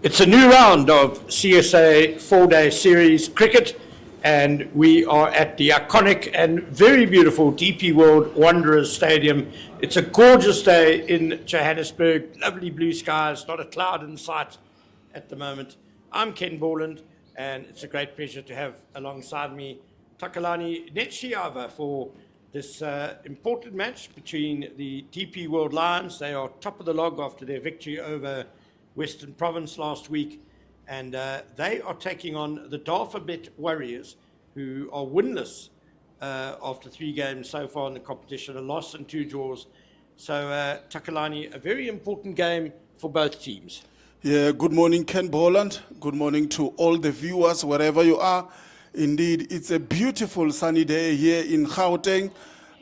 It's a new round of CSA four-day series cricket, and we are at the iconic and very beautiful DP World Wanderers Stadium. It's a gorgeous day in Johannesburg, lovely blue skies, not a cloud in sight at the moment. I'm Ken Borland, and it's a great pleasure to have alongside me Takalani Netshiava for this important match between the DP World Lions. They are top of the log after their victory over Western Province last week, and they are taking on the Dafabet Warriors, who are winless after 3 games so far in the competition, a loss and 2 draws. So, Takalani, a very important game for both teams. Yeah, good morning, Ken Borland. Good morning to all the viewers, wherever you are. Indeed, it's a beautiful sunny day here in Gauteng,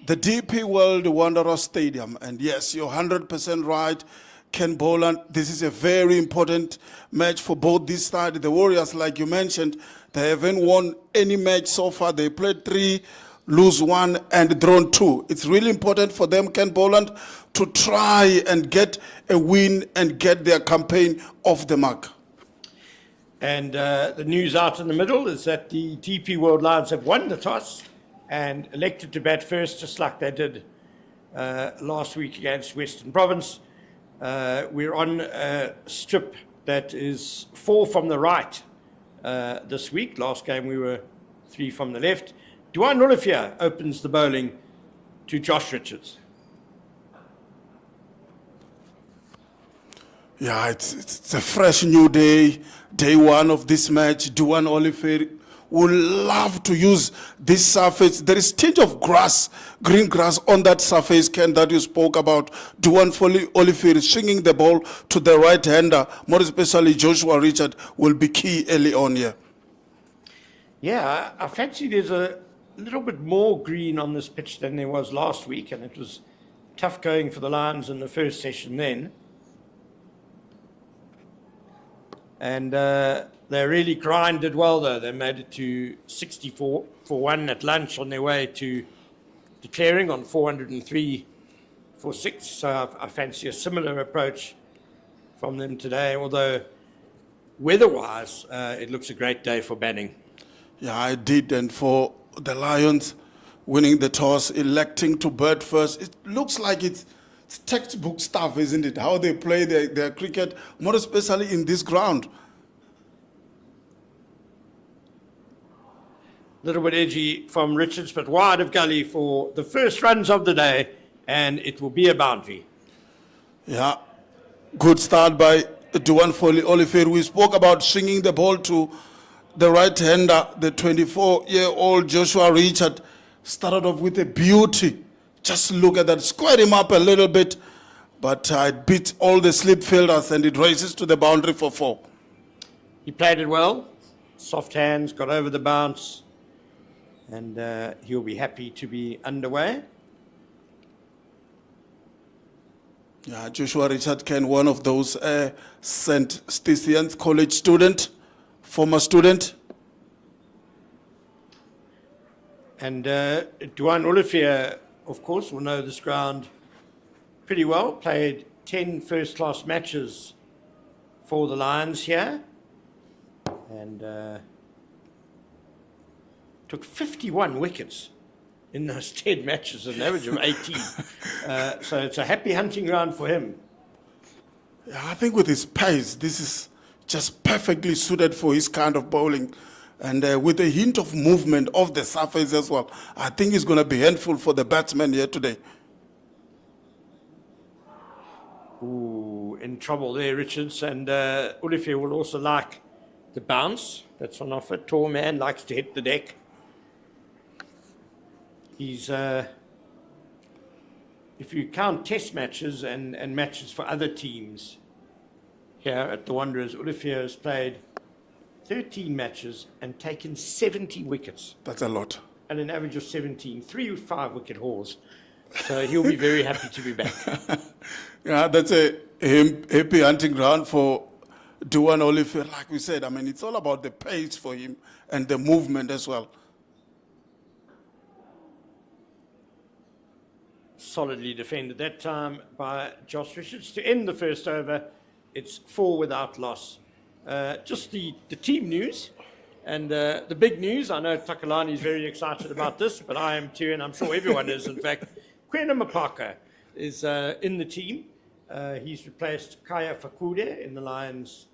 the DP World Wanderers Stadium. And yes, you're 100% right, Ken Borland. This is a very important match for both this side. The Warriors, like you mentioned, they haven't won any match so far. They played 3, lose 1, and drawn 2. It's really important for them, Ken Borland, to try and get a win and get their campaign off the mark. And the news out in the middle is that the DP World Lions have won the toss and elected to bat first, just like they did last week against Western Province. We're on a strip that is 4 from the right this week. Last game we were 3 from the left. Duan Olifia opens the bowling to Josh Richards. Yeah, it's a fresh new day, day 1 of this match. Duan Olifia would love to use this surface. There is tinge of grass, green grass on that surface, Ken, that you spoke about. Duan Olifia swinging the ball to the right-hander, more especially Joshua Richard, will be key early on here. Yeah, I fancy there's a little bit more green on this pitch than there was last week, and it was tough going for the Lions in the first session then. And they really grinded well, though. They made it to 64 for 1 at lunch on their way to declaring on 403 for 6. So I fancy a similar approach from them today, although weather-wise, it looks a great day for batting. Yeah, I did. And for the Lions winning the toss, electing to bat first, it looks like it's textbook stuff, isn't it? How they play their cricket, more especially in this ground. Little bit edgy from Richards, but wide of gully for the first runs of the day, and it will be a boundary. Yeah, good start by Duan Olifia. We spoke about swinging the ball to the right-hander. The 24-year-old Joshua Richard started off with a beauty. Just look at that, square him up a little bit, but it beat all the slip fielders and it races to the boundary for 4. He played it well, soft hands, got over the bounce, and he'll be happy to be underway. Yeah, Joshua Richard Ken, one of those St. Stithians College student, former student. And Duan Olifia, of course, will know this ground pretty well. Played 10 first-class matches for the Lions here, and took 51 wickets in those 10 matches, an average of 18. So it's a happy hunting ground for him. Yeah, I think with his pace, this is just perfectly suited for his kind of bowling. And with a hint of movement of the surface as well, I think it's going to be helpful for the batsmen here today. Ooh, in trouble there, Richards. And Olifia will also like the bounce that's on offer. Tall man, likes to hit the deck. He's, if you count test matches and matches for other teams here at the Wanderers, Olifia has played 13 matches and taken 70 wickets. That's a lot. And an average of 17, 3 5-wicket hauls. So he'll be very happy to be back. Yeah, that's a happy hunting ground for Duan Olifia. Like we said, I mean, it's all about the pace for him and the movement as well. Solidly defended that time by Josh Richards. To end the first over, it's 4 without loss just the team news. And the big news, I know Takalani is very excited about this, but I am too, and I'm sure everyone is. In fact, Kwena Mapaka is in the team. He's replaced Kaya Fakude in the Lions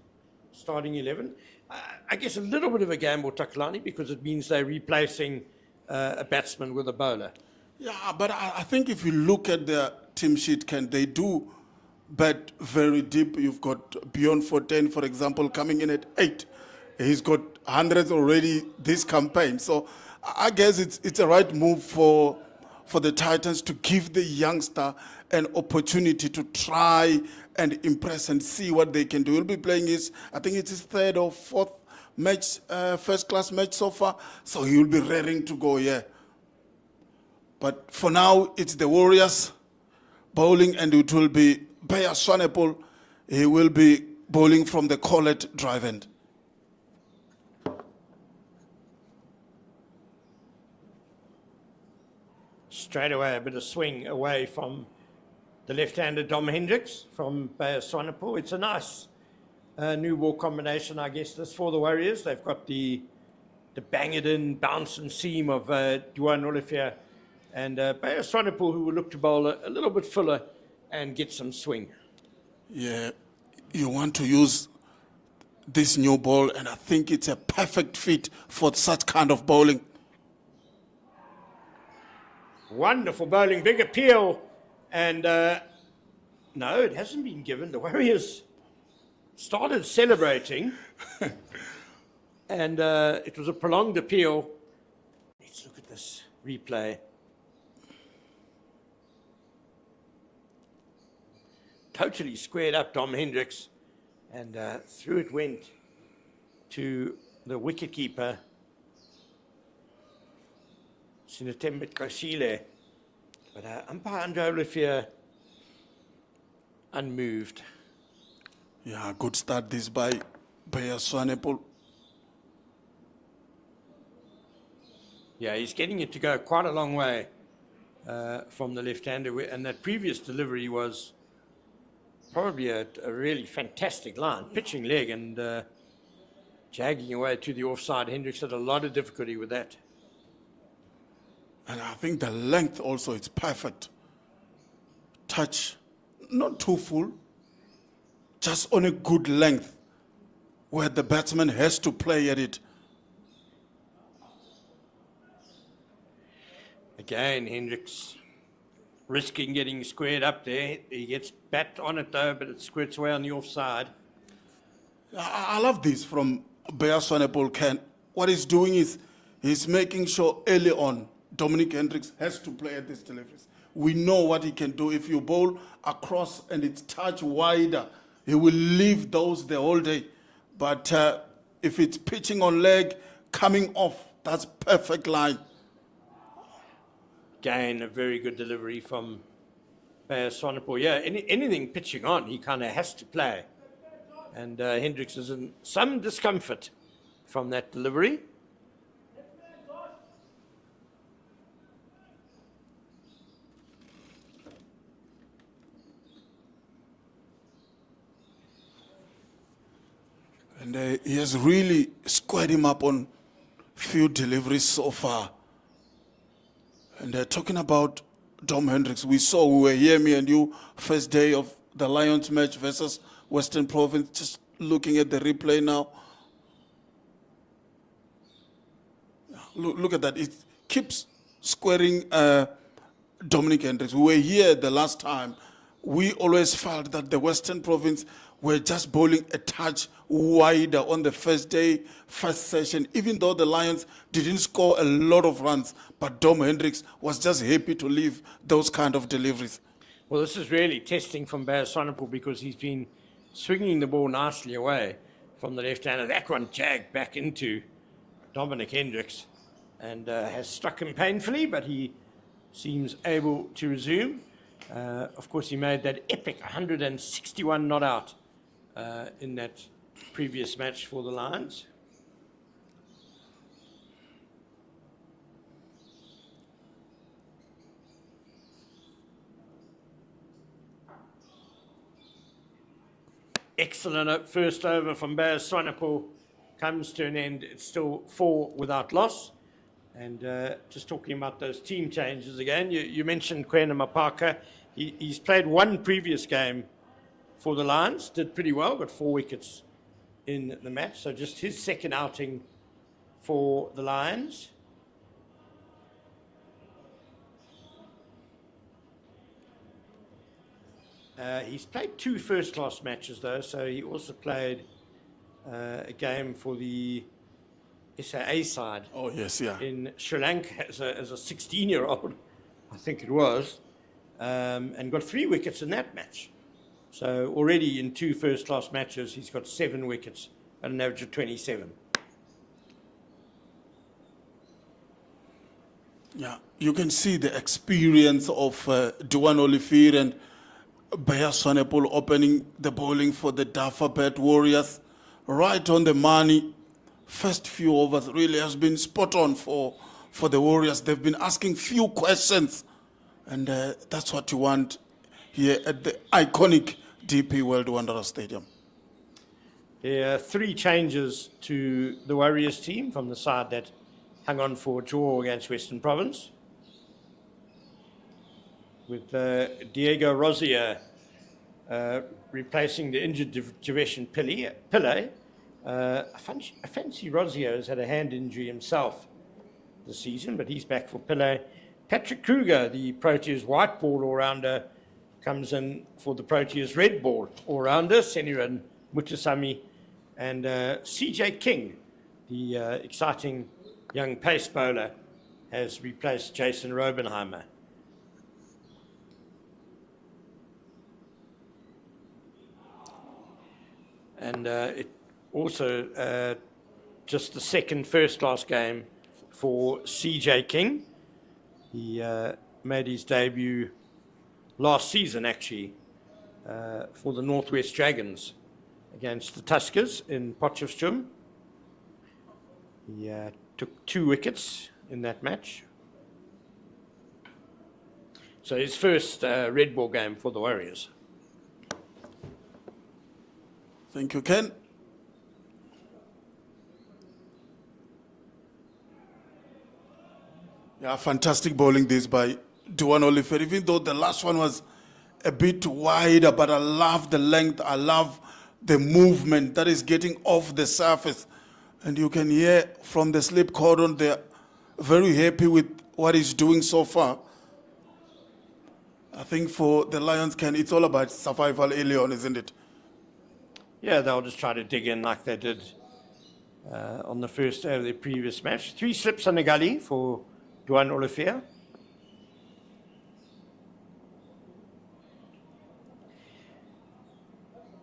starting 11. I guess a little bit of a gamble, Takalani, because it means they're replacing a batsman with a bowler. Yeah, but I think if you look at their team sheet, Ken, they do bat very deep. You've got Beyond 410, for example, coming in at 8. He's got hundreds already this campaign. So I guess it's a right move for the Titans to give the youngster an opportunity to try and impress and see what they can do. He'll be playing I think it's his third or fourth match, first class match so far. So he'll be raring to go, yeah. But for now, it's the Warriors bowling, and it will be Baya Swanepoel. He will be bowling from the Collet drive end. Straight away, a bit of swing away from the left-hander Dom Hendricks from Baya Swanepoel. It's a nice new ball combination, I guess, this for the Warriors. They've got the bang it in, bounce and seam of Duane Olivier and Baya Swanepoel, who will look to bowl a little bit fuller and get some swing. Yeah, you want to use this new ball, and I think it's a perfect fit for such kind of bowling. Wonderful bowling, big appeal, and no, it hasn't been given. The Warriors started celebrating, and it was a prolonged appeal. Let's look at this replay. Totally squared up Dom Hendricks, and through it went to the wicketkeeper, Sinatembet Kashile. But umpire Andre Olivier unmoved. Yeah, good start this by Baya Swanepoel. Yeah, he's getting it to go quite a long way from the left-hander, and that previous delivery was probably a really fantastic line, pitching leg and jagging away to the offside. Hendricks had a lot of difficulty with that. And I think the length also is perfect. Touch, not too full, just on a good length where the batsman has to play at it. Again, Hendricks risking getting squared up there. He gets bat on it though, but it squirts away on the offside. I love this from Baya Swanepoel, Ken. What he's doing is he's making sure early on Dominic Hendricks has to play at these deliveries. We know what he can do. If you bowl across and it's touch wider, he will leave those the whole day. But if it's pitching on leg, coming off, that's perfect line. Again, a very good delivery from Baya Swanepoel. Yeah, anything pitching on, he kind of has to play. And Hendricks is in some discomfort from that delivery. And he has really squared him up on few deliveries so far. And talking about Dom Hendricks, we were here, me and you, first day of the Lions match versus Western Province, just looking at the replay now. Look at that. It keeps squaring Dominic Hendricks. We were here the last time. We always felt that the Western Province were just bowling a touch wider on the first day, first session, even though the Lions didn't score a lot of runs, but Dom Hendricks was just happy to leave those kind of deliveries. Well, this is really testing from Baya Swanepoel because he's been swinging the ball nicely away from the left-hander. That one jagged back into Dominic Hendricks and has struck him painfully, but he seems able to resume. Of course, he made that epic 161 not out in that previous match for the Lions. excellent first over from Bears Swanepoel comes to an end. It's still 4 without loss. And just talking about those team changes again, you mentioned Kwena Mapaka. He's played one previous game for the Lions, did pretty well, got 4 wickets in the match. So just his second outing for the Lions. He's played 2 first-class matches, though, so he also played a game for the CSA side. Oh, yes, yeah. In Sri Lanka as a 16-year-old, I think it was, and got 3 wickets in that match. So already in 2 first-class matches, he's got 7 wickets at an average of 27. Yeah, you can see the experience of Duan Olivier and Bear Swanepoel opening the bowling for the Dafabet Warriors. Right on the money. First few overs really has been spot on for the Warriors. They've been asking few questions, and that's what you want here at the iconic DP World Wanderers Stadium. There are 3 changes to the Warriors team from the side that hung on for a draw against Western Province. With Diego Rosier replacing the injured Javesh Pillay. I fancy Rosier has had a hand injury himself this season, but he's back for Pillay. Patrick Kruger, the Proteas white ball all-rounder, comes in for the Proteas red ball all-rounder, Seniran Mutasami, and CJ King, the exciting young pace bowler, has replaced Jason Robenheimer. And it also just the second first-class game for CJ King. He made his debut last season, actually, for the Northwest Dragons against the Tuskers in Potchefstroom. He took 2 wickets in that match. So his first red ball game for the Warriors. Thank you, Ken. Yeah, fantastic bowling this by Duan Olivier, even though the last one was a bit wider, but I love the length, I love the movement that is getting off the surface. And you can hear from the slip cordon, they're very happy with what he's doing so far. I think for the Lions, Ken, it's all about survival early on, isn't it? Yeah, they'll just try to dig in like they did on the first day of their previous match. 3 slips on the gully for Duan Olivier.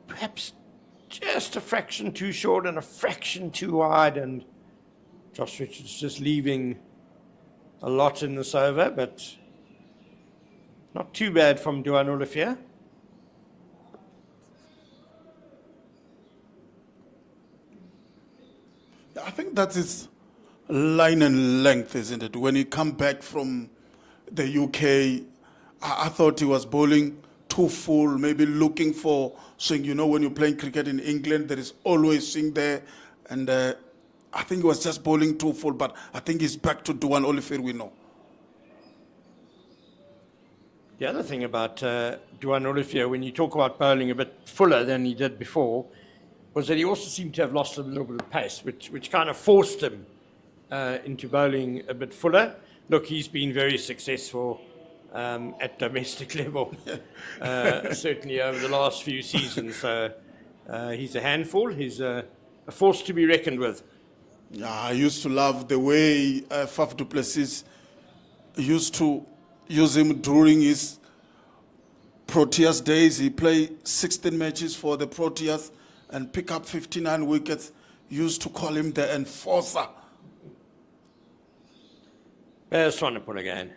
Perhaps just a fraction too short and a fraction too wide, and Josh Richards just leaving a lot in this over, but not too bad from Duan Olivier. I think that's his line and length, isn't it? When he come back from the UK, I thought he was bowling too full, maybe looking for swing. You know, when you're playing cricket in England, there is always swing there. And I think he was just bowling too full, but I think he's back to Duan Olivier, we know. The other thing about Duan Olivier, when you talk about bowling a bit fuller than he did before, was that he also seemed to have lost a little bit of pace, which kind of forced him into bowling a bit fuller. Look, he's been very successful at domestic level, certainly over the last few seasons. So he's a handful. He's a force to be reckoned with. Yeah, I used to love the way Faf du Plessis used to use him during his Proteas days. He played 16 matches for the Proteas and pick up 59 wickets. Used to call him the enforcer. Bears Swanepoel again.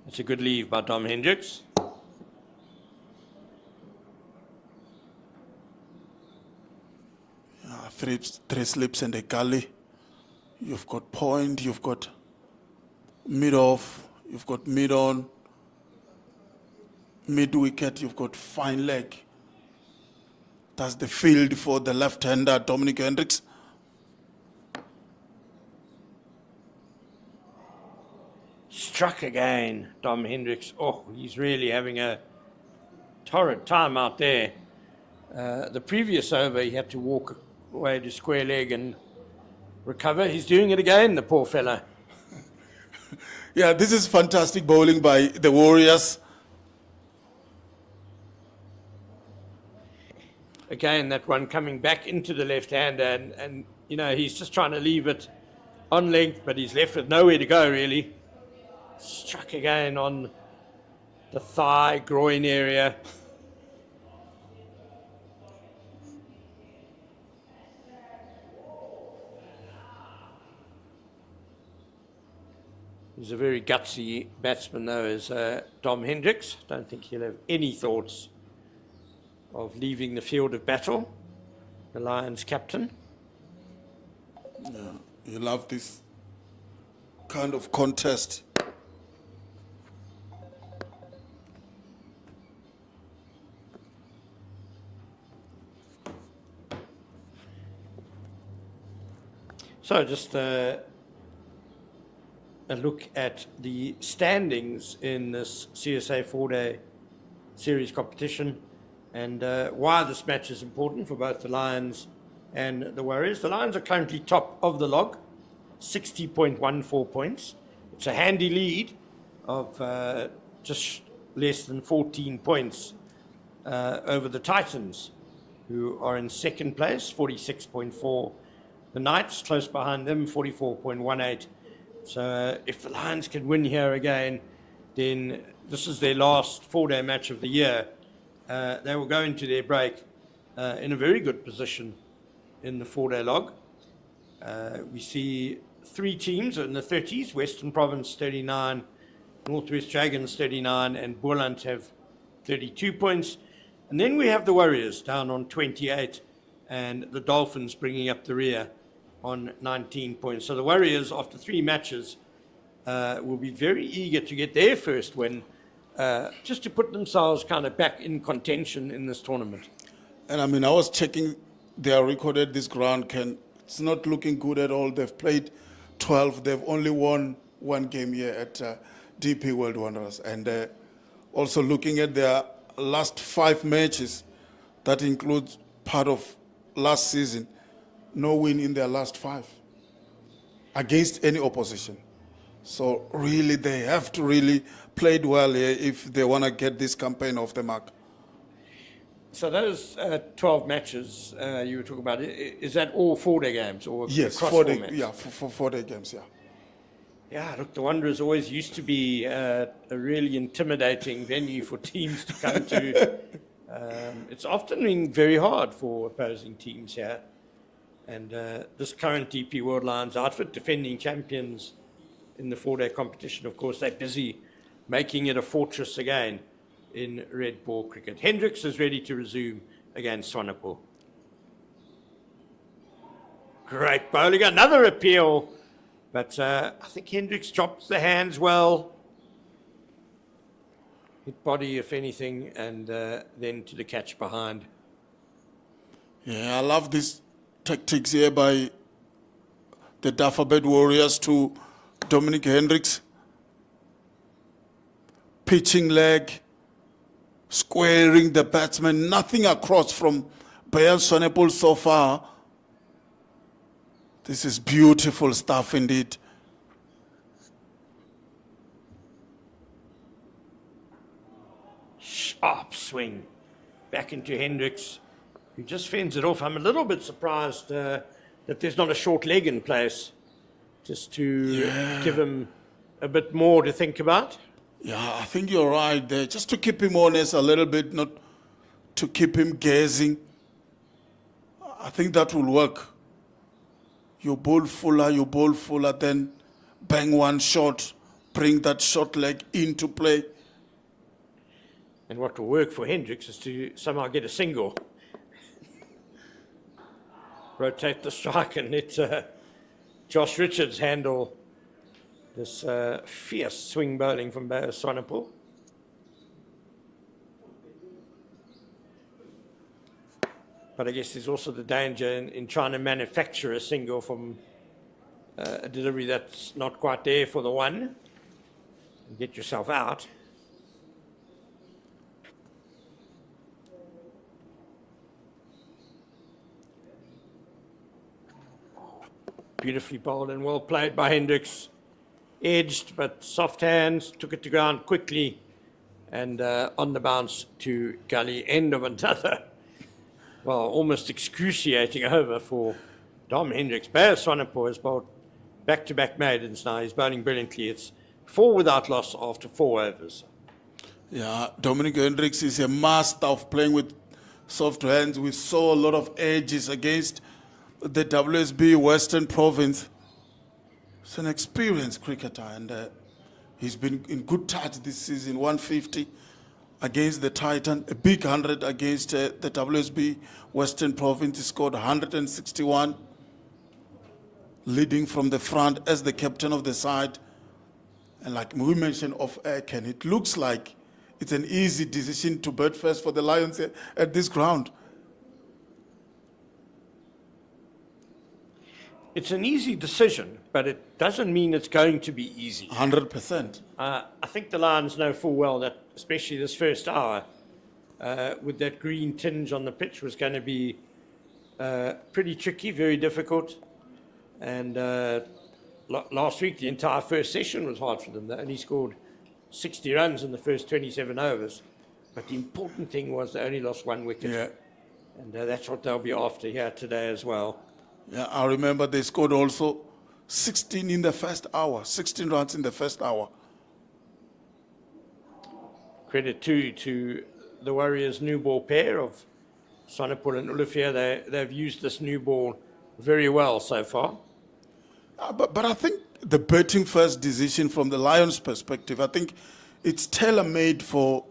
It's a good leave by Dom Hendricks. Three slips and a gully. You've got point, you've got mid-off, you've got mid-on, mid-wicket, you've got fine leg. That's the field for the left-hander, Dominic Hendricks. Struck again, Dom Hendricks. Oh, he's really having a torrid time out there. The previous over, he had to walk away to square leg and recover. He's doing it again, the poor fella. Yeah, this is fantastic bowling by the Warriors. Again, that one coming back into the left-hander, and you know, he's just trying to leave it on length, but he's left with nowhere to go, really. Struck again on the thigh, groin area. He's a very gutsy batsman, though, is Dom Hendricks. Don't think he'll have any thoughts of leaving the field of battle, the Lions captain. Yeah, you love this kind of contest. So just a look at the standings in this CSA 4-day series competition and why this match is important for both the Lions and the Warriors. The Lions are currently top of the log, 60.14 points. It's a handy lead of just less than 14 points over the Titans, who are in second place, 46.4. The Knights, close behind them, 44.18. So if the Lions can win here again, then this is their last 4-day match of the year. They will go into their break in a very good position in the 4-day log. We see 3 teams in the 30s, Western Province 39, Northwest Dragons 39, and Boland have 32 points. And then we have the Warriors down on 28, and the Dolphins bringing up the rear on 19 points. So the Warriors, after 3 matches, will be very eager to get their first win, just to put themselves kind of back in contention in this tournament. And I mean, I was checking their record at this ground, Ken. It's not looking good at all. They've played 12. They've only won 1 game here at DP World Wanderers. And also looking at their last 5 matches, that includes part of last season, no win in their last 5 against any opposition. So really, they have to really play well here if they want to get this campaign off the mark. So those 12 matches you were talking about, is that all 4-day games or Yes, across 4-day, formats? yeah, for 4-day games, yeah. Yeah, look, the Wanderers always used to be a really intimidating venue for teams to come to. It's often been very hard for opposing teams here. And this current DP World Lions outfit, defending champions in the 4-day competition, of course, they're busy making it a fortress again in red ball cricket. Hendricks is ready to resume against Swanepoel. Great bowling, another appeal. But I think Hendricks drops the hands well. Hit body, if anything, and then to the catch behind. Yeah, I love these tactics here by the Dafabet Warriors to Dominic Hendricks. Pitching leg, squaring the batsman, nothing across from Bayan Swanepoel so far. This is beautiful stuff indeed. Sharp swing back into Hendricks, who just fends it off. I'm a little bit surprised that there's not a short leg in place, just to give him a bit more to think about. Yeah, I think you're right there. Just to keep him honest a little bit, not to keep him guessing. I think that will work. You bowl fuller, then bang one shot, bring that short leg into play. And what will work for Hendricks is to somehow get a single. Rotate the strike and let Josh Richards handle this fierce swing bowling from Swanepoel. But I guess there's also the danger in trying to manufacture a single from a delivery that's not quite there for the one and get yourself out. Beautifully bowled and well played by Hendricks. Edged, but soft hands, took it to ground quickly and on the bounce to gully. End of another, well, almost excruciating over for Dom Hendricks. Bayer Swanepoel has bowled back-to-back maidens now. He's bowling brilliantly. It's 4 without loss after 4 overs. Yeah, Dominic Hendricks is a master of playing with soft hands. We saw a lot of edges against the WSB Western Province. He's an experienced cricketer, and he's been in good touch this season. 150 against the Titan, a big 100 against the WSB Western Province. He scored 161, leading from the front as the captain of the side. And like we mentioned off air, Ken, it looks like it's an easy decision to bat first for the Lions at this ground. It's an easy decision, but it doesn't mean it's going to be easy. 100%. I think the Lions know full well that, especially this first hour, with that green tinge on the pitch, was going to be pretty tricky, very difficult. And last week, the entire first session was hard for them. They only scored 60 runs in the first 27 overs. But the important thing was they only lost 1 wicket. Yeah. And that's what they'll be after here today as well. Yeah, I remember they scored also 16 in the first hour, 16 runs in the first hour. Credit too to the Warriors' new ball pair of Swanepoel and Olivier. They've used this new ball very well so far. But I think the batting first decision from the Lions' perspective, I think it's tailor-made for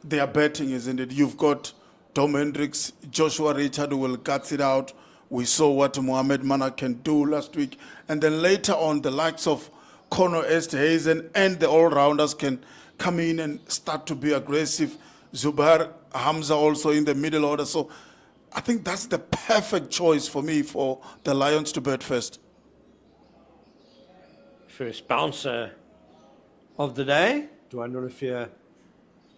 their batting, isn't it? You've got Dom Hendricks, Joshua Richard who will guts it out. We saw what Mohamed Manak can do last week. And then later on, the likes of Connor Esterhazen and the all-rounders can come in and start to be aggressive. Zubair Hamza also in the middle order. So I think that's the perfect choice for me for the Lions to bat first. First bouncer of the day. Dwayne Olivier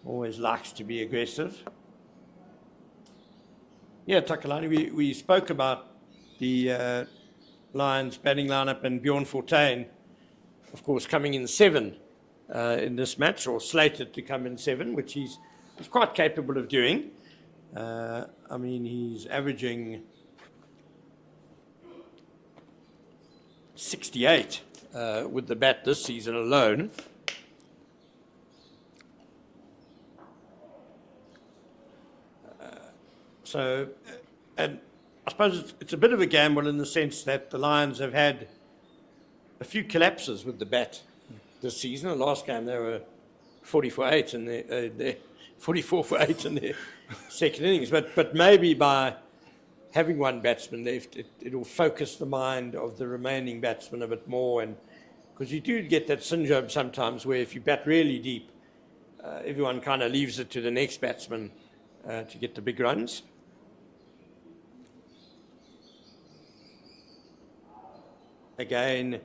always likes to be aggressive. Yeah, Takalani, we spoke about the Lions batting lineup and Bjorn Fortuin, of course, coming in 7 in this match, or slated to come in 7, which he's quite capable of doing. I mean, he's averaging 68 with the bat this season alone. So, and I suppose it's a bit of a gamble in the sense that the Lions have had a few collapses with the bat this season. The last game they were 40 for 8 in their 44 for 8 in their second innings. But maybe by having one batsman left, it'll focus the mind of the remaining batsmen a bit more. And because you do get that syndrome sometimes where if you bat really deep, everyone kind of leaves it to the next batsman to get the big runs. Again,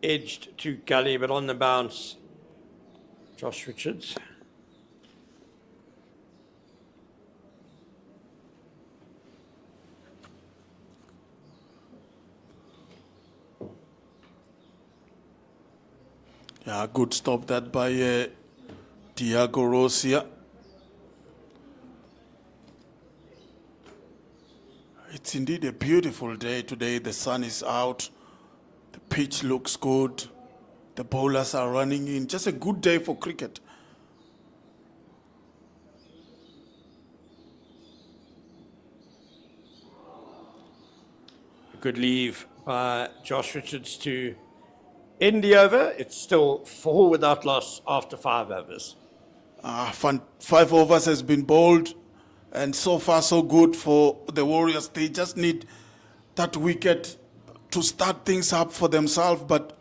edged to gully, but on the bounce, Josh Richards. Yeah, good stop that by Diego Rosia. It's indeed a beautiful day today. The sun is out. The pitch looks good. The bowlers are running in. Just a good day for cricket. A good leave by Josh Richards to end the over. It's still 4 without loss after 5 overs. 5 overs has been bowled, and so far so good for the Warriors. They just need that wicket to start things up for themselves. But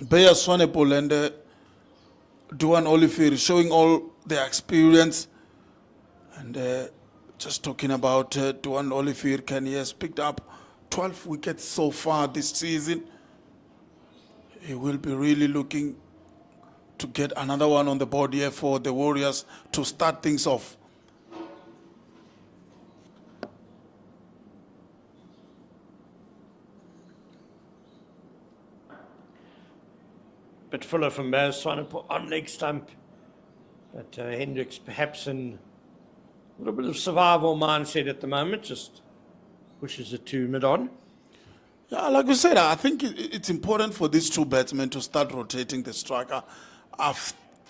Bayer Swanepoel and Duan Olivier showing all their experience and Just talking about Duan Olivier, he has picked up 12 wickets so far this season. He will be really looking to get another one on the board here for the Warriors to start things off. Bit fuller from Baz Swanepoel on leg stump. But Hendricks perhaps in a little bit of survival mindset at the moment, just pushes it to mid-on. Yeah, like we said, I think it's important for these two batsmen to start rotating the striker. I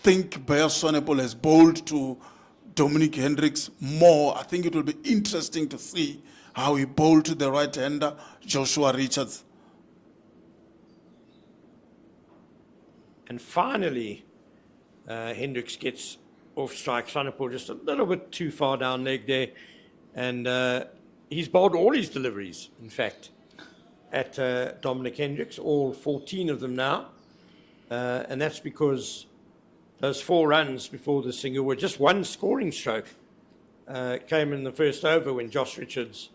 think Baz Swanepoel has bowled to Dominic Hendricks more. I think it will be interesting to see how he bowled to the right-hander, Joshua Richards. And finally, Hendricks gets off strike. Swanepoel just a little bit too far down leg there. And he's bowled all his deliveries, in fact, at Dominic Hendricks, all 14 of them now. And that's because those 4 runs before the single were just one scoring stroke. Came in the first over when Josh Richards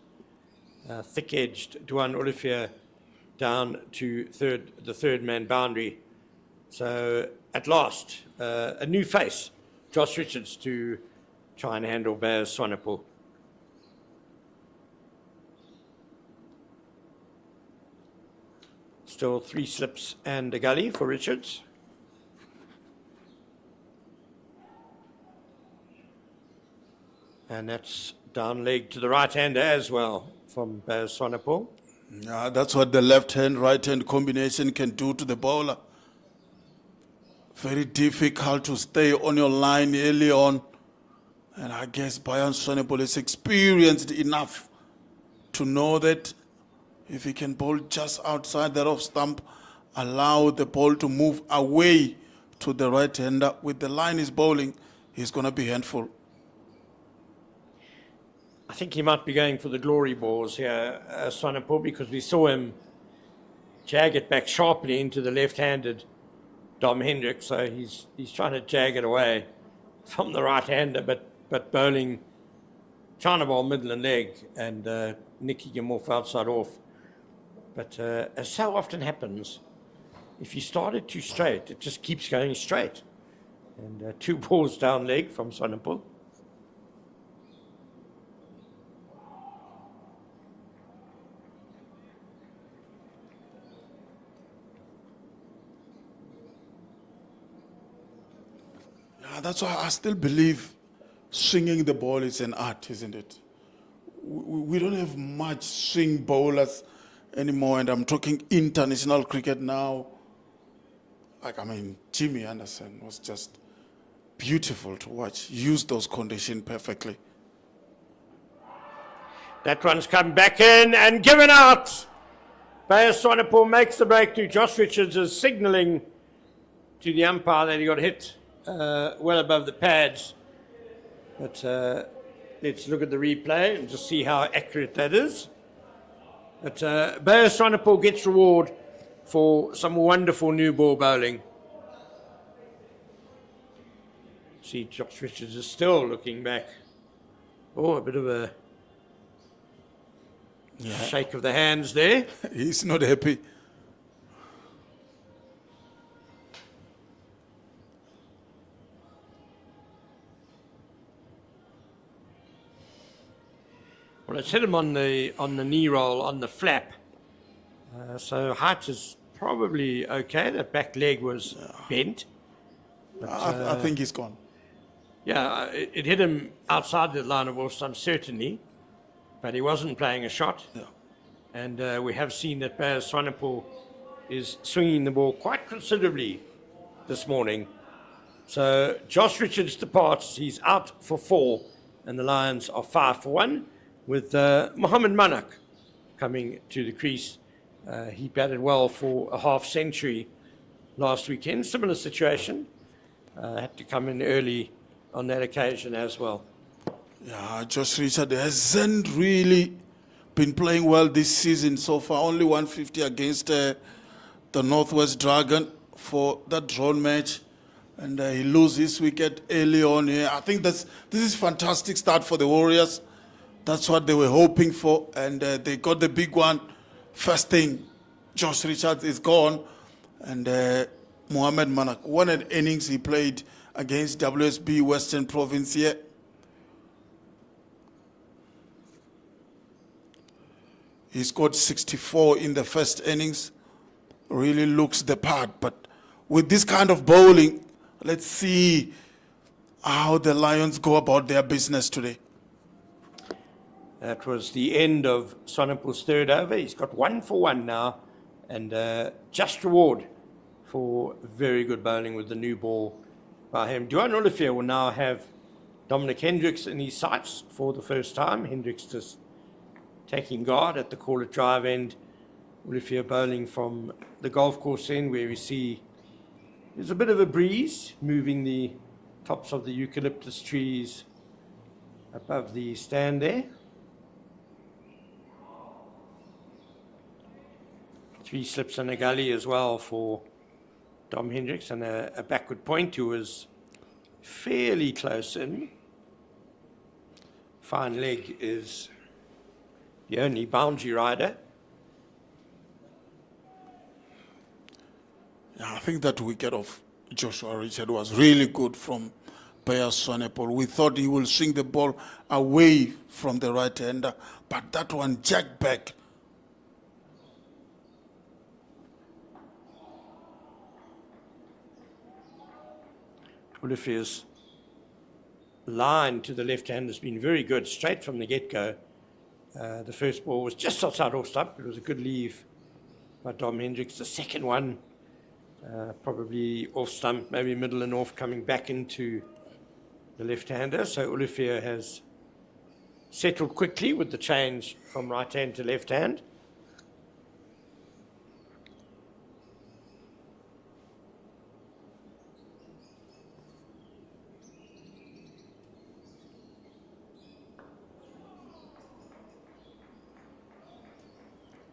thick-edged Duan Olivier down to the third man boundary. So at last, a new face, Josh Richards, to try and handle Baz Swanepoel. Still 3 slips and a gully for Richards. And that's down leg to the right-hander as well from Baz Swanepoel. Yeah, that's what the left-hand, right-hand combination can do to the bowler. Very difficult to stay on your line early on. And I guess Baz Swanepoel is experienced enough to know that if he can bowl just outside that off stump, allow the ball to move away to the right-hander. With the line he's bowling, he's going to be handful. I think he might be going for the glory balls here, Swanepoel, because we saw him jag it back sharply into the left-handed Dom Hendricks. So he's trying to jag it away from the right-hander, but bowling, trying to bowl middle and leg and nicking him off outside off. But as so often happens, if you start it too straight, it just keeps going straight. And 2 balls down leg from Swanepoel. That's why I still believe swinging the ball is an art, isn't it? We don't have much swing bowlers anymore, and I'm talking international cricket now. Jimmy Anderson was just beautiful to watch. Use those conditions perfectly. That one's come back in and given out. Baz Swanepoel makes the breakthrough. Josh Richards is signalling to the umpire that he got hit well above the pads. But let's look at the replay and just see how accurate that is. But Baz Swanepoel gets reward for some wonderful new ball bowling. See, Josh Richards is still looking back. Oh, a bit of a shake of the hands there. He's not happy. Well, it's hit him on the knee roll, on the flap. So height is probably okay. That back leg was bent. But, I think he's gone. Yeah, it hit him outside the line of off stump, certainly. But he wasn't playing a shot. Yeah. And we have seen that Baz Swanepoel is swinging the ball quite considerably this morning. So Josh Richards departs. He's out for 4. And the Lions are 5 for 1. With Mohammed Manak coming to the crease. He batted well for a half century last weekend. Similar situation. Had to come in early on that occasion as well. Yeah, Josh Richard hasn't really been playing well this season so far. Only 150 against the Northwest Dragon for that drawn match. And he loses his wicket early on here. I think this is a fantastic start for the Warriors. That's what they were hoping for, and they got the big one. First thing, Josh Richards is gone, and Mohamed Manak, one of the innings he played against WSB Western Province here. He scored 64 in the first innings. Really looks the part, but with this kind of bowling, let's see how the Lions go about their business today. That was the end of Sonapul's third over. He's got 1 for 1 now, and just reward for very good bowling with the new ball by him. Duan Olivier will now have Dominic Hendricks in his sights for the first time. Hendricks just taking guard at the call at drive end. Olivier bowling from the golf course end, where we see there's a bit of a breeze moving the tops of the eucalyptus trees above the stand there. 3 slips and a gully as well for Dom Hendricks, and a backward point who was fairly close in. Fine leg is the only boundary rider. Yeah, I think that wicket of Joshua Richard was really good from Paya Sonapul. We thought he will swing the ball away from the right-hander, but that one jacked back. Olivier's line to the left hand has been very good, straight from the get-go. The first ball was just outside off stump. It was a good leave by Dom Hendricks. The second one, probably off stump, maybe middle and off, coming back into the left-hander. So Olivier has settled quickly with the change from right hand to left hand.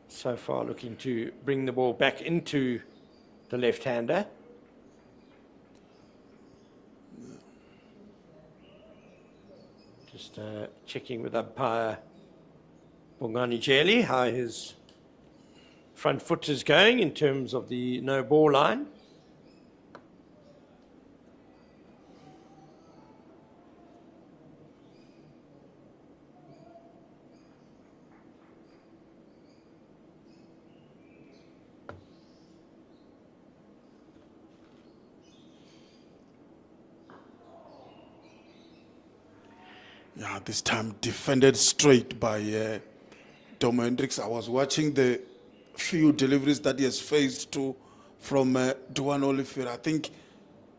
So far looking to bring the ball back into the left-hander. Just checking with umpire Bongani Jeli how his front foot is going in terms of the no ball line. Yeah, this time defended straight by Dom Hendricks. I was watching the few deliveries that he has faced to from Duan Olivier. I think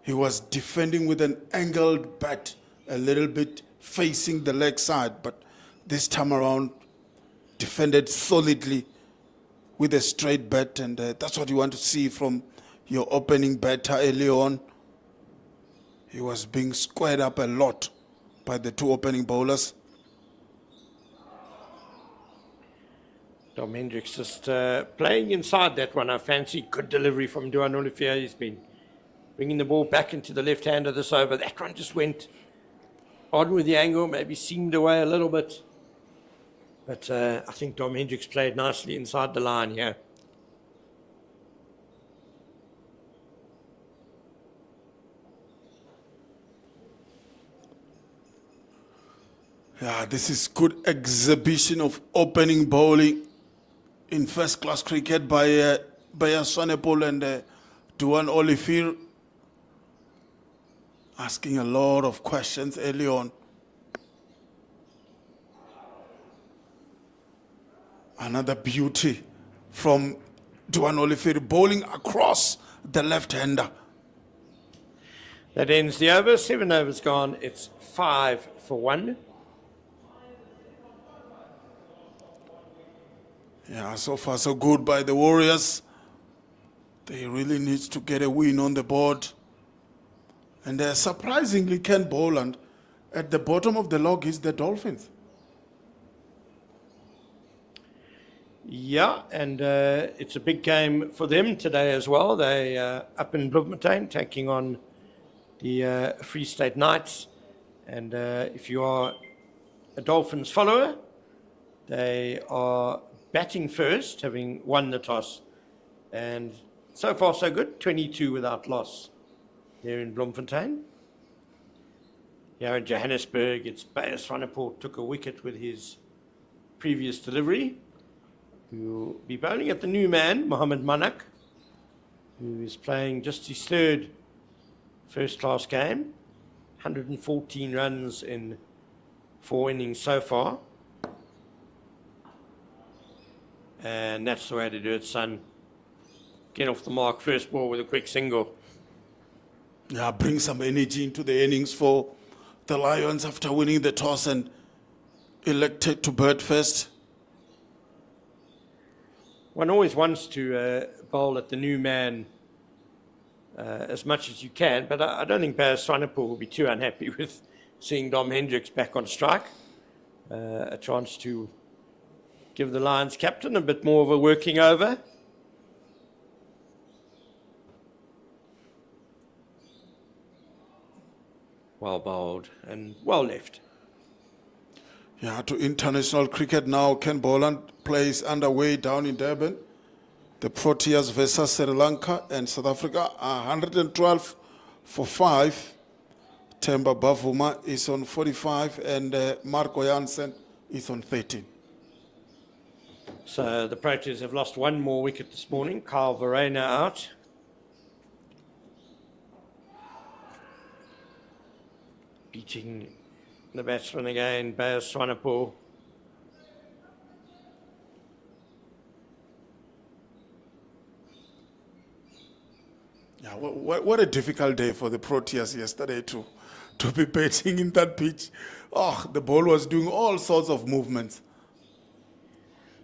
he was defending with an angled bat, a little bit facing the leg side, but this time around defended solidly with a straight bat, and that's what you want to see from your opening batter early on. He was being squared up a lot by the 2 opening bowlers. Dom Hendricks just playing inside that one. I fancy good delivery from Duan Olivier. He's been bringing the ball back into the left-hander this over. That one just went on with the angle, maybe seamed away a little bit. But I think Dom Hendricks played nicely inside the line here. Yeah, this is good exhibition of opening bowling in first-class cricket by Sonapul and Duan Olivier, asking a lot of questions early on. Another beauty from Duan Olivier, bowling across the left-hander. That ends the over. 7 overs gone. It's 5 for 1. Yeah, so far so good by the Warriors. They really need to get a win on the board. And surprisingly, Ken Boland, at the bottom of the log is the Dolphins. Yeah, and it's a big game for them today as well. They up in Bloemfontein taking on the Free State Knights. And if you are a Dolphins follower. They are batting first, having won the toss. And so far so good, 22 without loss there in Bloemfontein. Here in Johannesburg, it's Beyers Swanepoel took a wicket with his previous delivery, who will be bowling at the new man, Mohammed Manak, who is playing just his third first-class game, 114 runs in 4 innings so far. And that's the way to do it, son. Get off the mark, first ball with a quick single. Yeah, bring some energy into the innings for the Lions after winning the toss and elected to bat first. One always wants to bowl at the new man as much as you can, but I don't think Beyers Swanepoel will be too unhappy with seeing Dom Hendricks back on strike. A chance to give the Lions captain a bit more of a working over. Well bowled and well left. Yeah, to international cricket now. Ken Boland plays underway down in Durban. The Proteas versus Sri Lanka and South Africa are 112 for 5. Temba Bavuma is on 45 and Marco Jansen is on 13. So the Proteas have lost one more wicket this morning. Kyle Verreynne out. Beating the batsman again, Beyers Swanepoel. Yeah, what a difficult day for the Proteas yesterday to be batting in that pitch. Oh, the ball was doing all sorts of movements.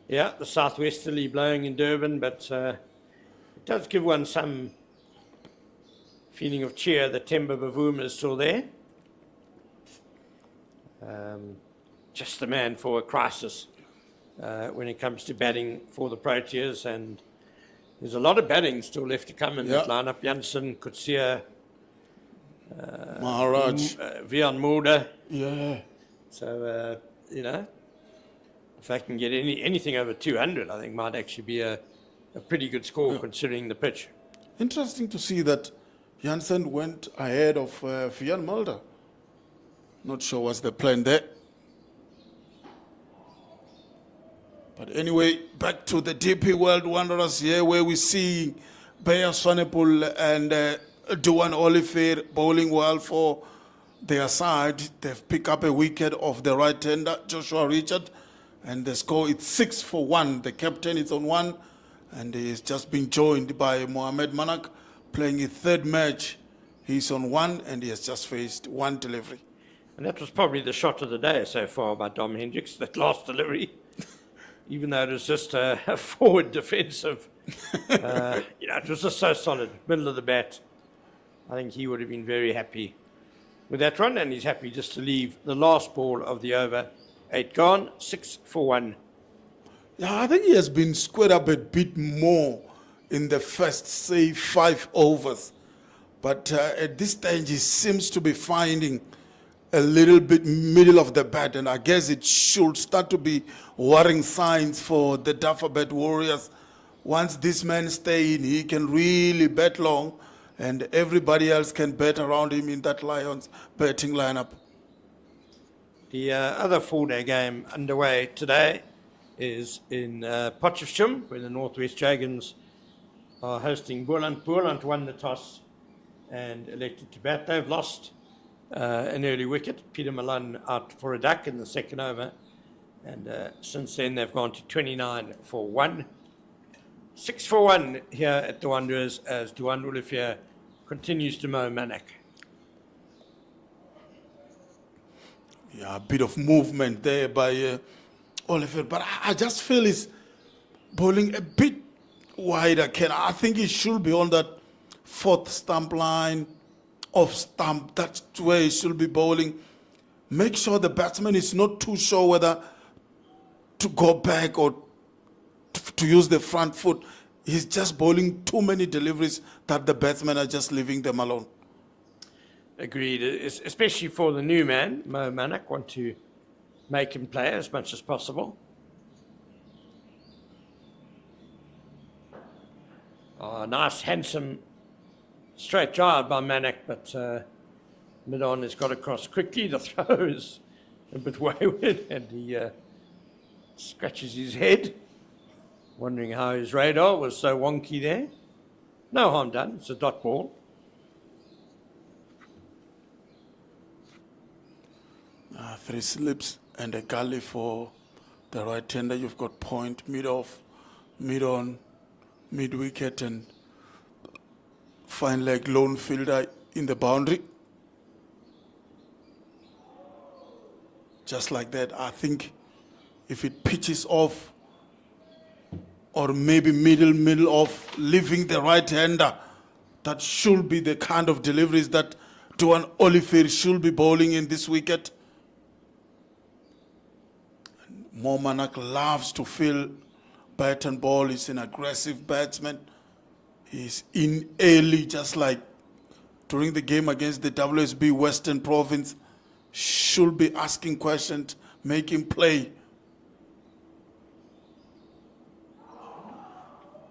Yeah, the southwesterly blowing in Durban, but it does give one some feeling of cheer that Temba Bavuma is still there. Just the man for a crisis when it comes to batting for the Proteas, and there's a lot of batting still left to come in that lineup. Jansen, Kutsia, Maharaj, Vian Mulder. Yeah. So, if I can get anything over 200, I think might actually be a pretty good score considering the pitch. Interesting to see that Jansen went ahead of Vian Mulder. Not sure what's the plan there. But anyway, back to the DP World Wanderers here, where we see Beyers Swanepoel and Duan Oliver bowling well for their side. They've picked up a wicket of the right-hander, Joshua Richard, and the score is 6 for 1. The captain is on 1, and he's just been joined by Mohammed Manak, playing his third match. He's on 1, and he has just faced 1 delivery. And that was probably the shot of the day so far by Dom Hendricks, that last delivery. Even though it was just a forward defensive, it was just so solid, middle of the bat. I think he would have been very happy with that run, and he's happy just to leave the last ball of the over. 8 gone, 6 for 1. Yeah, I think he has been squared up a bit more in the first, say, 5 overs. But at this stage, he seems to be finding a little bit middle of the bat, and I guess it should start to be worrying signs for the Dafabet Warriors. Once this man stay in, he can really bat long, and everybody else can bat around him in that Lions batting lineup. The other 4-day game underway today is in Potchefstroom, where the Northwest Dragons are hosting Boland. Boland won the toss and elected to bat. They've lost an early wicket. Peter Milan out for a duck in the second over. And since then, they've gone to 29 for 1. 6 for 1 here at the Wanderers as Duan Olivier continues to mow Manak. Yeah, a bit of movement there by Oliver, but I just feel he's bowling a bit wider. I think he should be on that 4th stump line, off stump. That's where he should be bowling. Make sure the batsman is not too sure whether to go back or to use the front foot. He's just bowling too many deliveries that the batsmen are just leaving them alone. Agreed, especially for the new man, Mo Manak, want to make him play as much as possible. Oh, nice, handsome, straight drive by Manak, but mid-on has got across quickly. The throw is a bit wayward, and he scratches his head, wondering how his radar was so wonky there. No harm done. It's a dot ball. Three slips and a gully for the right-hander. You've got point, mid-off, mid-on, mid-wicket, and fine leg lone fielder in the boundary. Just like that, I think if it pitches off or maybe middle off, leaving the right-hander, that should be the kind of deliveries that Duan Oliver should be bowling in this wicket. Manak loves to fill bat and ball. He's an aggressive batsman. He's in early, just like during the game against the WSB Western Province. Should be asking questions, making play.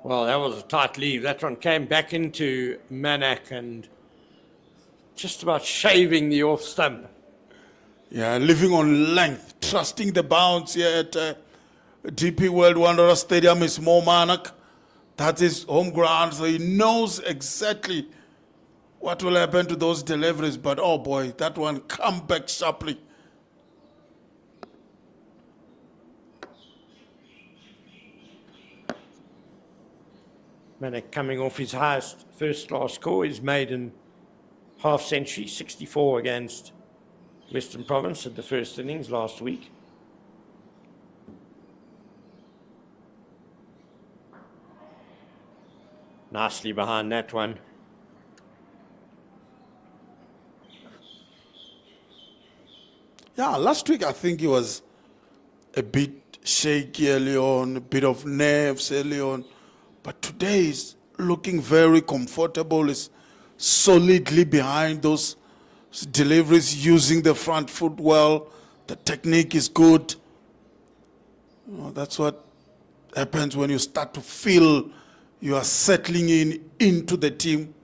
Well, that was a tight leave. That one came back into Manak and just about shaving the off stump. Yeah, living on length, trusting the bounce here at DP World Wanderers Stadium is Manak. That's his home ground, so he knows exactly what will happen to those deliveries. But oh boy, that one come back sharply. Manak coming off his highest first-class score, his maiden half-century, 64 against Western Province at the first innings last week. Nicely behind that one. Yeah, last week I think he was a bit shaky early on, a bit of nerves early on. But today he's looking very comfortable. He's solidly behind those deliveries, using the front foot well. The technique is good. You know, that's what happens when you start to feel you are settling into the team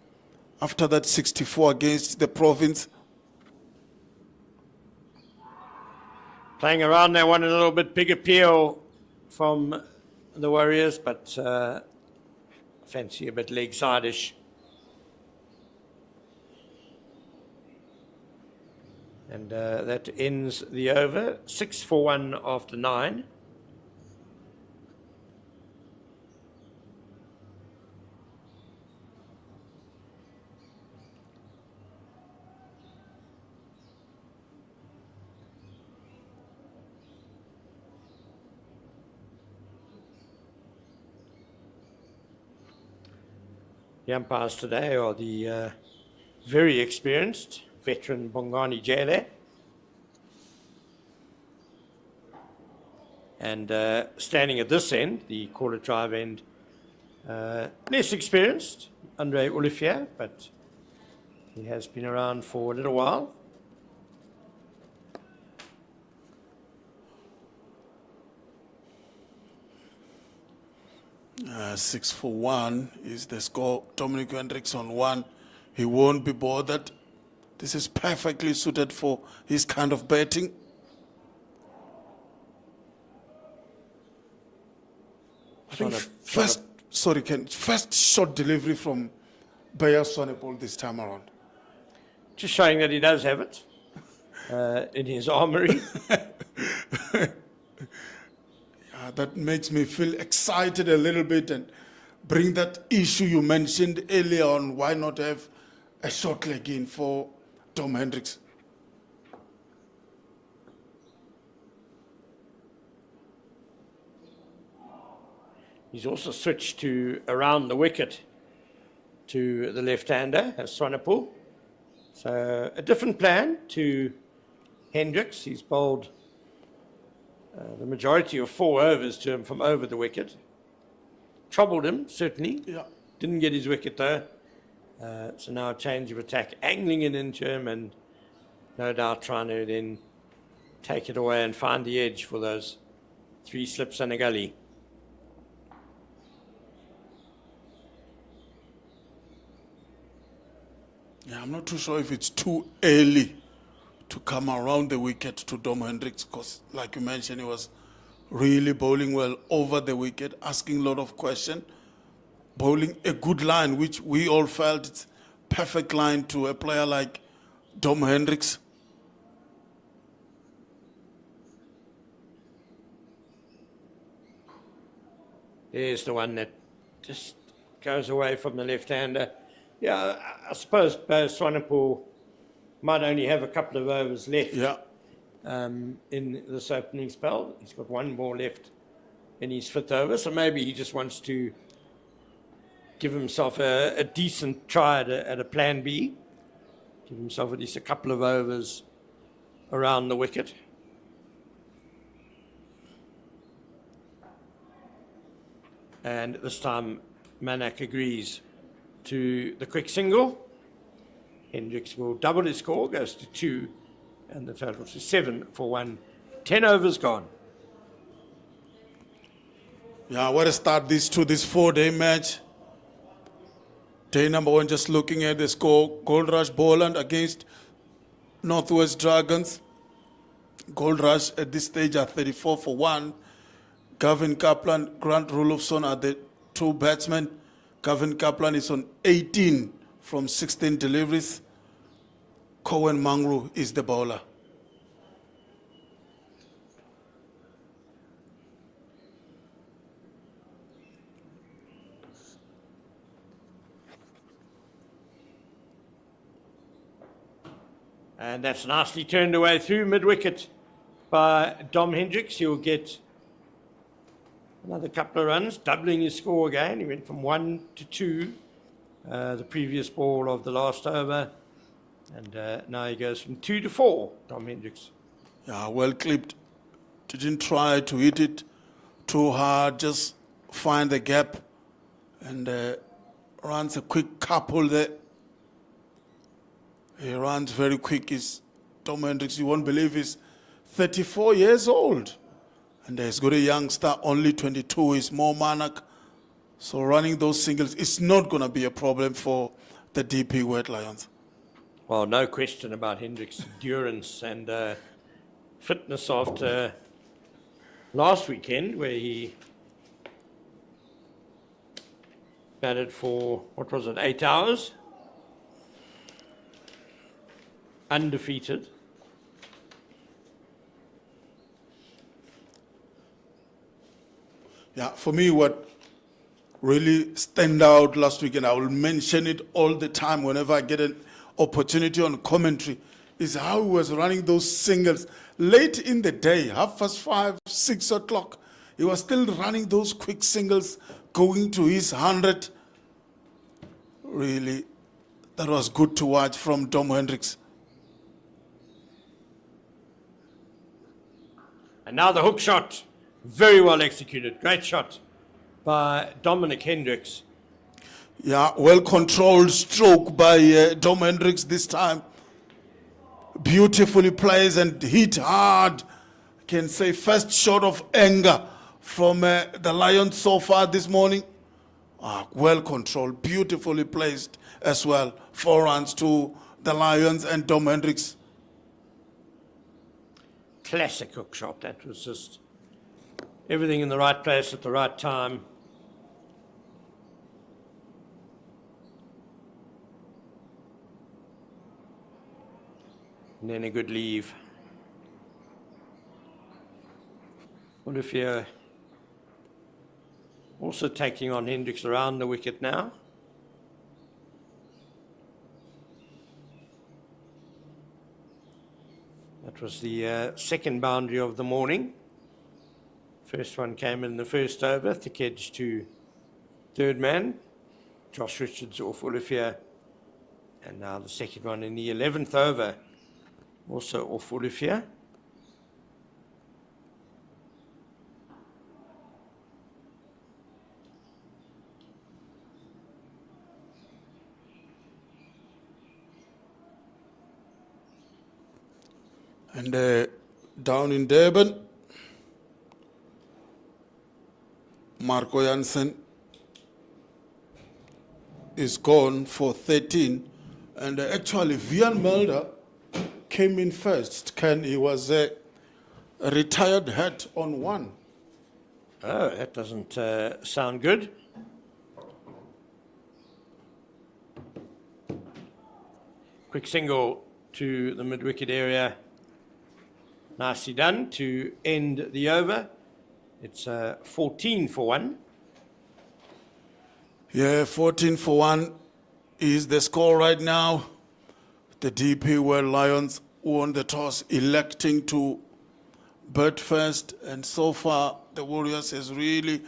after that 64 against the province. Playing around that one, a little bit big appeal from the Warriors, but fancy a bit leg side-ish. And that ends the over, 6 for 1 after 9. The umpires today are the very experienced veteran Bongani Jele and standing at this end, the quarter drive end, less experienced, Andre Olivier, but he has been around for a little while. Six for 1 is the score. Dominic Hendricks on 1. He won't be bothered. This is perfectly suited for his kind of batting. I think first short delivery from Bayer Sonepol this time around. Just showing that he does have it in his armory. That makes me feel excited a little bit and bring that issue you mentioned earlier on. Why not have a short leg in for Tom Hendricks? He's also switched to around the wicket to the left-hander, as Swanepoel. So a different plan to Hendricks. He's bowled the majority of 4 overs to him from over the wicket. Troubled him, certainly. Yeah. Didn't get his wicket, though. So now a change of attack, angling it into him and no doubt trying to then take it away and find the edge for those 3 slips and a gully. Yeah, I'm not too sure if it's too early to come around the wicket to Dom Hendricks, because, like you mentioned, he was really bowling well over the wicket, asking a lot of questions, bowling a good line, which we all felt it's perfect line to a player like Dom Hendricks. There's the one that just goes away from the left-hander. Yeah, I suppose Swanepoel might only have a couple of overs left. Yeah. In this opening spell. He's got 1 more left in his 5th over, so maybe he just wants to give himself a decent try at a plan B, give himself at least a couple of overs around the wicket. And this time Manak agrees to the quick single. Hendricks will double his score, goes to 2, and the total to 7 for 1. 10 overs gone. Yeah, what a start this 4-day match. Day number 1, just looking at the score, Gold Rush Boland against Northwest Dragons. Gold Rush at this stage are 34 for 1. Gavin Kaplan, Grant Rulofsson are the 2 batsmen. Gavin Kaplan is on 18 from 16 deliveries. Cohen Mangru is the bowler. And that's nicely turned away through mid-wicket by Dom Hendricks. He'll get another couple of runs, doubling his score again. He went from 1 to 2, the previous ball of the last over. And now he goes from 2 to 4, Dom Hendricks. Yeah, well clipped. Didn't try to hit it too hard, just find the gap and runs a quick couple there. He runs very quick. Dom Hendricks, you won't believe, he's 34 years old. And he's got a youngster, only 22, is more Manak. So running those singles is not going to be a problem for the DP Wet Lions. Well, no question about Hendricks' endurance and fitness after last weekend, where he batted for, 8 hours? Undefeated. Yeah, for me, what really stand out last weekend, I will mention it all the time whenever I get an opportunity on commentary, is how he was running those singles late in the day, 5:30, 6 o'clock. He was still running those quick singles, going to his 100. Really, that was good to watch from Dom Hendricks. And now the hook shot, very well executed. Great shot by Dominic Hendricks. Yeah, well-controlled stroke by Dom Hendricks this time. Beautifully plays and hit hard. I can say first shot of anger from the Lions so far this morning. Well-controlled, beautifully placed as well. 4 runs to the Lions and Dom Hendricks. Classic hook shot. That was just everything in the right place at the right time. And then a good leave. Olivia also taking on Hendricks around the wicket now. That was the second boundary of the morning. First one came in the first over, thick edge to third man. Josh Richards off Olivia. And now the second one in the 11th over, also off Olivia. And down in Durban. Marco Jansen is gone for 13. And actually, Vian Mulder came in first. Ken, he was a retired head on 1. Oh, that doesn't sound good. Quick single to the mid-wicket area. Nicely done to end the over. It's 14 for 1. Yeah, 14 for 1 is the score right now. The DP World Lions won the toss, electing to bat first. And so far, the Warriors has really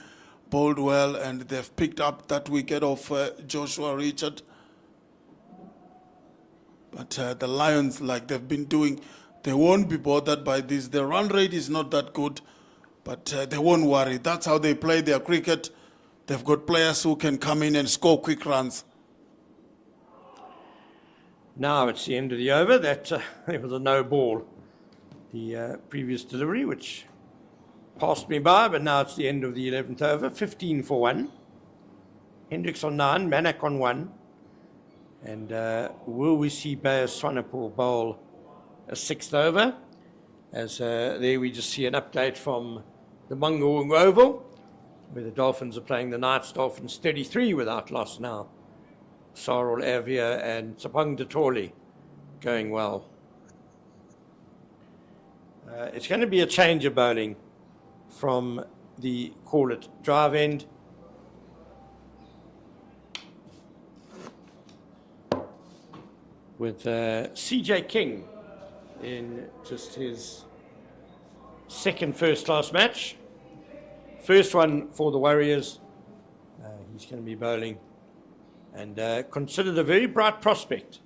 bowled well, and they've picked up that wicket of Joshua Richard. But the Lions, like they've been doing, they won't be bothered by this. The run rate is not that good, but they won't worry. That's how they play their cricket. They've got players who can come in and score quick runs. Now it's the end of the over. That it was a no ball. The previous delivery, which passed me by, but now it's the end of the 11th over. 15 for 1. Hendricks on 9, Manak on 1. And will we see Bayer Swanepoel bowl a 6th over? As there we just see an update from the Mangaung Oval, where the Dolphins are playing the Knights. Dolphins 33 without loss now. Sarul Avia and Sapang Detoli going well. It's going to be a change of bowling from the call it drive end. With CJ King in just his second first-class match. First one for the Warriors. He's going to be bowling. And considered a very bright prospect,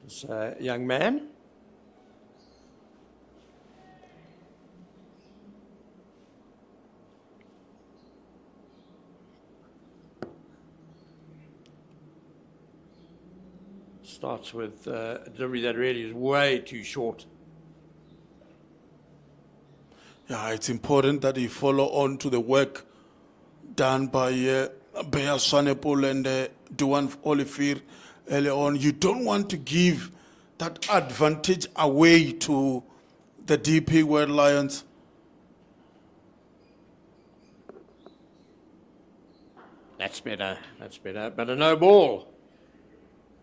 this young man. Starts with a delivery that really is way too short. Yeah, it's important that he follow on to the work done by Bayer Swanepoel and Duan Olifir early on. You don't want to give that advantage away to the DP World Lions. That's better, but a no ball.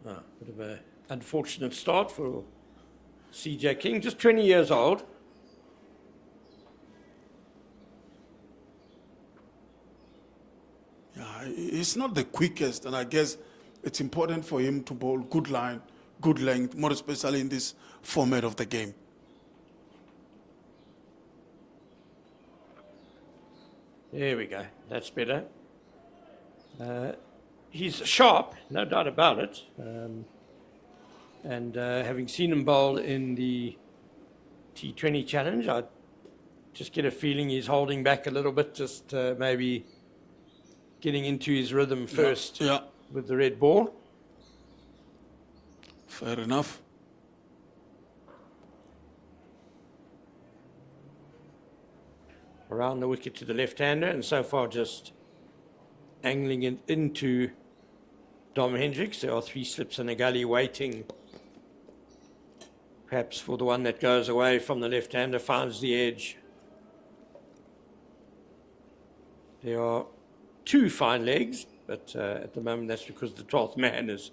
Oh, bit of an unfortunate start for CJ King, just 20 years old. Yeah, he's not the quickest, and I guess it's important for him to bowl good line, good length, more especially in this format of the game. There we go, that's better. He's sharp, no doubt about it. And having seen him bowl in the T20 challenge, I just get a feeling he's holding back a little bit, just maybe getting into his rhythm first with the red ball. Fair enough. Around the wicket to the left-hander, and so far just angling it into Dom Hendricks. There are 3 slips in a gully waiting, perhaps for the one that goes away from the left-hander, finds the edge. There are 2 fine legs, but at the moment that's because the 12th man is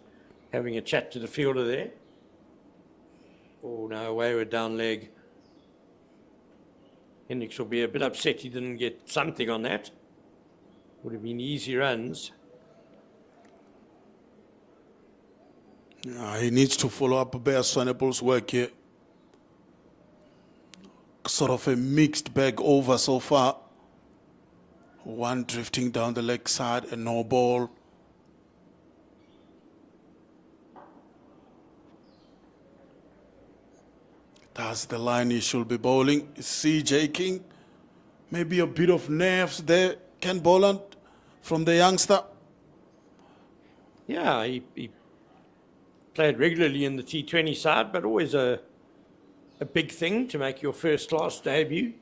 having a chat to the fielder there. Oh no, wayward down leg. Hendricks will be a bit upset he didn't get something on that. Would have been easy runs. He needs to follow up Bayer Swanepoel's work here. Sort of a mixed bag over so far. One drifting down the leg side, and no ball. That's the line he should be bowling. CJ King. Maybe a bit of nerves there. Ken Boland from the youngster. Yeah, he played regularly in the T20 side, but always a a big thing to make your first class debut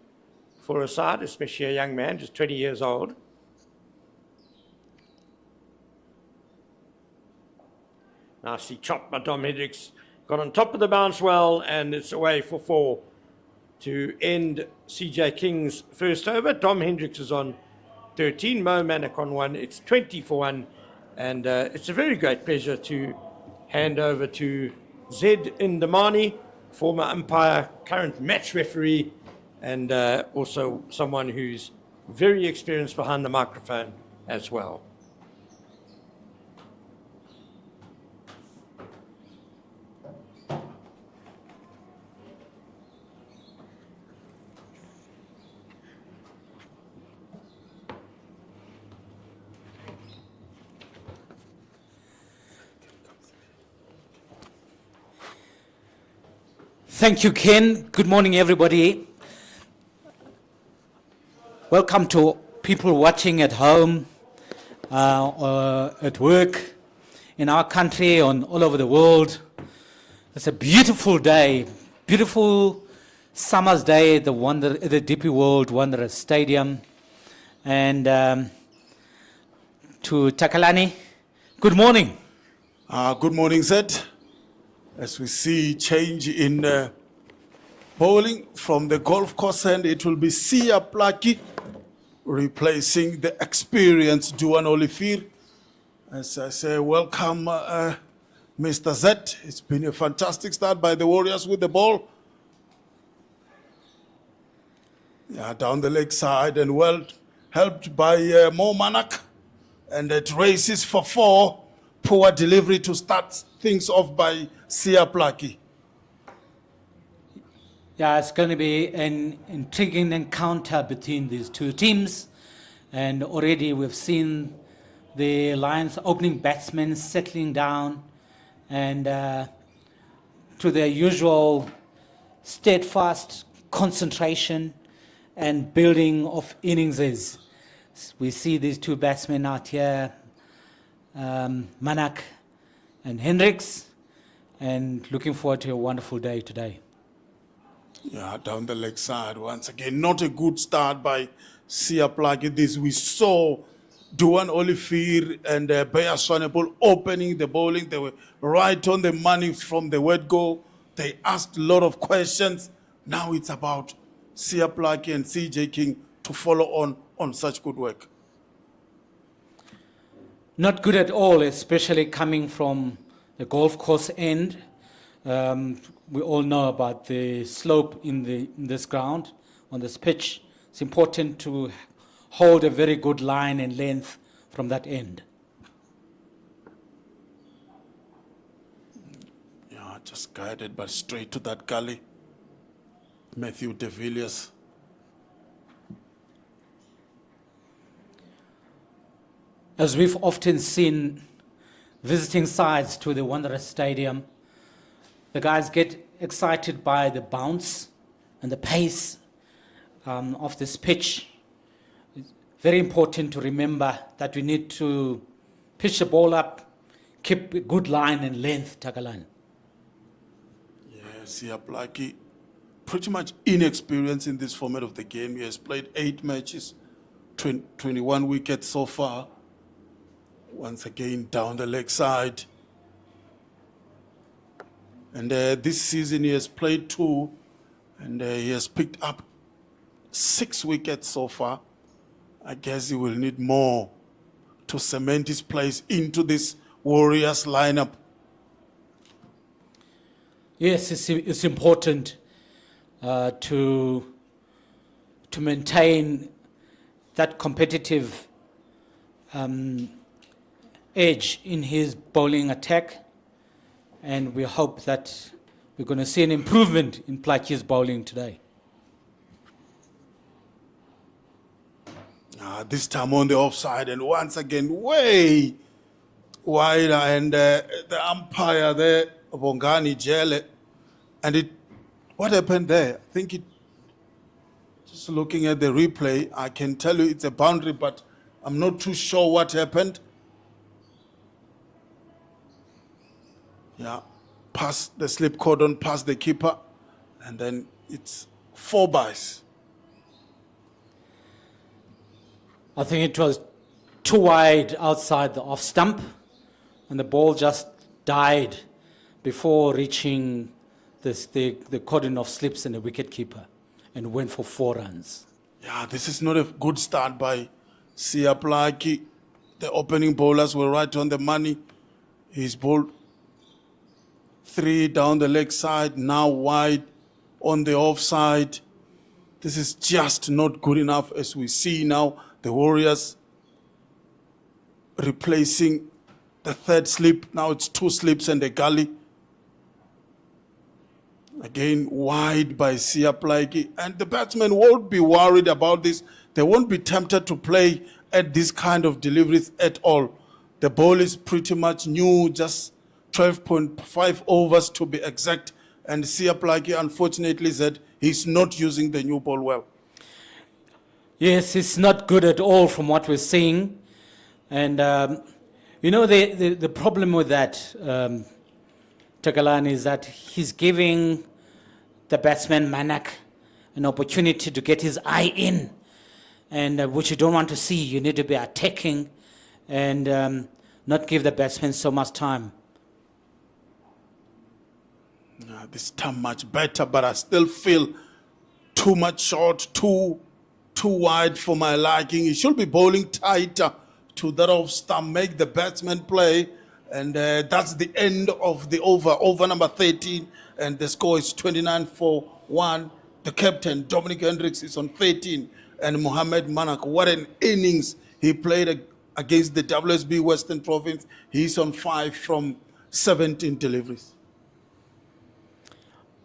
for a side, especially a young man, just 20 years old. Nicely chopped by Dom Hendricks. Got on top of the bounce well, and it's away for 4 to end CJ King's first over. Dom Hendricks is on 13, Mo Manak on 1. It's 20 for 1, and it's a very great pleasure to hand over to Zed Indamani, former umpire, current match referee, and also someone who's very experienced behind the microphone as well. Thank you, Ken. Good morning, everybody. Welcome to people watching at home, or at work, in our country, on all over the world. It's a beautiful day, beautiful summer's day at the DP World Wanderers Stadium. And to Takalani, good morning. Good morning, Zed. As we see change in bowling from the golf course end, it will be Sia Plaki replacing the experienced Duan Olifir. As I say, welcome, Mr. Z. It's been a fantastic start by the Warriors with the ball. Yeah, down the leg side, and well helped by Mo Manak. And it races for 4. Poor delivery to start things off by Sia Plaki. Yeah, it's going to be an intriguing encounter between these two teams. And already we've seen the Lions opening batsmen settling down and to their usual steadfast concentration and building of innings. We see these two batsmen out here, Manak and Hendricks, and looking forward to a wonderful day today. Yeah, down the leg side once again. Not a good start by Sia Plaki. This we saw Duan Olifir and Bea Swanepoel opening the bowling. They were right on the money from the word go. They asked a lot of questions. Now it's about Sia Plaki and CJ King to follow on such good work. Not good at all, especially coming from the golf course end. We all know about the slope in this ground, on this pitch. It's important to hold a very good line and length from that end. Yeah, just guided, but straight to that gully. Matthew de Villiers. As we've often seen visiting sides to the Wanderers Stadium, the guys get excited by the bounce and the pace of this pitch. It's very important to remember that we need to pitch the ball up, keep a good line and length, Takalani. Yes, Sia Plaki, pretty much inexperienced in this format of the game. He has played 8 matches, 21 wickets so far. Once again, down the leg side. And this season he has played 2, and he has picked up 6 wickets so far. I guess he will need more to cement his place into this Warriors lineup. Yes, it's important to maintain that competitive edge in his bowling attack, and we hope that we're going to see an improvement in Plaki's bowling today. This time on the offside, and once again way wider, and the umpire there, Bongani Jele, and what happened there? I think just looking at the replay, I can tell you it's a boundary, but I'm not too sure what happened. Yeah, past the slip cordon, past the keeper, and then it's 4 byes. I think it was too wide outside the off stump, and the ball just died before reaching the cordon of slips and the wicket keeper, and went for 4 runs. Yeah, this is not a good start by Siaplaki. The opening bowlers were right on the money. He's bowled 3 down the leg side, now wide on the offside. This is just not good enough, as we see now the Warriors replacing the 3rd slip. Now it's 2 slips and a gully. Again, wide by Siaplaki. And the batsmen won't be worried about this. They won't be tempted to play at this kind of deliveries at all. The ball is pretty much new, just 12.5 overs to be exact. And Siaplaki unfortunately said he's not using the new ball well. Yes, it's not good at all from what we're seeing. And, the problem with that, Takalani, is that he's giving the batsman Manak an opportunity to get his eye in, and which you don't want to see. You need to be attacking and not give the batsman so much time. This time much better, but I still feel too much short, too wide for my liking. He should be bowling tighter to that off stump, make the batsman play, and that's the end of the over number 13, and the score is 29 for 1. The captain, Dominic Hendricks, is on 13, and Mohammed Manak, what an innings he played against the WSB Western Province. He's on 5 from 17 deliveries.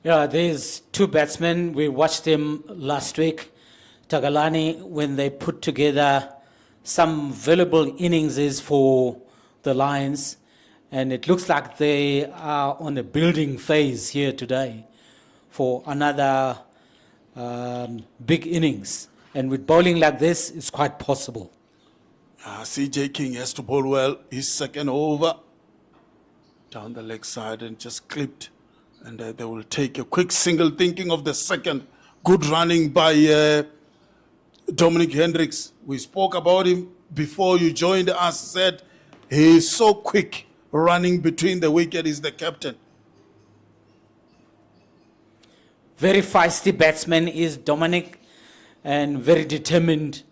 Yeah, there's 2 batsmen. We watched them last week, Tagalani, when they put together some valuable innings for the Lions. And it looks like they are on a building phase here today for another big innings. And with bowling like this, it's quite possible. CJ King has to bowl well. His 2nd over. Down the leg side and just clipped. And they will take a quick single, thinking of the 2nd. Good running by Dominic Hendricks. We spoke about him before you joined us. Said he is so quick running between the wicket. Is the captain. Very feisty batsman is Dominic, and very determined.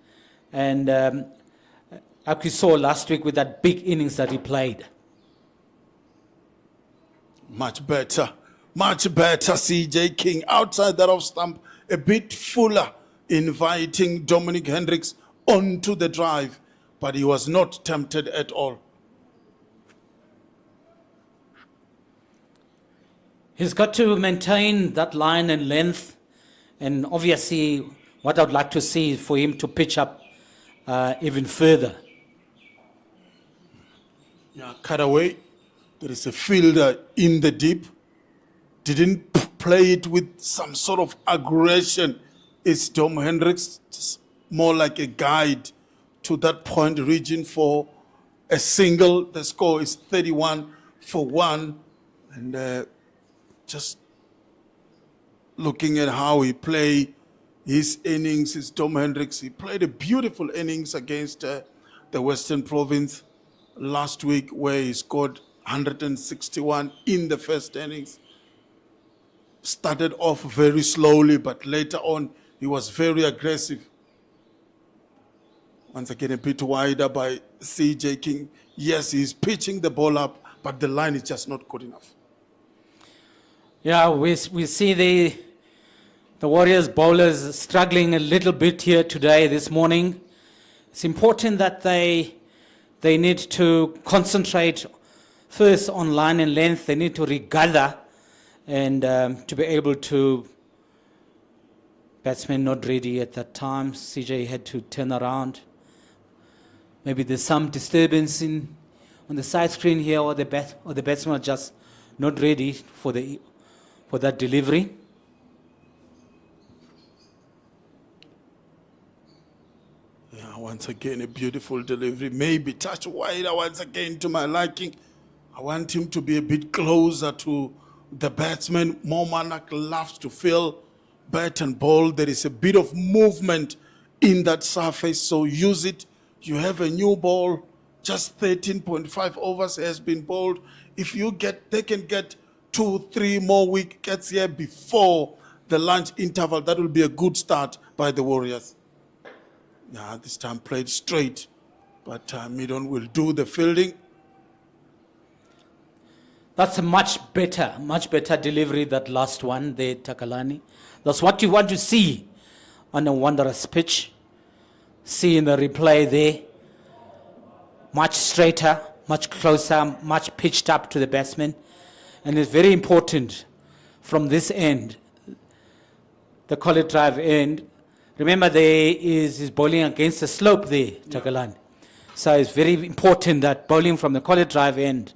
And like we saw last week with that big innings that he played. Much better, CJ King. Outside that off stump, a bit fuller, inviting Dominic Hendricks onto the drive, but he was not tempted at all. He's got to maintain that line and length, and obviously what I'd like to see is for him to pitch up even further. Yeah, cut away. There is a fielder in the deep. Didn't play it with some sort of aggression. It's Dom Hendricks, just more like a guide to that point region for a single. The score is 31 for 1. And just looking at how he played his innings, is Dom Hendricks. He played a beautiful innings against the Western Province last week, where he scored 161 in the first innings. Started off very slowly, but later on he was very aggressive. Once again, a bit wider by CJ King. Yes, he's pitching the ball up, but the line is just not good enough. Yeah, we see the Warriors bowlers struggling a little bit here today, this morning. It's important that they need to concentrate first on line and length. They need to regather and to be able to. Batsman not ready at that time. CJ had to turn around. Maybe there's some disturbance on the side screen here, or the batsman are just not ready for that delivery. Yeah, once again, a beautiful delivery. Maybe touch wider once again to my liking. I want him to be a bit closer to The batsman, Manak, loves to feel bat and ball. There is a bit of movement in that surface, so use it. You have a new ball, just 13.5 overs has been bowled. If you get, they can get 2-3 more wickets here before the lunch interval. That will be a good start by the Warriors. Yeah, this time played straight, but Midon will do the fielding. That's a much better delivery, that last one there, Takalani. That's what you want to see on a Wanderers pitch. See in the replay there, much straighter, much closer, much pitched up to the batsman. And it's very important from this end, the college drive end. Remember, there is bowling against the slope there, Takalani. So it's very important that bowling from the college drive end,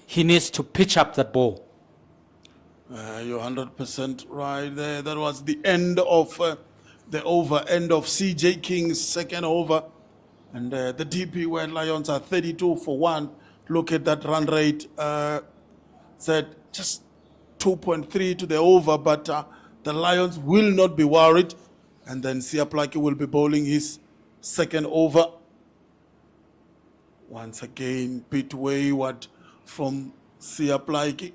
he needs to pitch up that ball. You're 100% right there. That was the end of the over, end of CJ King's second over. And the DP World Lions are 32 for 1. Look at that run rate. Said just 2.3 to the over, but the Lions will not be worried. And then Siaplaki will be bowling his second over. Once again, bit wayward from Siaplaki.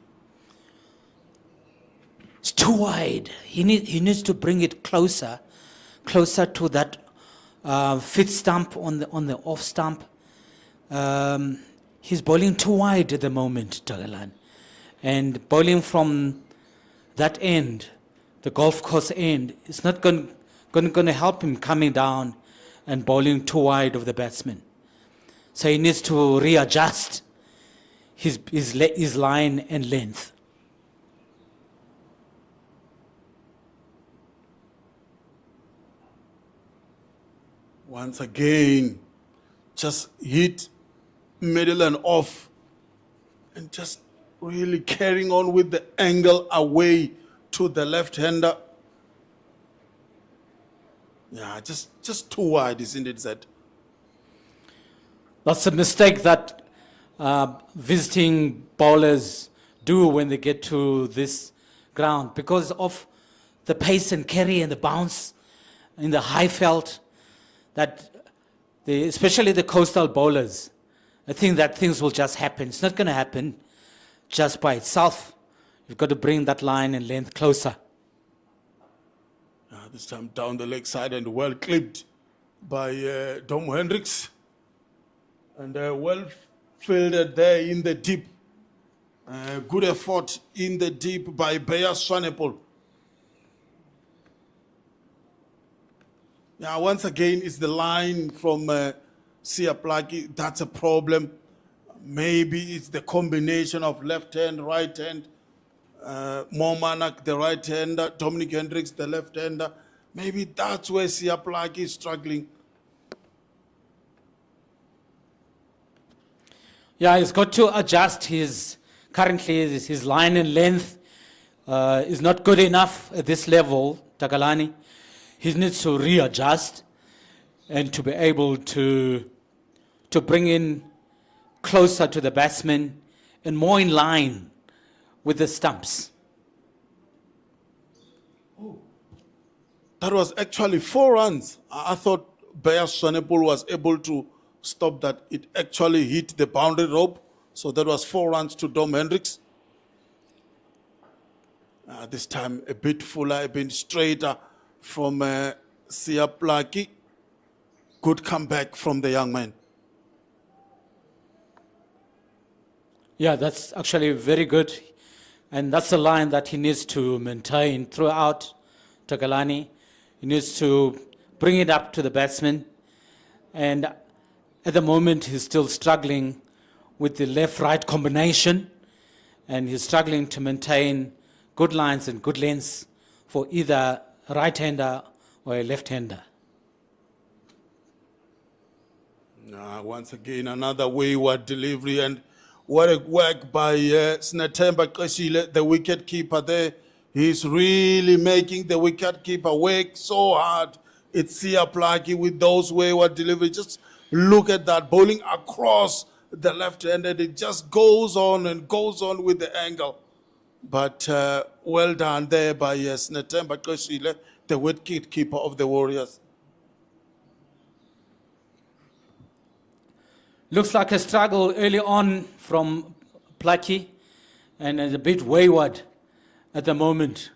It's too wide. He needs to bring it closer to that fit stump on the off stump. He's bowling too wide at the moment, Tagalan. And bowling from that end, the golf course end, is not going to help him coming down and bowling too wide of the batsman. So he needs to readjust his line and length. Once again, just hit middle and off, and just really carrying on with the angle away to the left-hander. Yeah, just too wide, isn't it, Zed? That's a mistake that visiting bowlers do when they get to this ground, because of the pace and carry and the bounce in the high felt, that especially the coastal bowlers, I think that things will just happen. It's not going to happen just by itself. You've got to bring that line and length closer. This time down the leg side and well clipped by Hendricks. And well fielded there in the deep. Good effort in the deep by Beya Swanepoel. Yeah, once again, it's the line from Siaplaki. That's a problem. Maybe it's the combination of left hand, right hand. Manak, the right hander. Dominic Hendricks, the left hander. Maybe that's where Siaplaki is struggling. Yeah, he's got to adjust currently his line and length is not good enough at this level, Takalani. He needs to readjust and to be able to bring in closer to the batsman and more in line with the stumps. That was actually 4 runs. I thought Beya Swanepoel was able to stop that. It actually hit the boundary rope. So that was 4 runs to Dom Hendricks. This time a bit fuller, a bit straighter from Siaplaki. Good comeback from the young man. Yeah, that's actually very good. And that's a line that he needs to maintain throughout, Takalani. He needs to bring it up to the batsman. And at the moment, he's still struggling with the left-right combination. And he's struggling to maintain good lines and good lengths for either a right-hander or a left-hander. Once again, another wayward delivery, and what a work by Snatemba Kashile, the wicket keeper there. He's really making the wicket keeper work so hard. It's Siaplaki with those wayward deliveries. Just look at that, bowling across the left hand, and it just goes on and goes on with the angle. But well done there by Netemba Koshile, the wicket keeper of the Warriors. Looks like a struggle early on from Plucky and is a bit wayward at the moment.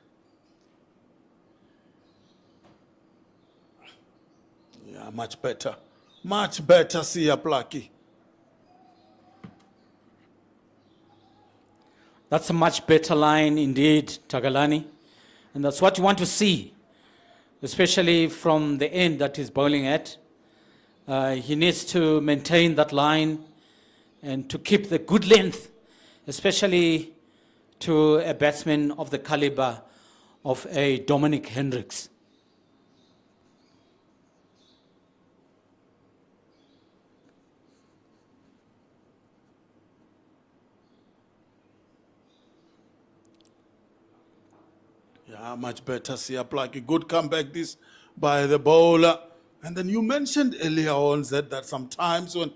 Yeah, much better. Much better, Sia Plucky. That's a much better line indeed, Tagalani. And that's what you want to see, especially from the end that he's bowling at. He needs to maintain that line and to keep the good length, especially to a batsman of the caliber of a Dominic Hendricks. Yeah, much better, Sia Plucky. Good comeback this by the bowler. And then you mentioned earlier on that sometimes when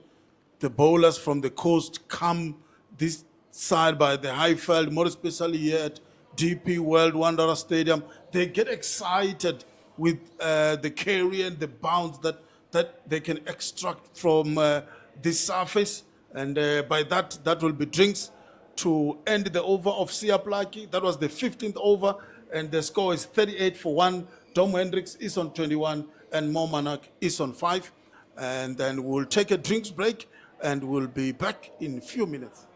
the bowlers from the coast come this side by the Highfield, more especially here at DP World Wanderer Stadium, they get excited with the carry and the bounce that they can extract from this surface. And by that will be drinks to end the over of Sia Plucky. That was the 15th over, and the score is 38 for 1. Tom Hendricks is on 21, and Manak is on 5. And then we'll take a drinks break, and we'll be back in a few minutes.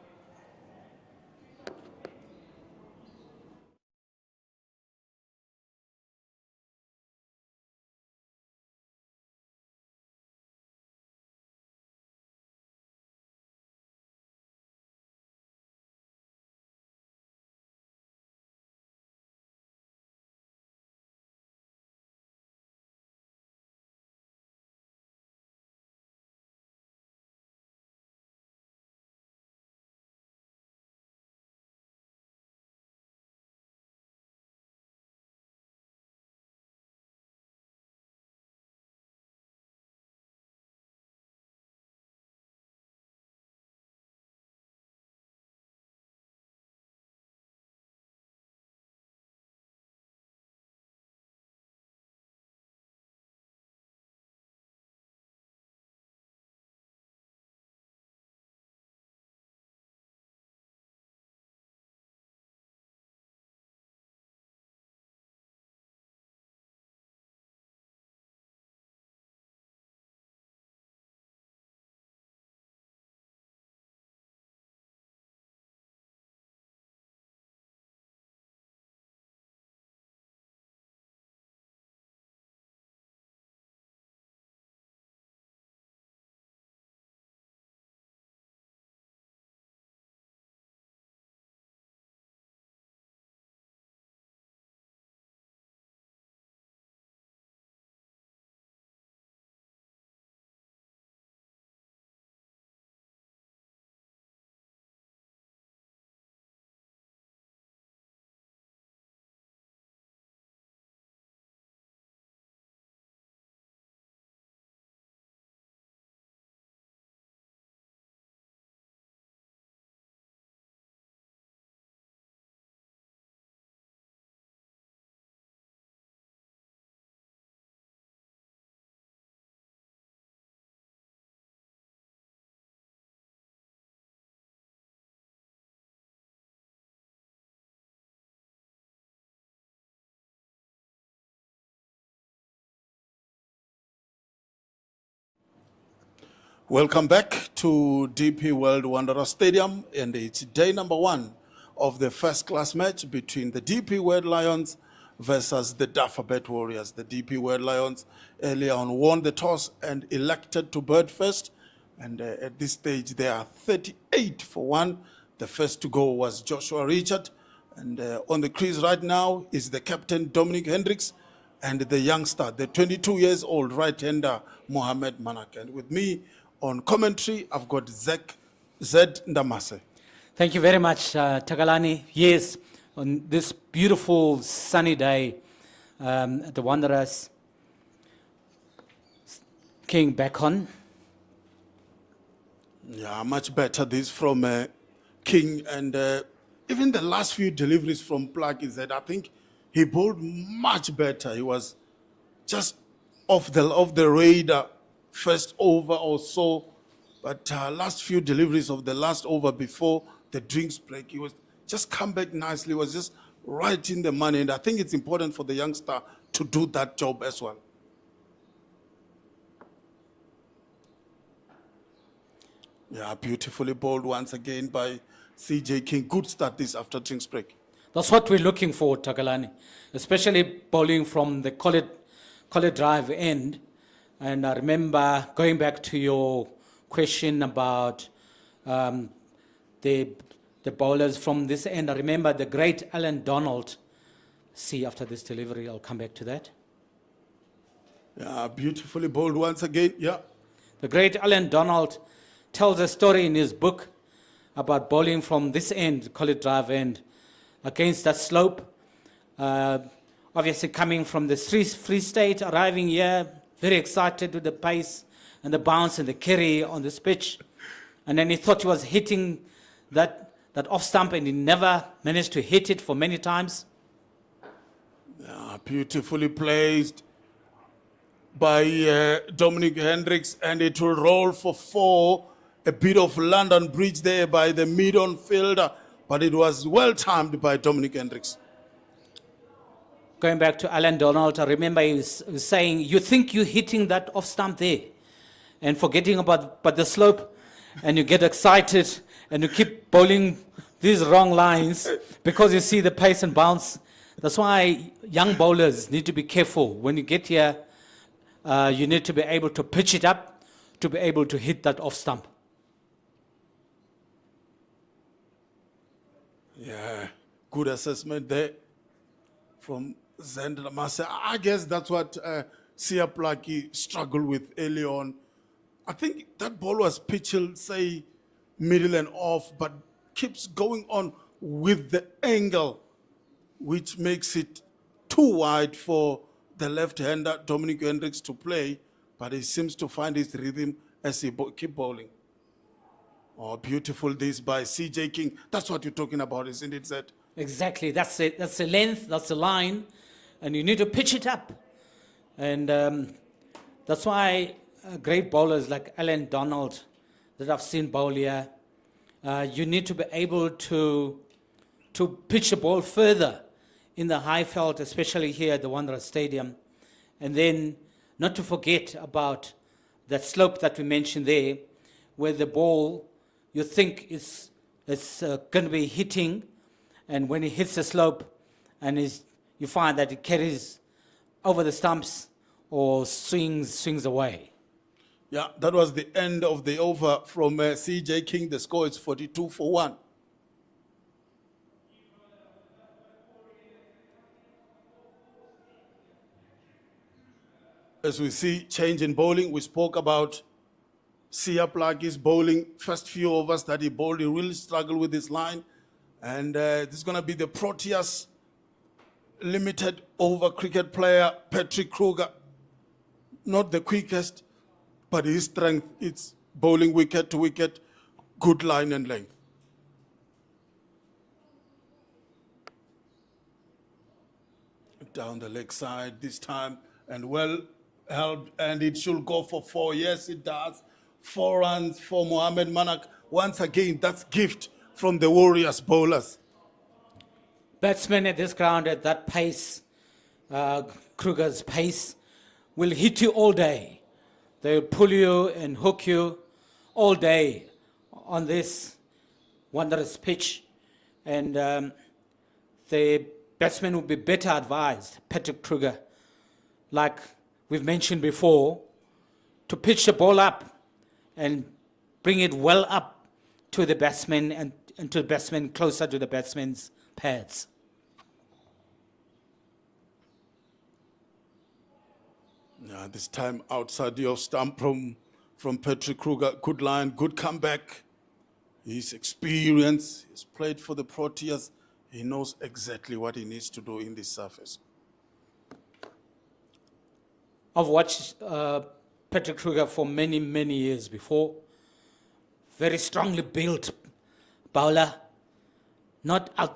Welcome back to DP World Wanderer Stadium, and it's day number 1 of the first-class match between the DP World Lions versus the Dafabet Warriors. The DP World Lions earlier on won the toss and elected to bat first, and at this stage they are 38 for 1. The first to go was Joshua Richard, and on the crease right now is the captain Dominic Hendricks and the youngster, the 22 years old right-hander Mohamed Manak. And with me on commentary, I've got Zed Ndamase. Thank you very much, Tagalani. Yes, on this beautiful sunny day, the Wanderers came back on. Yeah, much better this from King, and even the last few deliveries from Plug is that I think he bowled much better. He was just off the radar first over or so, but last few deliveries of the last over before the drinks break, he was just come back nicely. Was just right in the money, and I think it's important for the youngster to do that job as well. Yeah, beautifully bowled once again by CJ King. Good start this after drinks break. That's what we're looking for, Takalani, especially bowling from the collar drive end. And I remember going back to your question about the bowlers from this end. I remember the great Alan Donald. See, after this delivery, I'll come back to that. Yeah, beautifully bowled once again. Yeah. The great Alan Donald tells a story in his book about bowling from this end, collar drive end, against that slope. Obviously coming from the Free State, arriving here, very excited with the pace and the bounce and the carry on this pitch. And then he thought he was hitting that off stump, and he never managed to hit it for many times. Yeah, beautifully placed by Dominic Hendricks, and it will roll for 4. A bit of London Bridge there by the mid-on fielder, but it was well timed by Dominic Hendricks. Going back to Alan Donald, I remember he was saying, you think you're hitting that off stump there and forgetting about the slope, and you get excited and you keep bowling these wrong lines because you see the pace and bounce. That's why young bowlers need to be careful. When you get here, you need to be able to pitch it up to be able to hit that off stump. Yeah, good assessment there from Zendra Masa. I guess that's what Sia Plaki struggled with early on. I think that ball was pitched, say, middle and off, but keeps going on with the angle, which makes it too wide for the left-hander, Dominic Hendricks, to play, but he seems to find his rhythm as he keep bowling. Oh, beautiful this by CJ King. That's what you're talking about, isn't it, Zed? Exactly. That's it. That's the length. That's the line. And you need to pitch it up. And that's why great bowlers like Alan Donald that I've seen bowl here, you need to be able to pitch the ball further in the high felt, especially here at the Wanderers Stadium. And then not to forget about that slope that we mentioned there, where the ball you think it's going to be hitting, and when it hits the slope, and you find that it carries over the stumps or swings away. Yeah, that was the end of the over from CJ King. The score is 42 for 1. As we see change in bowling, we spoke about Sia Plaki's bowling. First few overs that he bowled, he really struggled with his line. And this is going to be the Proteas limited over cricket player, Patrick Kruger. Not the quickest, but his strength, it's bowling wicket to wicket, good line and length. Down the leg side this time, and well held, and it should go for 4. Yes, it does. 4 runs for Mohamed Manak. Once again, that's gift from the Warriors bowlers. Batsmen at this ground at that pace, Kruger's pace, will hit you all day. They'll pull you and hook you all day on this Wanderers pitch. And the batsmen will be better advised, Patrick Kruger, like we've mentioned before, to pitch the ball up and bring it well up to the batsman and to the batsman, closer to the batsman's pads. Yeah, this time outside the off stump from Patrick Kruger. Good line, good comeback. He's experienced, he's played for the Proteas. He knows exactly what he needs to do in this surface. I've watched Patrick Kruger for many, many years before. Very strongly built bowler. not high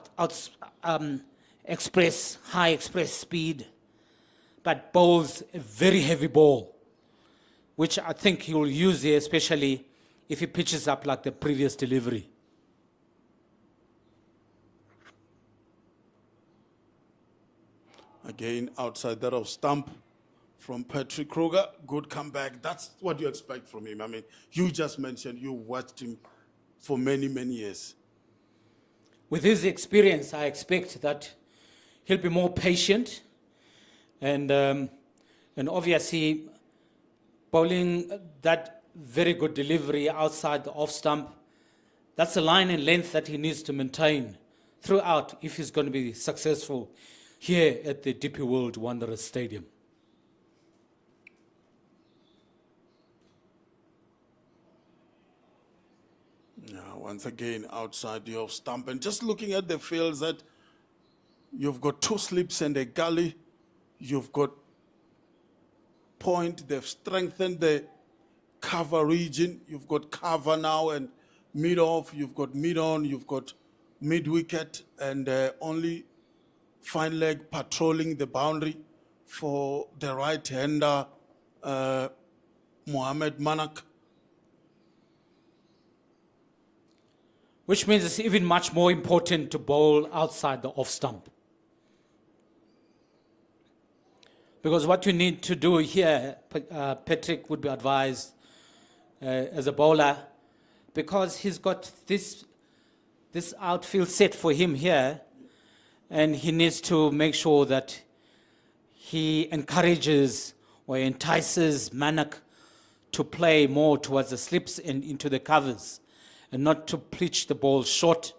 express speed, but bowls a very heavy ball, which I think he will use here, especially if he pitches up like the previous delivery. Again, outside that of stump from Patrick Kruger. Good comeback. That's what you expect from him. I mean, you just mentioned you watched him for many, many years. With his experience, I expect that he'll be more patient and obviously bowling that very good delivery outside the off stump. That's a line and length that he needs to maintain throughout if he's going to be successful here at the DP World Wanderers Stadium. Now, once again, outside the off stump. And just looking at the fields that you've got two slips and a gully. You've got point. They've strengthened the cover region. You've got cover now and mid-off. You've got mid-on. You've got mid-wicket. And only fine leg patrolling the boundary for the right-hander, Mohammed Manak. Which means it's even much more important to bowl outside the off stump. Because what you need to do here, Patrick would be advised as a bowler, because he's got this outfield set for him here, and he needs to make sure that he encourages or entices Manak to play more towards the slips and into the covers, and not to pitch the ball short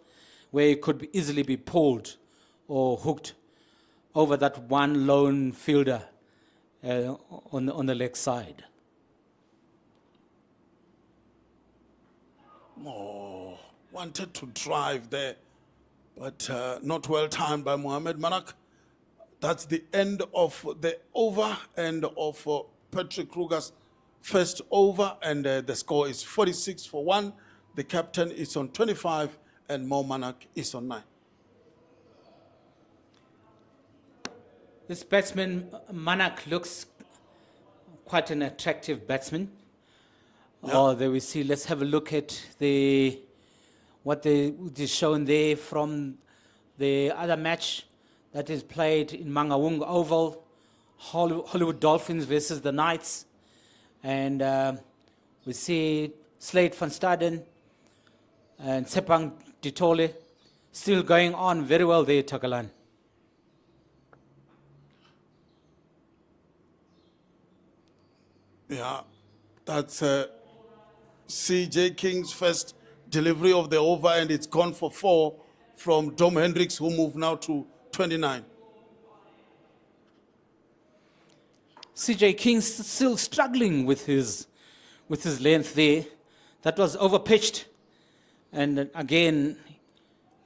where it could easily be pulled or hooked over that one lone fielder on the leg side. Oh, wanted to drive there, but not well timed by Mohammed Manak. That's the end of the over and of Patrick Kruger's first over, and the score is 46 for 1. The captain is on 25 and Mo Manak is on 9. This batsman, Manak, looks quite an attractive batsman. Yeah. Oh, there we see. Let's have a look at what they shown there from the other match that is played in Mangaung Oval, Hollywood Dolphins versus the Knights. And we see Slade van Staden and Sepang Ditole still going on very well there, Takalan. Yeah, that's CJ King's first delivery of the over, and it's gone for 4 from Dom Hendricks, who moved now to 29. CJ King still struggling with his length there. That was overpitched. And again,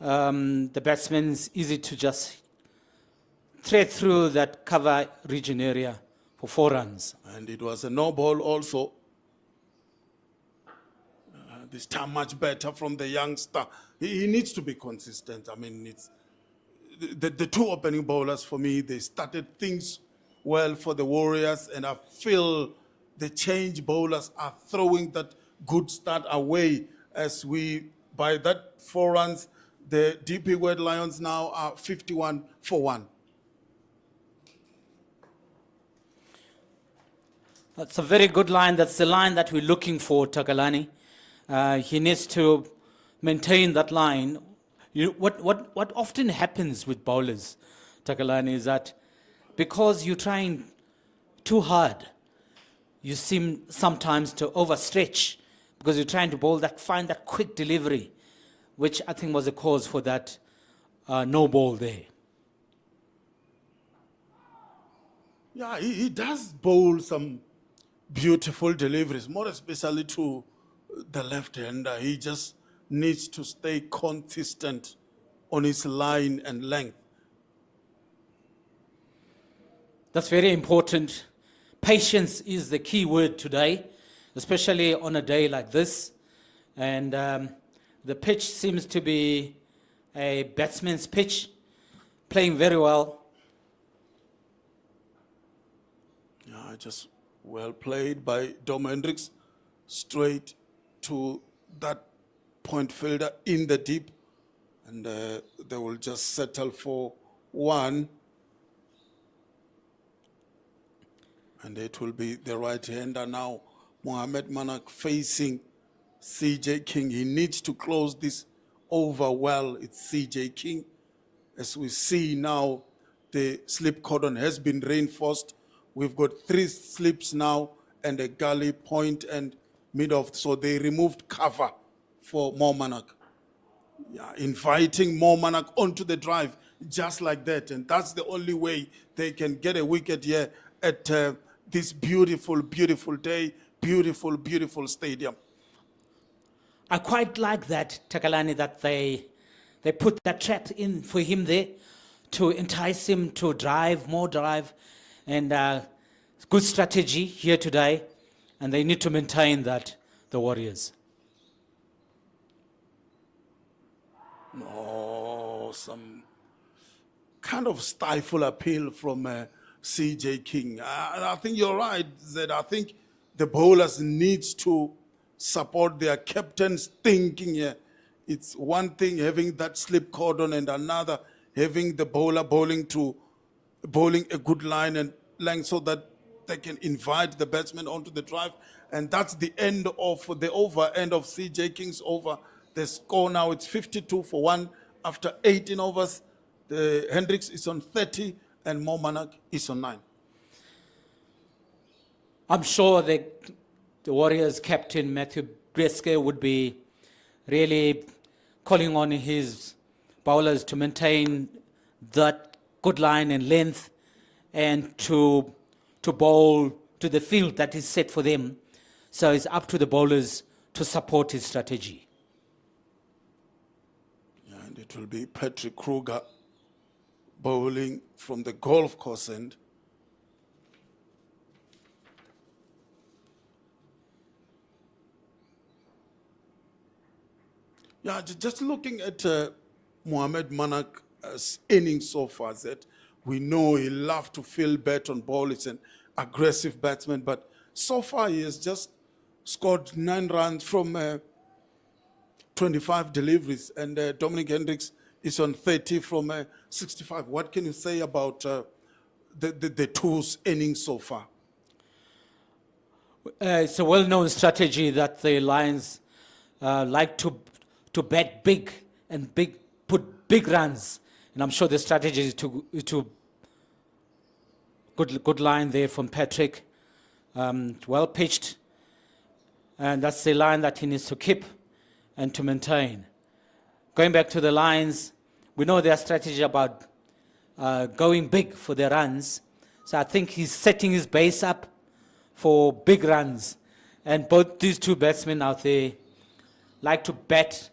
the batsman's easy to just thread through that cover region area for 4 runs. And it was a no ball also. This time much better from the youngster. He needs to be consistent. I mean, it's the two opening bowlers for me, they started things well for the Warriors, and I feel the change bowlers are throwing that good start away as by that 4 runs, the DP World Lions now are 51 for 1. That's a very good line. That's the line that we're looking for, Takalani. He needs to maintain that line. What often happens with bowlers, Takalani, is that because you're trying too hard, you seem sometimes to overstretch because you're trying to find that quick delivery, which I think was the cause for that no ball there. Yeah, he does bowl some beautiful deliveries, more especially to the left-hander. He just needs to stay consistent on his line and length. That's very important. Patience is the key word today, especially on a day like this. And the pitch seems to be a batsman's pitch, playing very well. Yeah, just well played by Dom Hendricks, straight to that point fielder in the deep, and they will just settle for one, and it will be the right-hander now, Mohamed Manak, facing CJ King. He needs to close this over well. It's CJ King. As we see now, the slip cordon has been reinforced. We've got 3 slips now and a gully, point and mid-off. So they removed cover for Manak. Yeah, inviting Manak onto the drive just like that. And that's the only way they can get a wicket here at this beautiful, beautiful day, beautiful, beautiful stadium. I quite like that, Takalani, that they put that trap in for him there to entice him to drive, more drive, and good strategy here today, and they need to maintain that, the Warriors. Oh, some kind of stifle appeal from CJ King. I think you're right, Zed. I think the bowlers needs to support their captain's thinking here. It's one thing having that slip cordon and another having the bowler bowling a good line and length so that they can invite the batsman onto the drive. And that's the end of the over, end of CJ King's over. The score now, it's 52 for 1 after 18 overs. The Hendricks is on 30 and Manak is on 9. I'm sure the Warriors captain, Matthew Breske, would be really calling on his bowlers to maintain that good line and length and to bowl to the field that is set for them. So it's up to the bowlers to support his strategy. Yeah, and it will be Patrick Kruger bowling from the golf course end. Yeah, just looking at Mohamed Manak's innings so far, that we know he loves to field bat on ball. It's an aggressive batsman, but so far he has just scored 9 runs from 25 deliveries, and Dominic Hendricks is on 30 from 65. What can you say about the two's innings so far? It's a well-known strategy that the Lions like to bat big and put big runs, and I'm sure the strategy is to good line there from Patrick, well pitched, and that's the line that he needs to keep and to maintain. Going back to the Lions, we know their strategy about going big for their runs, so I think he's setting his base up for big runs, and both these two batsmen out there like to bat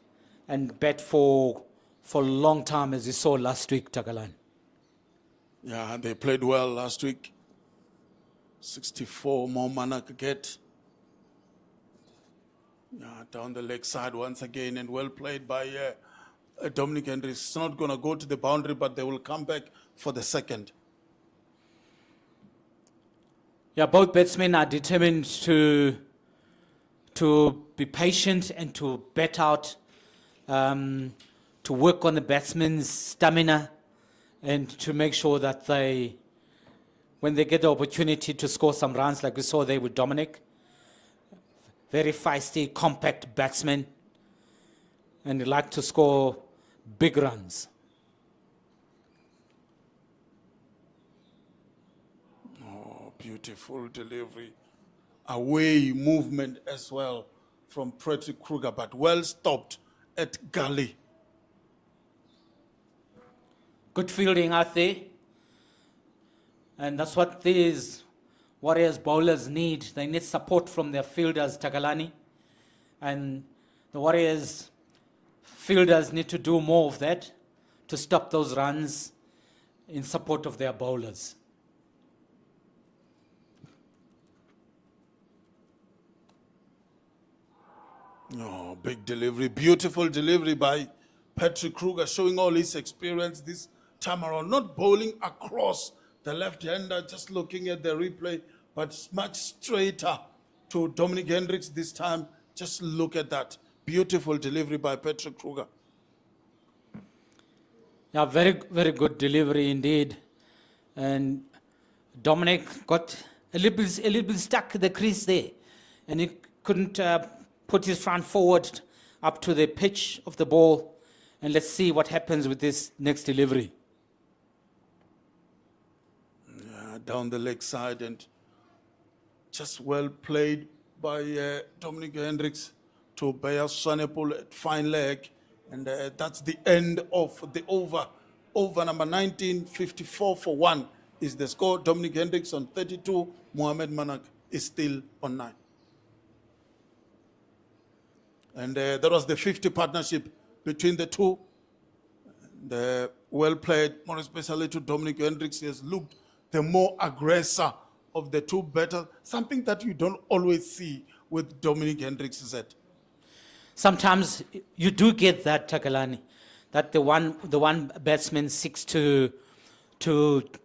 and bat for a long time, as you saw last week, Tagalan. Yeah, they played well last week. 64 more Manak get. Yeah, down the leg side once again, and well played by Dominic Hendricks. It's not going to go to the boundary, but they will come back for the second. Yeah, both batsmen are determined to be patient and to bat out, to work on the batsman's stamina, and to make sure that when they get the opportunity to score some runs, like we saw there with Dominic, very feisty, compact batsman, and they like to score big runs. Oh, beautiful delivery. Away movement as well from Patrick Kruger, but well stopped at gully. Good fielding out there. And that's what these Warriors bowlers need. They need support from their fielders, Takalani. And the Warriors fielders need to do more of that to stop those runs in support of their bowlers. Oh, big delivery. Beautiful delivery by Patrick Kruger showing all his experience this time around, not bowling across the left-hander, just looking at the replay, but much straighter to Dominic Hendricks this time. Just look at that. Beautiful delivery by Patrick Kruger. Yeah, very, very good delivery indeed. And Dominic got a little bit stuck in the crease there, and he couldn't put his front forward up to the pitch of the ball. And let's see what happens with this next delivery. Yeah, down the leg side, and just well played by Dominic Hendricks to Bayer Swanepoel at fine leg. And that's the end of the over. Over number 19, 54 for 1 is the score. Dominic Hendricks on 32. Mohamed Manak is still on 9. And that was the 50 partnership between the two. Well played, more especially to Dominic Hendricks. He has looked the more aggressor of the two batters, something that you don't always see with Dominic Hendricks. Sometimes you do get that, Takalani, that the one batsman seeks to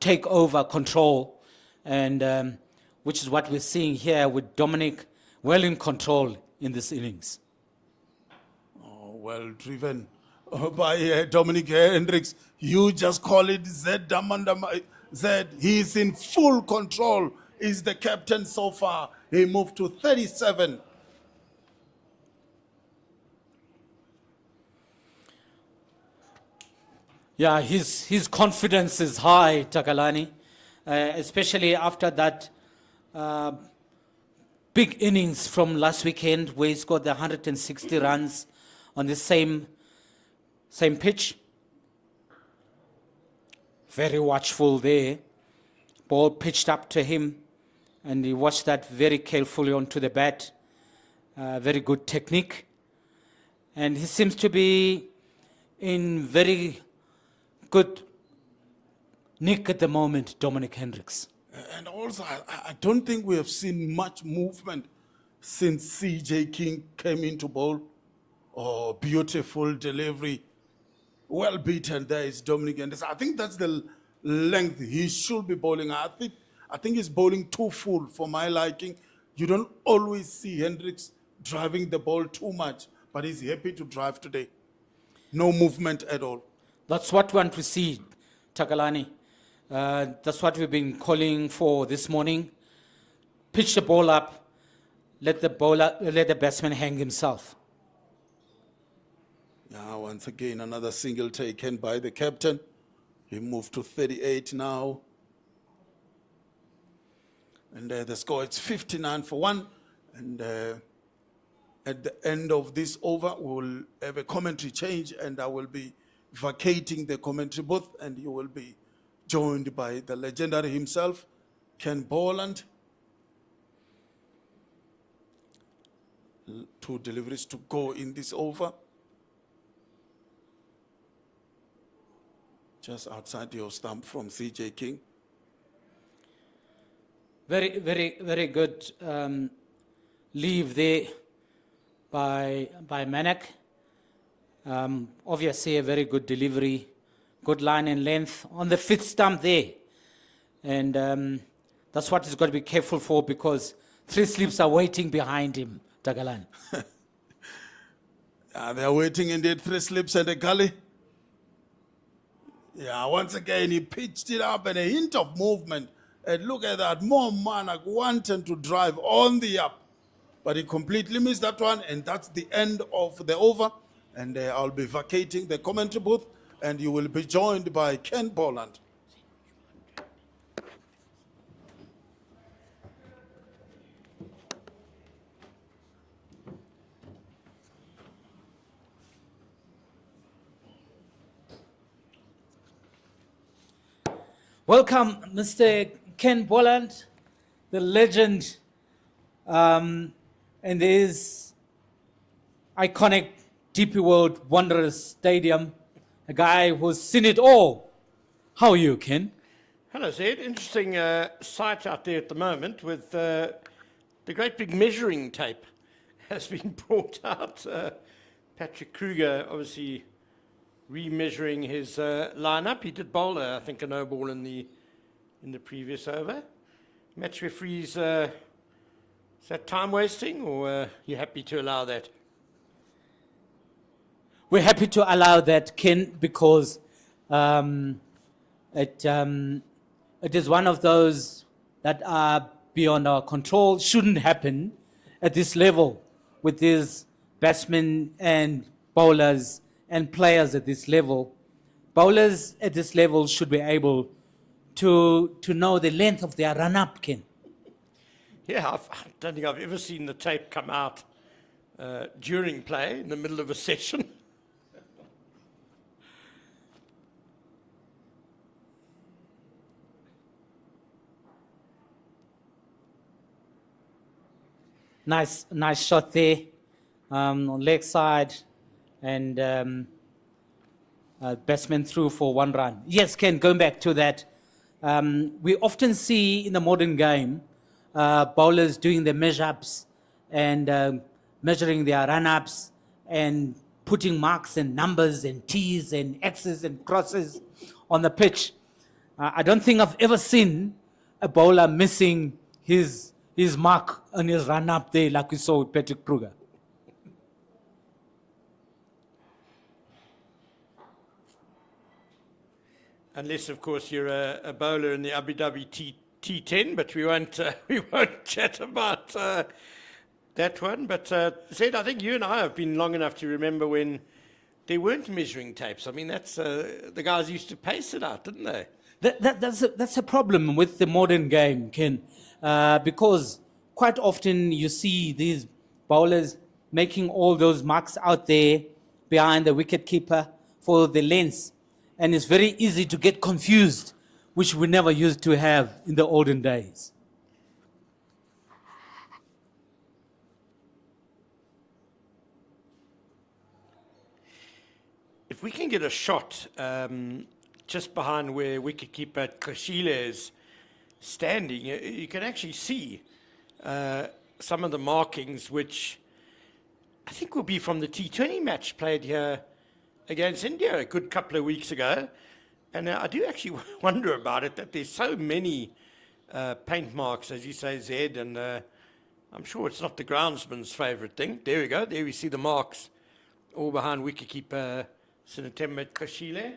take over control, and which is what we're seeing here with Dominic well in control in this innings. Oh, well driven by Dominic Hendricks. You just call it Z Damandama. Z, he's in full control. He's the captain so far. He moved to 37. Yeah, his confidence is high, Takalani, especially after that big innings from last weekend where he scored the 160 runs on the same pitch. Very watchful there. Ball pitched up to him, and he watched that very carefully onto the bat. Very good technique. And he seems to be in very good nick at the moment, Dominic Hendricks. And also, I don't think we have seen much movement since CJ King came into bowl. Oh, beautiful delivery. Well beaten. There is Dominic Hendricks. I think that's the length he should be bowling. I think he's bowling too full for my liking. You don't always see Hendricks driving the ball too much, but he's happy to drive today. No movement at all. That's what we want to see, Takalani. That's what we've been calling for this morning. Pitch the ball up, let the batsman hang himself. Yeah, once again, another single taken by the captain. He moved to 38 now. And the score is 59 for 1. And at the end of this over, we will have a commentary change, and I will be vacating the commentary booth, and you will be joined by the legendary himself, Ken Boland. 2 deliveries to go in this over. Just outside your stump from CJ King. Very, very, very good leave there by Manak. Obviously a very good delivery, good line and length on the 5th stump there. And that's what he's got to be careful for, because 3 slips are waiting behind him, Tagalan. They're waiting indeed, 3 slips and a gully. Yeah, once again, he pitched it up and a hint of movement. And look at that, more Manak wanting to drive on the up. But he completely missed that one, and that's the end of the over. And I'll be vacating the commentary booth, and you will be joined by Ken Boland. Welcome, Mr. Ken Boland, the legend, and his iconic DP World Wanderers Stadium, a guy who's seen it all. How are you, Ken? Hello, Zed. Interesting sight out there at the moment with the great big measuring tape has been brought out. Patrick Kruger obviously remeasuring his lineup. He did bowl, I think, a no ball in the previous over. Match referees, is that time wasting, or you happy to allow that? We're happy to allow that, Ken, because it is one of those that are beyond our control, shouldn't happen at this level with these batsmen and bowlers and players at this level. Bowlers at this level should be able to know the length of their run-up, Ken. Yeah, I don't think I've ever seen the tape come out during play in the middle of a session. Nice shot there on leg side, and batsman through for 1 run. Yes, Ken, going back to that, we often see in the modern game bowlers doing the measure-ups and measuring their run-ups and putting marks and numbers and T's and X's and crosses on the pitch. I don't think I've ever seen a bowler missing his mark on his run-up there like we saw with Patrick Kruger. Unless, of course, you're a bowler in the Abu Dhabi T10, but we won't chat about that one. But Zed, I think you and I have been long enough to remember when there weren't measuring tapes. I mean, that's the guys used to pace it out, didn't they? That's a problem with the modern game, Ken, because quite often you see these bowlers making all those marks out there behind the wicket keeper for the lengths, and it's very easy to get confused, which we never used to have in the olden days. If we can get a shot just behind where wicketkeeper Kashile is standing, you can actually see some of the markings, which I think will be from the T20 match played here against India a good couple of weeks ago. And I do actually wonder about it, that there's so many paint marks, as you say, Zed, and I'm sure it's not the groundsman's favourite thing. There we go. There we see the marks all behind wicketkeeper Sinatembe Kashile.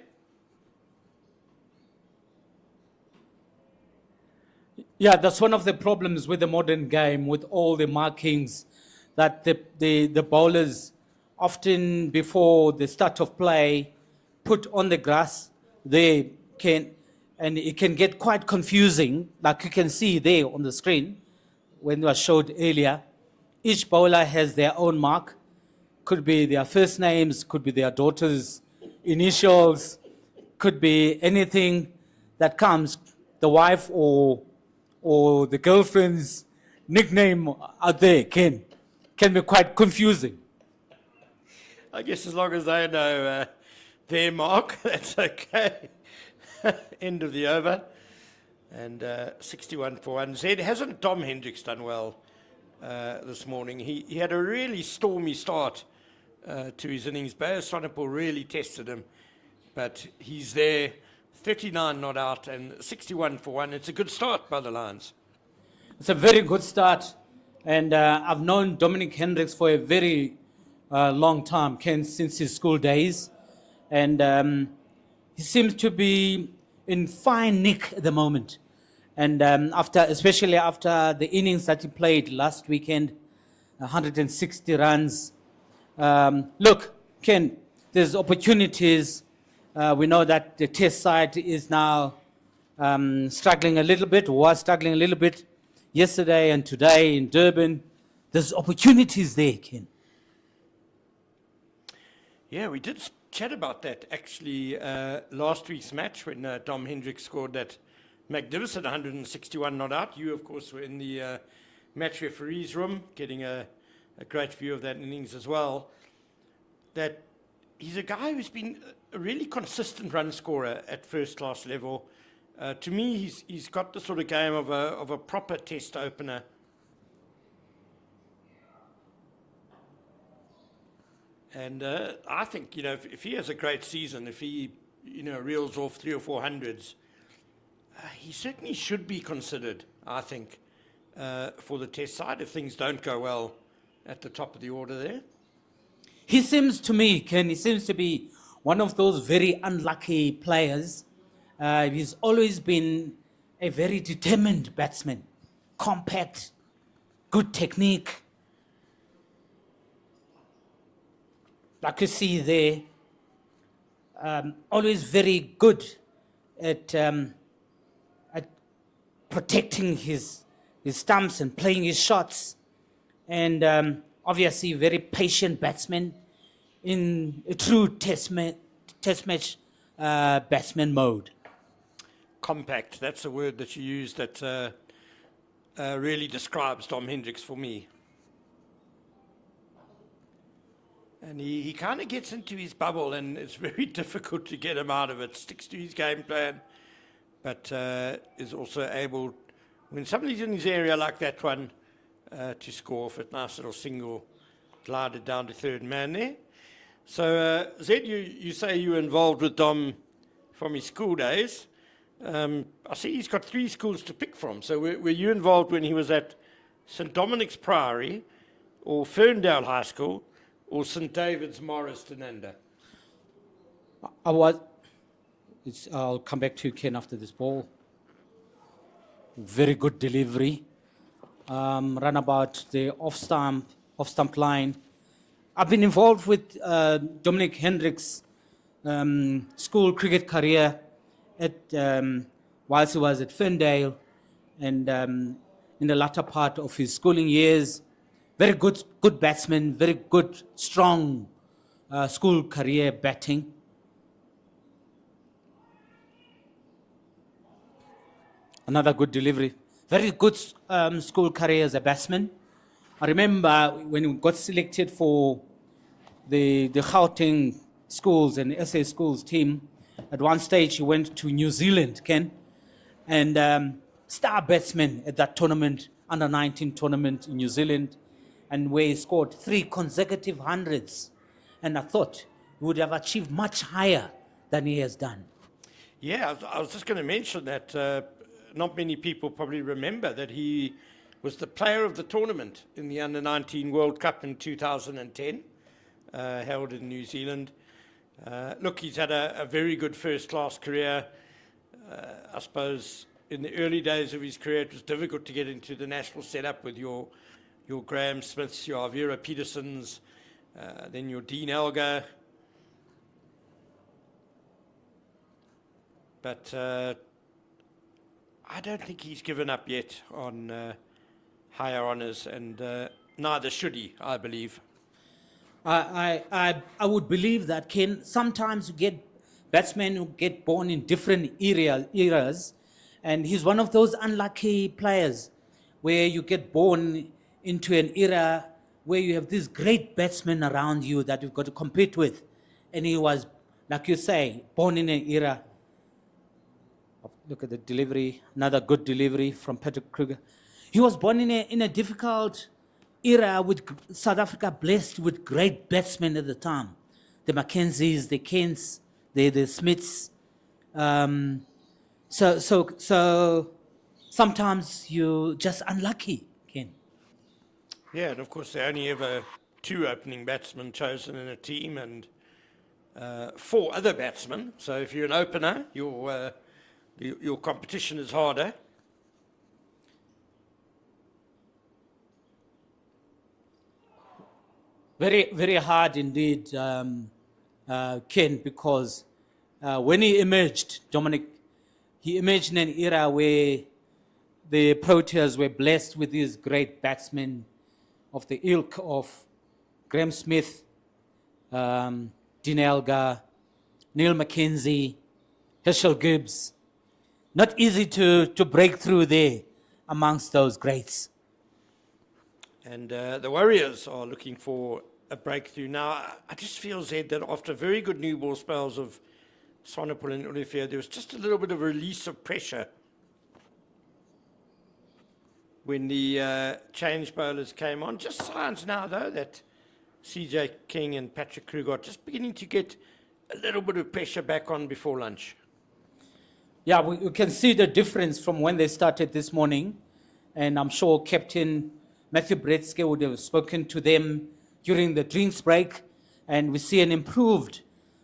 Yeah, that's one of the problems with the modern game, with all the markings that the bowlers often before the start of play put on the grass. They can, and it can get quite confusing, like you can see there on the screen when it was showed earlier. Each bowler has their own mark. Could be their first names, could be their daughter's initials, could be anything that comes, the wife or the girlfriend's nickname out there can be quite confusing. I guess as long as they know their mark, that's okay. End of the over. And 61 for 1. Zed, hasn't Dom Hendricks done well this morning? He had a really stormy start to his innings. Bayer Sonapol really tested him, but he's there, 39 not out and 61 for 1. It's a good start by the Lions. It's a very good start, and I've known Dominic Hendricks for a very long time, since his school days, and he seems to be in fine nick at the moment. And especially after the innings that he played last weekend, 160 runs. Look, Ken, there's opportunities. We know that the test side is now struggling a little bit, was struggling a little bit yesterday and today in Durban. There's opportunities there, Ken. Yeah, we did chat about that actually last week's match when Dom Hendricks scored that magnificent 161 not out. You, of course, were in the match referees room getting a great view of that innings as well. That he's a guy who's been a really consistent run scorer at first class level. To me, he's got the sort of game of a proper test opener. And I think, if he has a great season, if he, reels off 300 or 400s, he certainly should be considered, I think, for the test side if things don't go well at the top of the order there. He seems to me, Ken, he seems to be one of those very unlucky players. He's always been a very determined batsman, compact, good technique. Like you see there, always very good at protecting his stumps and playing his shots. And obviously very patient batsman in a true test match batsman mode. Compact, that's a word that you use that really describes Dom Hendricks for me. And he kind of gets into his bubble, and it's very difficult to get him out of it. Sticks to his game plan, but is also able, when somebody's in his area like that one, to score off it. Nice little single, glided down to third man there. So, Zed, you say you were involved with Dom from his school days. I see he's got 3 schools to pick from. So were you involved when he was at St. Dominic's Priory, or Ferndale High School, or St. David's Morris Tenanda? I'll come back to you, Ken, after this ball. Very good delivery. Run about the off-stump line. I've been involved with Dominic Hendricks' school cricket career whilst he was at Ferndale, and in the latter part of his schooling years. Very good batsman, very good, strong school career batting. Another good delivery. Very good school career as a batsman. I remember when he got selected for the Gauteng schools and SA schools team, at one stage he went to New Zealand, Ken, and star batsman at that tournament, under-19 tournament in New Zealand, and where he scored 3 consecutive hundreds. And I thought he would have achieved much higher than he has done. Yeah, I was just going to mention that not many people probably remember that he was the player of the tournament in the Under-19 World Cup in 2010, held in New Zealand. Look, he's had a very good first-class career. I suppose in the early days of his career, it was difficult to get into the national setup with your Graham Smiths, your Vera Petersons, then your Dean Elgar. But I don't think he's given up yet on higher honours, and neither should he, I believe. I would believe that, Ken. Sometimes you get batsmen who get born in different eras, and he's one of those unlucky players where you get born into an era where you have these great batsmen around you that you've got to compete with. And he was, like you say, born in an era. Look at the delivery, another good delivery from Patrick Kruger. He was born in a difficult era with South Africa blessed with great batsmen at the time. The Mackenzies, the Kents, the Smiths. So sometimes you're just unlucky, Ken. Yeah, and of course there are only ever 2 opening batsmen chosen in a team, and 4 other batsmen. So if you're an opener, your competition is harder. Very, very hard indeed, Ken, because when he emerged, Dominic, he emerged in an era where the Proteas were blessed with these great batsmen of the ilk of Graham Smith, Dean Elgar, Neil Mackenzie, Herschel Gibbs. Not easy to break through there amongst those greats. And the Warriors are looking for a breakthrough. Now, I just feel, Zed, that after very good new ball spells of Swanepoel and Olivier, there was just a little bit of a release of pressure when the change bowlers came on. Just signs now, though, that CJ King and Patrick Kruger are just beginning to get a little bit of pressure back on before lunch. Yeah, we can see the difference from when they started this morning. And I'm sure Captain Matthew Bretsky would have spoken to them during the drinks break. And we see an improved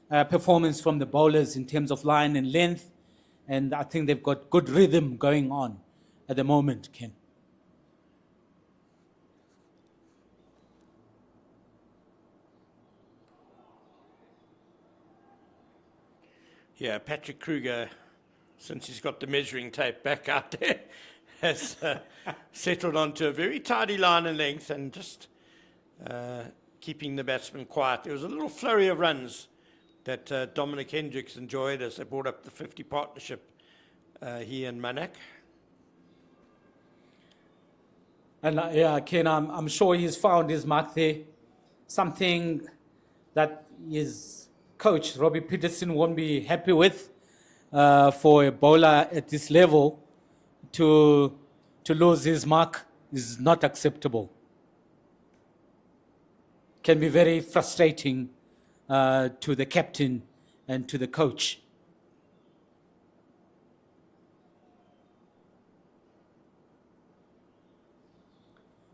performance from the bowlers in terms of line and length. And I think they've got good rhythm going on at the moment, Ken. Yeah, Patrick Kruger, since he's got the measuring tape back out there, has settled onto a very tidy line and length and just keeping the batsman quiet. There was a little flurry of runs that Dominic Hendricks enjoyed as they brought up the 50 partnership, he and Manak. And yeah, Ken, I'm sure he's found his mark there. Something that his coach, Robbie Peterson, won't be happy with for a bowler at this level to lose his mark is not acceptable. Can be very frustrating to the captain and to the coach.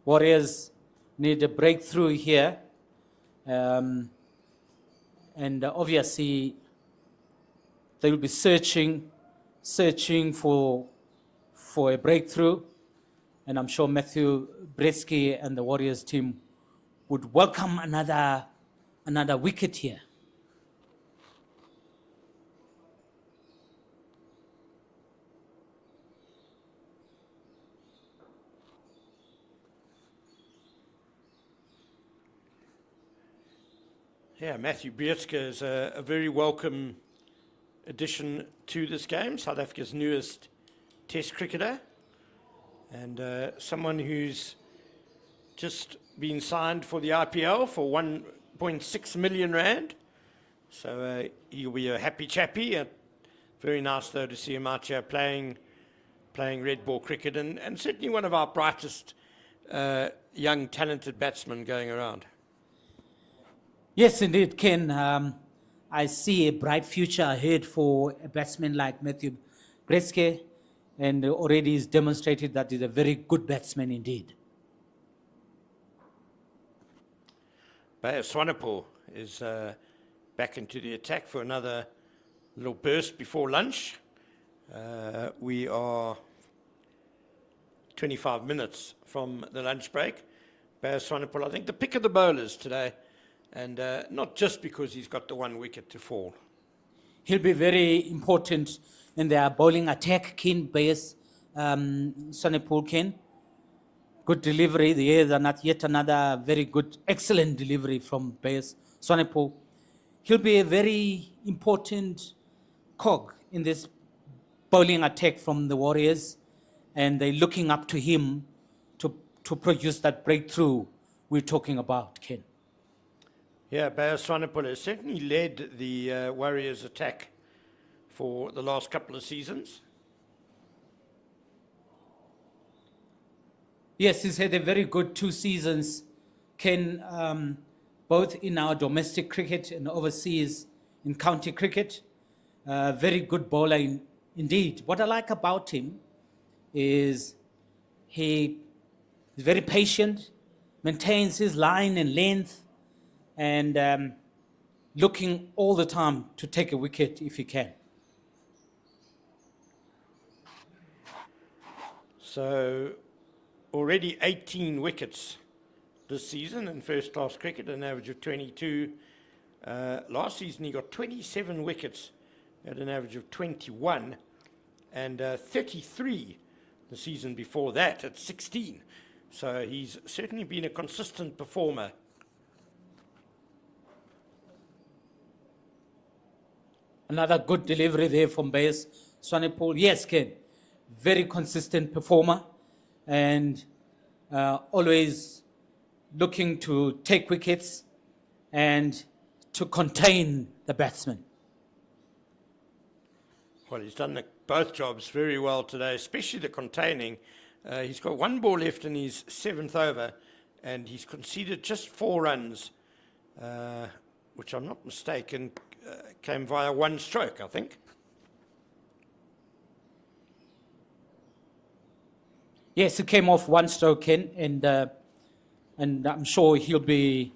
Warriors need a breakthrough here. And obviously, they will be searching for a breakthrough. And I'm sure Matthew Bretsky and the Warriors team would welcome another wicket here. Yeah, Matthew Bretsky is a very welcome addition to this game, South Africa's newest Test cricketer, and someone who's just been signed for the IPL for 1.6 million rand. So he'll be a happy chappy. Very nice, though, to see him out here playing red ball cricket, and certainly one of our brightest young, talented batsmen going around. Yes, indeed, Ken. I see a bright future ahead for a batsman like Matthew Bretsky, and already he's demonstrated that he's a very good batsman indeed. Swanepoel is back into the attack for another little burst before lunch. We are 25 minutes from the lunch break. Swanepoel, I think, the pick of the bowlers today. And not just because he's got the one wicket to fall. He'll be very important in their bowling attack, Ken, Bayes, Swanepoel, Ken. Good delivery. There's yet another very good, excellent delivery from Bayes, Swanepoel. He'll be a very important cog in this bowling attack from the Warriors. And they're looking up to him to produce that breakthrough we're talking about, Ken. Yeah, Swanepoel has certainly led the Warriors' attack for the last couple of seasons. Yes, he's had a very good 2 seasons, Ken, both in our domestic cricket and overseas in county cricket. Very good bowler indeed. What I like about him is he is very patient, maintains his line and length, and looking all the time to take a wicket if he can. So already 18 wickets this season in first-class cricket, an average of 22. Last season he got 27 wickets at an average of 21, and 33 the season before that at 16. So he's certainly been a consistent performer. Another good delivery there from Bayes, Swanepoel. Yes, Ken, very consistent performer and always looking to take wickets and to contain the batsman. Well, he's done both jobs very well today, especially the containing. He's got 1 ball left in his 7th over, and he's conceded just 4 runs which I'm not mistaken, came via one stroke, I think. Yes, it came off one stroke, Ken, and I'm sure he'll be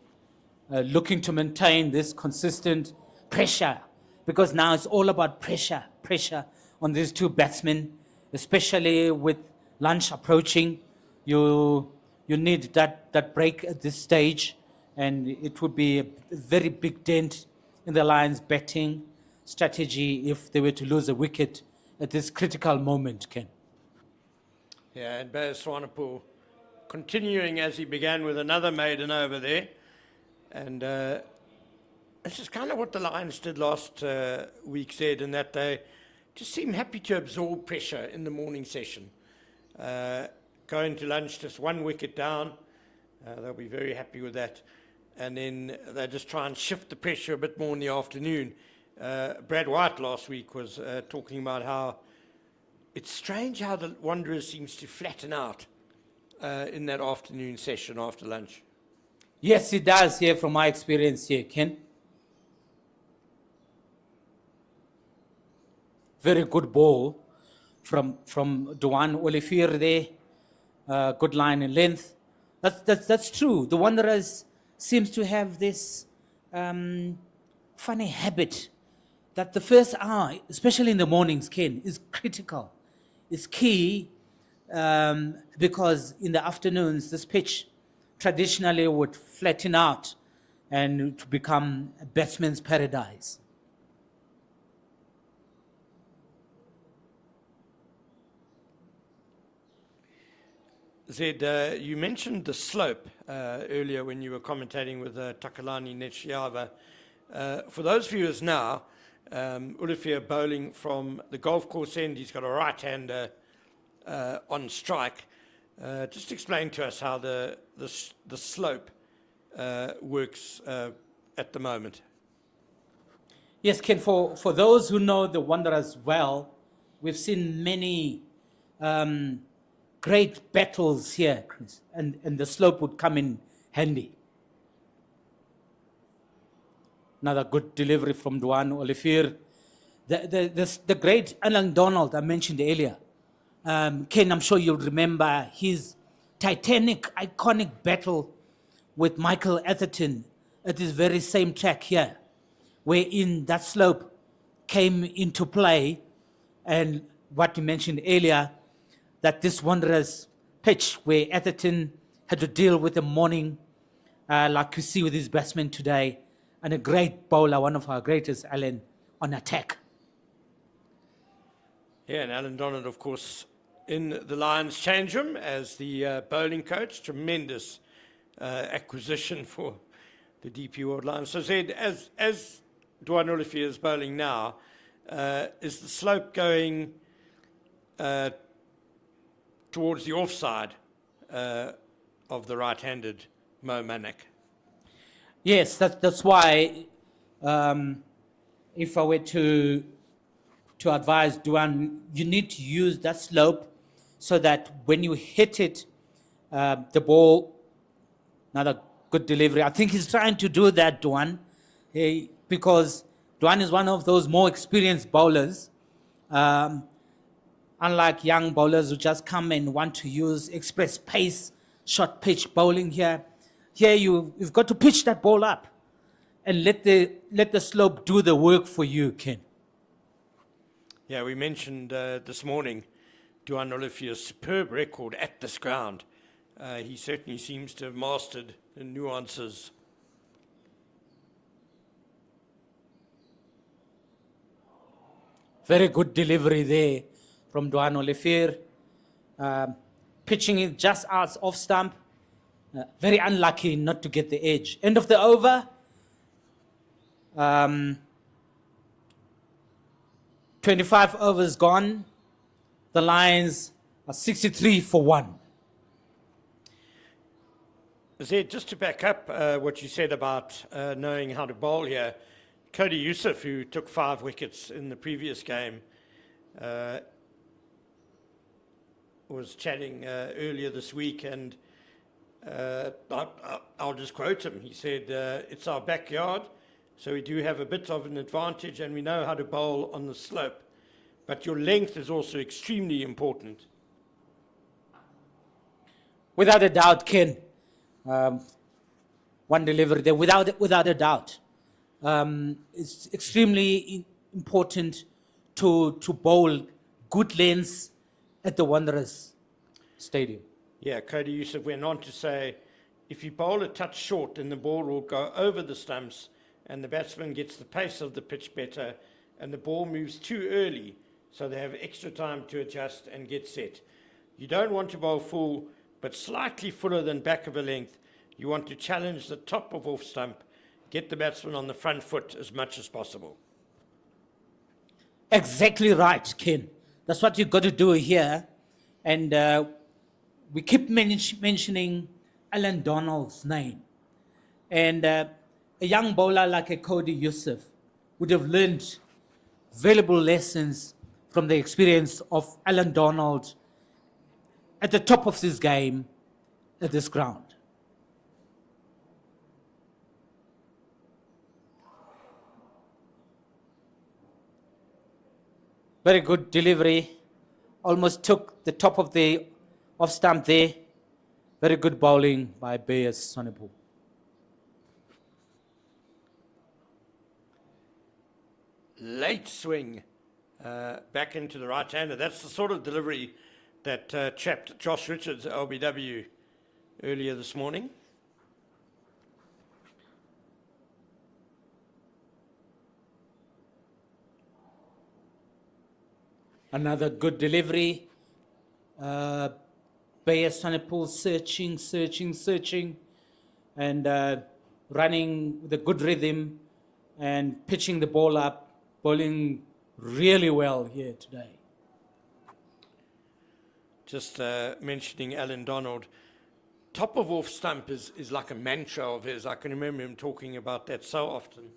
looking to maintain this consistent pressure, because now it's all about pressure on these two batsmen, especially with lunch approaching. You need that break at this stage, and it would be a very big dent in the Lions' batting strategy if they were to lose a wicket at this critical moment, Ken. Yeah, and Bayer Swanepoel continuing as he began with another maiden over there. And this is kind of what the Lions did last week, said, in that they just seem happy to absorb pressure in the morning session. Going to lunch, just one wicket down. They'll be very happy with that. And then they just try and shift the pressure a bit more in the afternoon. Brad White last week was talking about how it's strange how the Wanderers seems to flatten out in that afternoon session after lunch. Yes, it does, here from my experience here, Ken. Very good ball from Duan Olivier there. Good line and length. That's true. The Wanderers seems to have this funny habit that the first hour, especially in the mornings, Ken, is critical. It's key because in the afternoons, this pitch traditionally would flatten out and to become a batsman's paradise. Zed, you mentioned the slope earlier when you were commentating with Takalani Netshiava. For those viewers now, Olivier bowling from the golf course end, he's got a right-hander on strike. Just explain to us how the slope works at the moment. Yes, Ken, for those who know the Wanderers well, we've seen many great battles here, Chris, and the slope would come in handy. Another good delivery from Duan Olivier. The great Alan Donald I mentioned earlier. Ken, I'm sure you'll remember his titanic, iconic battle with Michael Atherton at this very same track here, wherein that slope came into play, and what you mentioned earlier, that this Wanderers pitch where Atherton had to deal with the morning, like you see with his batsmen today, and a great bowler, one of our greatest, Alan, on attack. Yeah, and Alan Donald, of course, in the Lions change room as the bowling coach. Tremendous acquisition for the DP World Lions. So, Zed, as Duan Olivier is bowling now, is the slope going towards the offside of the right-handed Mo Manak? Yes, that's why if I were to advise Duan, you need to use that slope so that when you hit it, the ball, another good delivery. I think he's trying to do that, Duan, because Duan is one of those more experienced bowlers, unlike young bowlers who just come and want to use express pace, short pitch bowling here. Here you've got to pitch that ball up and let the slope do the work for you, Ken. Yeah, we mentioned this morning Duan Olivier's superb record at this ground. He certainly seems to have mastered the nuances. Very good delivery there from Duan Olivier. Pitching it just out off stump. Very unlucky not to get the edge. End of the over. 25 overs gone. The Lions are 63 for 1. Zed, just to back up what you said about knowing how to bowl here, Cody Youssef, who took 5 wickets in the previous game, was chatting earlier this week, and I'll just quote him. He said, it's our backyard, so we do have a bit of an advantage and we know how to bowl on the slope. But your length is also extremely important. Without a doubt, Ken. One delivery there, without a doubt. It's extremely important to bowl good lengths at the Wanderers Stadium. Yeah, Cody Yusuf went on to say, if you bowl a touch short, then the ball will go over the stumps and the batsman gets the pace of the pitch better and the ball moves too early, so they have extra time to adjust and get set. You don't want to bowl full, but slightly fuller than back of a length. You want to challenge the top of off stump, get the batsman on the front foot as much as possible. Exactly right, Ken. That's what you've got to do here. And we keep mentioning Alan Donald's name. And a young bowler like a Cody Yusuf would have learned valuable lessons from the experience of Alan Donald at the top of his game at this ground. Very good delivery. Almost took the top of the off stump there. Very good bowling by Bayes Sonnepoel. Late swing back into the right hander. That's the sort of delivery that chapped Josh Richards, LBW, earlier this morning. Another good delivery. Bayes Sonnepoel searching, and running with a good rhythm and pitching the ball up, bowling really well here today. Just mentioning Alan Donald. Top of off stump is like a mantra of his. I can remember him talking about that so often.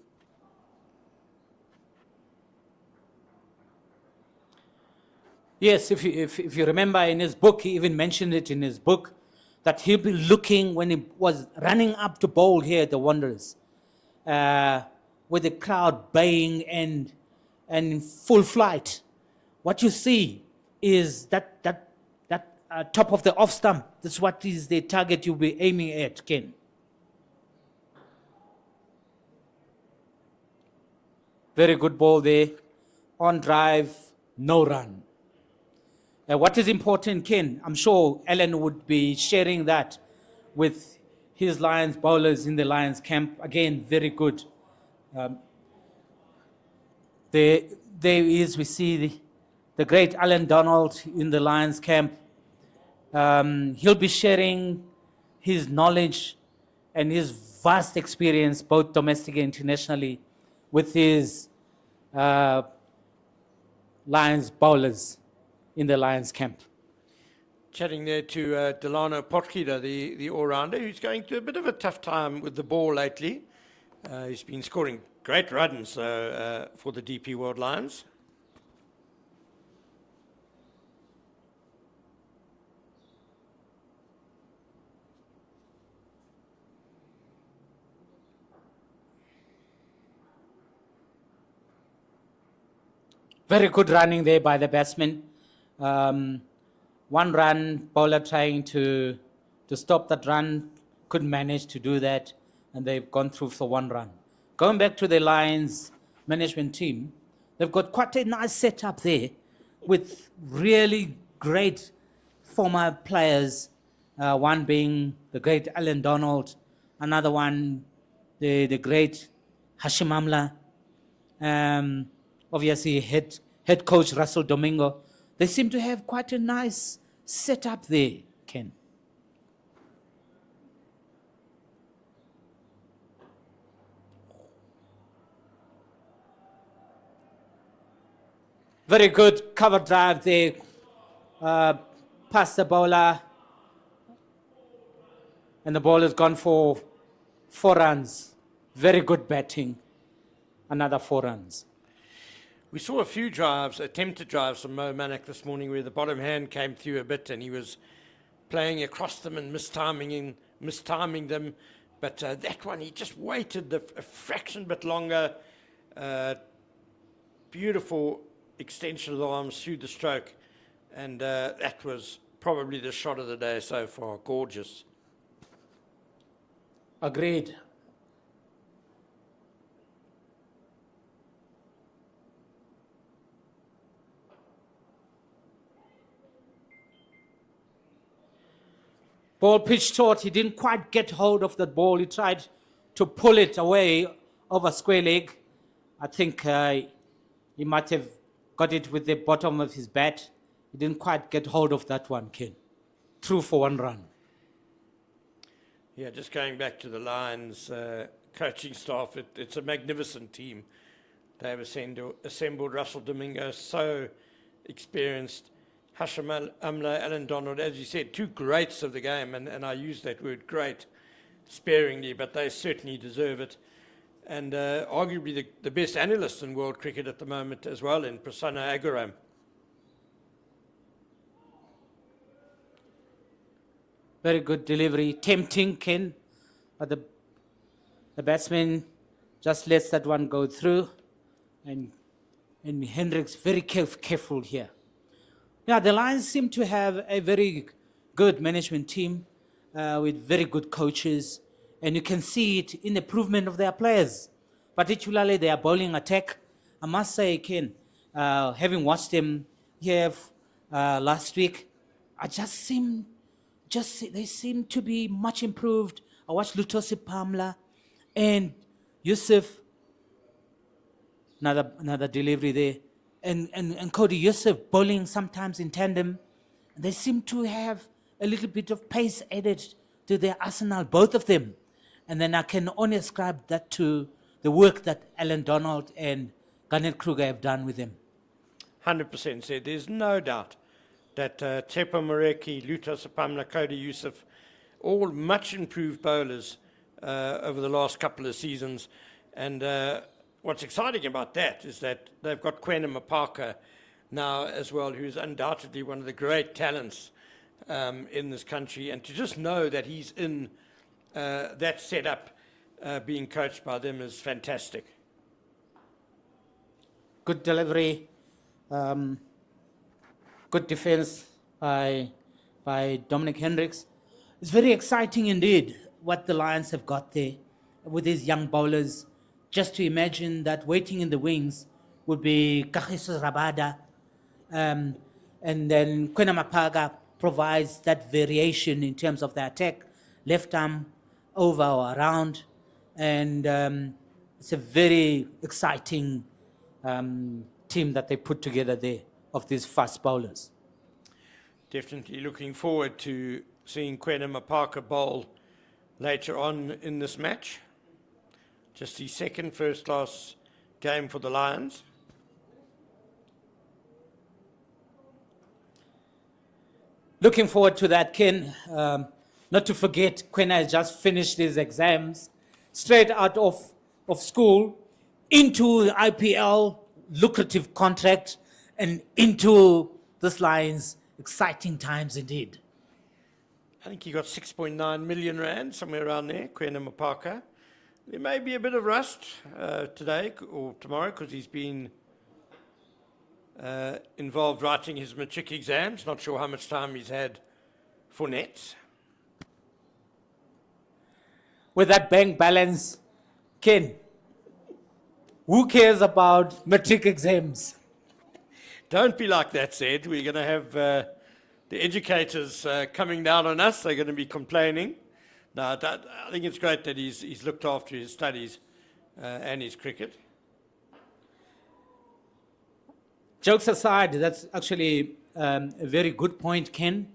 Yes, if you remember in his book, he even mentioned it in his book, that he'll be looking when he was running up to bowl here at the Wanderers, with the crowd baying and in full flight. What you see is that top of the off stump. That's what is the target you'll be aiming at, Ken. Very good ball there. On drive, no run. What is important, Ken, I'm sure Alan would be sharing that with his Lions bowlers in the Lions camp. Again, very good. There is, we see the great Alan Donald in the Lions camp. He'll be sharing his knowledge and his vast experience, both domestically and internationally, with his Lions bowlers in the Lions camp. Chatting there to Delano Potgieter, the all-rounder, who's going through a bit of a tough time with the ball lately. He's been scoring great runs for the DP World Lions. Very good running there by the batsman. One run, bowler trying to stop that run, couldn't manage to do that, and they've gone through for one run. Going back to the Lions management team, they've got quite a nice setup there with really great former players, one being the great Alan Donald, another one, the great Hashim Amla, obviously head coach Russell Domingo. They seem to have quite a nice setup there, Ken. Very good cover drive there, past the bowler, and the ball has gone for 4 runs. Very good batting, another 4 runs. We saw a few drives, attempted drives from Mo Manak this morning where the bottom hand came through a bit and he was playing across them and mistiming mistiming them. But that one, he just waited a fraction bit longer. Beautiful extension of the arms through the stroke. And that was probably the shot of the day so far. Gorgeous. Agreed. Ball pitched short. He didn't quite get hold of that ball. He tried to pull it away over square leg. I think he might have got it with the bottom of his bat. He didn't quite get hold of that one, Ken. Through for 1 run. Yeah, just going back to the Lions coaching staff, it's a magnificent team. They have assembled Russell Domingo, so experienced. Hashim Amla, Alan Donald, as you said, 2 greats of the game, and I use that word great sparingly, but they certainly deserve it. And arguably the best analyst in world cricket at the moment as well, in Prasanna Agaram. Very good delivery. Tempting, Ken. But the batsman just lets that one go through. And Hendricks very careful here. Yeah, the Lions seem to have a very good management team with very good coaches. And you can see it in the improvement of their players, particularly their bowling attack. I must say, Ken, having watched them here last week, they seem to be much improved. I watched Lutosi Pamla and Yusuf, another delivery there, and Cody Yusuf bowling sometimes in tandem. They seem to have a little bit of pace added to their arsenal, both of them. And then I can only ascribe that to the work that Alan Donald and Garnet Kruger have done with them. 100% said. There's no doubt that Tepa Moreki, Luta Sapamla, Cody Yusuf, all much improved bowlers over the last couple of seasons. And what's exciting about that is that they've got Kwena Mapaka now as well, who's undoubtedly one of the great talents in this country. And to just know that he's in that setup being coached by them is fantastic. Good delivery. Good defense by Dominic Hendricks. It's very exciting indeed what the Lions have got there with these young bowlers. Just to imagine that waiting in the wings would be Kagiso Rabada, and then Kwena Mapaga provides that variation in terms of the attack, left arm over or around, and it's a very exciting team that they put together there of these fast bowlers. Definitely looking forward to seeing Kwena Mapaka bowl later on in this match. Just his second first-class game for the Lions. Looking forward to that, Ken. Not to forget, Kwena has just finished his exams, straight out of school, into the IPL, lucrative contract, and into this Lions, exciting times indeed. I think he got 6.9 million rand, somewhere around there, Kwena Mapaka. There may be a bit of rust today or tomorrow because he's been involved writing his matric exams. Not sure how much time he's had for nets. With that bank balance, Ken, who cares about matric exams? Don't be like that, Zed. We're going to have the educators coming down on us. They're going to be complaining. No, I think it's great that he's looked after his studies and his cricket. Jokes aside, that's actually a very good point, Ken.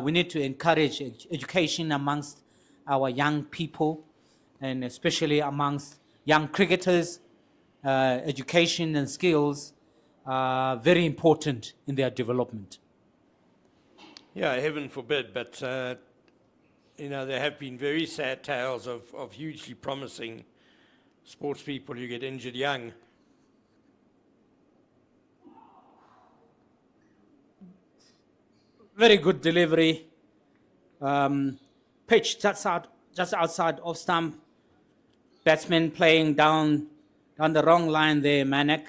We need to encourage education amongst our young people, and especially amongst young cricketers. Education and skills are very important in their development. Yeah, heaven forbid, but there have been very sad tales of hugely promising sports people who get injured young. Very good delivery. pitch just outside off stump. Batsman playing down the wrong line there, Manak.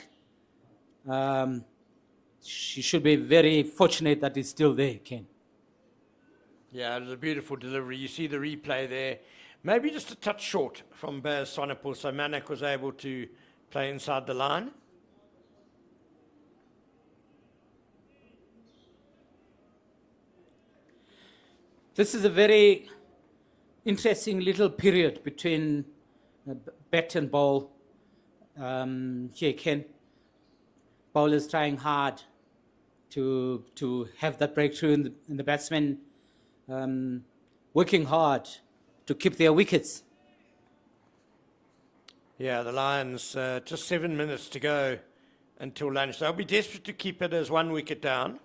She should be very fortunate that it's still there, Ken. Yeah, it was a beautiful delivery. You see the replay there. Maybe just a touch short from Baz Sonapul, so Manak was able to play inside the line. This is a very interesting little period between bat and bowl. Here, Ken. Bowlers trying hard to have that breakthrough in the batsmen working hard to keep their wickets. Yeah, the Lions, just 7 minutes to go until lunch. They'll be desperate to keep it as 1 wicket down.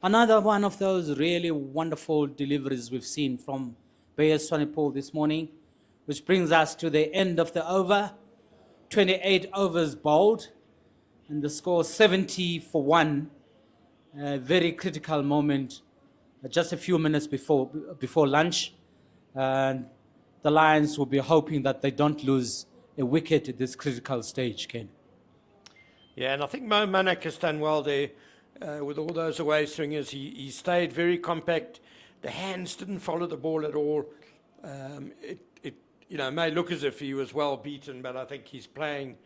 Another one of those really wonderful deliveries we've seen from Baz Sonapul this morning, which brings us to the end of the over. 28 overs bowled, and the score 70 for 1. A very critical moment, just a few minutes before lunch. And the Lions will be hoping that they don't lose a wicket at this critical stage, Ken. Yeah, and I think Manak has done well there with all those away swingers. He stayed very compact. The hands didn't follow the ball at all. It may look as if he was well beaten, but I think he's playing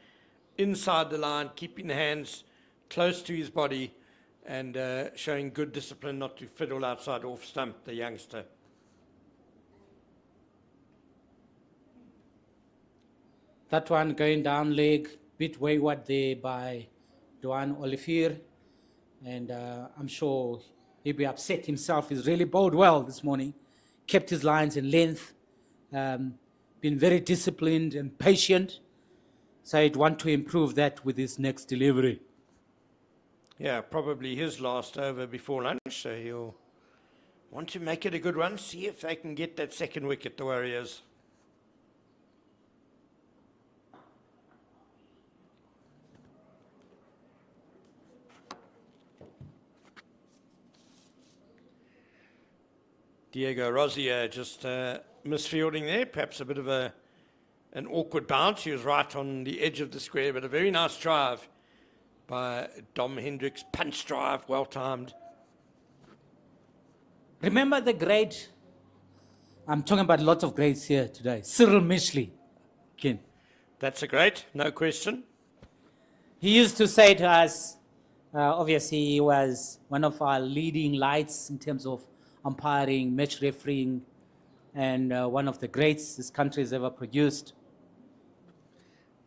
inside the line, keeping the hands close to his body, and showing good discipline not to fiddle outside off stump, the youngster. That one going down leg, bit wayward there by Duan Olivier, and I'm sure he'll be upset himself. He's really bowled well this morning, kept his lines in length, been very disciplined and patient. So I'd want to improve that with his next delivery. Yeah, probably his last over before lunch, so he'll want to make it a good one, see if they can get that second wicket, the Warriors. Diego Rosier just misfielding there, perhaps a bit of an awkward bounce. He was right on the edge of the square, but a very nice drive by Dom Hendricks. Punch drive, well timed. Remember the great, I'm talking about lots of greats here today, Cyril Mishley, Ken. That's a great, no question. He used to say to us, obviously he was one of our leading lights in terms of umpiring, match refereeing, and one of the greats this country has ever produced.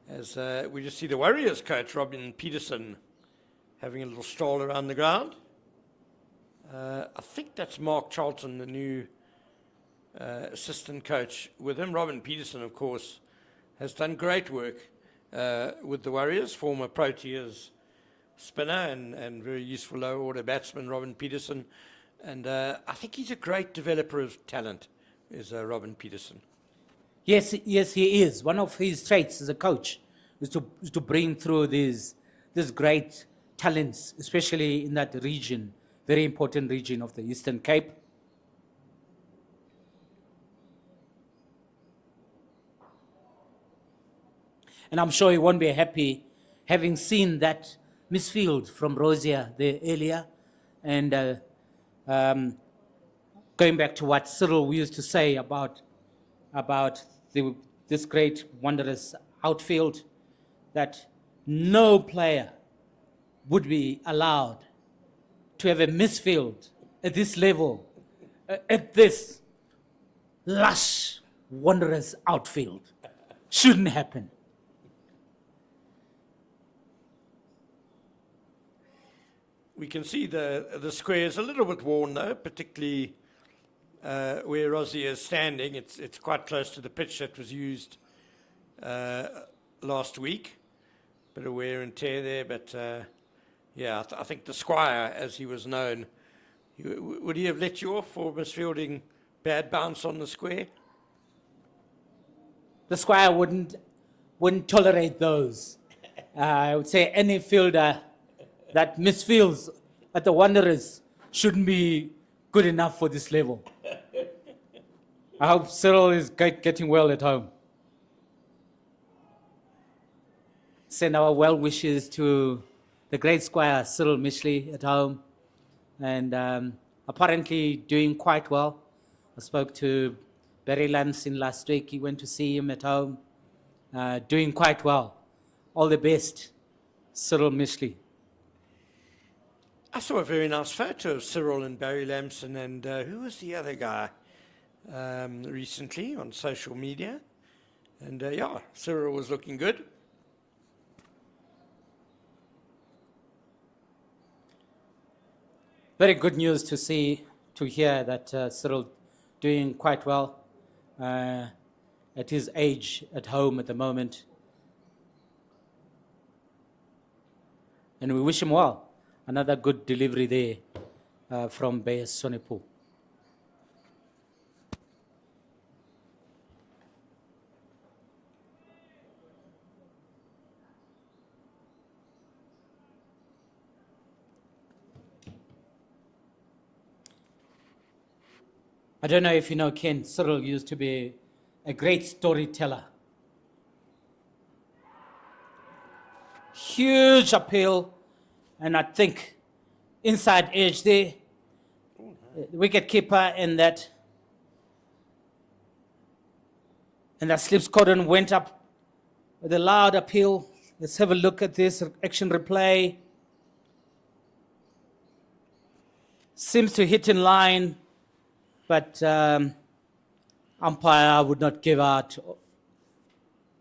As we just see the Warriors coach, Robin Peterson, having a little stroll around the ground. I think that's Mark Charlton, the new assistant coach. With him, Robin Peterson, of course, has done great work with the Warriors, former Proteas spinner and very useful low-order batsman, Robin Peterson. And I think he's a great developer of talent, is Robin Peterson. Yes, he is. One of his traits as a coach is to bring through these great talents, especially in that region, very important region of the Eastern Cape. And I'm sure he won't be happy having seen that misfield from Rosier there earlier. And going back to what Cyril used to say about this great, wondrous outfield, that no player would be allowed to have a misfield at this level, at this lush, wondrous outfield. Shouldn't happen. We can see the square is a little bit worn though, particularly where Rosier is standing. It's quite close to the pitch that was used last week. Bit of wear and tear there, but yeah, I think the Squire, as he was known, would he have let you off for misfielding bad bounce on the square? The Squire wouldn't tolerate those. I would say any fielder that misfields at the Wanderers shouldn't be good enough for this level. I hope Cyril is getting well at home. Send our well wishes to the great squire Cyril Mishley at home, and apparently doing quite well. I spoke to Barry Lansing last week. He went to see him at home, doing quite well. All the best, Cyril Mishley. I saw a very nice photo of Cyril and Barry Lamson and who was the other guy recently on social media. And yeah, Cyril was looking good. Very good news to hear that Cyril doing quite well at his age at home at the moment. And we wish him well. Another good delivery there from Bayes Sonepo. I don't know if you know Ken, Cyril used to be a great storyteller. Huge appeal, and I think inside edge there, the wicket keeper and that slips cordon went up with a loud appeal. Let's have a look at this action replay. Seems to hit in line, but umpire would not give out.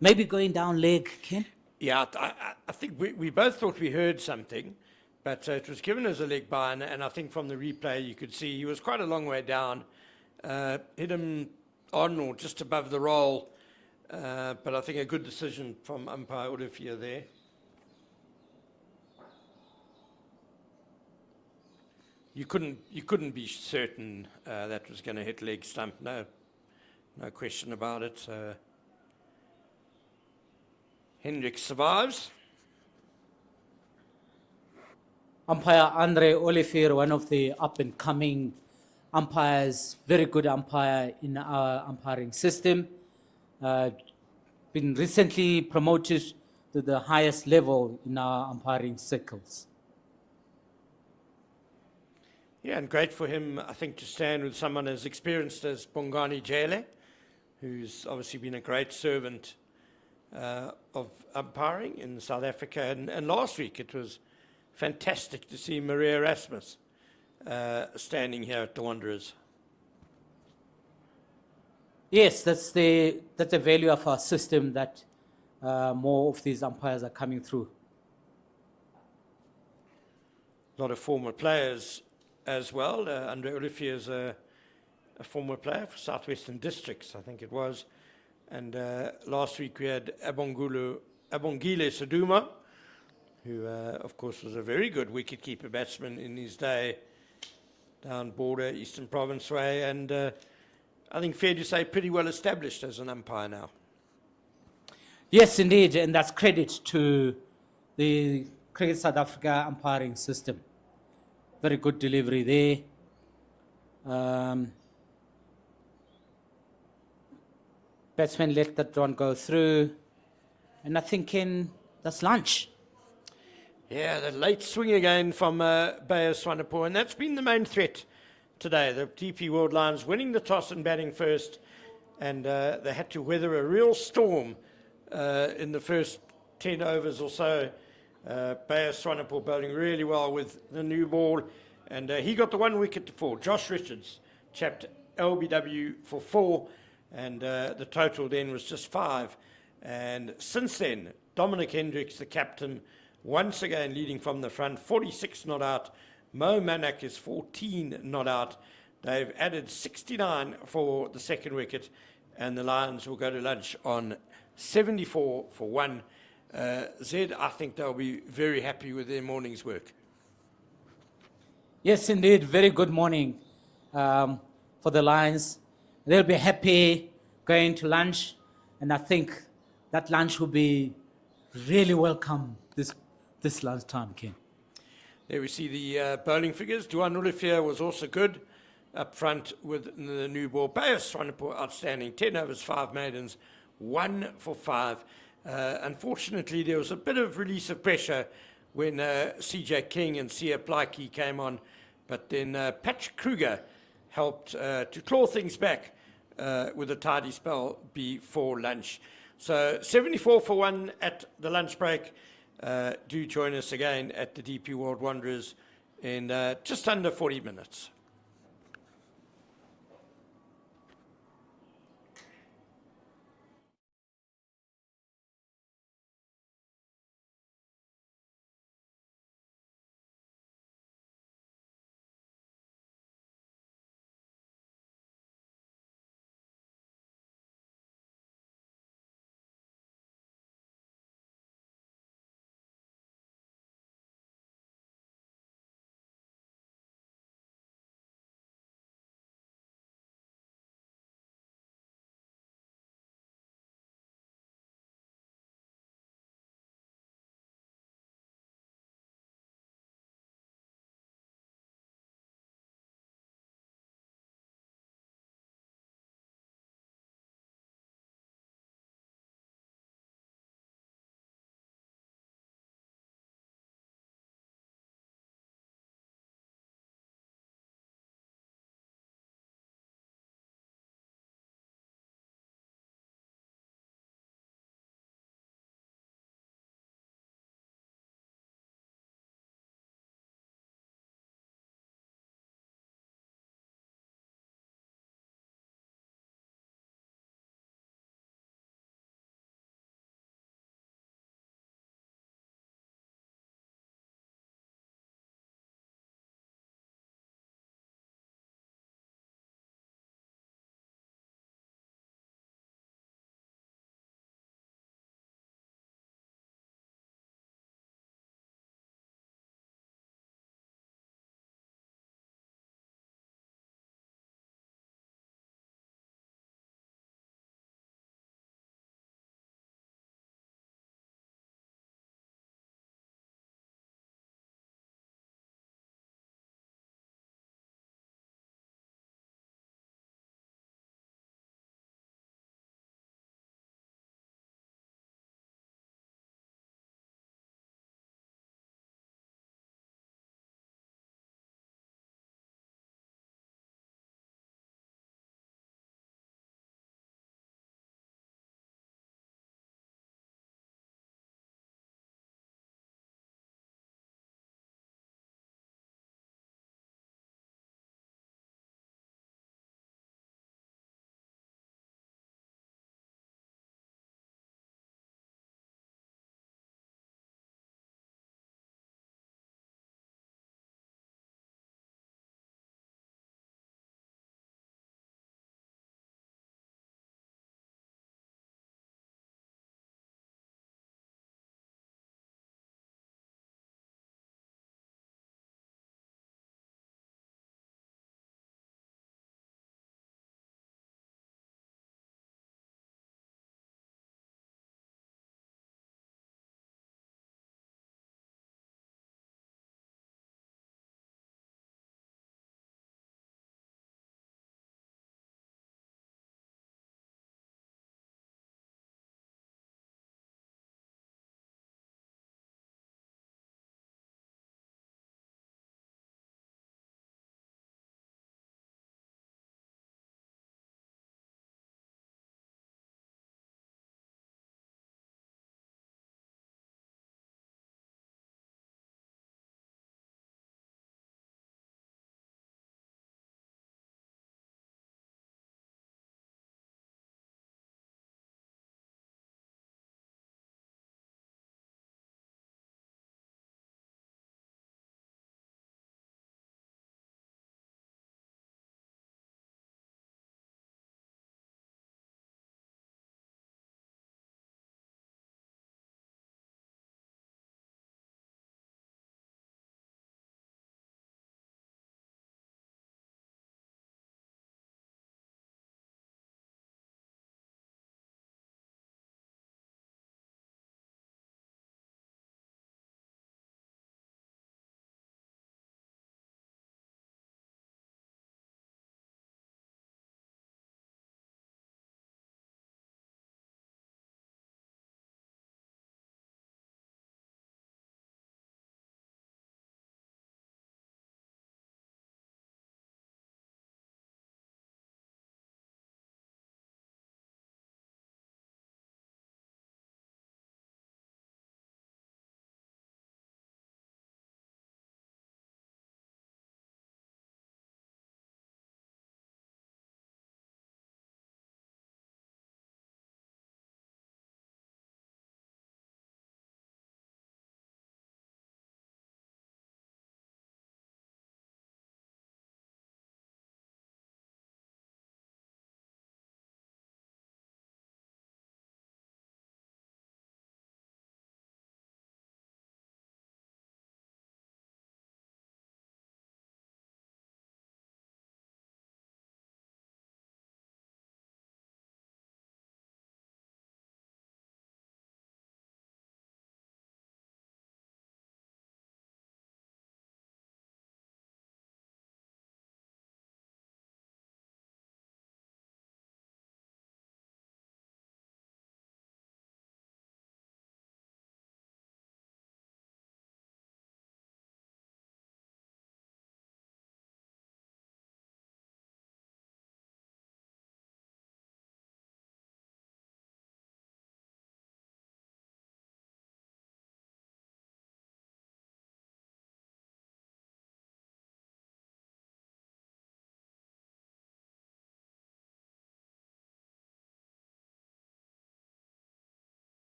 Maybe going down leg, Ken? Yeah, I think we both thought we heard something, but it was given as a leg by, and I think from the replay you could see he was quite a long way down, hit him on or just above the roll, but I think a good decision from umpire Olivia there. You couldn't be certain that was going to hit leg stump. No question about it. Hendricks survives. Umpire Andre Olivier, one of the up-and-coming umpires, very good umpire in our umpiring system, been recently promoted to the highest level in our umpiring circles. Yeah, and great for him, I think, to stand with someone as experienced as Bongani Jele, who's obviously been a great servant of umpiring in South Africa. And last week it was fantastic to see Maria Erasmus standing here at the Wanderers. Yes, that's the value of our system, that more of these umpires are coming through. A lot of former players as well. Andre Olivier is a former player for Southwestern Districts, I think it was. And last week we had Abongile Saduma, who, of course, was a very good wicket-keeper batsman in his day down border, Eastern Province way, and I think fair to say pretty well established as an umpire now. Yes, indeed, and that's credit to the Cricket South Africa umpiring system. Very good delivery there. Batsman let that one go through, and I think that's lunch. Yeah, the late swing again from Bayes Swanepoel, and that's been the main threat today. The DP World Lions winning the toss and batting first, and they had to weather a real storm in the first 10 overs or so. Bayes Swanepoel bowling really well with the new ball, and he got the 1 wicket to 4. Josh Richards chapped LBW for 4, and the total then was just 5. And since then, Dominic Hendricks, the captain, once again leading from the front, 46 not out. Mo Manak is 14 not out. They've added 69 for the second wicket, and the Lions will go to lunch on 74 for 1. Zed, I think they'll be very happy with their morning's work. Yes, indeed, very good morning for the Lions. They'll be happy going to lunch, and I think that lunch will be really welcome this lunchtime, Ken. There we see the bowling figures. Duan Olivier was also good up front with the new ball. Bayes Swanepoel outstanding. 10 overs, 5 maidens, 1 for 5. Unfortunately, there was a bit of release of pressure when CJ King and Sia Plaiki came on. But then Patrick Kruger helped to claw things back with a tidy spell before lunch. So 74 for 1 at the lunch break. Do join us again at the DP World Wanderers in just under 40 minutes.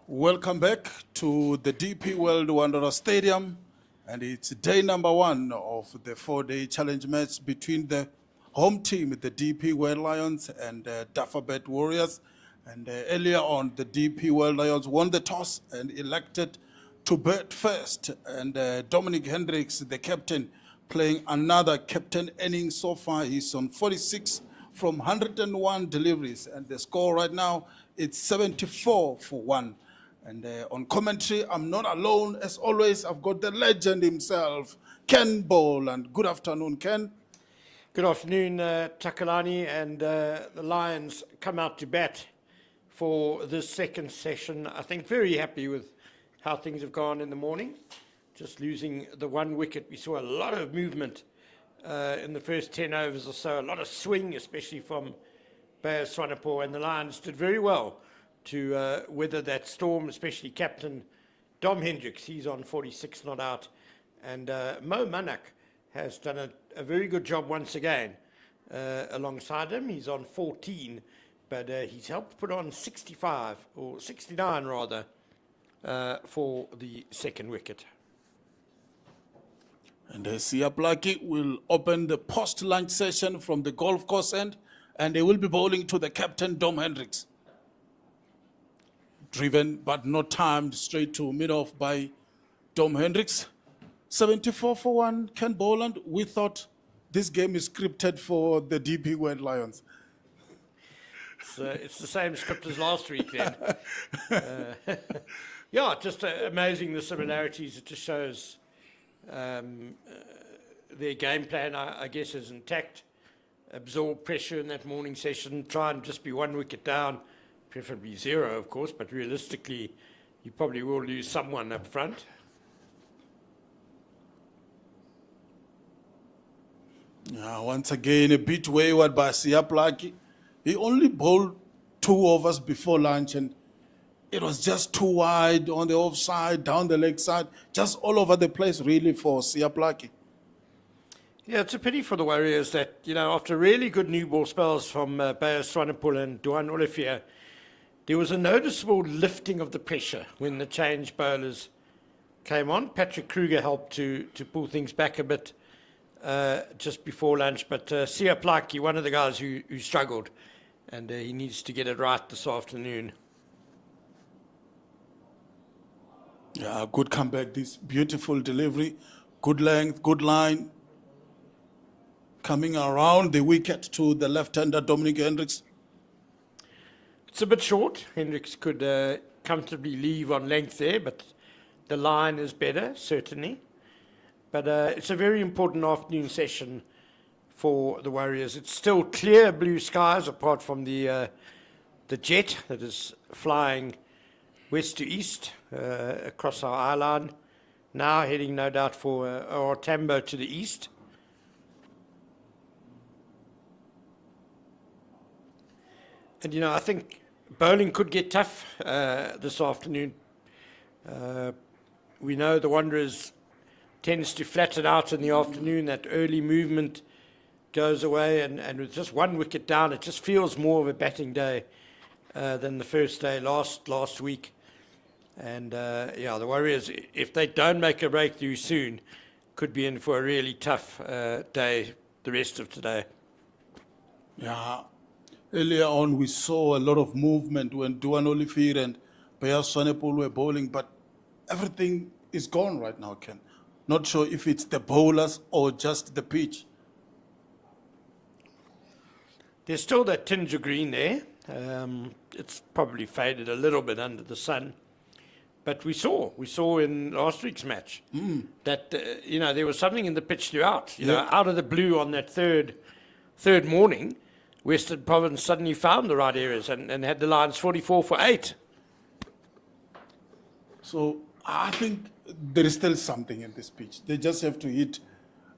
Welcome back to the DP World Wanderers Stadium, and it's day number 1 of the 4-day challenge match between the home team, the DP World Lions, and Dafabet Warriors. And earlier on, the DP World Lions won the toss and elected to bat first. And Dominic Hendricks, the captain, playing another captain innings so far. He's on 46 from 101 deliveries, and the score right now it's 74-1. And on commentary, I'm not alone. As always, I've got the legend himself, Ken Boland. Good afternoon, Ken. Good afternoon, Takalani, and the Lions come out to bat for this second session. I think very happy with how things have gone in the morning. Just losing the 1 wicket. We saw a lot of movement in the first 10 overs or so, a lot of swing, especially from Bayer Swanepoel, and the Lions did very well to weather that storm, especially captain Dom Hendricks. He's on 46 not out, and Manak has done a very good job once again alongside him. He's on 14, but he's helped put on 65 or 69 rather for the second wicket. And Siaplaki will open the post-lunch session from the golf course end, and they will be bowling to the captain, Dom Hendricks. Driven but not timed, straight to mid-off by Dom Hendricks. 74-1, Ken Boland. We thought this game is scripted for the DP World Lions. It's the same script as last week then. Yeah, just amazing the similarities. It just shows their game plan, I guess, is intact. Absorb pressure in that morning session, try and just be 1 wicket down, preferably 0, of course, but realistically, you probably will lose someone up front. Yeah, once again, a bit wayward by Siaplaki. He only bowled 2 overs before lunch, and it was just too wide on the offside, down the leg side, just all over the place, really, for Siaplaki. Yeah, it's a pity for the Warriors that, after really good new ball spells from Bayer Swanepoel and Duan Olivier, there was a noticeable lifting of the pressure when the change bowlers came on. Patrick Kruger helped to pull things back a bit just before lunch, but Siaplaki, one of the guys who struggled, and he needs to get it right this afternoon. Yeah, good comeback, this beautiful delivery, good length, good line. Coming around the wicket to the left-hander, Dominic Hendricks. It's a bit short. Hendricks could comfortably leave on length there, but the line is better, certainly. But it's a very important afternoon session for the Warriors. It's still clear blue skies, apart from the jet that is flying west to east across our eye line. Now heading, no doubt, for Ortambo to the east. And, I think bowling could get tough this afternoon. We know the Wanderers tends to flatten out in the afternoon. That early movement goes away, and with just 1 wicket down, it just feels more of a batting day than the first day last week. And, the Warriors, if they don't make a breakthrough soon, could be in for a really tough day the rest of today. Yeah. Earlier on, we saw a lot of movement when Duan Olivier and Bayer Swanepoel were bowling, but everything is gone right now, Ken. Not sure if it's the bowlers or just the pitch. There's still that tinge of green there. It's probably faded a little bit under the sun. But we saw in last week's match that, there was something in the pitch throughout. Out of the blue on that third morning, Western Province suddenly found the right areas and had the Lions 44 for 8. So I think there is still something in this pitch. They just have to hit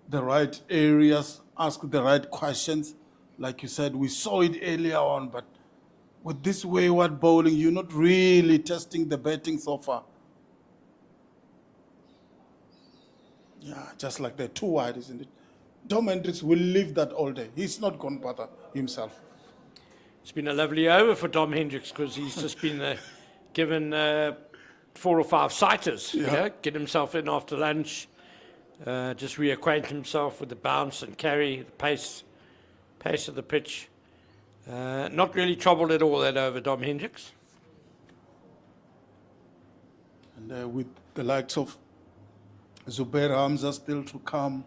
the right areas, ask the right questions. Like you said, we saw it earlier on, but with this wayward bowling, you're not really testing the batting so far. Yeah, just like that, too wide, isn't it? Dom Hendricks will leave that all day. He's not going to bother himself. It's been a lovely over for Dom Hendricks because he's just been given 4 or 5 sighters, you Yeah. know, get himself in after lunch, just reacquaint himself with the bounce and carry, the pace of the pitch. Not really troubled at all that over Dom Hendricks. And with the likes of Zubair Hamza still to come,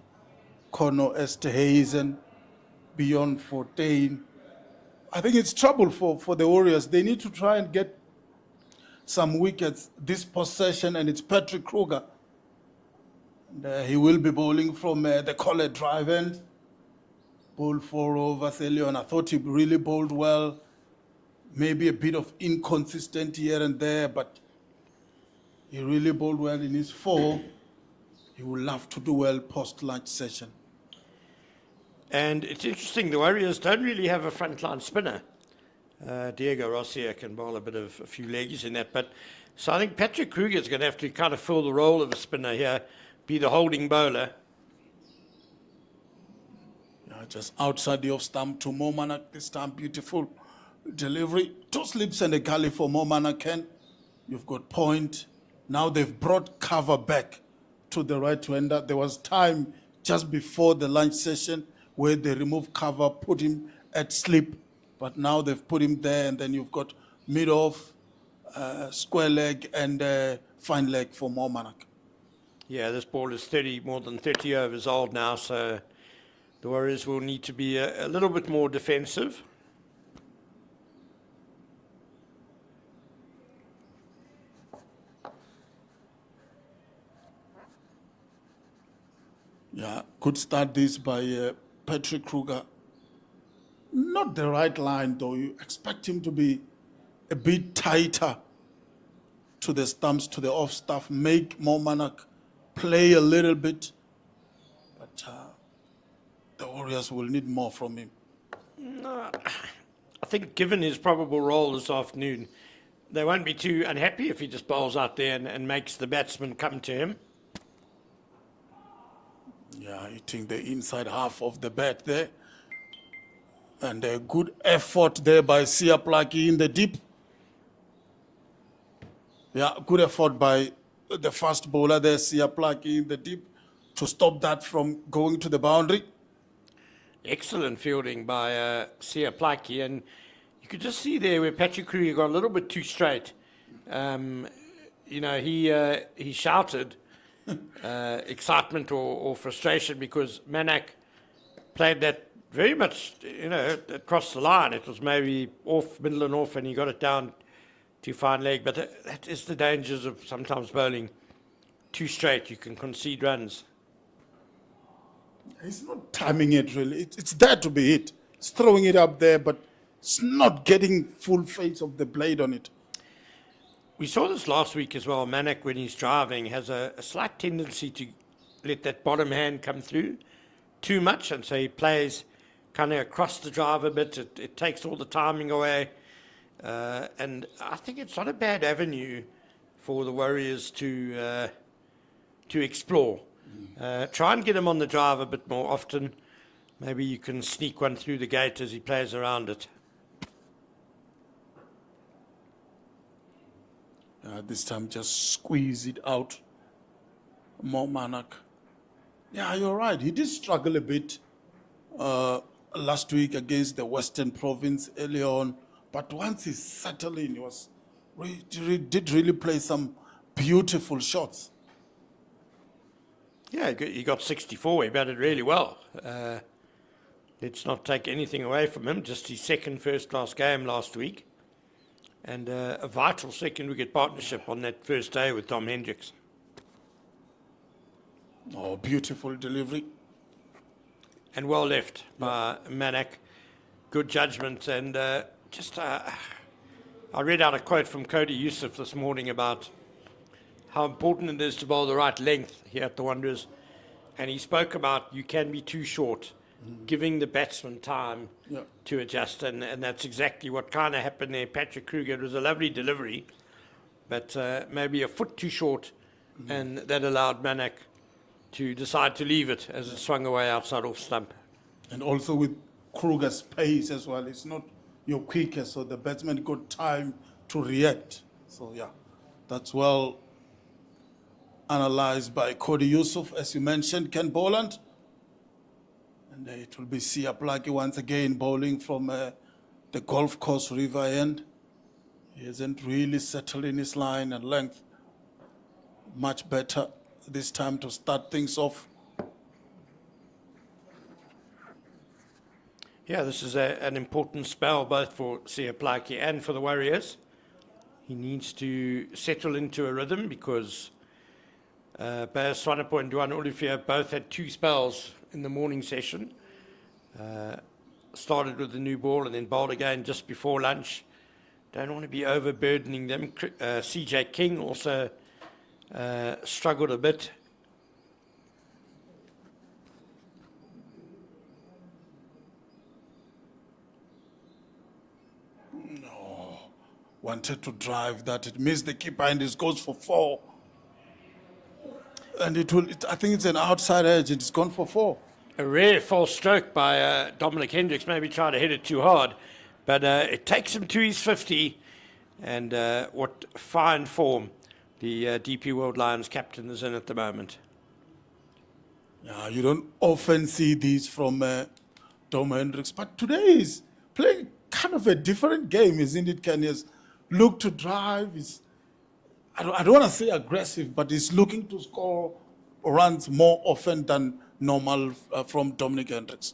Conor Esterhazen, beyond 14. I think it's trouble for the Warriors. They need to try and get some wickets this possession, and it's Patrick Kruger. And, he will be bowling from the collar drive end. Bowled 4 overs early on. I thought he really bowled well. Maybe a bit of inconsistent here and there, but he really bowled well in his 4. He will love to do well post-lunch session. And it's interesting, the Warriors don't really have a frontline spinner. Diego Rossier can bowl a few leggies in that. But so I think Patrick Kruger is going to have to kind of fill the role of a spinner here, be the holding bowler. Just outside the off-stump to Manak this time. Beautiful delivery. 2 slips and a gully for Manak. You've got point. Now they've brought cover back to the right-hander. There was time just before the lunch session where they removed cover, put him at slip. But now they've put him there, and then you've got mid-off, square leg, and fine leg for Manak. Yeah, this ball is more than 30 overs old now, so the Warriors will need to be a little bit more defensive. Yeah, good start this by Patrick Kruger. Not the right line, though. You expect him to be a bit tighter to the stumps, to the off stuff, make Manak play a little bit. But the Warriors will need more from him. No, I think given his probable role this afternoon, they won't be too unhappy if he just bowls out there and makes the batsman come to him. Yeah, hitting the inside half of the bat there. And a good effort there by Siaplaki in the deep. Yeah, good effort by the fast bowler there, Siaplaki in the deep, to stop that from going to the boundary. Excellent fielding by Sia Plaki, and you could just see there where Patrick Kruger got a little bit too straight. You know, he shouted excitement or frustration because Manak played that very much, you know, across the line. It was maybe off, middle and off, and he got it down to fine leg. But that is the dangers of sometimes bowling too straight. You can concede runs. He's not timing it really. It's there to be hit. It's throwing it up there, but it's not getting full face of the blade on it. We saw this last week as well. Manak, when he's driving, has a slight tendency to let that bottom hand come through too much, and so he plays kind of across the drive a bit. It takes all the timing away, and I think it's not a bad avenue for the Warriors to explore. Try and get him on the drive a bit more often. Maybe you can sneak one through the gate as he plays around it. This time just squeeze it out. More Manak. Yeah, you're right. He did struggle a bit last week against the Western Province early on. But once he settled in, he did really play some beautiful shots. Yeah, he got 64. He batted really well. Let's not take anything away from him. Just his second first-class game last week. And a vital second-wicket partnership on that first day with Dom Hendricks. Oh, beautiful delivery. And well left by Manak. Good judgment. And I read out a quote from Cody Youssef this morning about how important it is to bowl the right length here at the Wanderers. And he spoke about you can be too short, giving the batsman time to adjust. And that's exactly what kind of happened there. Patrick Kruger, it was a lovely delivery, but maybe a foot too short, and that allowed Manak to decide to leave it as it swung away outside off stump. And also with Kruger's pace as well. It's not your quickest, so the batsman got time to react. So yeah, that's well analyzed by Cody Yusuf, as you mentioned, Ken Boland. And it will be Sia Plaki once again bowling from the golf course river end. He hasn't really settled in his line and length. Much better this time to start things off. Yeah, this is an important spell both for Sia Plaki and for the Warriors. He needs to settle into a rhythm because Bear Swanepoel and Duan Olivia both had 2 spells in the morning session. Started with the new ball and then bowled again just before lunch. Don't want to be overburdening them. CJ King also struggled a bit. Wanted to drive that, it missed the keeper and it goes for 4. And I think it's an outside edge, it's gone for 4. A rare false stroke by Dominic Hendricks, maybe trying to hit it too hard. But it takes him to his 50. And what fine form the DP World Lions captain is in at the moment. Yeah, you don't often see these from Dom Hendricks. But today is playing kind of a different game, isn't it, Kenya's? Look to drive. I don't want to say aggressive, but he's looking to score runs more often than normal from Dominic Hendricks.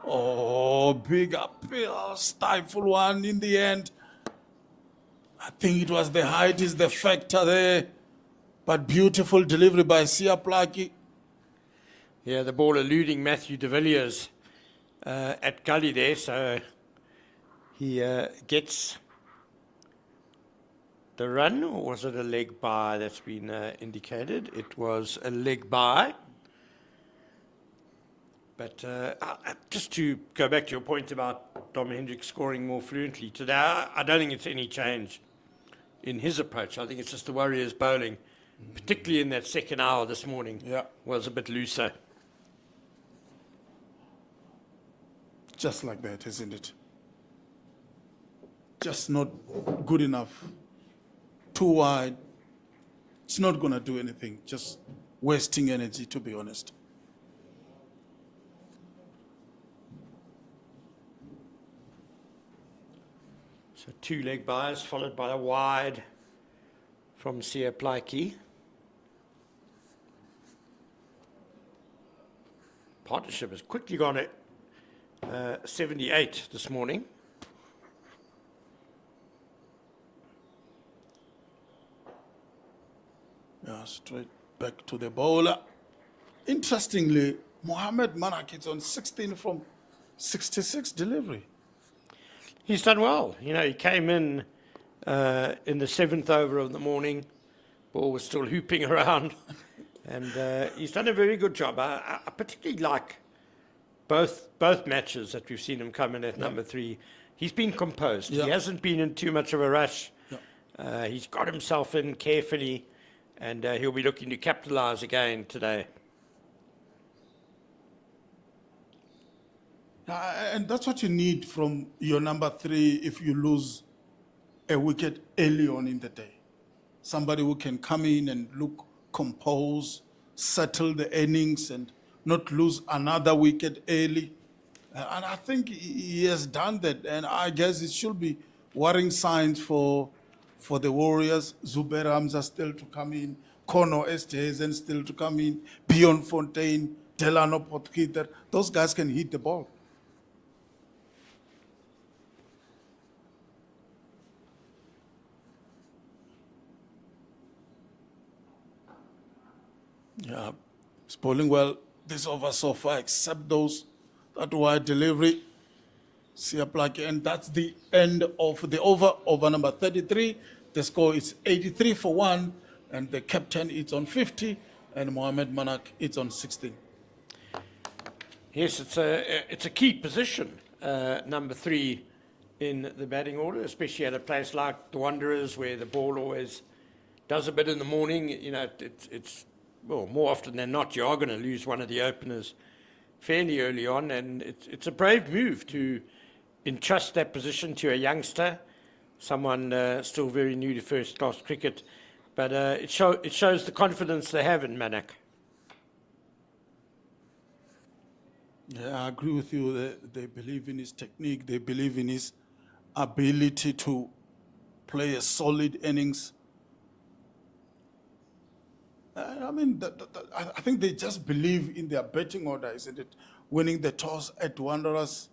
Oh, big appeal, stifle one in the end. I think it was the height is the factor there, but beautiful delivery by Sia Plaki. Yeah, the ball eluding Matthew de Villiers at gully there, so he gets the run, or was it a leg by that's been indicated? It was a leg by. But just to go back to your point about Dom Hendricks scoring more fluently today, I don't think it's any change in his approach. I think it's just the Warriors bowling, particularly in that second hour this morning, was a bit looser. Just like that, isn't it? Just not good enough. Too wide. It's not going to do anything. Just wasting energy, to be honest. So 2 leg byes followed by a wide from Sia Plaki. Partnership has quickly gone at 78 this morning. Yeah, straight back to the bowler. Interestingly, Mohammed Manak is on 16 from 66 delivery. He's done well. You know, he came in the 7th over of the morning. Ball was still hooping around. And he's done a very good job. I particularly like both matches that we've seen him come in at number 3. He's been composed. He hasn't been in too much of a rush. He's got himself in carefully, and he'll be looking to capitalize again today. And that's what you need from your number 3 if you lose a wicket early on in the day. Somebody who can come in and look composed, settle the innings, and not lose another wicket early. And I think he has done that. And I guess it should be worrying signs for the Warriors. Zubair Hamza still to come in. Kono Esthazen still to come in. Bjorn Fontaine, Delano Potgieter. Those guys can hit the ball. Yeah, it's bowling well this over so far, except those that wide delivery. Sia Plaki, and that's the end of the over number 33. The score is 83 for 1, and the captain is on 50, and Mohammed Manak is on 16. Yes, it's a key position, number 3 in the batting order, especially at a place like the Wanderers, where the ball always does a bit in the morning. You know, it's well, more often than not, you are going to lose one of the openers fairly early on, and it's a brave move to entrust that position to a youngster, someone still very new to first-class cricket. But it shows the confidence they have in Manak. Yeah, I agree with you. They believe in his technique. They believe in his ability to play a solid innings. I mean, I think they just believe in their batting order, isn't it? Winning the toss at Wanderers,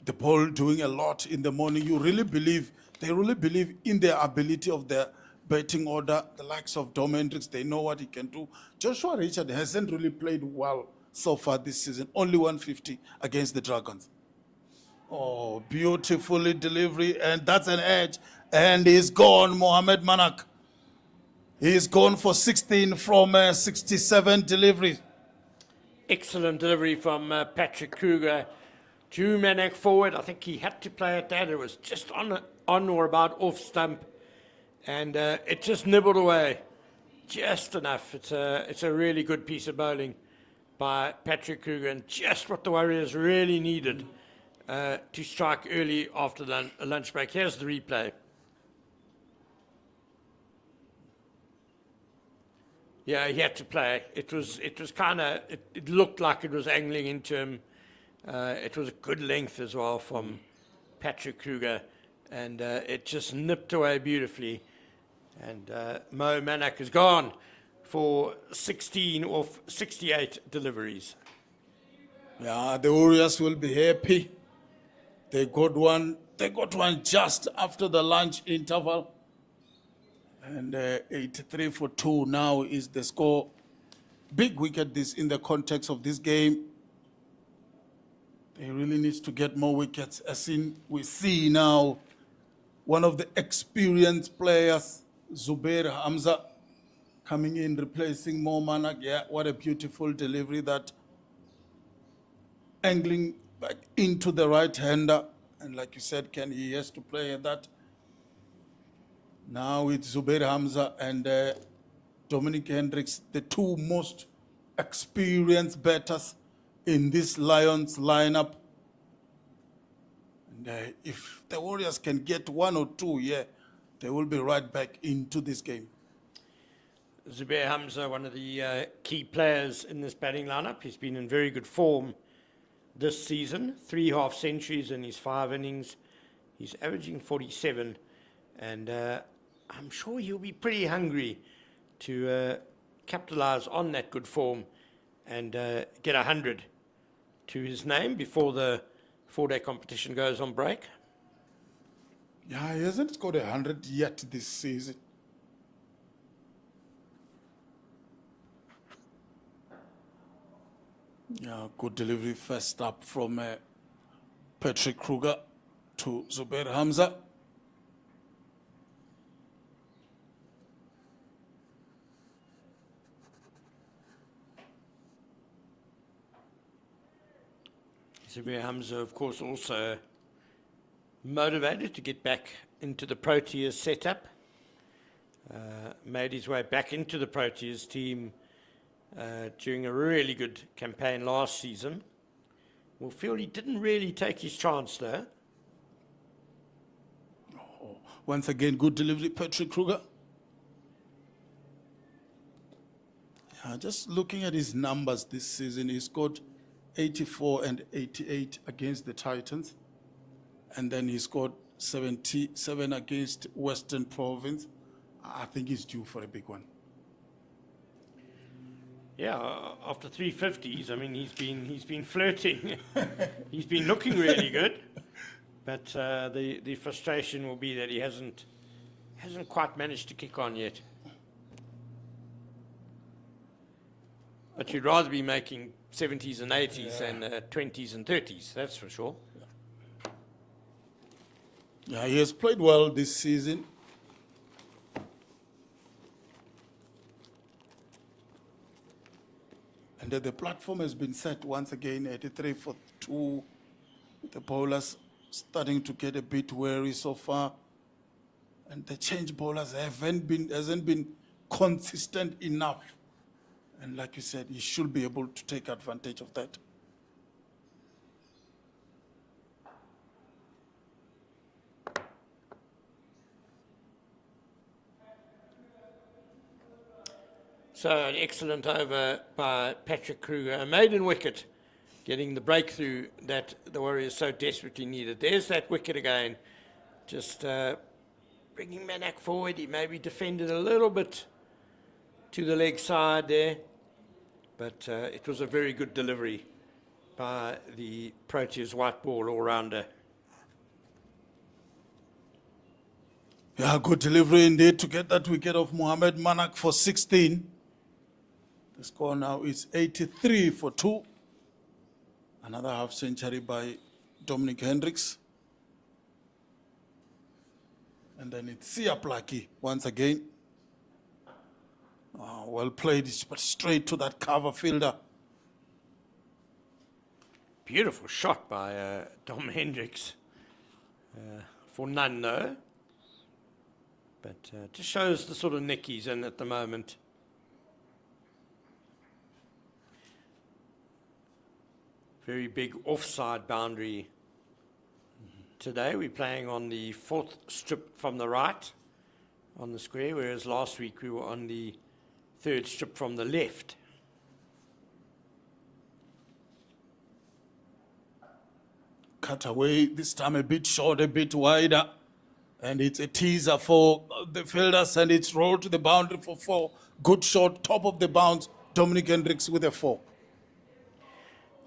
the ball doing a lot in the morning. They really believe in their ability of their batting order. The likes of Hendricks, they know what he can do. Joshua Richard hasn't really played well so far this season. Only 150 against the Dragons. Oh, beautifully delivery, and that's an edge. And he's gone, Mohamed Manak. He's gone for 16 from 67 deliveries. Excellent delivery from Patrick Kruger. Drew Manak forward. I think he had to play at that. It was just on or about off stump. And it just nibbled away. Just enough. It's a really good piece of bowling by Patrick Kruger, and just what the Warriors really needed to strike early after the lunch break. Here's the replay. Yeah, he had to play. It was kind of, it looked like it was angling into him. It was a good length as well from Patrick Kruger, and it just nipped away beautifully. And Mo Manak is gone for 16 of 68 deliveries. Yeah, the Warriors will be happy. They got one just after the lunch interval. And 83 for 2 now is the score. Big wicket this in the context of this game. They really need to get more wickets. As in, we see now one of the experienced players, Zubair Hamza, coming in, replacing Mo Manak. Yeah, what a beautiful delivery, that angling back into the right-hander. And like you said, Ken, he has to play at that. Now it's Zubair Hamza and Dominic Hendricks, the two most experienced batters in this Lions lineup. And if the Warriors can get 1 or 2, yeah, they will be right back into this game. Zubair Hamza, one of the key players in this batting lineup. He's been in very good form this season. 3 half centuries in his 5 innings. He's averaging 47, and I'm sure he'll be pretty hungry to capitalize on that good form and get 100 to his name before the 4-day competition goes on break. Yeah, he hasn't scored 100 yet this season. Yeah, good delivery first up from Patrick Kruger to Zubair Hamza. Zubair Hamza, of course, also motivated to get back into the Proteas setup. Made his way back into the Proteas team during a really good campaign last season. We'll feel he didn't really take his chance there. Oh, once again, good delivery, Patrick Kruger. Yeah, just looking at his numbers this season, he scored 84 and 88 against the Titans. And then he scored 77 against Western Province. I think he's due for a big one. Yeah, after 350s, I mean, he's been flirting. He's been looking really good, but the frustration will be that he hasn't quite managed to kick on yet. But you'd rather be making 70s and 80s than 20s and 30s, that's for sure. Yeah, he has played well this season. And the platform has been set once again, 83 for 2. The bowlers starting to get a bit wary so far. And the change bowlers hasn't been consistent enough. And like you said, he should be able to take advantage of that. So an excellent over by Patrick Kruger, a maiden wicket, getting the breakthrough that the Warriors so desperately needed. There's that wicket again, just bringing Manak forward. He maybe defended a little bit to the leg side there, but it was a very good delivery by the Proteas white ball all-rounder. Yeah, good delivery indeed to get that wicket of Mohamed Manak for 16. The score now is 83 for 2. Another half century by Dominic Hendricks. And then it's Sia Plaki once again. Oh, well played, but straight to that cover fielder. Beautiful shot by Dom Hendricks. For none, though. But just shows the sort of nick he's in at the moment. Very big offside boundary today. We're playing on the 4th strip from the right on the square, whereas last week we were on the 3rd strip from the left. Cut away, this time a bit short, a bit wider. And it's a teaser for the fielders, and it's rolled to the boundary for 4. Good shot, top of the bounce. Dominic Hendricks with a 4.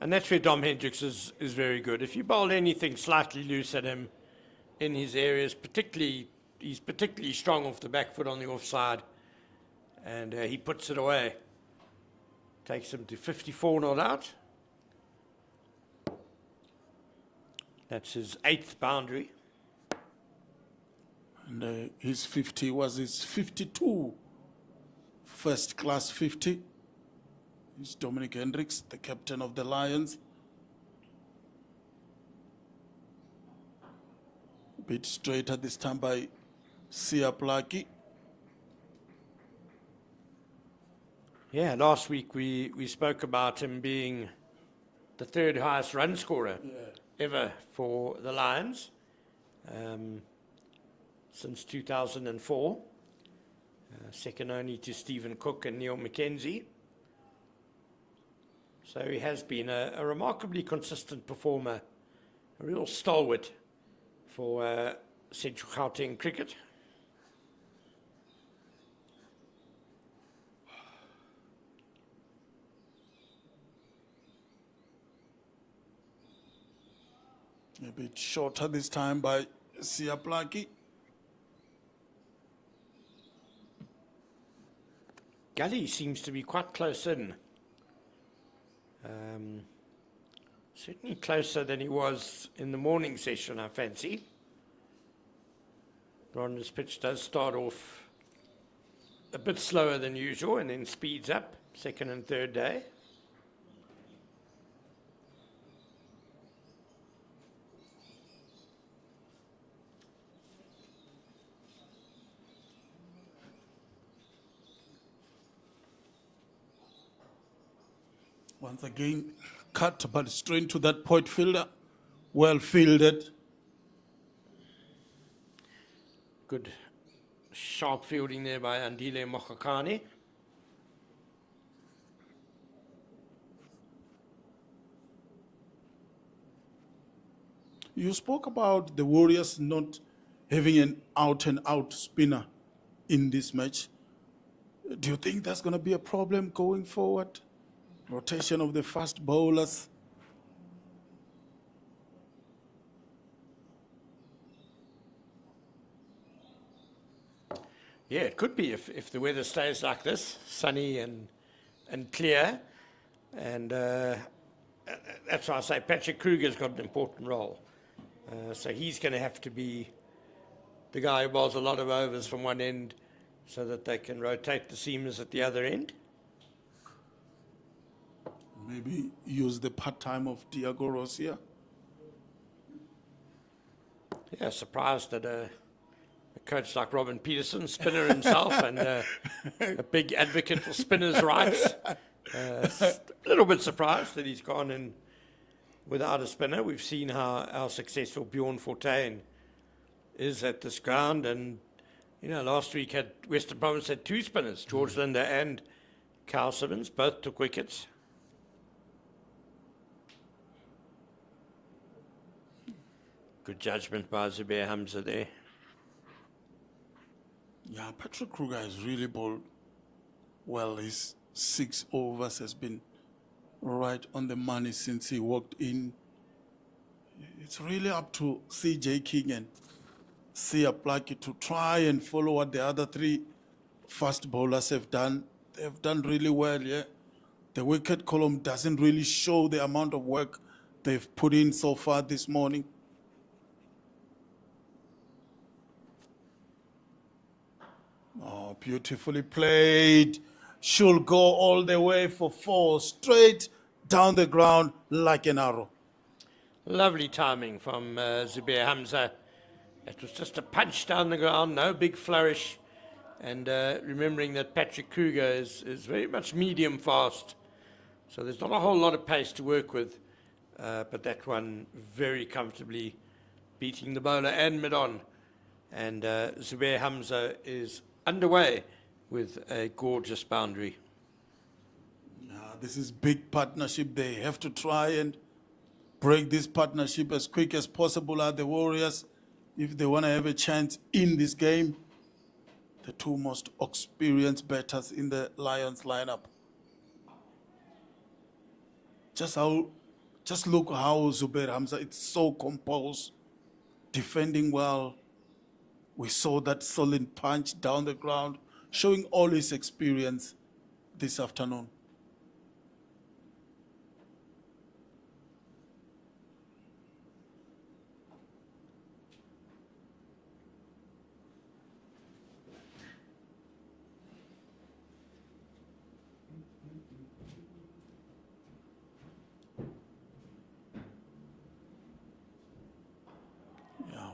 And that's where Dom Hendricks is very good. If you bowl anything slightly loose at him in his areas, he's particularly strong off the back foot on the offside, and he puts it away. Takes him to 54 not out. That's his 8th boundary. And his 50 was his 52. First class 50. It's Dominic Hendricks, the captain of the Lions. A bit straighter this time by Sia Plaki. Yeah, last week we spoke about him being the 3rd highest run scorer ever for the Lions since 2004. Second only to Stephen Cook and Neil McKenzie. So he has been a remarkably consistent performer, a real stalwart for Central Gauteng cricket. A bit shorter this time by Sia Plaki. Gully seems to be quite close in. Certainly closer than he was in the morning session, I fancy. Bronner's pitch does start off a bit slower than usual and then speeds up second and third day. Once again, cut but straight to that point fielder. Well fielded. Good sharp fielding there by Andile Mokhakane. You spoke about the Warriors not having an out-and-out spinner in this match. Do you think that's going to be a problem going forward? Rotation of the fast bowlers. Yeah, it could be if the weather stays like this, sunny and clear. And that's why I say Patrick Kruger's got an important role. So he's going to have to be the guy who bowls a lot of overs from one end so that they can rotate the seamers at the other end. Maybe use the part-time of Diego Rosia. Yeah, surprised that a coach like Robin Peterson, spinner himself, and a big advocate for spinners' rights. A little bit surprised that he's gone in without a spinner. We've seen how successful Bjorn Fortuin is at this ground, and last week Western Province had 2 spinners, George Linder and Carl Simmons, both took wickets. Good judgment by Zubair Hamza there. Yeah, Patrick Kruger has really bowled well. His 6 overs has been right on the money since he walked in. It's really up to CJ King and Sia Plaki to try and follow what the other 3 fast bowlers have done. They've done really well, yeah. The wicket column doesn't really show the amount of work they've put in so far this morning. Oh, beautifully played. Should go all the way for 4, straight down the ground like an arrow. Lovely timing from Zubair Hamza. It was just a punch down the ground, no big flourish. And remembering that Patrick Kruger is very much medium fast. So there's not a whole lot of pace to work with. But that one very comfortably beating the bowler and mid-on. And Zubair Hamza is underway with a gorgeous boundary. This is big partnership. They have to try and break this partnership as quick as possible are the Warriors if they want to have a chance in this game. The 2 most experienced batters in the Lions lineup. Just look how Zubair Hamza is so composed, defending well. We saw that solid punch down the ground, showing all his experience this afternoon.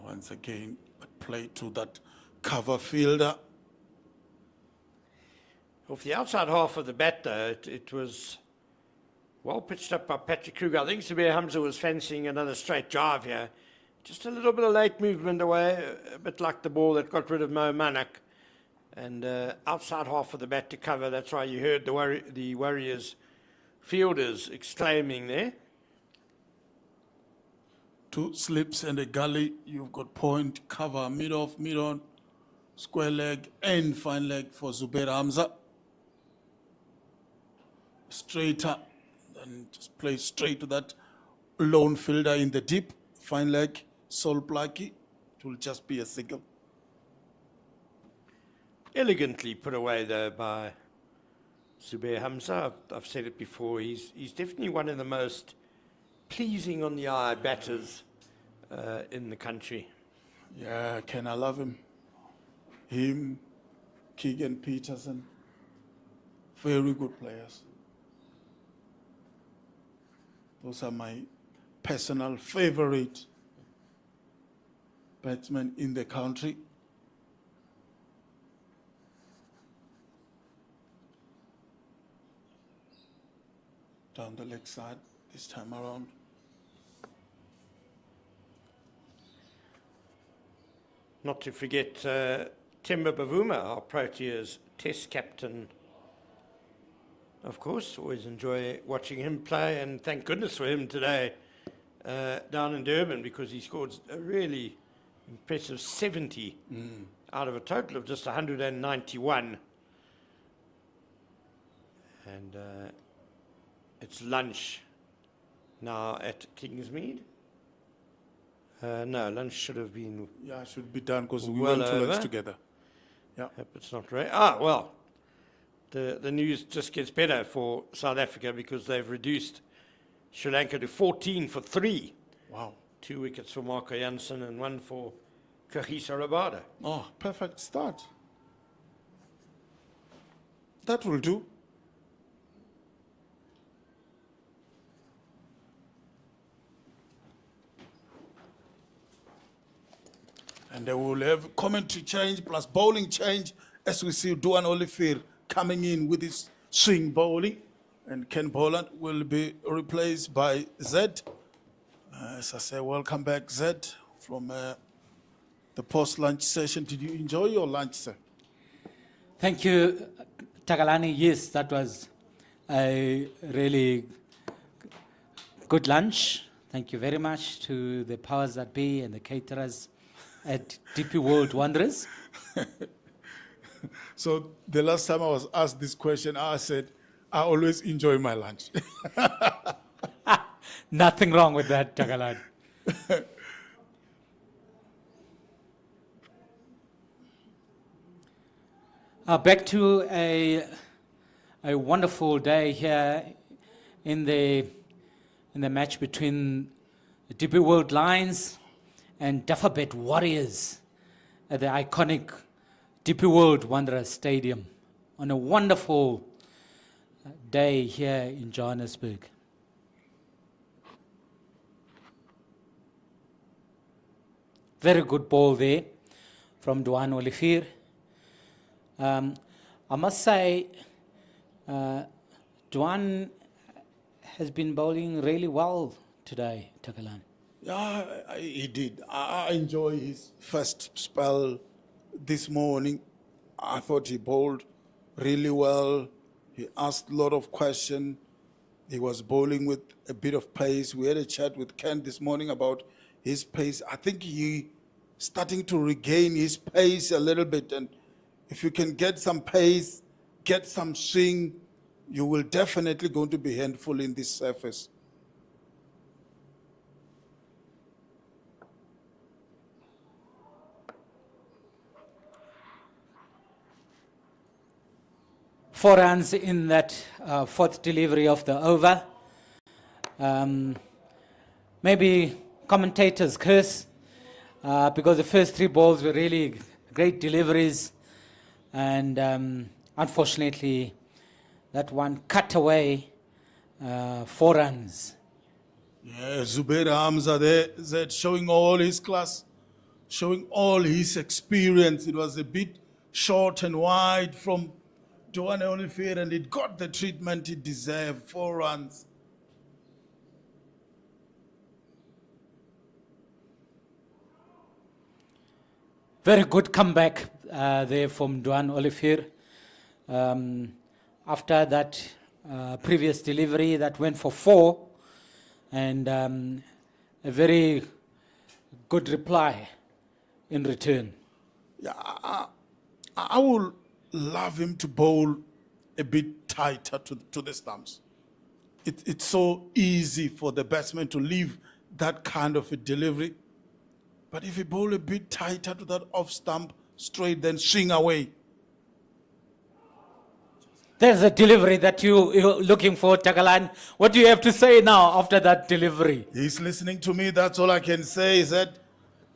Once again, but play to that cover fielder. Off the outside half of the bat, though, it was well pitched up by Patrick Kruger. I think Zubair Hamza was fancying another straight drive here. Just a little bit of late movement away, a bit like the ball that got rid of Manak. And outside half of the bat to cover. That's why you heard the Warriors fielders exclaiming there. 2 slips and a gully. You've got point, cover, mid-off, mid-on, square leg and fine leg for Zubair Hamza. Straighter, then just play straight to that lone fielder in the deep. Fine leg, Sol Plaki. It will just be a single. Elegantly put away, though, by Zubair Hamza. I've said it before. He's definitely one of the most pleasing on the eye batters in the country. Yeah, Ken, I love him. Him, Keegan Peterson, very good players. Those are my personal favorite batsmen in the country. Down the leg side this time around. Not to forget Timber Bavuma, our Proteas test captain. Of course, always enjoy watching him play, and thank goodness for him today down in Durban, because he scored a really impressive 70 out of a total of just 191. And it's lunch now at Kingsmead. No, lunch should have been... Yeah, it should be done because we well went to lunch over. together. Yeah. Hope it's not right. Ah, well, the news just gets better for South Africa, because they've reduced Sri Lanka to 14 for 3. Wow. 2 wickets for Marco Jansen and 1 for Kagiso Rabada. Oh, perfect start. That will do. And they will have commentary change plus bowling change as we see Duan Olifir coming in with his swing bowling. And Ken Boland will be replaced by Zed. As I say, welcome back, Zed, from the post-lunch session. Did you enjoy your lunch, sir? Thank you. Takalani, yes, that was a really good lunch. Thank you very much to the powers that be and the caterers at DP World Wanderers. So the last time I was asked this question, I said, I always enjoy my lunch. Nothing wrong with that, Takalani. Back to a wonderful day here in the match between the DP World Lions and Dafabet Warriors at the iconic DP World Wanderers Stadium on a wonderful day here in Johannesburg. Very good ball there from Duan Olivier. I must say, Duan has been bowling really well today, Takalani. Yeah, he did. I enjoy his first spell this morning. I thought he bowled really well. He asked a lot of questions. He was bowling with a bit of pace. We had a chat with Ken this morning about his pace. I think he starting to regain his pace a little bit. And if you can get some pace, get some swing, you will definitely going to be handful in this surface. Four runs in that fourth delivery of the over. Maybe commentators curse because the first three balls were really great deliveries, and unfortunately that one cut away 4 runs. Yeah, Zubair Hamza there showing all his class, showing all his experience. It was a bit short and wide from Duane Olivier, and it got the treatment it deserved. 4 runs. Very good comeback there from Duan Olivier. After that previous delivery that went for 4, and a very good reply in return. Yeah, I would love him to bowl a bit tighter to the stumps. It's so easy for the batsman to leave that kind of a delivery. But if you bowl a bit tighter to that off stump straight, then swing away. There's a delivery that you're looking for, Takalani. What do you have to say now after that delivery? He's listening to me. That's all I can say is that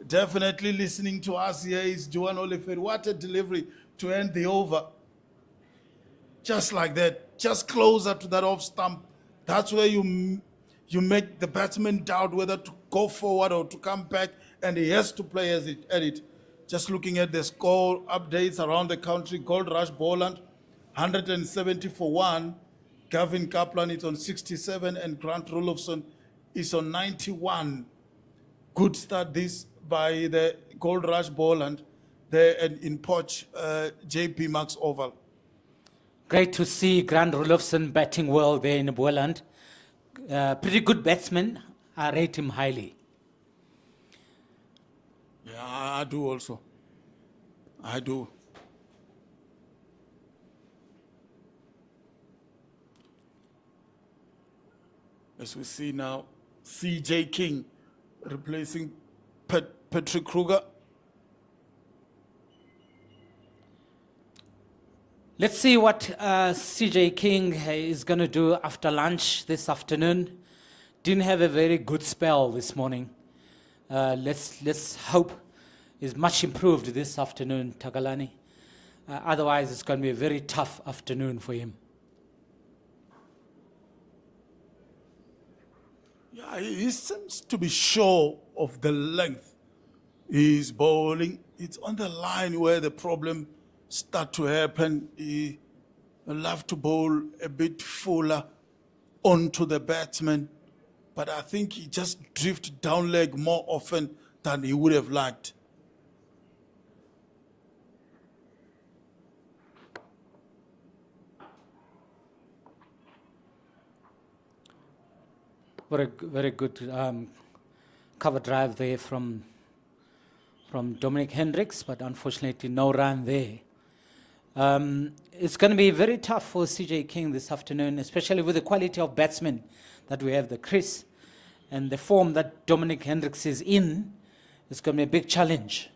definitely listening to us here is Duan Olivier. What a delivery to end the over. Just like that, just closer to that off stump. That's where you make the batsman doubt whether to go forward or to come back, and he has to play at it. Just looking at the score updates around the country, Gold Rush Boland, 170 for 1. Gavin Kaplan is on 67, and Grant Rolofson is on 91. Good start this by the Gold Rush Boland there in Poch, JP Max Oval. Great to see Grant Rolofson batting well there in Boland. Pretty good batsman. I rate him highly. Yeah, I do also. I do. As we see now, CJ King replacing Patrick Kruger. Let's see what CJ King is going to do after lunch this afternoon. Didn't have a very good spell this morning. Let's hope is much improved this afternoon, Takalani. Otherwise, it's going to be a very tough afternoon for him. Yeah, he seems to be sure of the length he's bowling. It's on the line where the problem start to happen. He love to bowl a bit fuller onto the batsman, but I think he just drifted down leg more often than he would have liked. Very good cover drive there from Dominic Hendricks, but unfortunately no run there. It's going to be very tough for CJ King this afternoon, especially with the quality of batsmen that we have, the Chris, and the form that Dominic Hendricks is in. It's going to be a big challenge.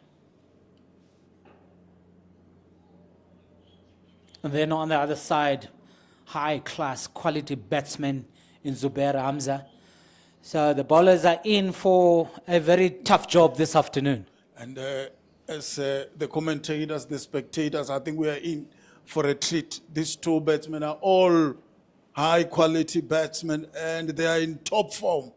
And then on the other side, high-class quality batsmen in Zubair Hamza. So the bowlers are in for a very tough job this afternoon. And as the commentators, the spectators, I think we are in for a treat. These two batsmen are all high-quality batsmen, and they are in top form.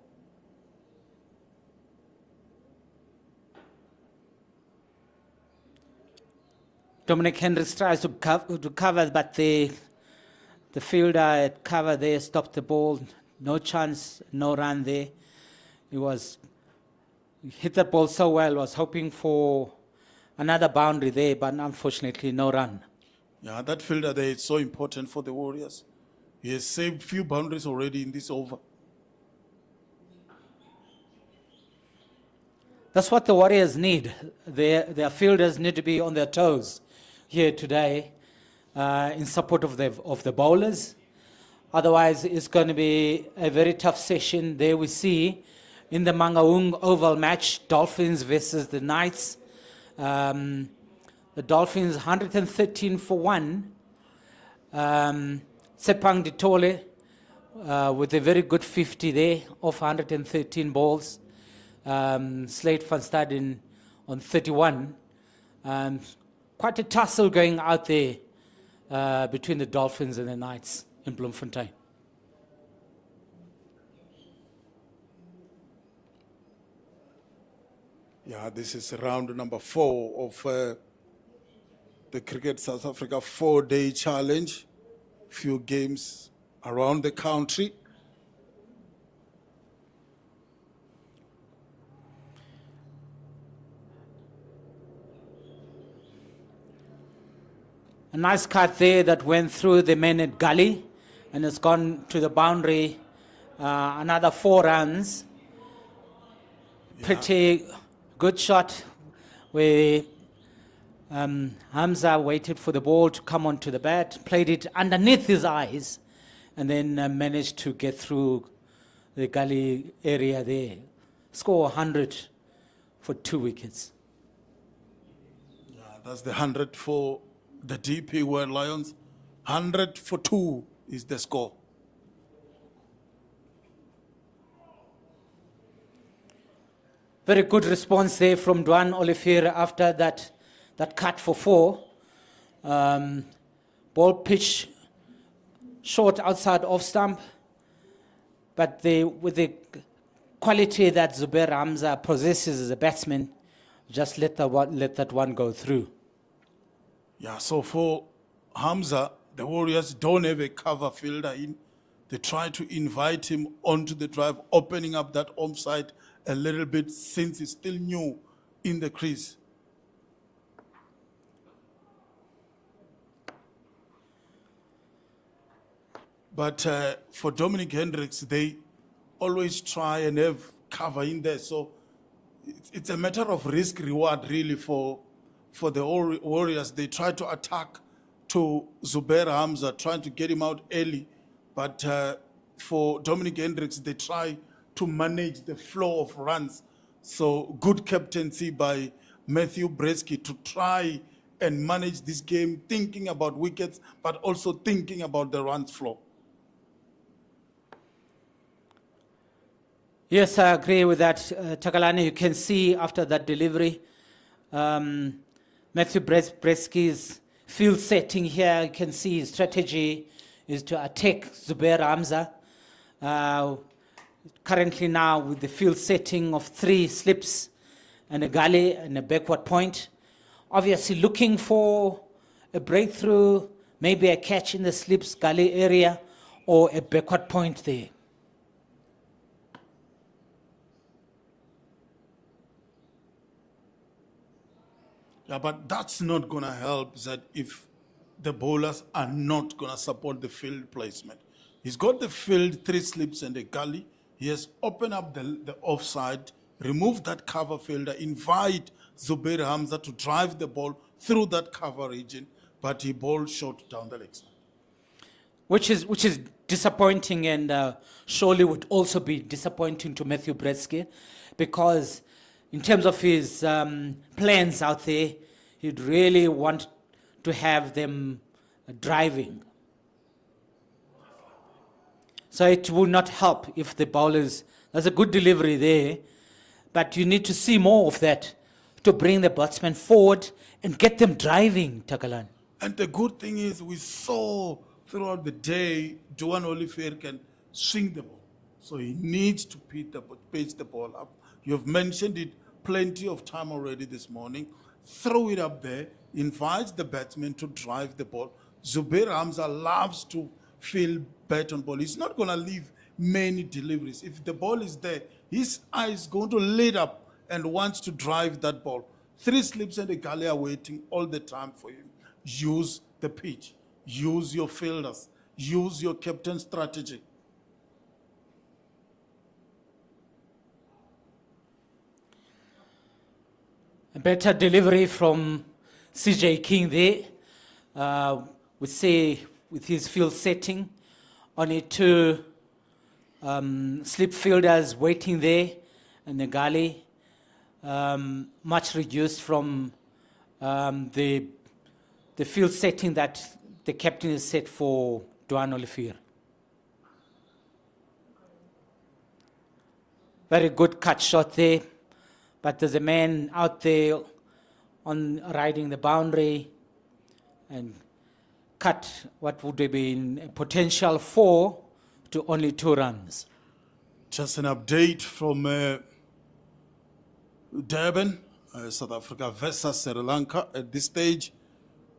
Dominic Hendricks tries to cover, but the fielder at cover there stopped the ball. No chance, no run there. He hit that ball so well, was hoping for another boundary there, but unfortunately no run. Yeah, that fielder there is so important for the Warriors. He has saved few boundaries already in this over. That's what the Warriors need. Their fielders need to be on their toes here today in support of the bowlers. Otherwise, it's going to be a very tough session. There we see in the Mangaung Oval match, Dolphins versus the Knights. The Dolphins 113 for 1. Tsepang Ditole with a very good 50 there of 113 balls. Slate van Staden on 31. Quite a tussle going out there between the Dolphins and the Knights in Bloemfontein. Yeah, this is round number 4 of the Cricket South Africa 4-day challenge. Few games around the country. A nice cut there that went through the men at gully and has gone to the boundary. Another 4 runs. Pretty good shot where Hamza waited for the ball to come onto the bat, played it underneath his eyes, and then managed to get through the gully area there. Score 100 for 2 wickets. Yeah, that's the 100 for the DP World Lions. 100 for 2 is the score. Very good response there from Dwan Olivier after that cut for 4. Ball pitch short outside off stump, but with the quality that Zubair Hamza possesses as a batsman, just let that one go through. Yeah, so for Hamza, the Warriors don't have a cover fielder in. They try to invite him onto the drive, opening up that offside a little bit since he's still new in the crease. But for Dominic Hendricks, they always try and have cover in there. So it's a matter of risk-reward, really, for the Warriors. They try to attack to Zubair Hamza, trying to get him out early. But for Dominic Hendricks, they try to manage the flow of runs. So good captaincy by Matthew Breski to try and manage this game, thinking about wickets, but also thinking about the runs flow. Yes, I agree with that, Takalani. You can see after that delivery, Matthew Breski's field setting here, you can see his strategy is to attack Zubair Hamza. Currently now with the field setting of 3 slips and a gully and a backward point. Obviously looking for a breakthrough, maybe a catch in the slips gully area or a backward point there. Yeah, but that's not going to help that if the bowlers are not going to support the field placement. He's got the field, 3 slips and a gully, He has opened up the offside, removed that cover fielder, invite Zubair Hamza to drive the ball through that cover region, but he bowled short down the leg side. Which is disappointing, and surely would also be disappointing to Matthew Bretzke, because in terms of his plans out there, he'd really want to have them driving. So it will not help if the bowlers, there's a good delivery there, but you need to see more of that to bring the batsmen forward and get them driving, Takalan. And the good thing is we saw throughout the day, Johan Olivier can swing the ball. So he needs to pitch the ball up. You have mentioned it plenty of time already this morning. Throw it up there, invites the batsman to drive the ball. Zubair Hamza loves to feel bat on ball. He's not going to leave many deliveries. If the ball is there, his eye is going to lit up and wants to drive that ball. 3 slips and a gully are waiting all the time for him. Use the pitch. Use your fielders. Use your captain strategy. A better delivery from CJ King there. We say with his field setting, only 2 slip fielders waiting there in the gully. Much reduced from the field setting that the captain has set for Johan Olivier. Very good cut shot there, but there's a man out there on riding the boundary and cut what would have been a potential 4 to only 2 runs. Just an update from Durban, South Africa versus Sri Lanka. At this stage,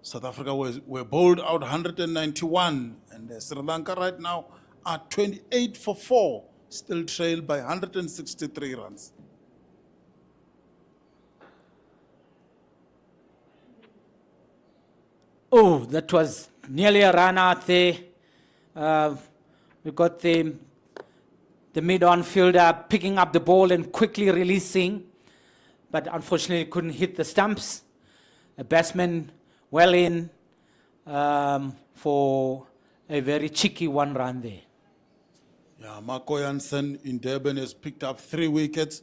South Africa were bowled out 191, and Sri Lanka right now are 28 for 4, still trailed by 163 runs. Oh, that was nearly a run out there. We got the mid-on fielder picking up the ball and quickly releasing, but unfortunately couldn't hit the stumps. A batsman well in for a very cheeky 1 run there. Yeah, Marco Jansen in Durban has picked up 3 wickets,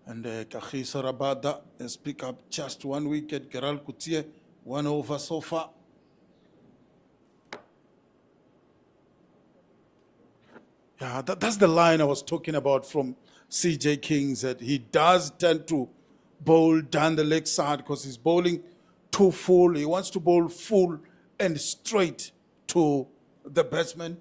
and Kagiso Rabada has picked up just 1 wicket. Gerald Kutie, 1 over so far. Yeah, that's the line I was talking about from CJ Kings, that he does tend to bowl down the leg side because he's bowling too full. He wants to bowl full and straight to the batsman.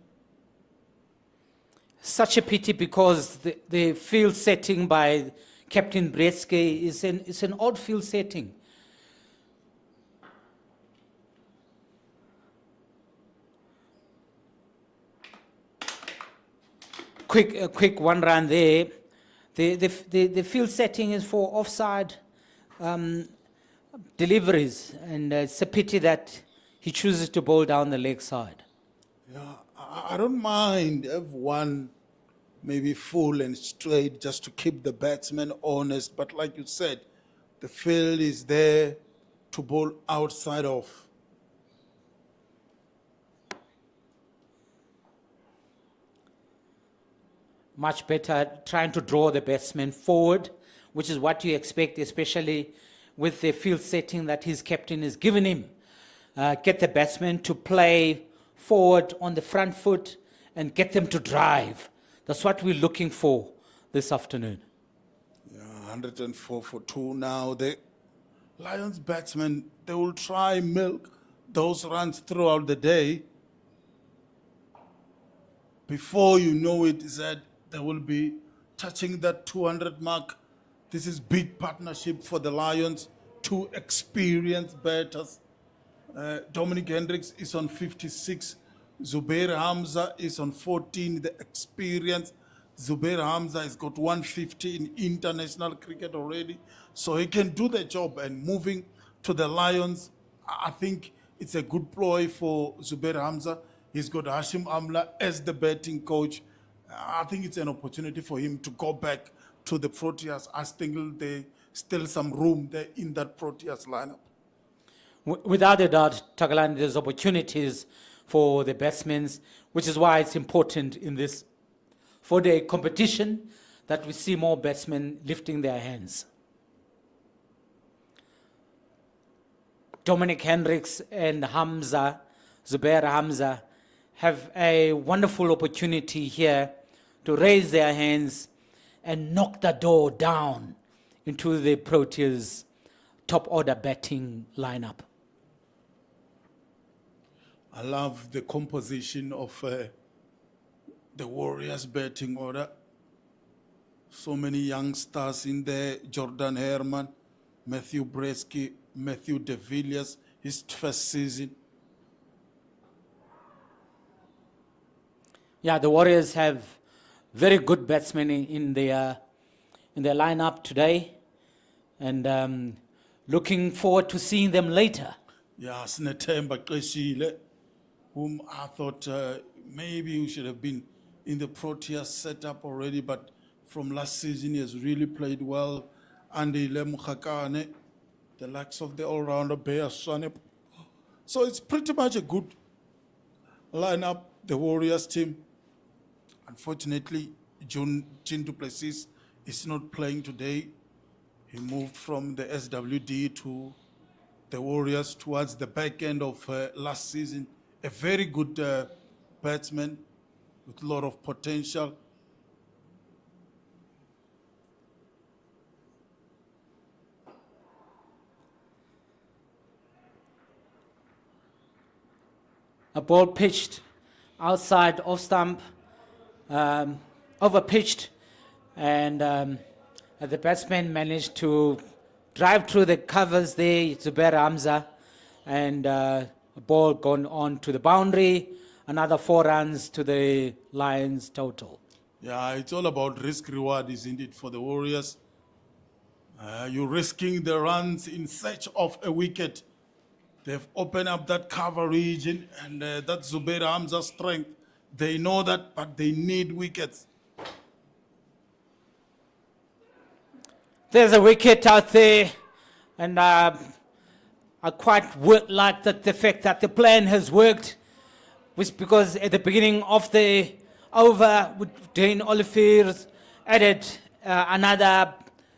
Such a pity, because the field setting by Captain Bretzke is an odd field setting. A quick 1 run there. The field setting is for offside deliveries, and it's a pity that he chooses to bowl down the leg side. Yeah, I don't mind if one maybe full and straight just to keep the batsman honest, but like you said, the field is there to bowl outside of. Much better trying to draw the batsman forward, which is what you expect, especially with the field setting that his captain has given him. Get the batsmen to play forward on the front foot and get them to drive. That's what we're looking for this afternoon. Yeah, 104 for 2 now. The Lions batsmen, they will try milk those runs throughout the day. Before you know it, Zed, they will be touching that 200 mark. This is big partnership for the Lions, 2 experienced batters. Dominic Hendricks is on 56. Zubair Hamza is on 14, the experience. Zubair Hamza has got 150 in international cricket already. So he can do the job, and moving to the Lions, I think it's a good ploy for Zubair Hamza. He's got Hashim Amla as the batting coach. I think it's an opportunity for him to go back to the Proteas. I think there's still some room there in that Proteas lineup. Without a doubt, Tagalani, there's opportunities for the batsmen, which is why it's important in this four-day competition that we see more batsmen lifting their hands. Dominic Hendricks and Zubair Hamza, have a wonderful opportunity here to raise their hands and knock the door down into the Proteas' top order batting lineup. I love the composition of the Warriors batting order. So many youngsters in there: Jordan Herman, Matthew Bresky, Matthew De Villiers, his first season. Yeah, the Warriors have very good batsmen in their lineup today, and looking forward to seeing them later. Yeah, Snetemba Kleshile, whom I thought maybe we should have been in the Proteas setup already, but from last season he has really played well. Andy Lemkhakane, the likes of the all-rounder Bear Swanep. So it's pretty much a good lineup, the Warriors team. Unfortunately, June du Plessis is not playing today. He moved from the SWD to the Warriors towards the back end of last season. A very good batsman with a lot of potential. A ball pitched outside off stump, over pitched, and the batsman managed to drive through the covers there, Zubair Hamza, and a ball gone on to the boundary, another 4 runs to the Lions total. Yeah, it's all about risk reward, isn't it, for the Warriors? You're risking the runs in search of a wicket. They've opened up that cover region, and that's Zubair Hamza's strength. They know that, but they need wickets. There's a wicket out there, and I quite like that the fact that the plan has worked, which because at the beginning of the over, Dane Olivier added another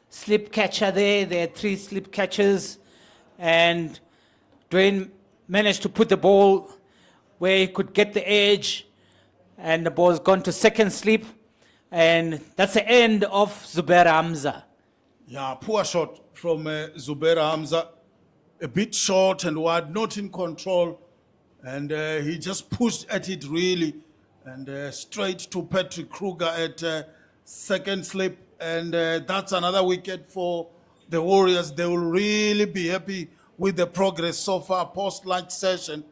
slip catcher there. There are 3 slip catchers, and Dwayne managed to put the ball where he could get the edge, and the ball's gone to second slip, and that's the end of Zubair Hamza. Yeah, poor shot from Zubair Hamza. A bit short and wide, not in control. And he just pushed at it really. And straight to Patrick Kruger at second slip. And that's another wicket for the Warriors. They will really be happy with the progress so far post-lunch session.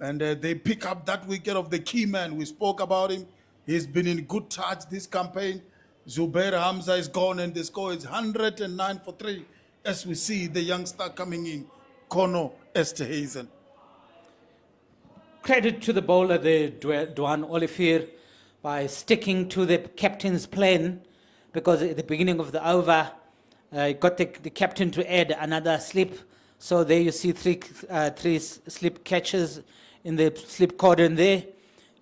And they pick up that wicket of the key man. We spoke about him. He's been in good touch this campaign. Zubair Hamza is gone, and the score is 109 for 3 as we see the youngster coming in, Kono Esterhazen. Credit to the bowler there, Dwan Olivier, by sticking to the captain's plan, because at the beginning of the over, got the captain to add another slip. So there you see three slip catches in the slip cordon there,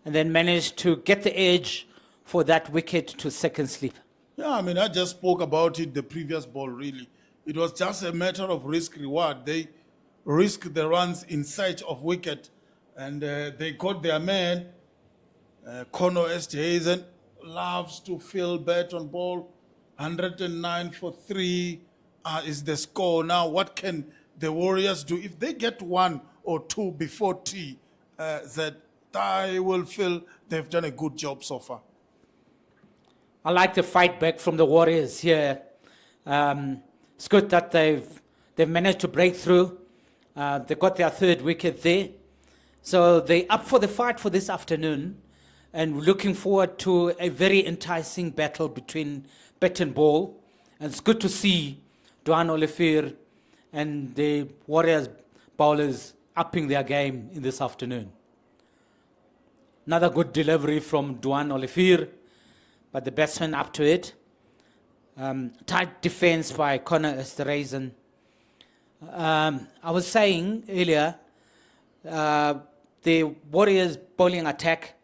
and then managed to get the edge for that wicket to second slip. Yeah, I mean, I just spoke about it the previous ball, really. It was just a matter of risk-reward. They risked the runs in search of wicket, and they got their man. Kono Esterhazen loves to fill bat on ball. 109 for 3 is the score. Now, what can the Warriors do? If they get 1 or 2 before tea, that I will feel they've done a good job so far. I like the fight back from the Warriors here. It's good that they've managed to break through. They got their 3rd wicket there. So they're up for the fight for this afternoon, and looking forward to a very enticing battle between bat and ball. And it's good to see Dwan Olivier and the Warriors bowlers upping their game in this afternoon. Another good delivery from Dwan Olivier. but the batsman up to it. Tight defense by Connor Esterhazen. I was saying earlier, the Warriors bowling attack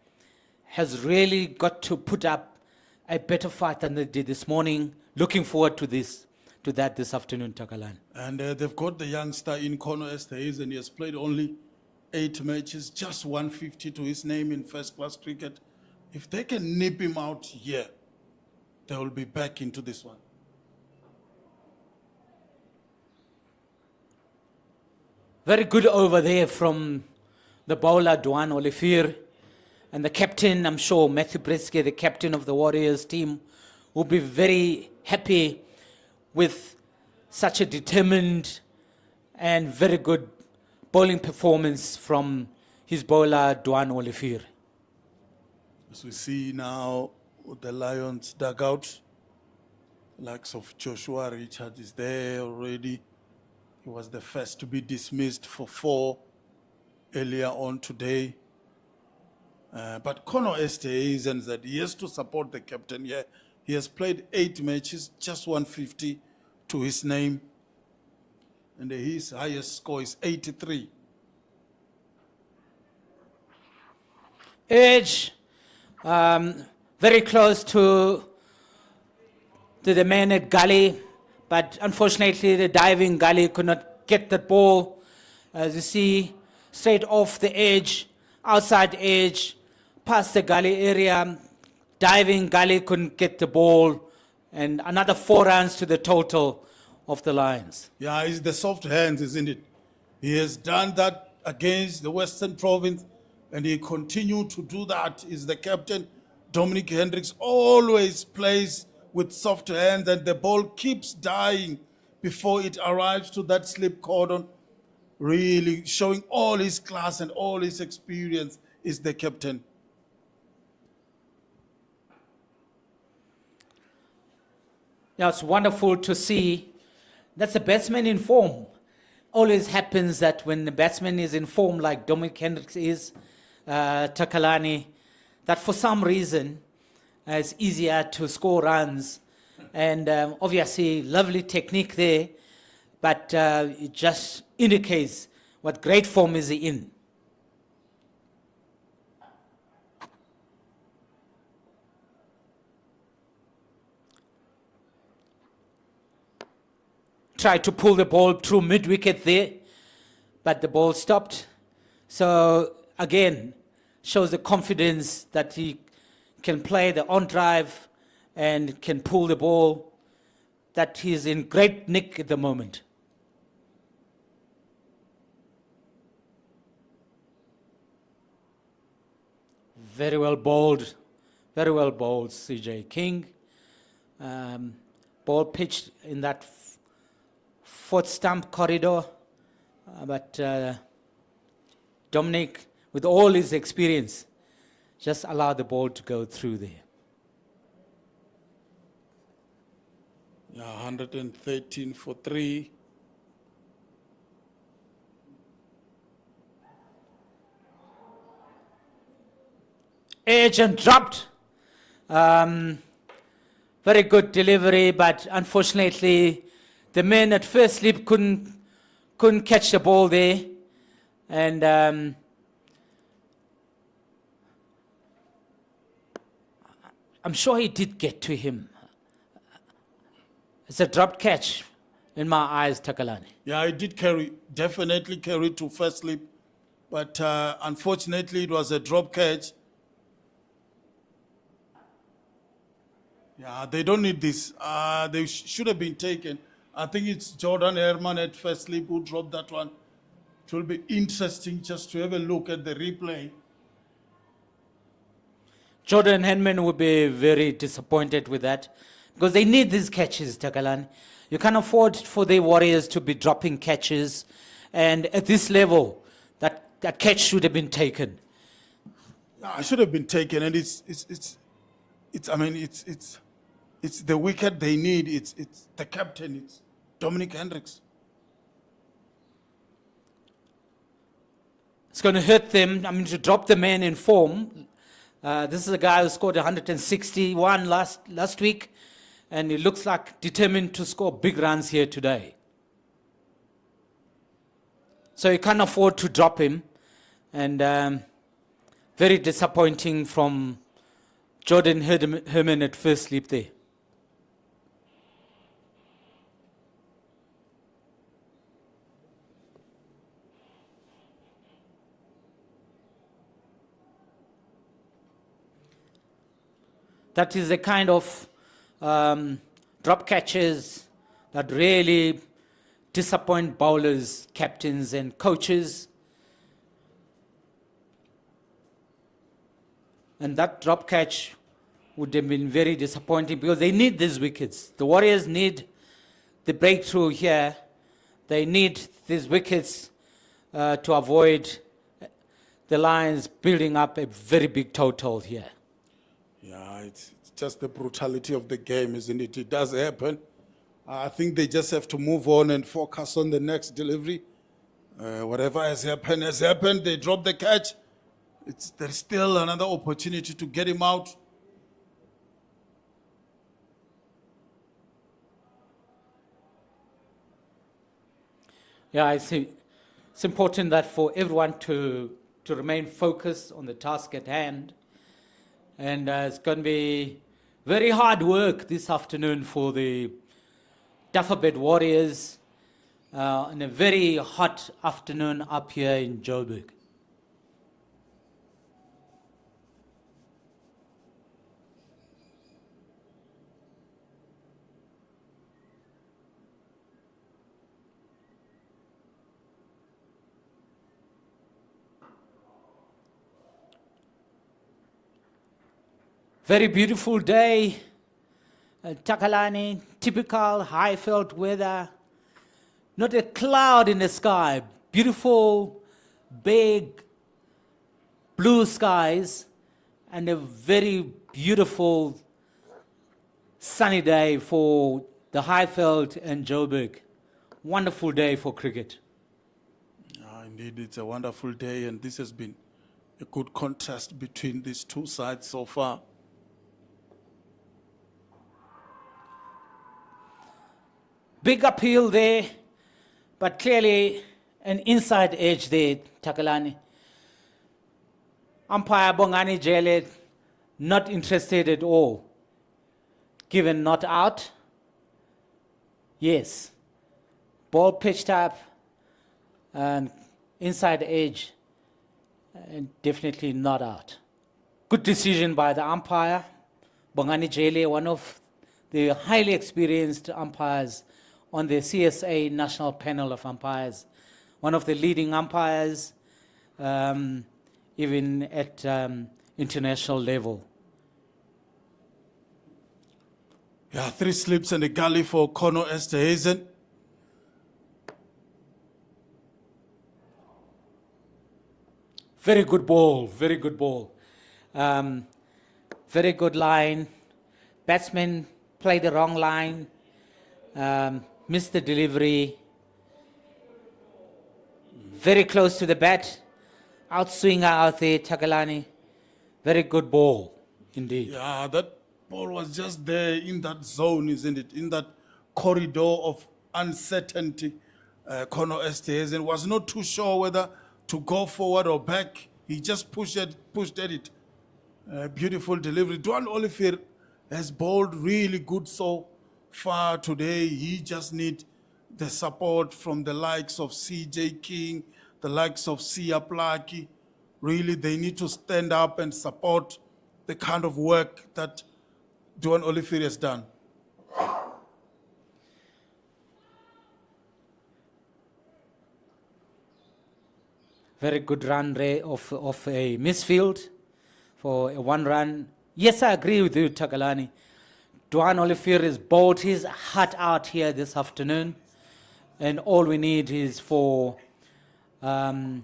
has really got to put up a better fight than they did this morning. Looking forward to that this afternoon, Takalani. And they've got the youngster in Conor Esterhazen. He has played only 8 matches, just 150 to his name in first-class cricket. If they can nip him out here, they will be back into this one. Very good over there from the bowler, Duan Olivier. And the captain, I'm sure, Matthew Breske, the captain of the Warriors team, will be very happy with such a determined and very good bowling performance from his bowler, Duan Olivier. As we see now, the Lions dugout, likes of Joshua Richard is there already. He was the first to be dismissed for 4 earlier on today. But Conor Esterhazen said he has to support the captain here. He has played 8 matches, just 150 to his name. And his highest score is 83. Edge, very close to the man at Gully, but unfortunately the diving Gully could not get that ball. As you see, straight off the edge, outside edge, past the Gully area, diving Gully couldn't get the ball, and another 4 runs to the total of the Lions. Yeah, it's the soft hands, isn't it? He has done that against the Western Province, and he continued to do that. Is the captain, Dominic Hendricks, always plays with soft hands, and the ball keeps dying before it arrives to that slip cordon. Really showing all his class and all his experience is the captain. Yeah, it's wonderful to see. That's a batsman in form. Always happens that when the batsman is in form, like Dominic Hendricks is, Takalani, that for some reason it's easier to score runs. And obviously, lovely technique there, but it just indicates what great form is he in. Tried to pull the ball through mid-wicket there, but the ball stopped. So again, shows the confidence that he can play the on-drive and can pull the ball, that he's in great nick at the moment. Very well bowled, CJ King. Ball pitched in that 4th stump corridor, but Dominic, with all his experience, just allowed the ball to go through there. Yeah, 113 for 3. Edge and dropped. Very good delivery, but unfortunately, the man at first slip couldn't catch the ball there, and I'm sure he did get to him. It's a dropped catch in my eyes, Takalani. Yeah, it did definitely carry to first slip, but unfortunately it was a drop catch. Yeah, they don't need this. They should have been taken. I think it's Jordan Herman at first slip who dropped that one. It will be interesting just to have a look at the replay. Jordan Henman would be very disappointed with that, because they need these catches, Takalani. You can't afford for the Warriors to be dropping catches, and at this level, that catch should have been taken. Yeah, it should have been taken, and it's the wicket they need. It's the captain. It's Dominic Hendricks. It's going to hurt them. To drop the man in form This is a guy who scored 161 last week, and he looks like determined to score big runs here today. So you can't afford to drop him, and very disappointing from Jordan Herman at first sleep there. That is the kind of drop catches that really disappoint bowlers, captains and coaches. And that drop catch would have been very disappointing because they need these wickets. The Warriors need the breakthrough here. They need these wickets to avoid the Lions building up a very big total here. Yeah, it's just the brutality of the game, isn't it? It does happen. I think they just have to move on and focus on the next delivery. Whatever has happened has happened. They drop the catch. There's still another opportunity to get him out. Yeah, I see. It's important that for everyone to remain focused on the task at hand. And it's going to be very hard work this afternoon for the Dafabet Warriors on a very hot afternoon up here in Joburg. Very beautiful day, Takalani, typical high-felt weather, not a cloud in the sky, beautiful, big, blue skies, and a very beautiful sunny day for the Highveld and Joburg. Wonderful day for cricket. Indeed, it's a wonderful day, and this has been a good contrast between these two sides so far. Big appeal there, but clearly an inside edge there, Takalani. Umpire Bongani Jele not interested at all. Given not out, yes. Ball pitched up and inside edge, and definitely not out. Good decision by the umpire. Bongani Jele, one of the highly experienced umpires on the CSA National Panel of Umpires, one of the leading umpires, even at international level. Yeah, 3 slips and a gully for Conor Esterhazen. Very good ball, very good ball. Very good line. Batsman played the wrong line. Missed the delivery. Very close to the bat. Outswinger out there, Takalani. Very good ball, indeed. Yeah, that ball was just there in that zone, isn't it? In that corridor of uncertainty. Conor Esterhazen was not too sure whether to go forward or back. He just pushed at it. Beautiful delivery. Dwan Olivier has bowled really good so far today. He just needs the support from the likes of CJ King, the likes of Sia Plaki. Really, they need to stand up and support the kind of work that Dwan Olivier has done. Very good run of a misfield for a 1 run. Yes, I agree with you, Takalani. Dwan Olivier has bowled his heart out here this afternoon. And all we need is for the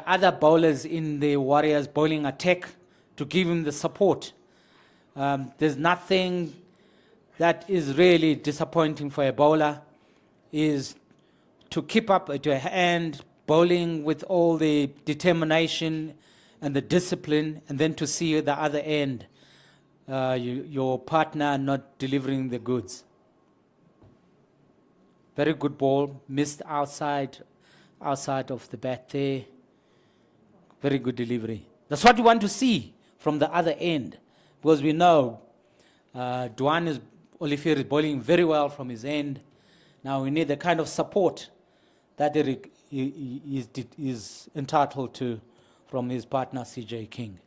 other bowlers in the Warriors bowling attack to give him the support. There's nothing that is really disappointing for a bowler, is to keep up at your hand, bowling with all the determination and the discipline, and then to see at the other end, your partner not delivering the goods. Very good ball, missed outside of the bat there. Very good delivery. That's what you want to see from the other end, because we know Olivier is bowling very well from his end. Now we need the kind of support that he is entitled to from his partner CJ King.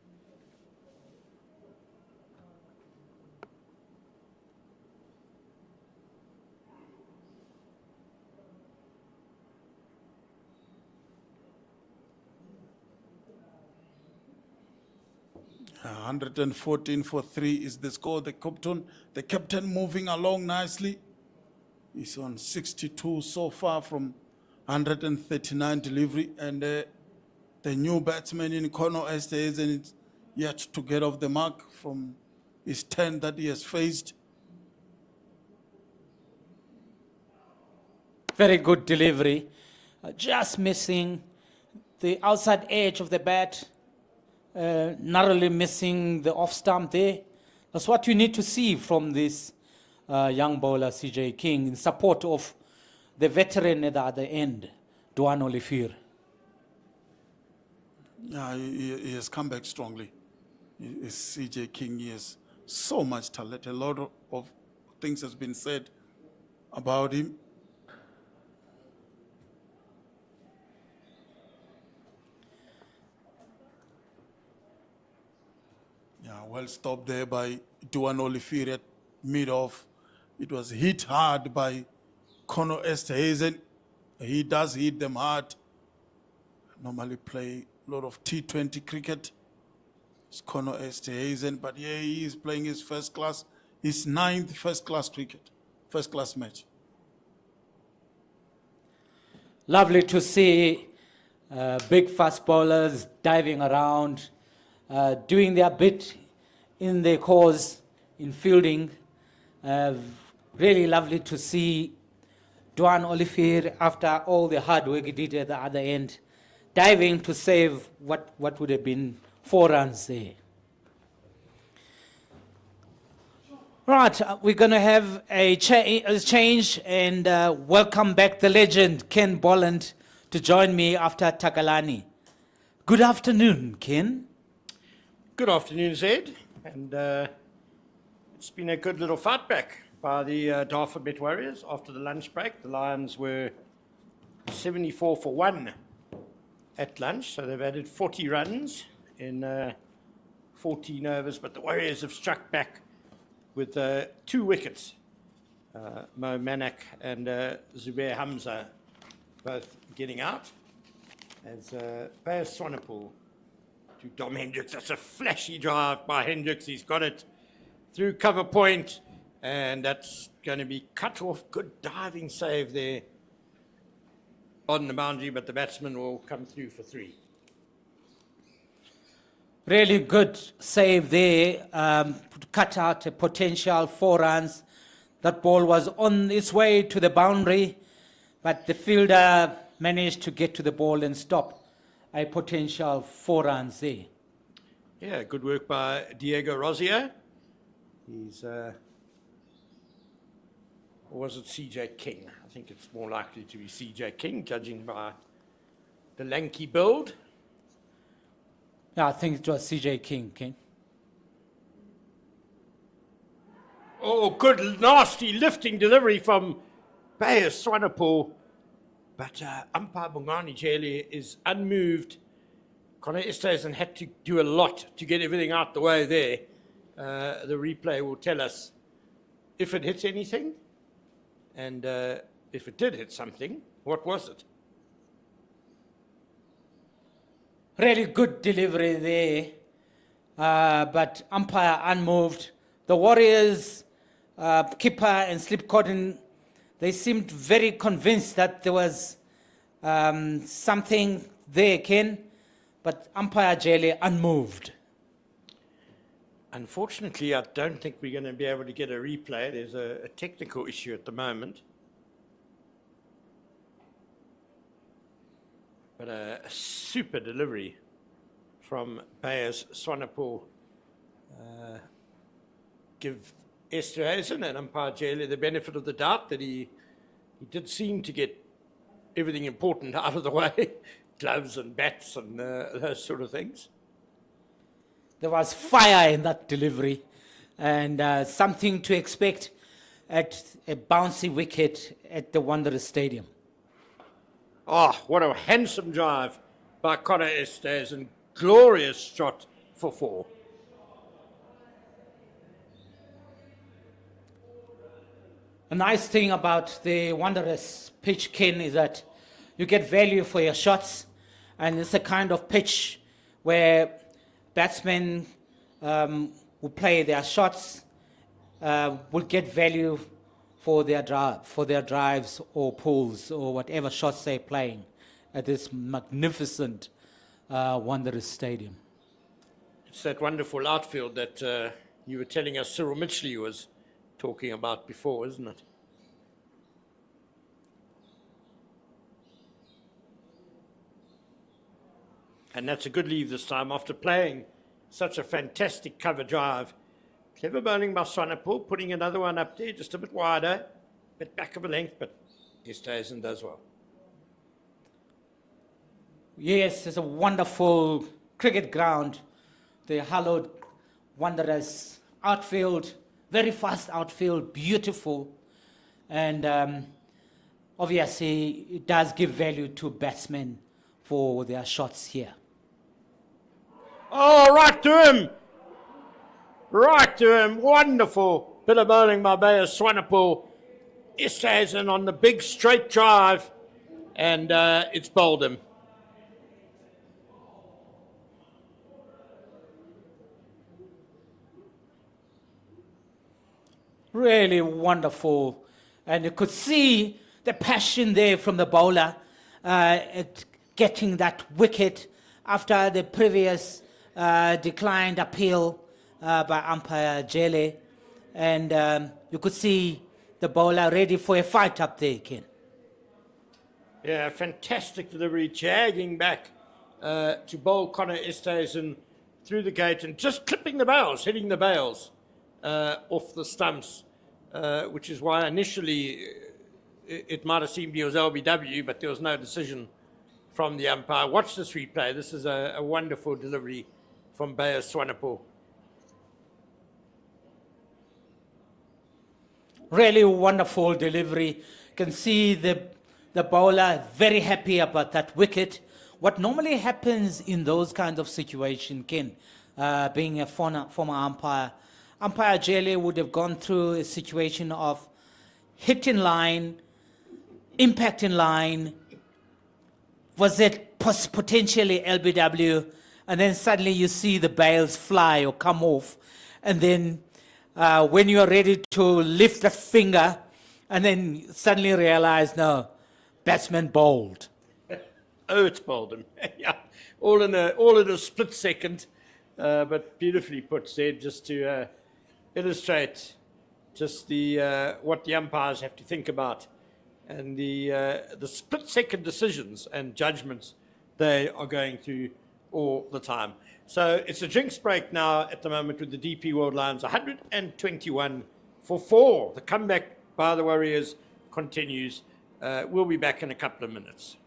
Uh, 114 for 3 is the score. The captain moving along nicely. He's on 62 so far from 139 delivery, and the new batsman in Kono isn't yet to get off the mark from his 10 that he has faced. Very good delivery. Just missing the outside edge of the bat, narrowly missing the off stump there. That's what you need to see from this young bowler, CJ King, in support of the veteran at the other end, Duan Olivier. Yeah, he has come back strongly. CJ King, he has so much talent. A lot of things has been said about him. Yeah, well stopped there by Duan Olivier at mid-off. It was hit hard by Conor Esterhuizen. He does hit them hard. Normally play a lot of T20 cricket. It's Conor Esterhuizen, but yeah, he is playing his first class, his 9th first-class cricket, first-class match. Lovely to see big fast bowlers diving around, doing their bit in their cause, in fielding. Really lovely to see Duan Olivier, after all the hard work he did at the other end, diving to save what would have been 4 runs there. Right, we're going to have a change and welcome back the legend, Ken Bolland, to join me after Takalani. Good afternoon, Ken. Good afternoon, Zed. And it's been a good little fight back by the Dafabet Warriors after the lunch break. The Lions were 74 for 1 at lunch, so they've added 40 runs in 14 overs, but the Warriors have struck back with 2 wickets. Manak and Zubair Hamza both getting out. As Bayes Swanepoel to Dom Hendricks. That's a flashy drive by Hendricks. He's got it through cover point, and that's going to be cut off. Good diving save there on the boundary, but the batsman will come through for 3. Really good save there, cut out a potential 4 runs. That ball was on its way to the boundary, but the fielder managed to get to the ball and stop a potential 4 runs there. Yeah, good work by Diego Rosio. He's, or was it CJ King? I think it's more likely to be CJ King, judging by the lanky build. Yeah, I think it was CJ King, Ken. Oh, good, nasty lifting delivery from Bayes Swanepoel. But umpire Bongani Jele is unmoved. Conor Esterhuizen had to do a lot to get everything out the way there. The replay will tell us if it hits anything, and if it did hit something, what was it? Really good delivery there, but umpire unmoved. The Warriors, keeper and slip cordon, they seemed very convinced that there was something there, Ken, but umpire Jele unmoved. Unfortunately, I don't think we're going to be able to get a replay. There's a technical issue at the moment. But a super delivery from Beyers Swanepoel give Esterhuizen and umpire Jaylee the benefit of the doubt that he did seem to get everything important out of the way, gloves and bats and those sort of things. There was fire in that delivery, and something to expect at a bouncy wicket at the Wanderers Stadium. Oh, what a handsome drive by Connor Esterhuizen. Glorious shot for 4. A nice thing about the Wanderers pitch, Ken, is that you get value for your shots, and it's a kind of pitch where batsmen who play their shots will get value for their drives or pulls or whatever shots they're playing at this magnificent Wanderers Stadium. It's that wonderful outfield that you were telling us Cyril Mitchley was talking about before, isn't it? And that's a good leave this time after playing such a fantastic cover drive. Clever bowling by Swanepoel, putting another one up there, just a bit wider, a bit back of a length, but Esterhuizen does well. Yes, it's a wonderful cricket ground. The hallowed Wanderers outfield, very fast outfield, beautiful. And obviously, it does give value to batsmen for their shots here. Oh, right to him! Right to him. Wonderful bit of bowling by Beyers Swanepoel. Esterhuizen on the big straight drive, and it's bowled him. Really wonderful. And you could see the passion there from the bowler at getting that wicket after the previous declined appeal by umpire Jaylee. And you could see the bowler ready for a fight up there, Ken. Yeah, fantastic delivery, jagging back to bowl Connor Esterhuizen through the gate and just clipping the bails, hitting the bails off the stumps, which is why initially it might have seemed he was LBW, but there was no decision from the umpire. Watch this replay. This is a wonderful delivery from Beyers Swanepoel. Really wonderful delivery. You can see the bowler very happy about that wicket. What normally happens in those kinds of situations, Ken, being a former umpire, umpire Jaylee would have gone through a situation of hit in line, impact in line, was it potentially LBW, and then suddenly you see the bails fly or come off, and then when you are ready to lift that finger, and then suddenly realize, no, batsman bowled. Oh, it's bowled him. Yeah, all in a split second, but beautifully put there, just to illustrate just the what the umpires have to think about, and the split second decisions and judgments they are going through all the time. So it's a drinks break now at the moment with the DP World Lions, 121 for 4. The comeback by the Warriors continues. We'll be back in a couple of minutes.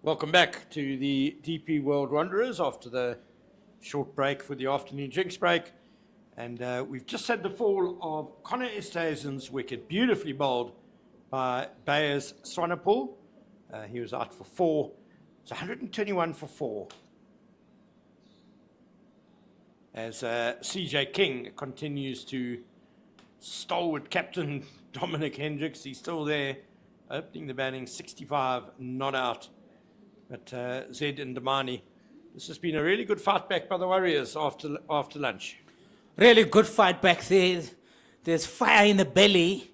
Welcome back to the DP World Wanderers after the short break for the afternoon drinks break. And we've just had the fall of Connor Esterhuizen's wicket, beautifully bowled by Beyers Swanepoel. He was out for 4. It's 121 for 4. As CJ King continues to stalwart captain Dominic Hendricks. He's still there, opening the batting, 65, not out. But Zed and Damani, this has been a really good fight back by the Warriors after lunch. Really good fight back there. There's fire in the belly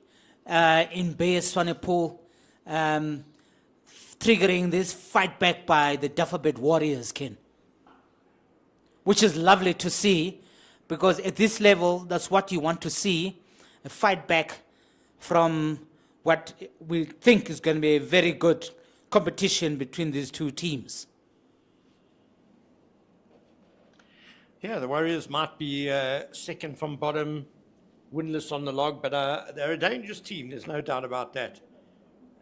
in Beyers Swanepoel, triggering this fight back by the Dafabet Warriors, Ken. Which is lovely to see, because at this level, that's what you want to see, a fight back from what we think is going to be a very good competition between these two teams. Yeah, the Warriors might be second from bottom, winless on the log, but they're a dangerous team, there's no doubt about that.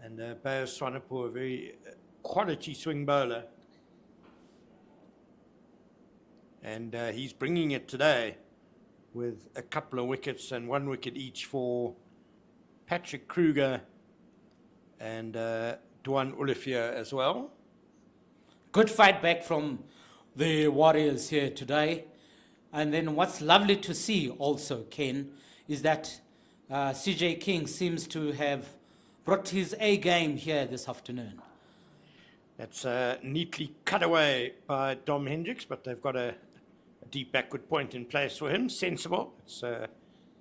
And Beyers Swanepoel, a very quality swing bowler. And he's bringing it today with a couple of wickets and 1 wicket each for Patrick Kruger and Dwan Olivier as well. Good fight back from the Warriors here today. And then what's lovely to see also, Ken, is that CJ King seems to have brought his A game here this afternoon. That's neatly cut away by Dom Hendricks, but they've got a deep backward point in place for him. Sensible. It's a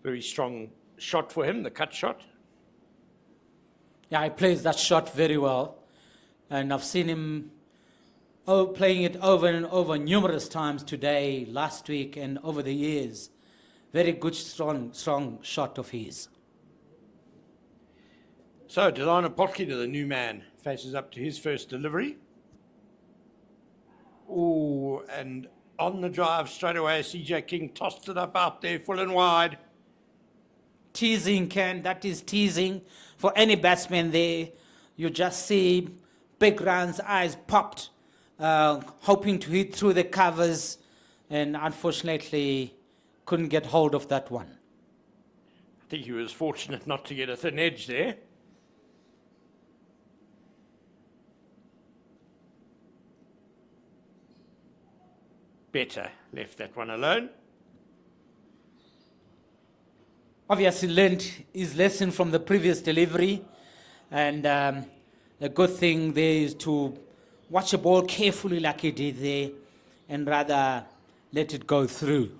very strong shot for him, the cut shot. Yeah, he plays that shot very well. And I've seen him playing it over and over numerous times today, last week, and over the years. Very good, strong shot of his. So, Delano Potgieter, the new man, faces up to his first delivery. Ooh, and on the drive straight away, CJ King tossed it up out there, full and wide. Teasing, Ken, that is teasing. For any batsman there, you just see big runs, eyes popped, hoping to hit through the covers, and unfortunately couldn't get hold of that one. I think he was fortunate not to get a thin edge there. Better left that one alone. Obviously learned his lesson from the previous delivery, and the good thing there is to watch the ball carefully like he did there and rather let it go through.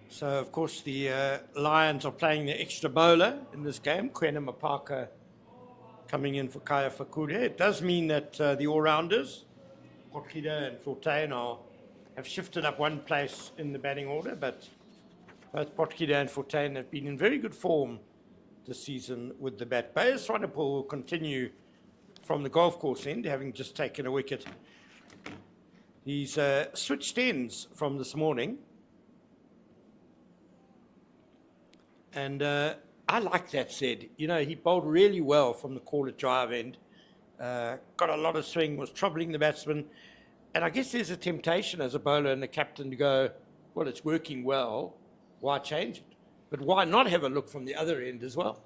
So, of course, the Lions are playing the extra bowler in this game. Kwena Mapaka coming in for Kaya Fakure. It does mean that the all-rounders, Potgieter and Fortuin, have shifted up one place in the batting order, but both Potgieter and Fortuin have been in very good form this season with the bat. Beyers Swanepoel will continue from the golf course end, having just taken a wicket. He's switched ends from this morning. And I like that said. You know, he bowled really well from the corner drive end. Got a lot of swing, was troubling the batsman. And I guess there's a temptation as a bowler and a captain to go, well, it's working well, why change it? But why not have a look from the other end as well?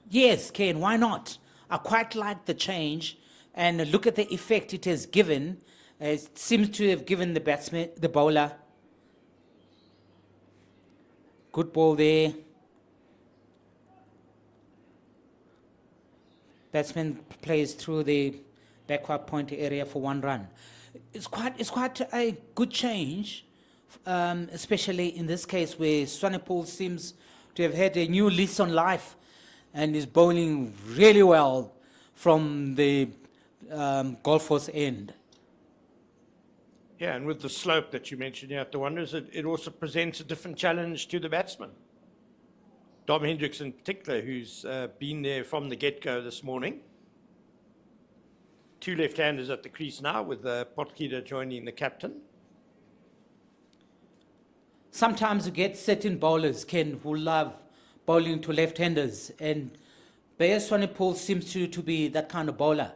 Yes, Ken, why not? I quite like the change, and look at the effect it has given. It seems to have given the batsman, the bowler. Good ball there. Batsman plays through the backward point area for 1 run. It's quite a good change, especially in this case where Swanepoel seems to have had a new lease on life and is bowling really well from the golf course end. Yeah, and with the slope that you mentioned here at the Wanderers, it also presents a different challenge to the batsman. Dom Hendricks in particular, who's been there from the get-go this morning. 2 left-handers at the crease now, with Potgieter joining the captain. Sometimes you get certain bowlers, Ken, who love bowling to left-handers, and Bayer Swanepoel seems to be that kind of bowler.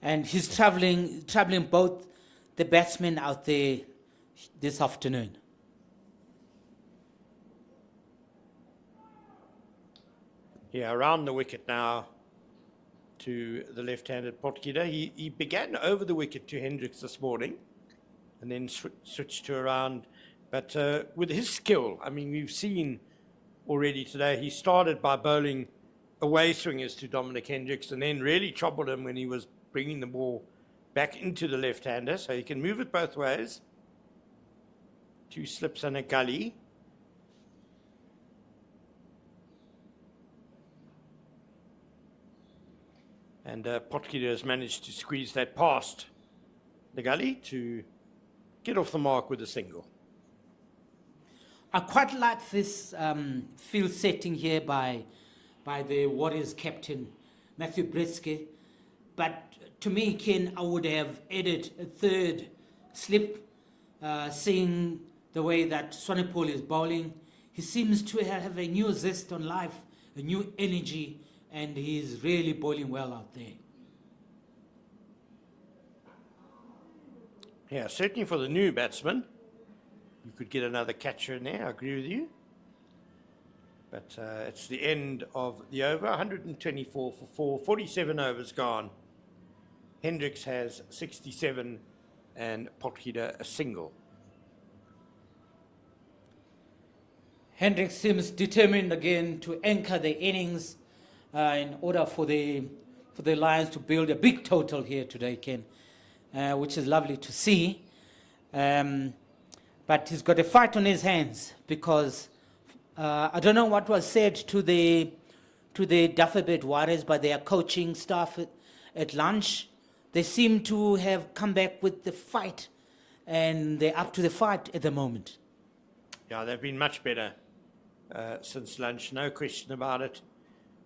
And he's traveling both the batsmen out there this afternoon. Yeah, around the wicket now to the left-handed Potgieter. He began over the wicket to Hendricks this morning and then switched to around. But with his skill, I mean, we've seen already today, he started by bowling away swingers to Dominic Hendricks and then really troubled him when he was bringing the ball back into the left-hander. So he can move it both ways. 2 slips and a gully. And Potgieter has managed to squeeze that past the gully to get off the mark with a single. I quite like this field setting here by the Warriors captain, Matthew Britsky. But to me, Ken, I would have added a third slip, seeing the way that Swanepoel is bowling. He seems to have a new zest on life, a new energy, and he's really bowling well out there. Yeah, certainly for the new batsman. You could get another catcher in there, I agree with you. But it's the end of the over, 124 for 4, 47 overs gone. Hendricks has 67 and Potgieter a single. Hendricks seems determined again to anchor the innings in order for the Lions to build a big total here today, Ken, which is lovely to see. But he's got a fight on his hands because I don't know what was said to the Dafabet Warriors by their coaching staff at lunch. They seem to have come back with the fight, and they're up to the fight at the moment. Yeah, they've been much better since lunch, no question about it.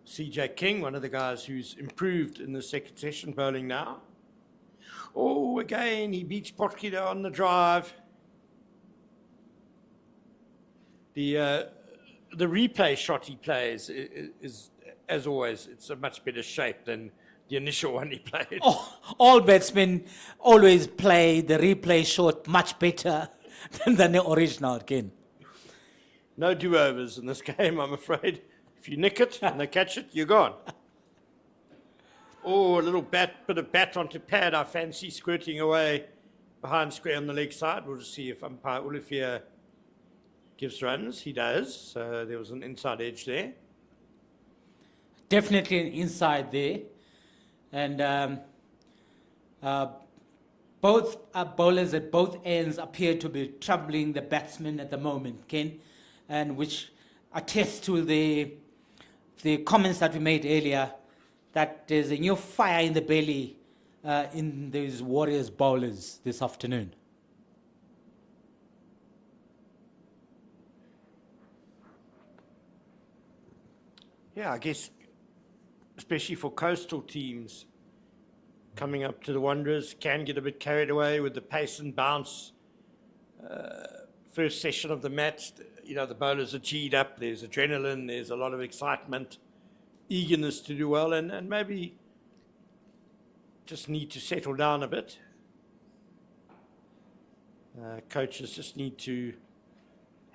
CJ King, one of the guys who's improved in the second session, bowling now. Oh, again, he beats Potgieter on the drive. The replay shot he plays is, as always, it's a much better shape than the initial one he played. All batsmen always play the replay shot much better than the original, Ken. No do-overs in this game, I'm afraid. If you nick it and they catch it, you're gone. Oh, a little bit of bat onto pad, I fancy, squirting away behind square on the leg side. We'll just see if umpire Olivier gives runs. He does. So there was an inside edge there. Definitely an inside there. And both bowlers at both ends appear to be troubling the batsmen at the moment, Ken, and which attests to the comments that we made earlier, that there's a new fire in the belly in these Warriors bowlers this afternoon. Yeah, I guess, especially for coastal teams, coming up to the Wanderers, can get a bit carried away with the pace and bounce. First session of the match, you know, the bowlers are G'd up, there's adrenaline, there's a lot of excitement, eagerness to do well, and maybe just need to settle down a bit. Coaches just need to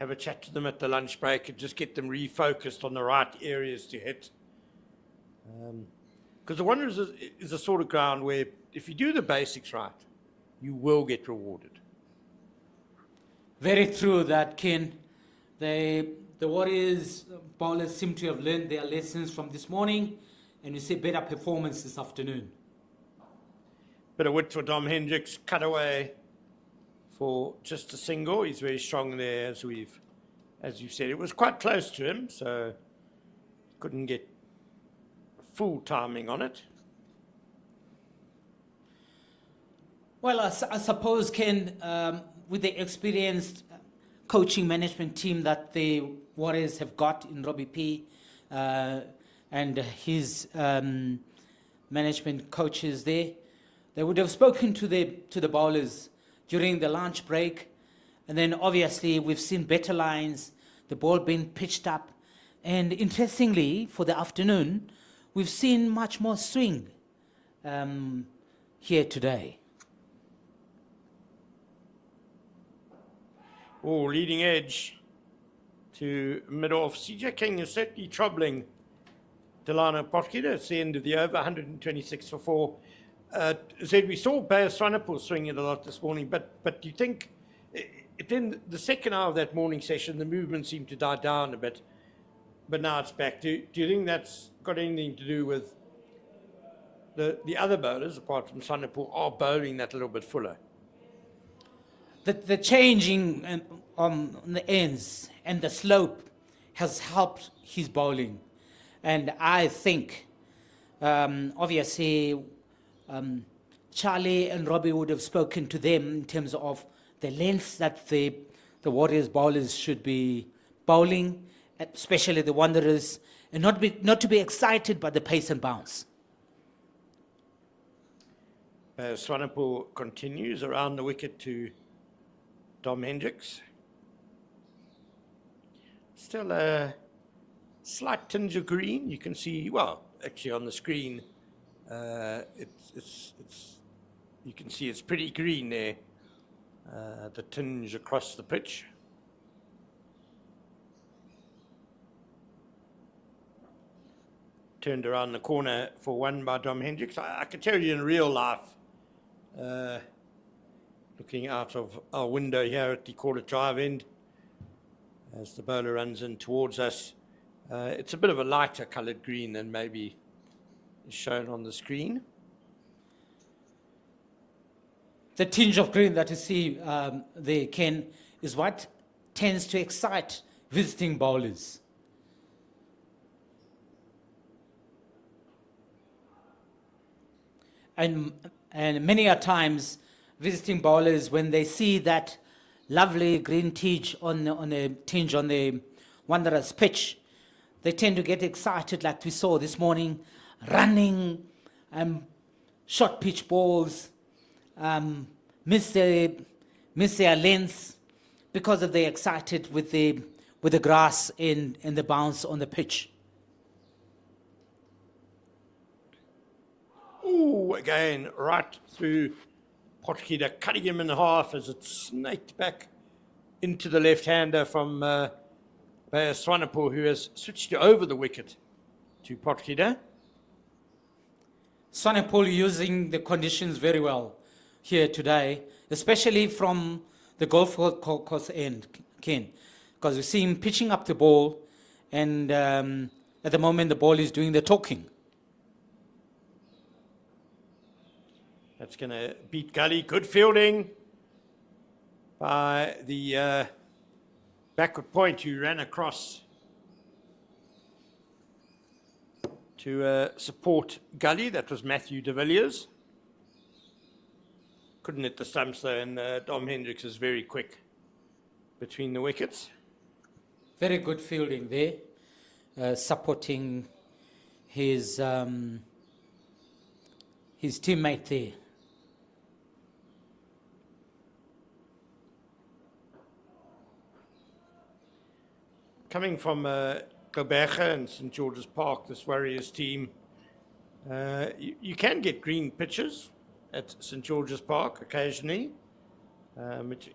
have a chat to them at the lunch break and just get them refocused on the right areas to hit. Because the Wanderers is a sort of ground where if you do the basics right, you will get rewarded. Very true that, Ken. The Warriors bowlers seem to have learned their lessons from this morning, and we see better performance this afternoon. Bit of wit for Dom Hendricks, cut away for just a single. He's very strong there, as you've said. It was quite close to him, so couldn't get full timing on it. Well, I suppose, Ken, with the experienced coaching management team that the Warriors have got in Robbie P and his management coaches there, they would have spoken to the bowlers during the lunch break. And then obviously we've seen better lines, the ball being pitched up. And interestingly, for the afternoon, we've seen much more swing here today. Oh, leading edge to mid-off. CJ King is certainly troubling Delano Potgieter. It's the end of the over, 126 for 4. Zed, we saw Bayer Swanepoel swing it a lot this morning, but do you think in the second hour of that morning session, the movement seemed to die down a bit, but now it's back. Do you think that's got anything to do with the other bowlers, apart from Swanepoel, are bowling that little bit fuller? The changing on the ends and the slope has helped his bowling. And I think, obviously, Charlie and Robbie would have spoken to them in terms of the length that the Warriors bowlers should be bowling, especially the Wanderers, and not to be excited by the pace and bounce. Swanepoel continues around the wicket to Dom Hendricks. Still a slight tinge of green. You can see, well, actually on the screen, you can see it's pretty green there, the tinge across the pitch. Turned around the corner for one by Dom Hendricks. I can tell you in real life, looking out of our window here at the quarter drive end, as the bowler runs in towards us, it's a bit of a lighter coloured green than maybe is shown on the screen. The tinge of green that you see there, Ken, is what tends to excite visiting bowlers. And many a times, visiting bowlers, when they see that lovely green tinge on the Wanderers pitch, they tend to get excited, like we saw this morning, running, short pitch balls, miss their lengths because of they're excited with the grass and the bounce on the pitch. Ooh, again, right through Potgieter, cutting him in half as it snaked back into the left-hander from Bayer Swanepoel, who has switched over the wicket to Potgieter. Swanepoel using the conditions very well here today, especially from the golf course end, Ken, because we see him pitching up the ball, and at the moment the ball is doing the talking. That's going to beat Gully. Good fielding by the backward point who ran across to support Gully. That was Matthew de Villiers. Couldn't hit the stumps though, and Dom Hendricks is very quick between the wickets. Very good fielding there, supporting his teammate there. Coming from Gqeberha and St. George's Park, this Warriors team, you can get green pitches at St. George's Park occasionally.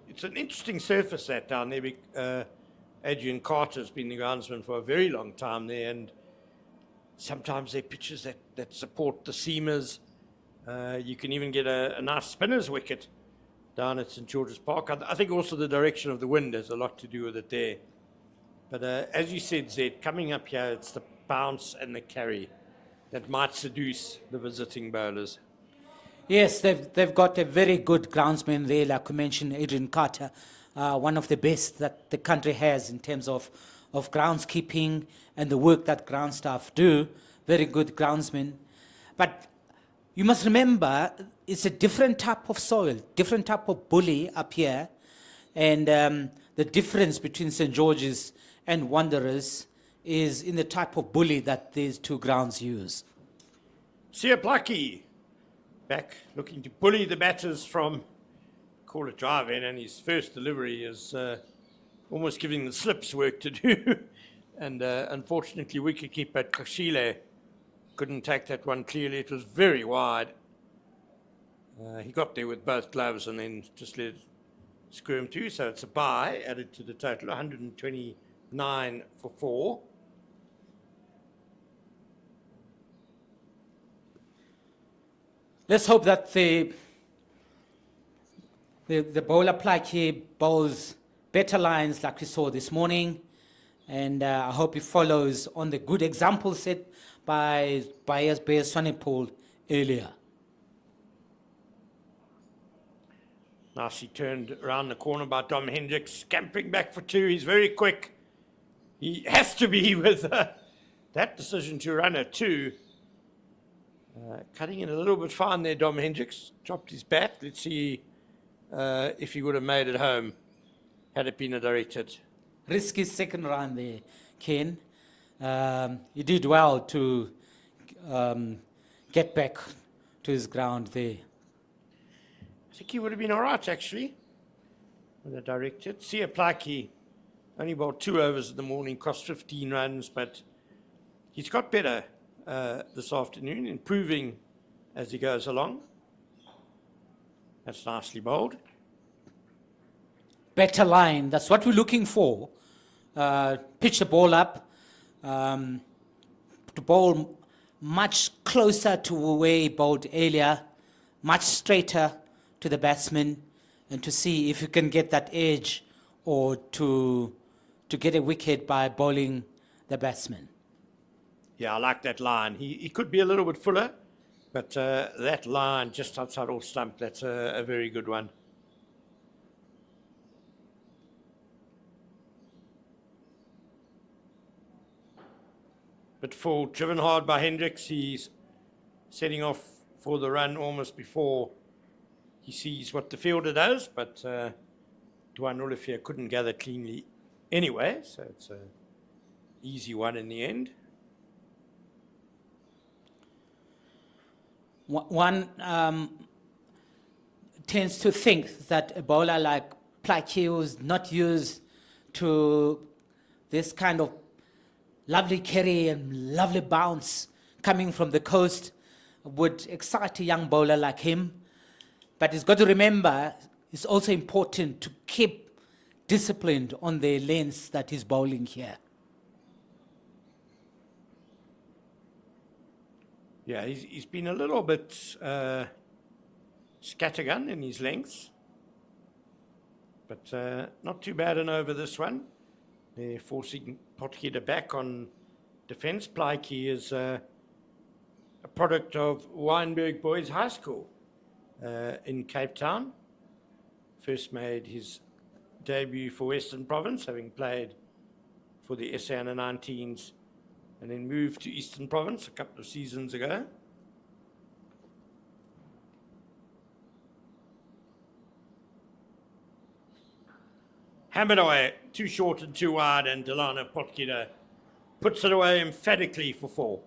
It's an interesting surface that down there. Adrian Carter's been the groundsman for a very long time there, and sometimes they're pitches that support the seamers. You can even get a nice spinner's wicket down at St. George's Park. I think also the direction of the wind has a lot to do with it there. But as you said, Zed, coming up here, it's the bounce and the carry that might seduce the visiting bowlers. Yes, they've got a very good groundsman there, like we mentioned, Adrian Carter, one of the best that the country has in terms of groundskeeping and the work that ground staff do. Very good groundsman. But you must remember, it's a different type of soil, different type of bully up here, and the difference between St. George's and Wanderers is in the type of bully that these two grounds use. Siaplaki back looking to bully the batters from call it drive in, and his first delivery is almost giving the slips work to do. And unfortunately, wicketkeeper Kashile couldn't take that one clearly. It was very wide. He got there with both gloves and then just let it screw him through. So it's a bye added to the total, 129 for 4. Let's hope that the bowler Plaatje bowls better lines like we saw this morning, and I hope he follows on the good example set by Bear Swanepoel earlier. Nicely turned around the corner by Dom Hendricks, scampering back for 2. He's very quick. He has to be with that decision to run a 2. Cutting in a little bit fine there, Dom Hendricks. Dropped his bat. Let's see if he would have made it home had it been a direct hit. Risky second run there, Ken. He did well to get back to his ground there. I think he would have been all right, actually, with a direct hit. CSA Plaatje only bowled 2 overs in the morning, cost 15 runs, but he's got better this afternoon, improving as he goes along. That's nicely bowled. Better line, that's what we're looking for. Pitch the ball up, to bowl much closer to where he bowled earlier, much straighter to the batsman, and to see if you can get that edge or to get a wicket by bowling the batsman. Yeah, I like that line. He could be a little bit fuller, but that line just outside off stump, that's a very good one. But full, driven hard by Hendricks. He's setting off for the run almost before he sees what the fielder does, but Duan Olivier couldn't gather cleanly anyway, so it's an easy one in the end. One tends to think that a bowler like Plaatje, who's not used to this kind of lovely carry and lovely bounce coming from the coast, would excite a young bowler like him. But he's got to remember, it's also important to keep disciplined on the lanes that he's bowling here. Yeah, he's been a little bit scattergun in his lengths, but not too bad an over this one. They're forcing Potgieter back on defence. Plaatje is a product of Wynberg Boys High School in Cape Town. First made his debut for Western Province, having played for the SA Under-19s, and then moved to Eastern Province a couple of seasons ago. Hammered away, too short and too wide, and Delano Potgieter puts it away emphatically for 4.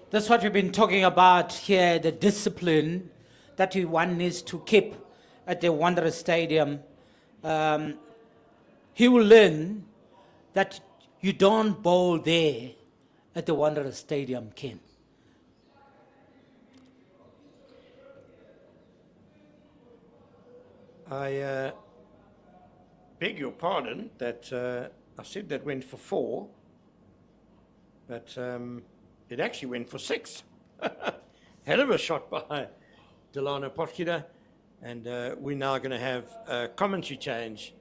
That's what we've been talking about here, the discipline that one needs to keep at the Wanderers Stadium. He will learn that you don't bowl there at the Wanderers Stadium, Ken. I beg your pardon that I said that went for 4, but it actually went for 6. Hell of a shot by Delano Potgieter, and we're now going to have a commentary change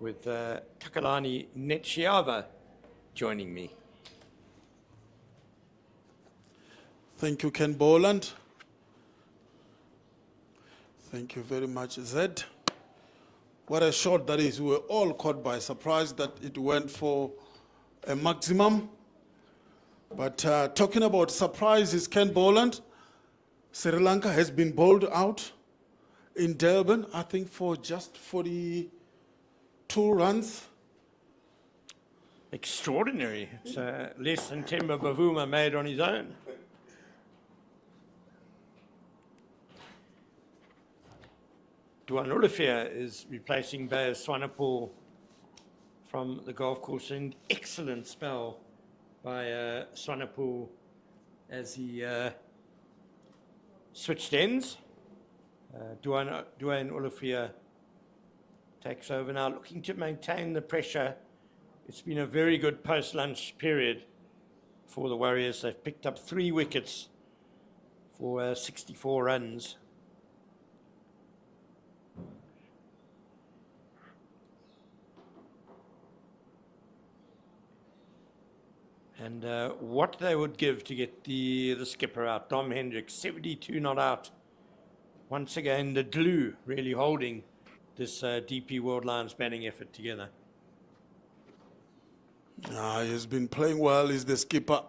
with Takalani Netshiava joining me. Thank you, Ken Boland. Thank you very much, Zed. What a shot that is. We were all caught by surprise that it went for a maximum. But talking about surprises, Ken Boland, Sri Lanka has been bowled out in Durban, I think for just 42 runs. Extraordinary. It's less than Temba Bavuma made on his own. Duan Olivier is replacing Bear Swanepoel from the golf course. An excellent spell by Swanepoel as he switched ends. Dwayne Olafia takes over now, looking to maintain the pressure. It's been a very good post-lunch period for the Warriors. They've picked up 3 wickets for 64 runs. And what they would give to get the skipper out, Dom Hendricks, 72 not out. Once again, the glue really holding this DP World Lions batting effort together. He's been playing well. He's the skipper.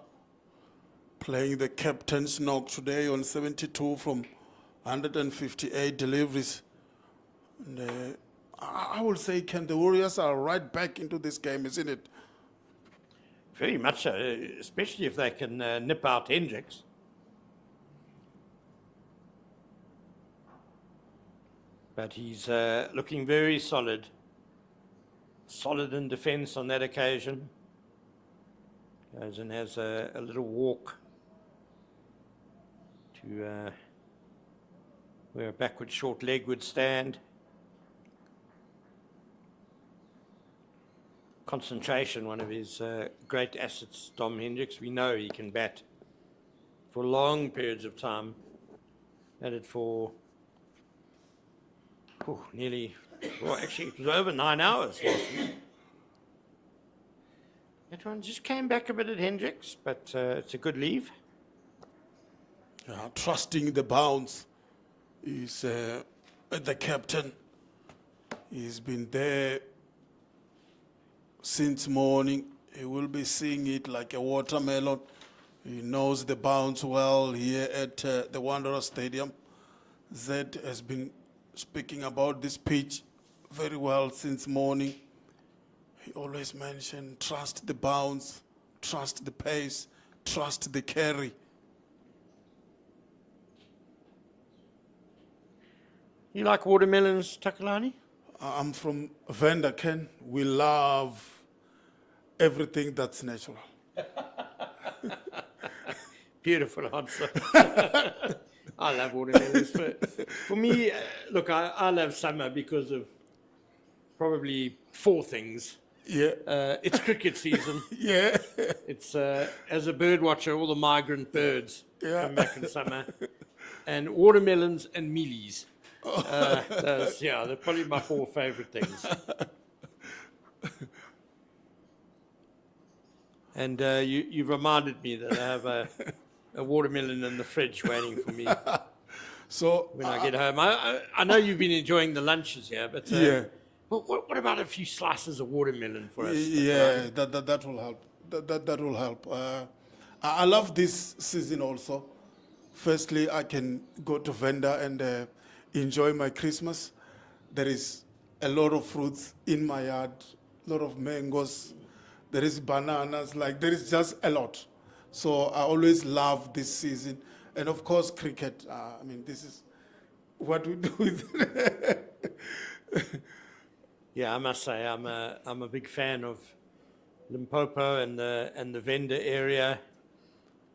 Playing the captain's knock today on 72 from 158 deliveries. And, I will say, Ken, the Warriors are right back into this game, isn't it? Very much so, especially if they can nip out Hendricks. But he's looking very solid. Solid in defence on that occasion. Goes and has a little walk to where a backward short leg would stand. Concentration, one of his great assets, Dom Hendricks. We know he can bat for long periods of time. Batted for nearly, well, actually, it was over 9 hours last week. That one just came back a bit at Hendricks, but it's a good leave. Trusting the bounce is the captain. He's been there since morning. He will be seeing it like a watermelon. He knows the bounce well here at the Wanderer Stadium. Zed has been speaking about this pitch very well since morning. He always mentioned trust the bounce, trust the pace, trust the carry. You like watermelons, Takalani? I'm from Venda, Ken. We love everything that's natural. Beautiful answer. I love watermelons. For me, look, I love summer because of probably 4 things. Yeah. It's cricket season. Yeah. It's, as a bird watcher, all the migrant birds come back in summer. And watermelons and mealies. They're probably my 4 favorite things. And you've reminded me that I have a watermelon in the fridge waiting for me So when I get home. I know you've been enjoying the lunches here, but what about a few slices of watermelon for us? Yeah, that will help. That will help. I love this season also. Firstly, I can go to Venda and enjoy my Christmas. There is a lot of fruits in my yard, a lot of mangoes. There is bananas, like there is just a lot. So I always love this season. And of course, cricket. I mean, this is what we do with Yeah, I must say I'm a big fan of Limpopo and the Venda area.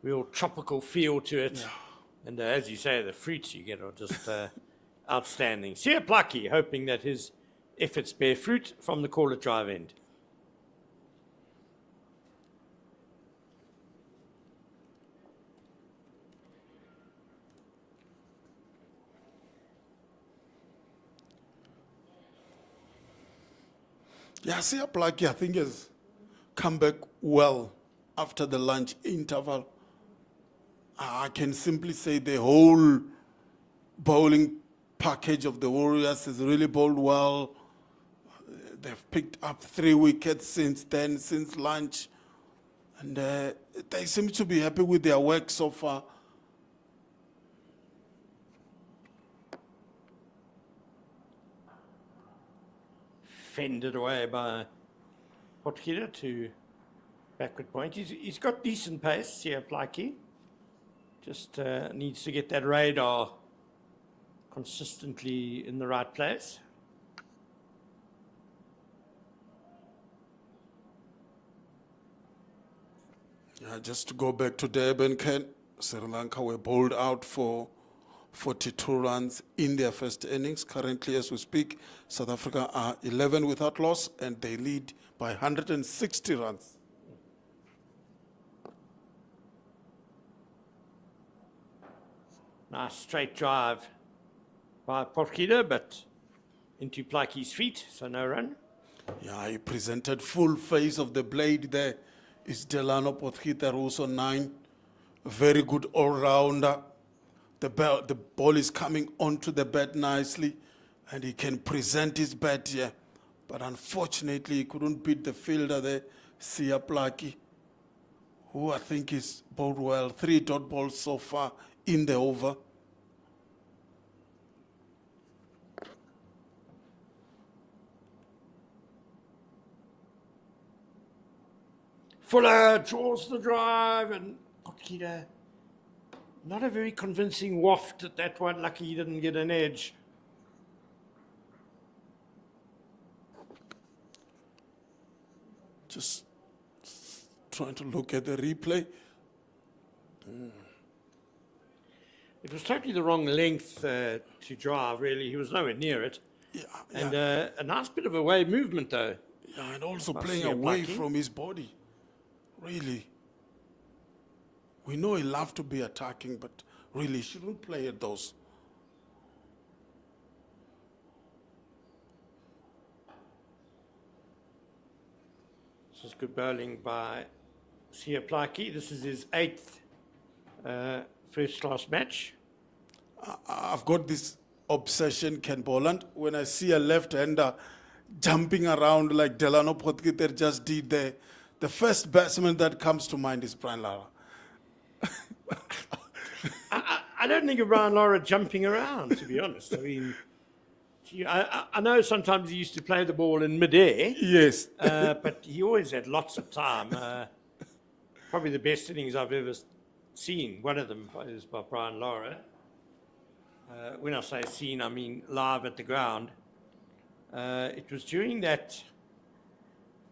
Real tropical feel to it. And as you say, the fruits you get are just outstanding. Sia Plaki hoping that his efforts bear fruit from the call at drive end. Yeah, Sia Plaki, I think, has come back well after the lunch interval. I can simply say the whole bowling package of the Warriors has really bowled well. They've picked up 3 wickets since then, since lunch. And they seem to be happy with their work so far. Fended away by Potgieter to backward point. He's got decent pace, Sia Plaki. Just needs to get that radar consistently in the right place. Just to go back to Durban, Ken, Sri Lanka were bowled out for 42 runs in their first innings. Currently, as we speak, South Africa are 11 without loss, and they lead by 160 runs. Nice straight drive by Potgieter, but into Plaatje's feet, so no run. Yeah, he presented full face of the blade there. Is Delano Potgieter also 9? A very good all-rounder. The ball is coming onto the bat nicely, and he can present his bat here. But unfortunately, he couldn't beat the fielder there, Sia Plaatje, who I think is bowled well. 3 dot balls so far in the over. Fuller draws the drive, and Potgieter, not a very convincing waft at that one. Lucky he didn't get an edge. Just trying to look at the replay. It was totally the wrong length to drive, really. He was nowhere near it. Yeah, And a nice bit of away movement, though. yeah, and also By playing Sia away Plaatje. from his body. Really. We know he loves to be attacking, but really he shouldn't play at those. This is good bowling by Sia Plaatje. This is his 8th first-class match. I've got this obsession, Ken Boland, when I see a left-hander jumping around like Delano Potgieter just did there. The first batsman that comes to mind is Brian Lara. I don't think of Brian Lara jumping around, to be honest. I mean, I know sometimes he used to play the ball in midair, Yes. but he always had lots of time. Probably the best innings I've ever seen. One of them is by Brian Lara. When I say seen, I mean live at the ground. It was during that,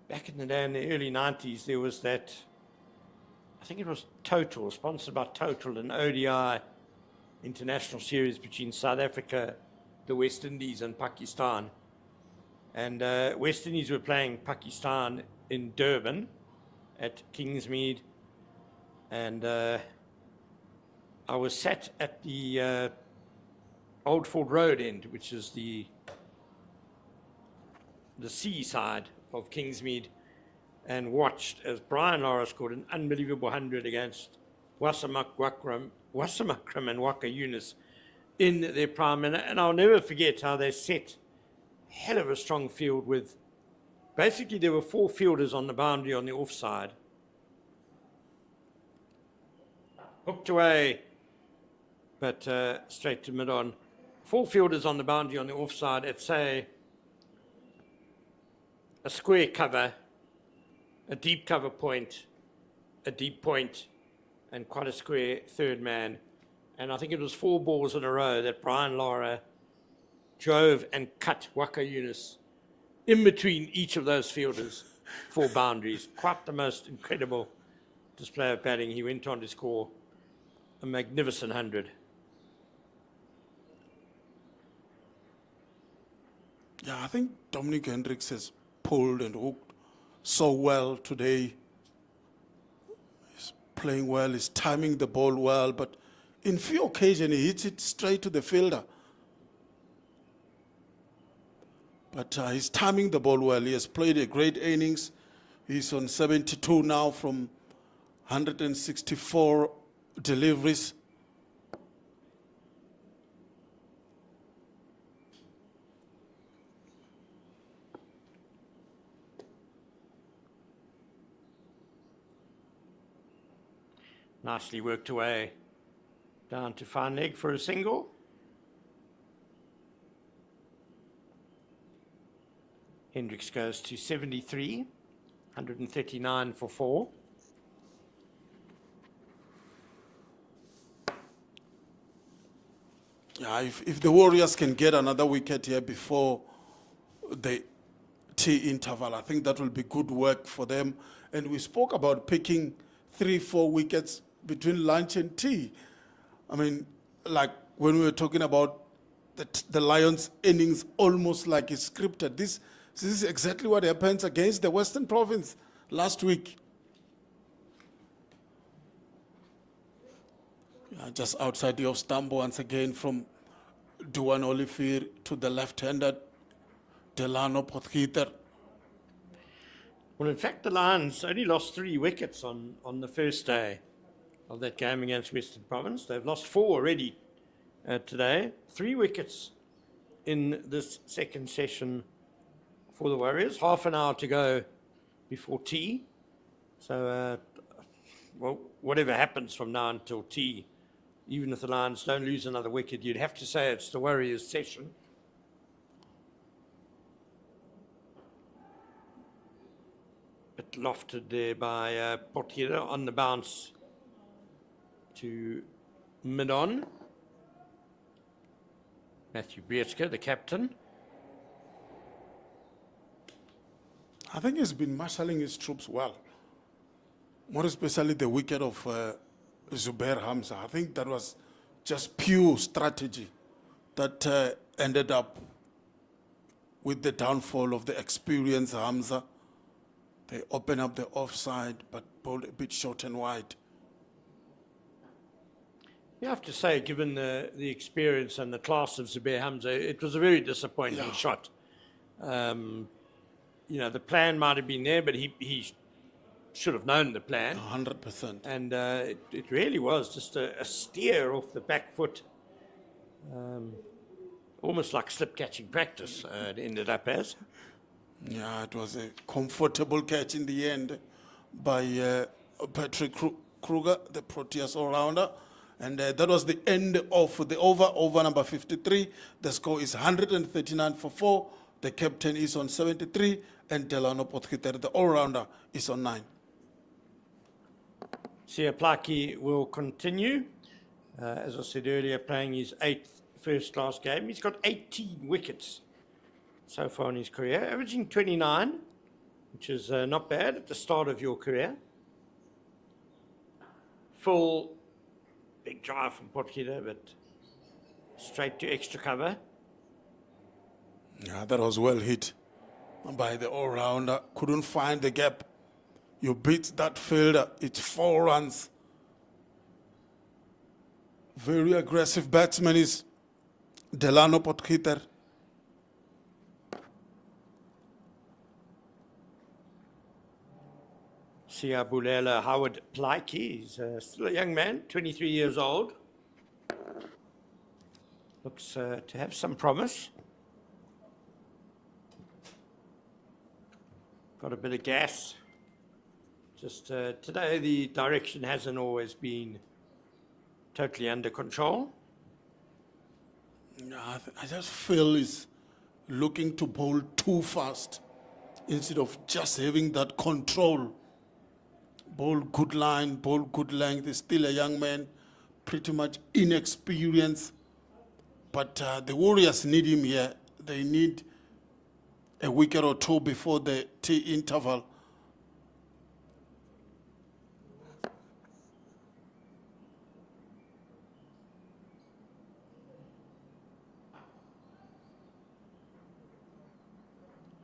back in the day in the early 90s, there was that, I think it was Total, sponsored by Total, an ODI international series between South Africa, the West Indies, and Pakistan. And West Indies were playing Pakistan in Durban at Kingsmead. And I was sat at the Old Ford Road end, which is the seaside of Kingsmead, and watched as Brian Lara scored an unbelievable 100 against Wasim Akram and Waka Yunus in their prime. And I'll never forget how they set hell of a strong field with, basically there were 4 fielders on the boundary on the offside. Hooked away, but straight to mid-on. 4 fielders on the boundary on the offside at, say, a square cover, a deep cover point, a deep point, and quite a square third man. And I think it was 4 balls in a row that Brian Lara drove and cut Waka Yunus in between each of those fielders for boundaries. Quite the most incredible display of batting. He went on to score a magnificent 100. Yeah, I think Dominic Hendricks has pulled and hooked so well today. He's playing well, he's timing the ball well, but in few occasions he hits it straight to the fielder. But he's timing the ball well. He has played a great innings. He's on 72 now from 164 deliveries. Nicely worked away down to fine leg for a single. Hendricks goes to 73, 139 for 4. Yeah, if the Warriors can get another wicket here before the tea interval, I think that will be good work for them. And we spoke about picking 3-4 wickets between lunch and tea. I mean, like when we were talking about the Lions' innings almost like it's scripted. This is exactly what happens against the Western Province last week. Just outside the off-stump once again from Duan Olivier to the left-hander, Delano Potgieter. Well, in fact, the Lions only lost 3 wickets on the first day of that game against Western Province. They've lost 4 already today. 3 wickets in this second session for the Warriors. Half an hour to go before tea. So, well, whatever happens from now until tea, even if the Lions don't lose another wicket, you'd have to say it's the Warriors' session. Bit lofted there by Potgieter on the bounce to mid-on. Matthew Brietzke, the captain. I think he's been marshalling his troops well. More especially the wicket of Zubair Hamza. I think that was just pure strategy that ended up with the downfall of the experienced Hamza. They open up the offside, but bowled a bit short and wide. You have to say, given the experience and the class of Zubair Hamza, it was a very disappointing shot. You know, the plan might have been there, but he should have known the plan. 100%. And it really was just a steer off the back foot, almost like slip catching practice. It ended up as. Yeah, it was a comfortable catch in the end by Patrick Kruger, the Proteas all-rounder. And that was the end of the over number 53. The score is 139 for 4. The captain is on 73, and Delano Potgieter, the all-rounder, is on 9. Siaplaki will continue. As I said earlier, playing his 8th first-class game. He's got 18 wickets so far in his career, averaging 29, which is not bad at the start of your career. Full big drive from Potgieter, but straight to extra cover. Yeah, that was well hit by the all-rounder. Couldn't find the gap. You beat that fielder. It's 4 runs. Very aggressive batsman is Delano Potgieter. Siabulela Howard Plaiki, he's still a young man, 23 years old. Looks to have some promise. Got a bit of gas. Just today the direction hasn't always been totally under control. No, I just feel he's looking to bowl too fast instead of just having that control. Bowl good line, bowl good length. He's still a young man, pretty much inexperienced. But the Warriors need him here. They need a wicket or 2 before the tea interval.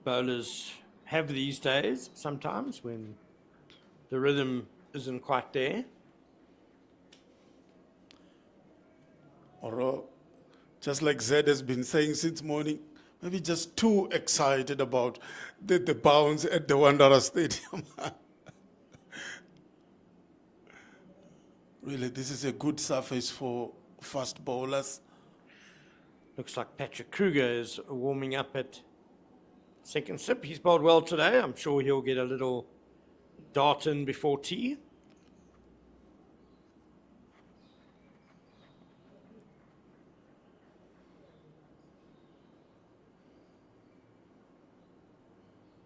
Bowlers have these days sometimes when the rhythm isn't quite there. Or just like Zed has been saying since morning, maybe just too excited about the bounce at the Wanderers Stadium. Really, this is a good surface for fast bowlers. Looks like Patrick Kruger is warming up at second slip. He's bowled well today. I'm sure he'll get a little dart in before tea.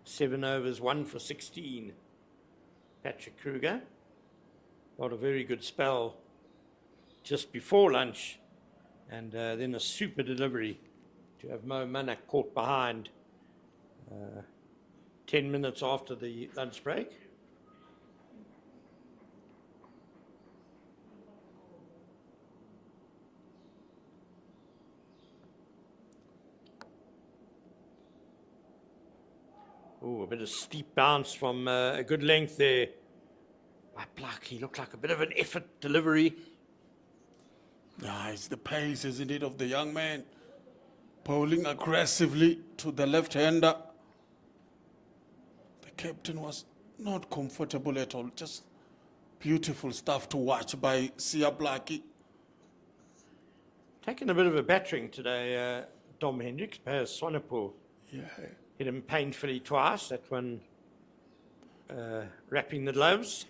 Seven overs, 1 for 16. Patrick Kruger got a very good spell just before lunch, and then a super delivery to have Manak caught behind 10 minutes after the lunch break. Oh, a bit of steep bounce from a good length there. By Pluck, he looked like a bit of an effort delivery. It's the pace, isn't it, of the young man. Bowling aggressively to the left-hander. The captain was not comfortable at all. Just beautiful stuff to watch by Sia Blackie. Taking a bit of a battering today, Dom Hendricks. Perhaps Swanepoel Yeah. hit him painfully twice. That one wrapping the gloves.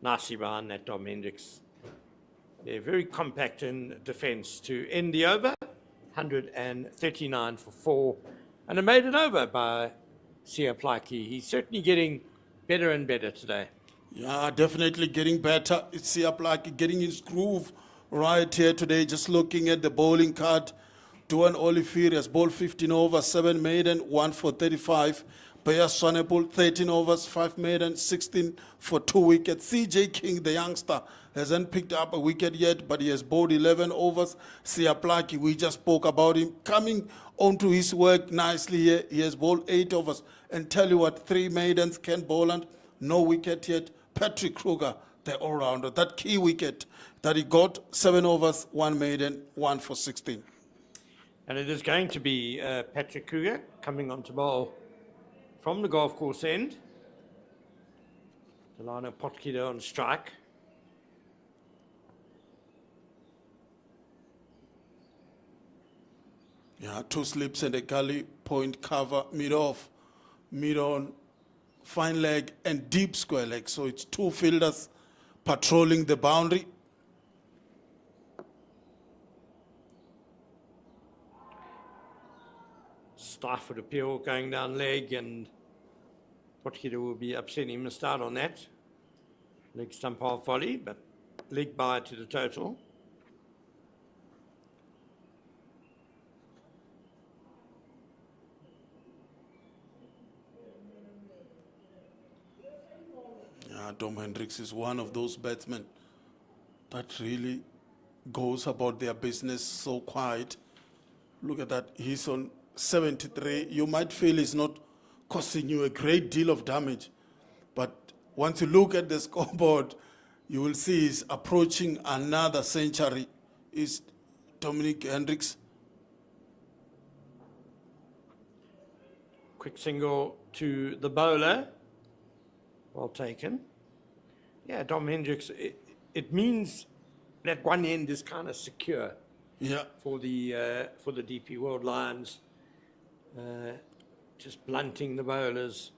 Nicely behind that, Dom Hendricks. They're very compact in defence to end the over. 139 for 4. And it made it over by Sia Blackie. He's certainly getting better and better today. Yeah, definitely getting better. It's Sia Blackie getting his groove right here today. Just looking at the bowling card. Duan Olivier has bowled 15 overs, 7 maiden, 1 for 35. Baya Swanepoel, 13 overs, 5 maiden, 16 for 2 wickets. CJ King, the youngster, hasn't picked up a wicket yet, but he has bowled 11 overs. Sia Blackie, we just spoke about him, coming onto his work nicely here. He has bowled 8 overs. And tell you what, 3 maidens, Ken Boland, no wicket yet. Patrick Kruger, the all-rounder, that key wicket that he got, 7 overs, 1 maiden, 1 for 16. And it is going to be Patrick Kruger coming on to bowl from the golf course end. Delano Potgieter on strike. Yeah, 2 slips and a gully, point cover, mid-off, mid-on, fine leg and deep square leg. So it's 2 fielders patrolling the boundary. Stafford appeal going down leg, and Potgieter will be upset he missed out on that. Leg stump half volley, but leg by to the total. Yeah, Dom Hendricks is one of those batsmen that really goes about their business so quiet. Look at that, he's on 73. You might feel he's not causing you a great deal of damage, but once you look at the scoreboard, you will see he's approaching another century. Is Dominic Hendricks. Quick single to the bowler. Well taken. Yeah, Dom Hendricks, it means that one end is kind of secure. Yeah. For the DP World Lions, just blunting the bowlers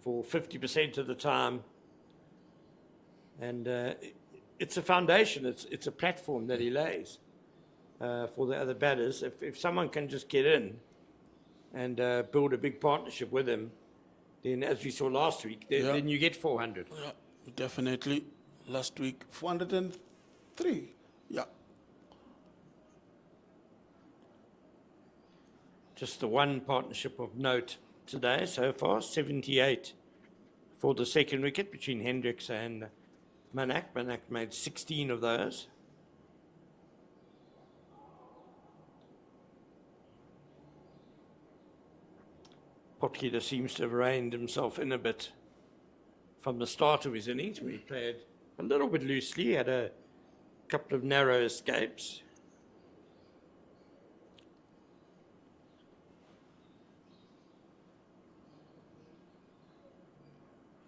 for 50% of the time, and it's a foundation. It's a platform that he lays for the other batters. If someone can just get in and build a big partnership with him, then as we saw last week, then you get 400. Yeah, definitely. Last week, 403. Yeah. Just the one partnership of note today so far, 78 for the second wicket between Hendricks and Manak. Manak made 16 of those. Potgieter seems to have reined himself in a bit from the start of his innings, where he played a little bit loosely, had a couple of narrow escapes.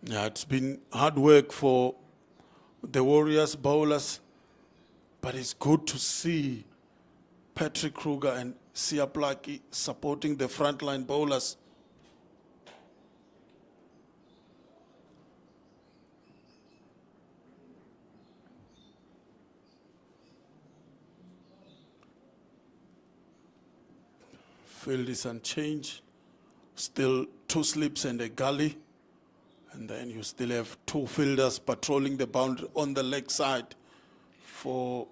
Yeah, it's been hard work for the Warriors bowlers, but it's good to see Patrick Kruger and Sia Blackie supporting the frontline bowlers. Field is unchanged, still 2 slips and a gully. And then you still have 2 fielders patrolling the boundary on the leg side for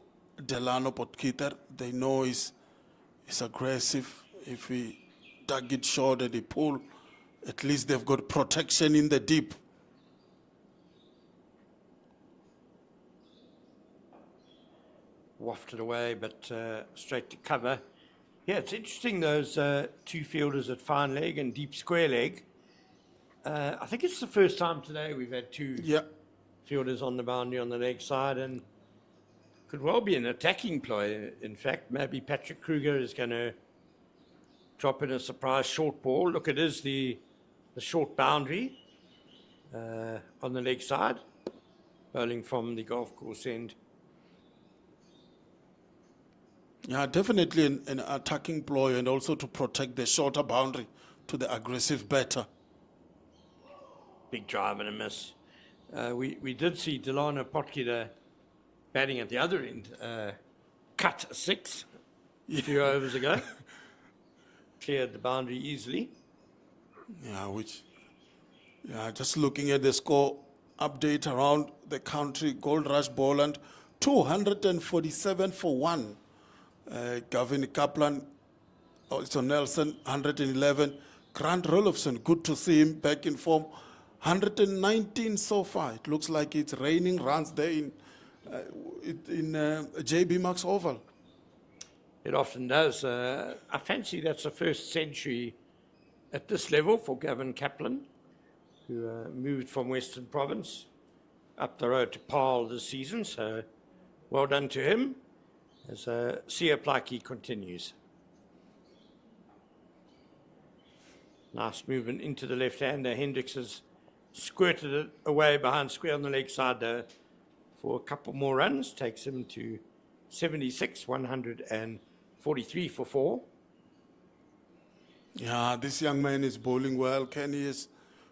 Delano Potgieter. They know he's aggressive. If he dug it short and he pull, at least they've got protection in the deep. wafted away, but straight to cover. Yeah, it's interesting, those two fielders at fine leg and deep square leg. I think it's the first time today we've had two Yeah. fielders on the boundary on the leg side, and could well be an attacking ploy. In fact, maybe Patrick Kruger is going to drop in a surprise short ball. Look, it is the short boundary on the leg side, bowling from the golf course end. Yeah, definitely an attacking ploy, and also to protect the shorter boundary to the aggressive batter. Big drive and a miss. We did see Delano Potgieter batting at the other end, cut a 6 a few overs ago. Cleared the boundary easily. Yeah, just looking at the score update around the country, Gold Rush Boland, 247 for 1. Gavin Kaplan, also Nelson, 111. Grant Rolofson, good to see him back in form, 119 so far. It looks like it's raining runs there in JB Max Oval. It often does. I fancy that's the first century at this level for Gavin Kaplan, who moved from Western Province up the road to Paarl this season. So well done to him as Sia Plaiki continues. Nice movement into the left-hander. Hendricks has squirted it away behind square on the leg side for a couple more runs. Takes him to 76, 143 for 4. Yeah, this young man is bowling well. Kenny has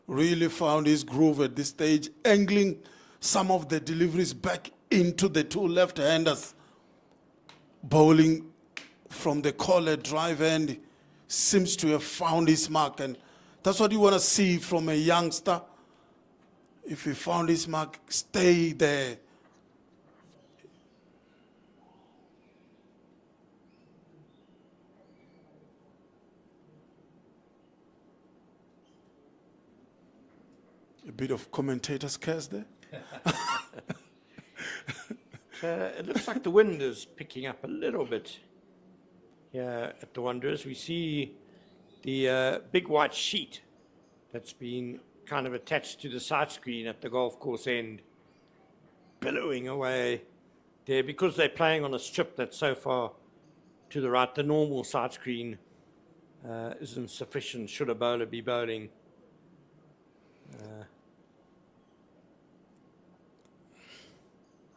really found his groove at this stage, angling some of the deliveries back into the two left-handers. Bowling from the collar drive end, seems to have found his mark, and that's what you want to see from a youngster. If he found his mark, stay there. A bit of commentator's curse there. It looks like the wind is picking up a little bit here at the Wanderers. We see the big white sheet that's been kind of attached to the side screen at the golf course end, billowing away there because they're playing on a strip that's so far to the right. The normal side screen isn't sufficient should a bowler be bowling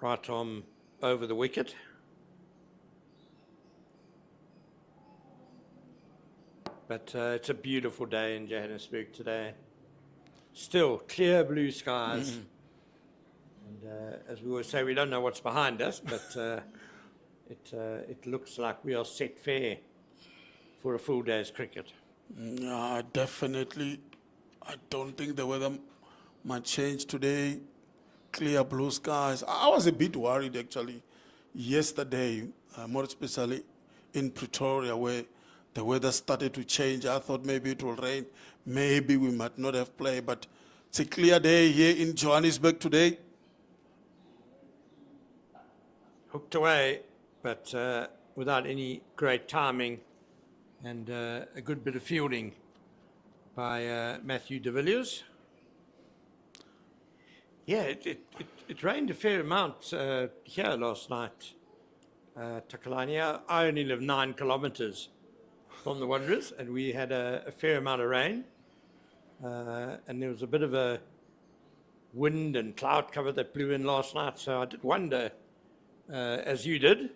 right arm over the wicket. But it's a beautiful day in Johannesburg today. Still clear blue skies. And as we always say, we don't know what's behind us, but it looks like we are set fair for a full day's cricket. Yeah, definitely. I don't think the weather might change today. Clear blue skies. I was a bit worried actually yesterday, more especially in Pretoria, where the weather started to change. I thought maybe it will rain. Maybe we might not have played, but it's a clear day here in Johannesburg today. Hooked away, but without any great timing, and a good bit of fielding by Matthew de Villiers. Yeah, it rained a fair amount here last night, Takalani. I only live 9 kilometers from the Wanderers, and we had a fair amount of rain. And there was a bit of a wind and cloud cover that blew in last night. So I did wonder, as you did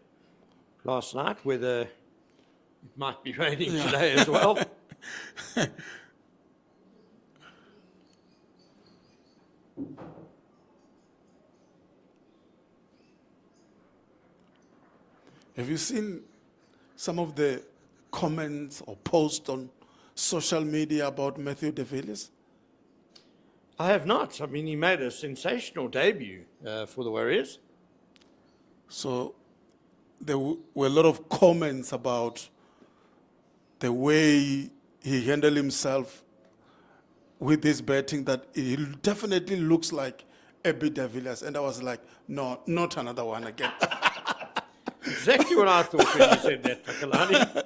last night, whether it might be raining today as well. Have you seen some of the comments or posts on social media about Matthew de Villiers? I have not. I mean, he made a sensational debut for the Warriors. So there were a lot of comments about the way he handled himself with his batting, that he definitely looks like Abby de Villiers. And I was like, no, not another one again. Exactly what I thought when you said that, Takalani.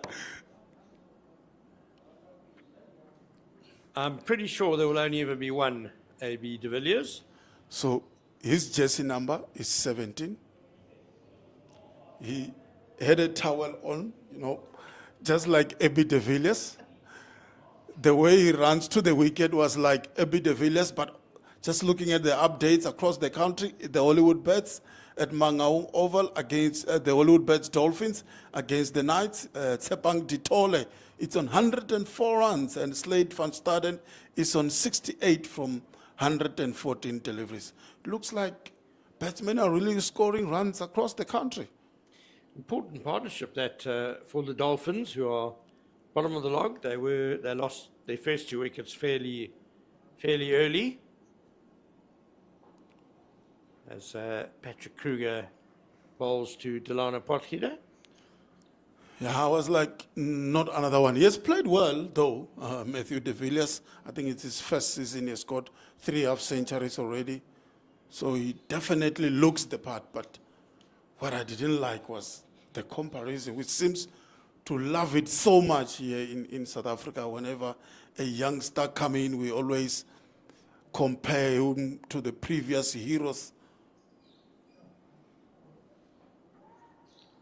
I'm pretty sure there will only ever be one AB de Villiers. So his jersey number is 17. He had a towel on, just like Abby de Villiers. The way he runs to the wicket was like Abby de Villiers, but just looking at the updates across the country, the Hollywood Bets at Mangaung Oval against the Hollywood Bets Dolphins against the Knights, Tsepang Ditole, it's on 104 runs, and Slade van Staden is on 68 from 114 deliveries. Looks like batsmen are really scoring runs across the country. Important partnership that for the Dolphins, who are bottom of the log. They lost their first 2 wickets fairly early, as Patrick Kruger bowls to Delano Potgieter. Yeah, I was like, not another one. He has played well, though, Matthew de Villiers. I think it's his first season. He has got 3 half centuries already. So he definitely looks the part. But what I didn't like was the comparison, which seems to love it so much here in South Africa. Whenever a youngster come in, we always compare him to the previous heroes.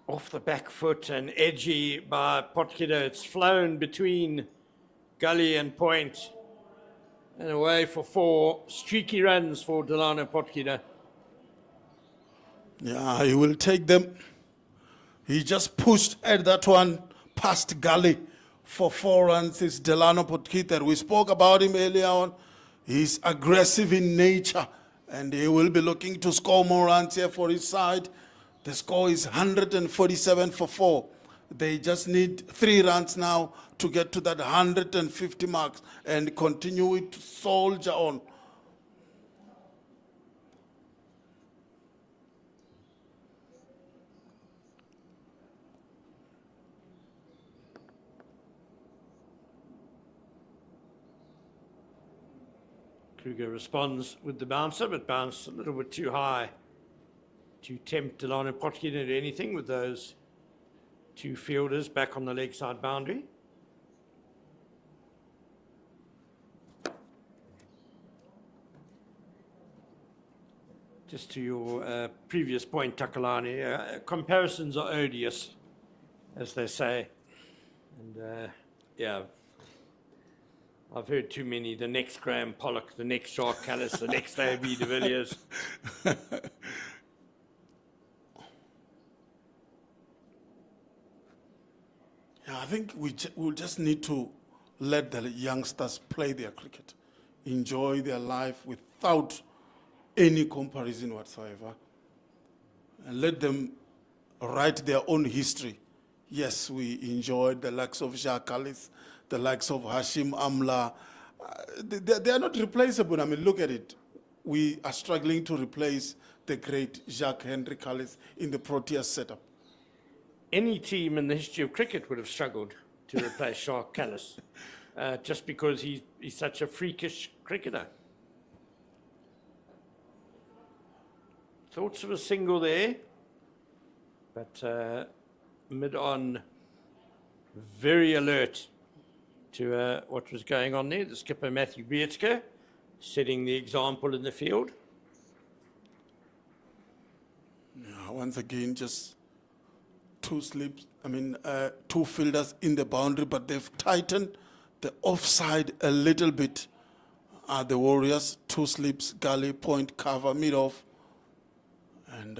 Off the back foot and edgy by Potgieter. It's flown between gully and point and away for 4 streaky runs for Delano Potgieter. Yeah, he will take them. He just pushed at that one past gully for 4 runs. It's Delano Potgieter. We spoke about him earlier on. He's aggressive in nature, and he will be looking to score more runs here for his side. The score is 147 for 4. They just need 3 runs now to get to that 150 marks and continue to soldier on. Kruger responds with the bouncer, but bounced a little bit too high to tempt Delano Potgieter to do anything with those 2 fielders back on the leg side boundary. Just to your previous point, Takalani, comparisons are odious, as they say. And yeah, I've heard too many. The next Graham Pollock, the next Jacques Callis, the next A.B. de Villiers. Yeah, I think we'll just need to let the youngsters play their cricket, enjoy their life without any comparison whatsoever, and let them write their own history. Yes, we enjoyed the likes of Jacques Callis, the likes of Hashim Amla. They are not replaceable. I mean, look at it. We are struggling to replace the great Jacques Henry Callis in the Proteas setup. Any team in the history of cricket would have struggled to replace Jacques Callis, just because he's such a freakish cricketer. Thoughts of a single there, but mid-on, very alert to what was going on there. The skipper, Matthew Breetske, setting the example in the field. Yeah, once again, just 2 fielders in the boundary, but they've tightened the offside a little bit. The Warriors, 2 slips, gully, point, cover, mid-off, and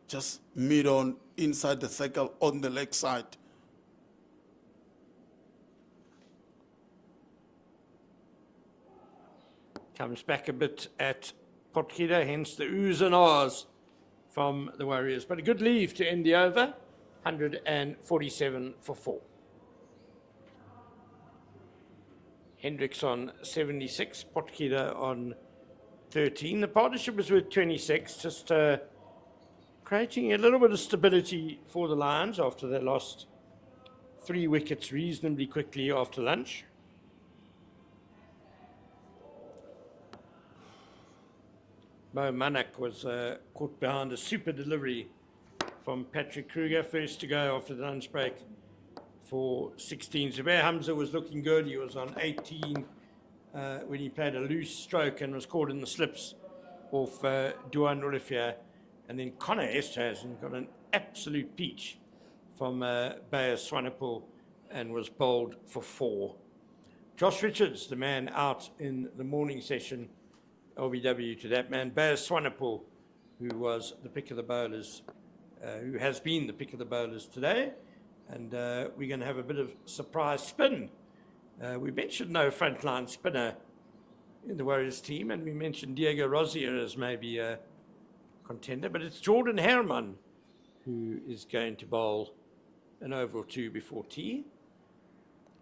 just mid-on inside the circle on the leg side. Comes back a bit at Potgieter, hence the oohs and ahs from the Warriors. But a good leave to end the over, 147 for 4. Hendricks on 76, Potgieter on 13. The partnership was with 26, just creating a little bit of stability for the Lions after they lost 3 wickets reasonably quickly after lunch. Manak was caught behind a super delivery from Patrick Kruger, first to go after the lunch break for 16. Zubair Hamza was looking good. He was on 18 when he played a loose stroke and was caught in the slips off Duan Olivier. And then Connor Esterhuizen got an absolute peach from Bayer Swanepoel and was bowled for 4. Josh Richards, the man out in the morning session, LBW to that man. Bayer Swanepoel, who was the pick of the bowlers, who has been the pick of the bowlers today. And we're going to have a bit of surprise spin. We mentioned no frontline spinner in the Warriors team, and we mentioned Diego Rozier as maybe a contender, but it's Jordan Herman who is going to bowl an over or 2 before tea.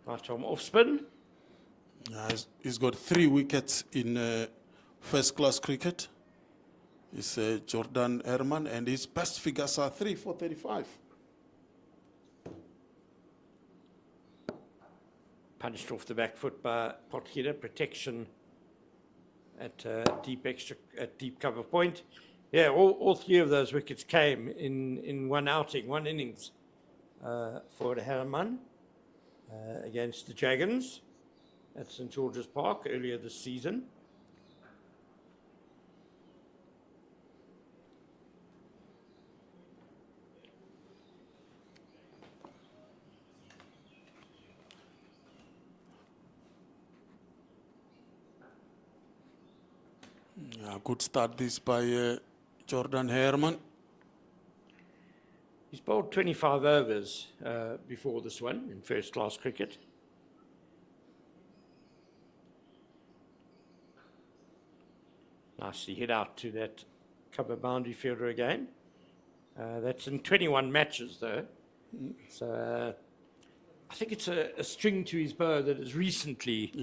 Right arm off spin. He's got 3 wickets in first-class cricket. It's Jordan Herman, and his best figures are 3 for 35. Punched off the back foot by Potgieter. Protection at deep cover point. Yeah, all 3 of those wickets came in one outing, one innings for the Herman against the Dragons at St George's Park earlier this season. Yeah, good start this by Jordan Herman. He's bowled 25 overs before this one in first-class cricket. Nicely hit out to that cover boundary fielder again. That's in 21 matches, though. So I think it's a string to his bow that has recently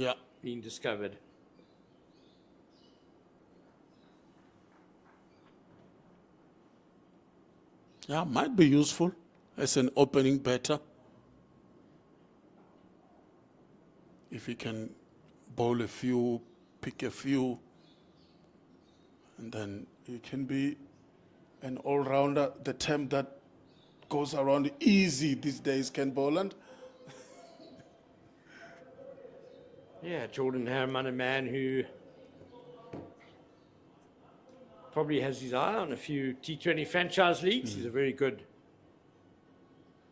been discovered. Yeah, might be useful as an opening batter. If he can bowl a few, pick a few, and then he can be an all-rounder. The term that goes around easy these days, Ken Boland. Yeah, Jordan Herman, a man who probably has his eye on a few T20 franchise leagues. He's a very good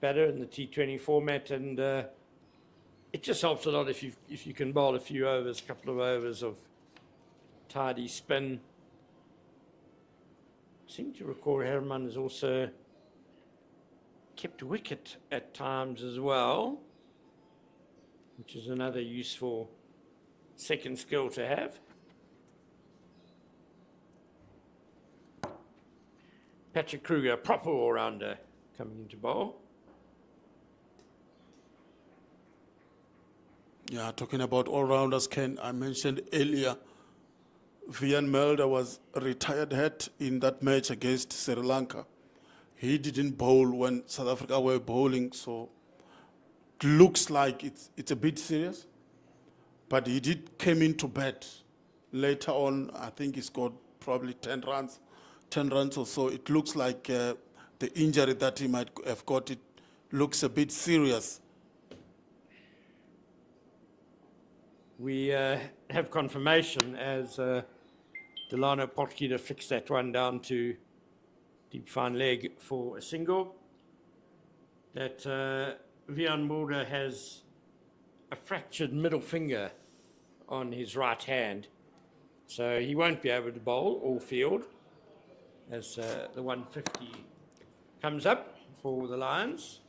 batter in the T20 format, and it just helps a lot if you can bowl a few overs, a couple of overs of tidy spin. I seem to recall Herman has also kept wicket at times as well, which is another useful second skill to have. Patrick Kruger, proper all-rounder, coming into bowl. Yeah, talking about all-rounders, Ken, I mentioned earlier, Vian Melder was a retired head in that match against Sri Lanka. He didn't bowl when South Africa were bowling, so it looks like it's a bit serious. But he came into bat later on. I think he scored probably 10 runs or so. It looks like the injury that he might have got, it looks a bit serious. We have confirmation as Delano Potgieter fixed that one down to deep fine leg for a single, that Vian Mulder has a fractured middle finger on his right hand, so he won't be able to bowl all field as the 150 comes up for the Lions.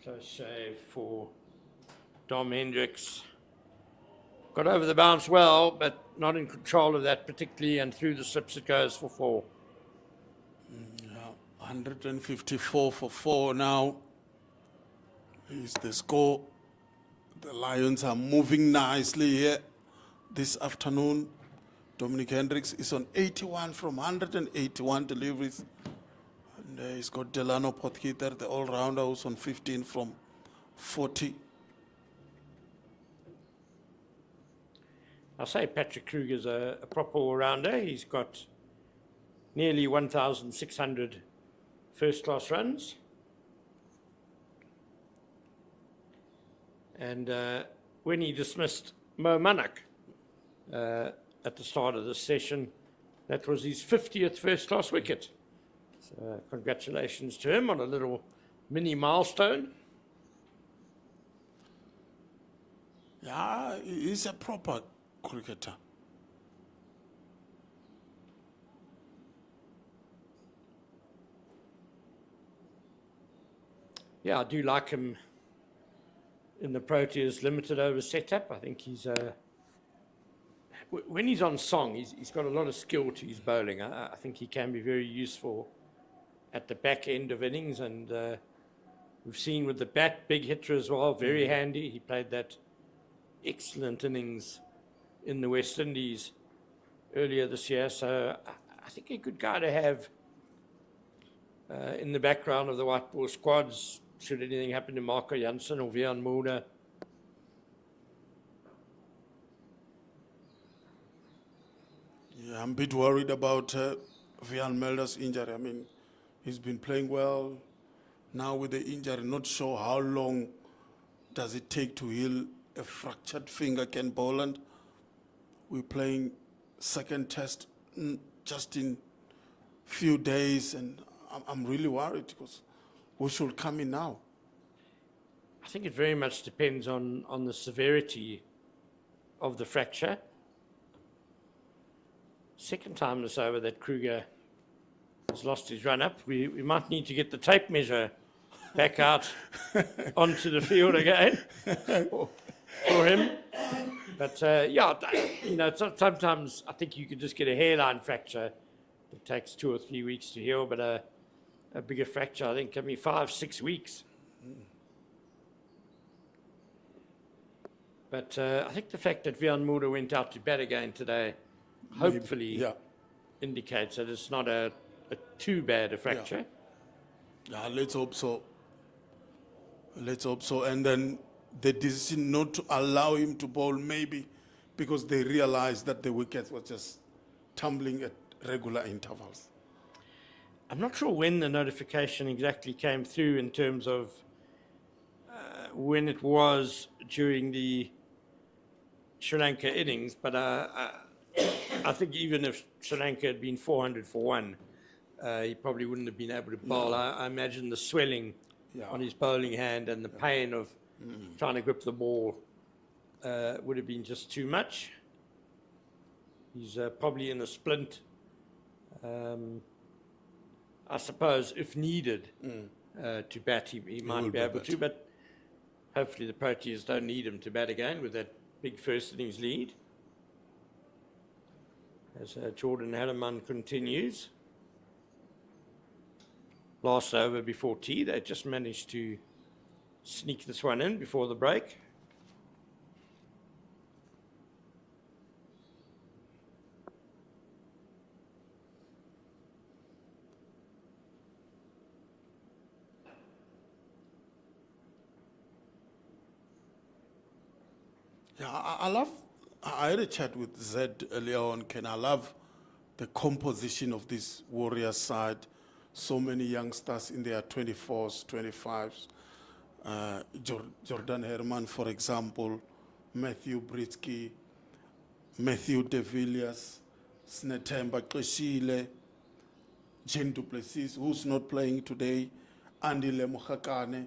Close shave for Dom Hendricks. Got over the bounce well, but not in control of that particularly, and through the slips it goes for 4. 154 for 4 now is the score. The Lions are moving nicely here this afternoon. Dominic Hendricks is on 81 from 181 deliveries. And he's got Delano Potgieter, the all-rounder, who's on 15 from 40. I'll say Patrick Kruger's a proper all-rounder. He's got nearly 1,600 first-class runs. And when he dismissed Manak at the start of this session, that was his 50th first-class wicket. So congratulations to him on a little mini milestone. Yeah, he's a proper cricketer. Yeah, I do like him in the Proteas limited over setup. I think he's when he's on song, he's got a lot of skill to his bowling. I think he can be very useful at the back end of innings, and we've seen with the bat, big hitter as well, very handy. He played that excellent innings in the West Indies earlier this year, so I think a good guy to have in the background of the white ball squads should anything happen to Marco Jansen or Vian Mulder. Yeah, I'm a bit worried about Vian Mulder's injury. I mean, he's been playing well. Now with the injury, not sure how long does it take to heal a fractured finger, Ken Boland. We're playing second test just in few days, and I'm really worried because who should come in now? I think it very much depends on the severity of the fracture. Second time this over that Kruger has lost his run-up. We might need to get the tape measure back out onto the field again for him. But yeah, you know, sometimes I think you can just get a hairline fracture that takes 2 or 3 weeks to heal, but a bigger fracture, I think, can be 5-6 weeks. But I think the fact that Vian Mulder went out to bat again today hopefully indicates that it's not a too bad a fracture. Yeah, let's hope so. Let's hope so. And then the decision not to allow him to bowl, maybe because they realized that the wickets were just tumbling at regular intervals. I'm not sure when the notification exactly came through in terms of when it was during the Sri Lanka innings, but I think even if Sri Lanka had been 400 for 1, he probably wouldn't have been able to bowl. I imagine the swelling on his bowling hand and the pain of trying to grip the ball would have been just too much. He's probably in a splint. I suppose if needed to bat, he might be able to, but hopefully the Proteas don't need him to bat again with that big first innings lead. As Jordan Hallaman continues. Last over before tea, they just managed to sneak this one in before the break. Yeah, I had a chat with Zed earlier on, Ken. I love the composition of this Warriors side. So many youngsters in their 24s, 25s. Jordan Herman, for example, Matthew Britsky, Matthew De Villiers, Snetemba Keshile, Jen Duplessis, who's not playing today, Andy Lemohakane.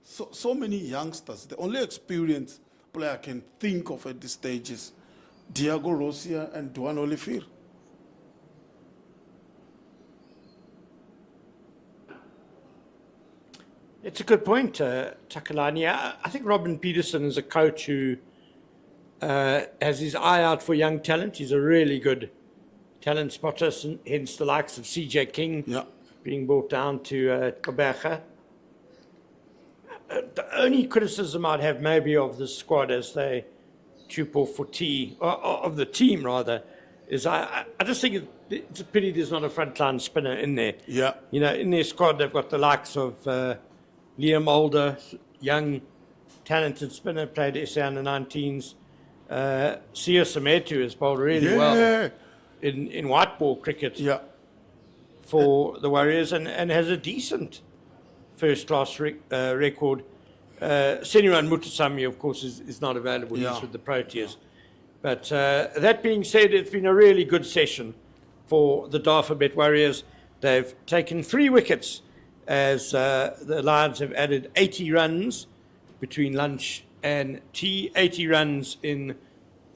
So many youngsters. The only experienced player I can think of at this stage is Diego Rosia and Duan Olifir. It's a good point, Takalani. I think Robin Peterson is a coach who has his eye out for young talent. He's a really good talent spotter, hence the likes of CJ King being brought down to Kabacha. The only criticism I'd have maybe of the squad as they troop off for tea, or of the team rather, is I just think it's a pity there's not a frontline spinner in there. Yeah. You know, in their squad, they've got the likes of Liam Older, young, talented spinner, played SA under 19s. Sia Sametu has bowled really well in white ball cricket Yeah. for the Warriors and has a decent first-class record. Seniran Mutusami, of course, is not available. Yeah. He's with the Proteas. But that being said, it's been a really good session for the Dafabet Warriors. They've taken 3 wickets as the Lions have added 80 runs between lunch and tea. 80 runs in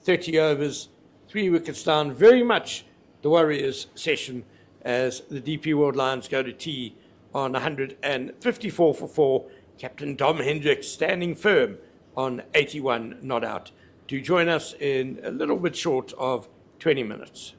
30 overs, 3 wickets down. Very much the Warriors session as the DP World Lions go to tea on 154 for 4. Captain Dom Hendricks standing firm on 81 not out. Do join us in a little bit short of 20 minutes.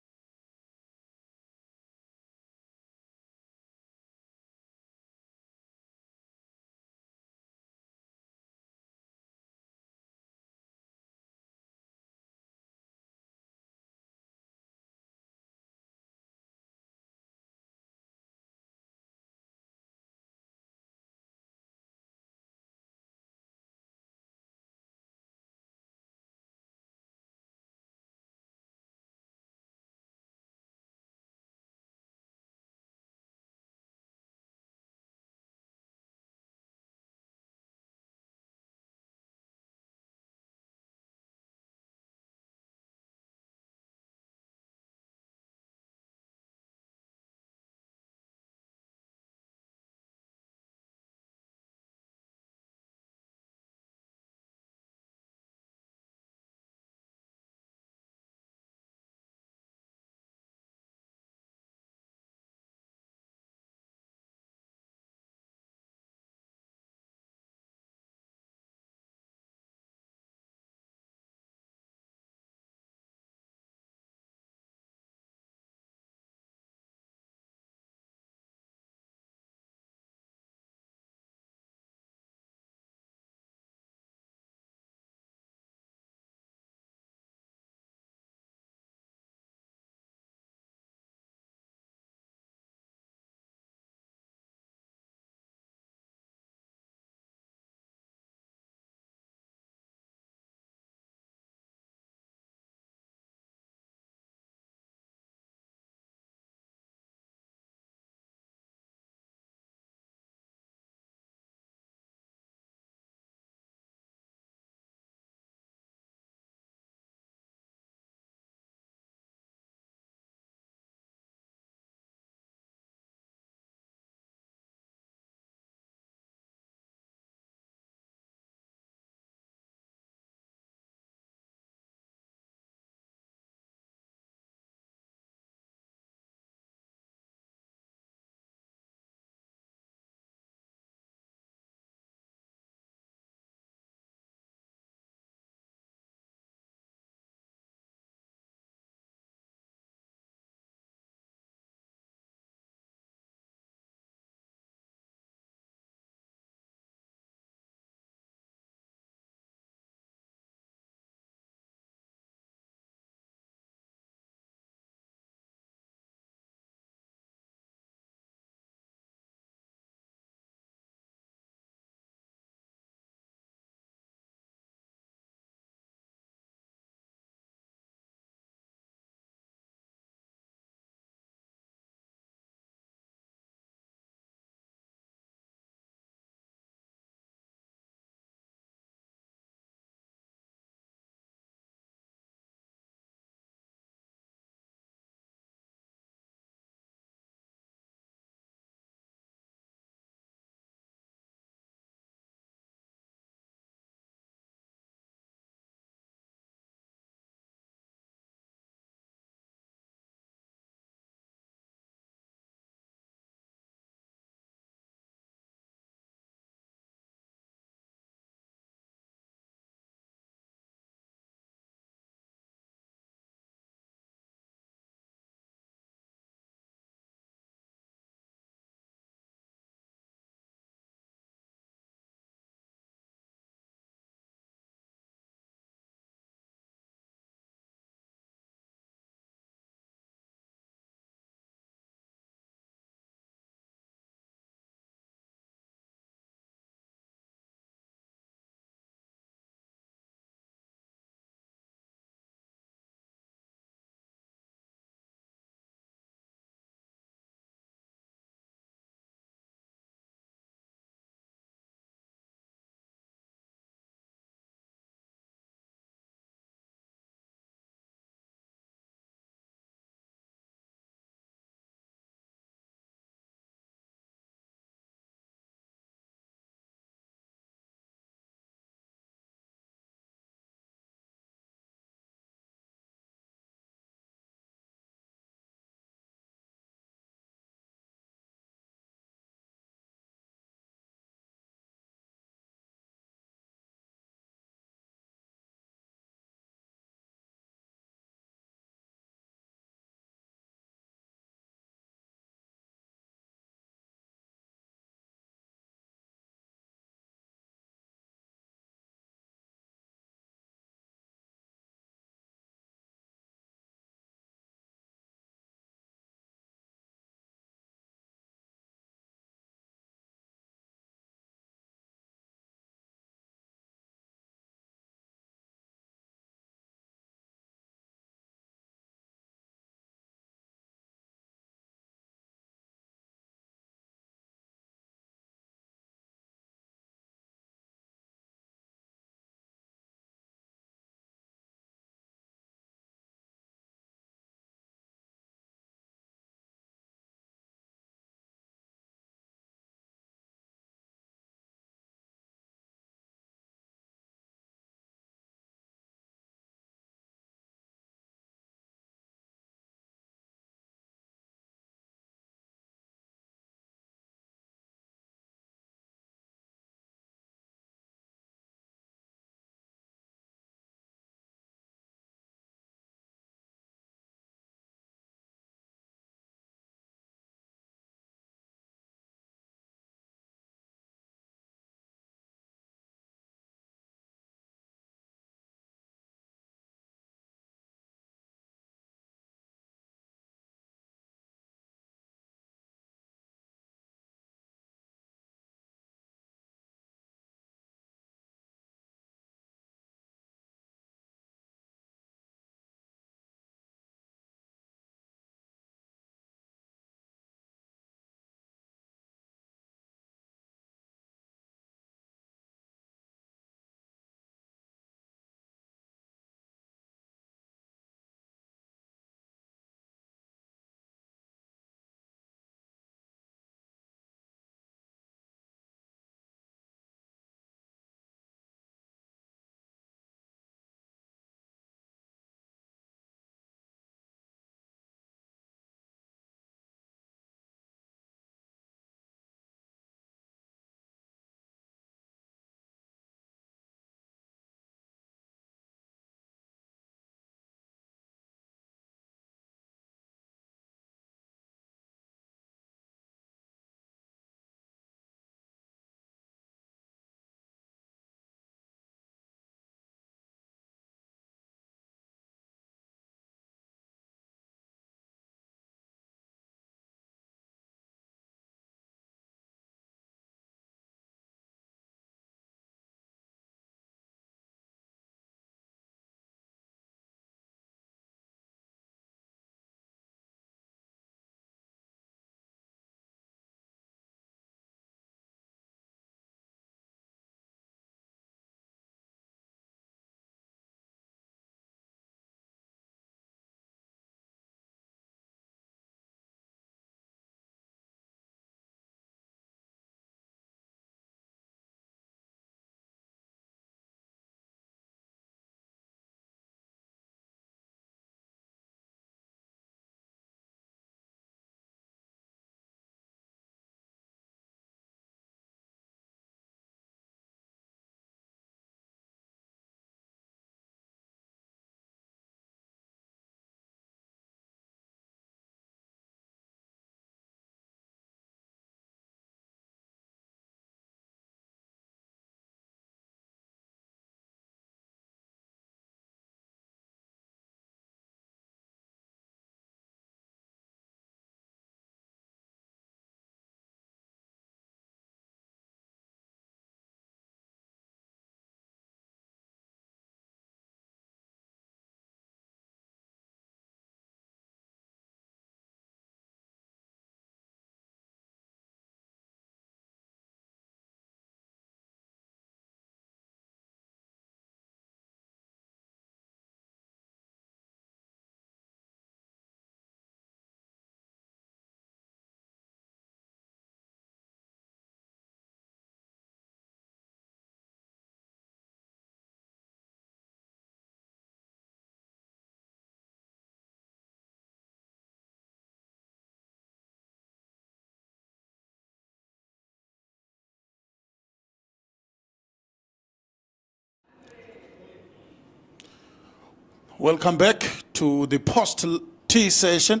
Welcome back to the post-tea session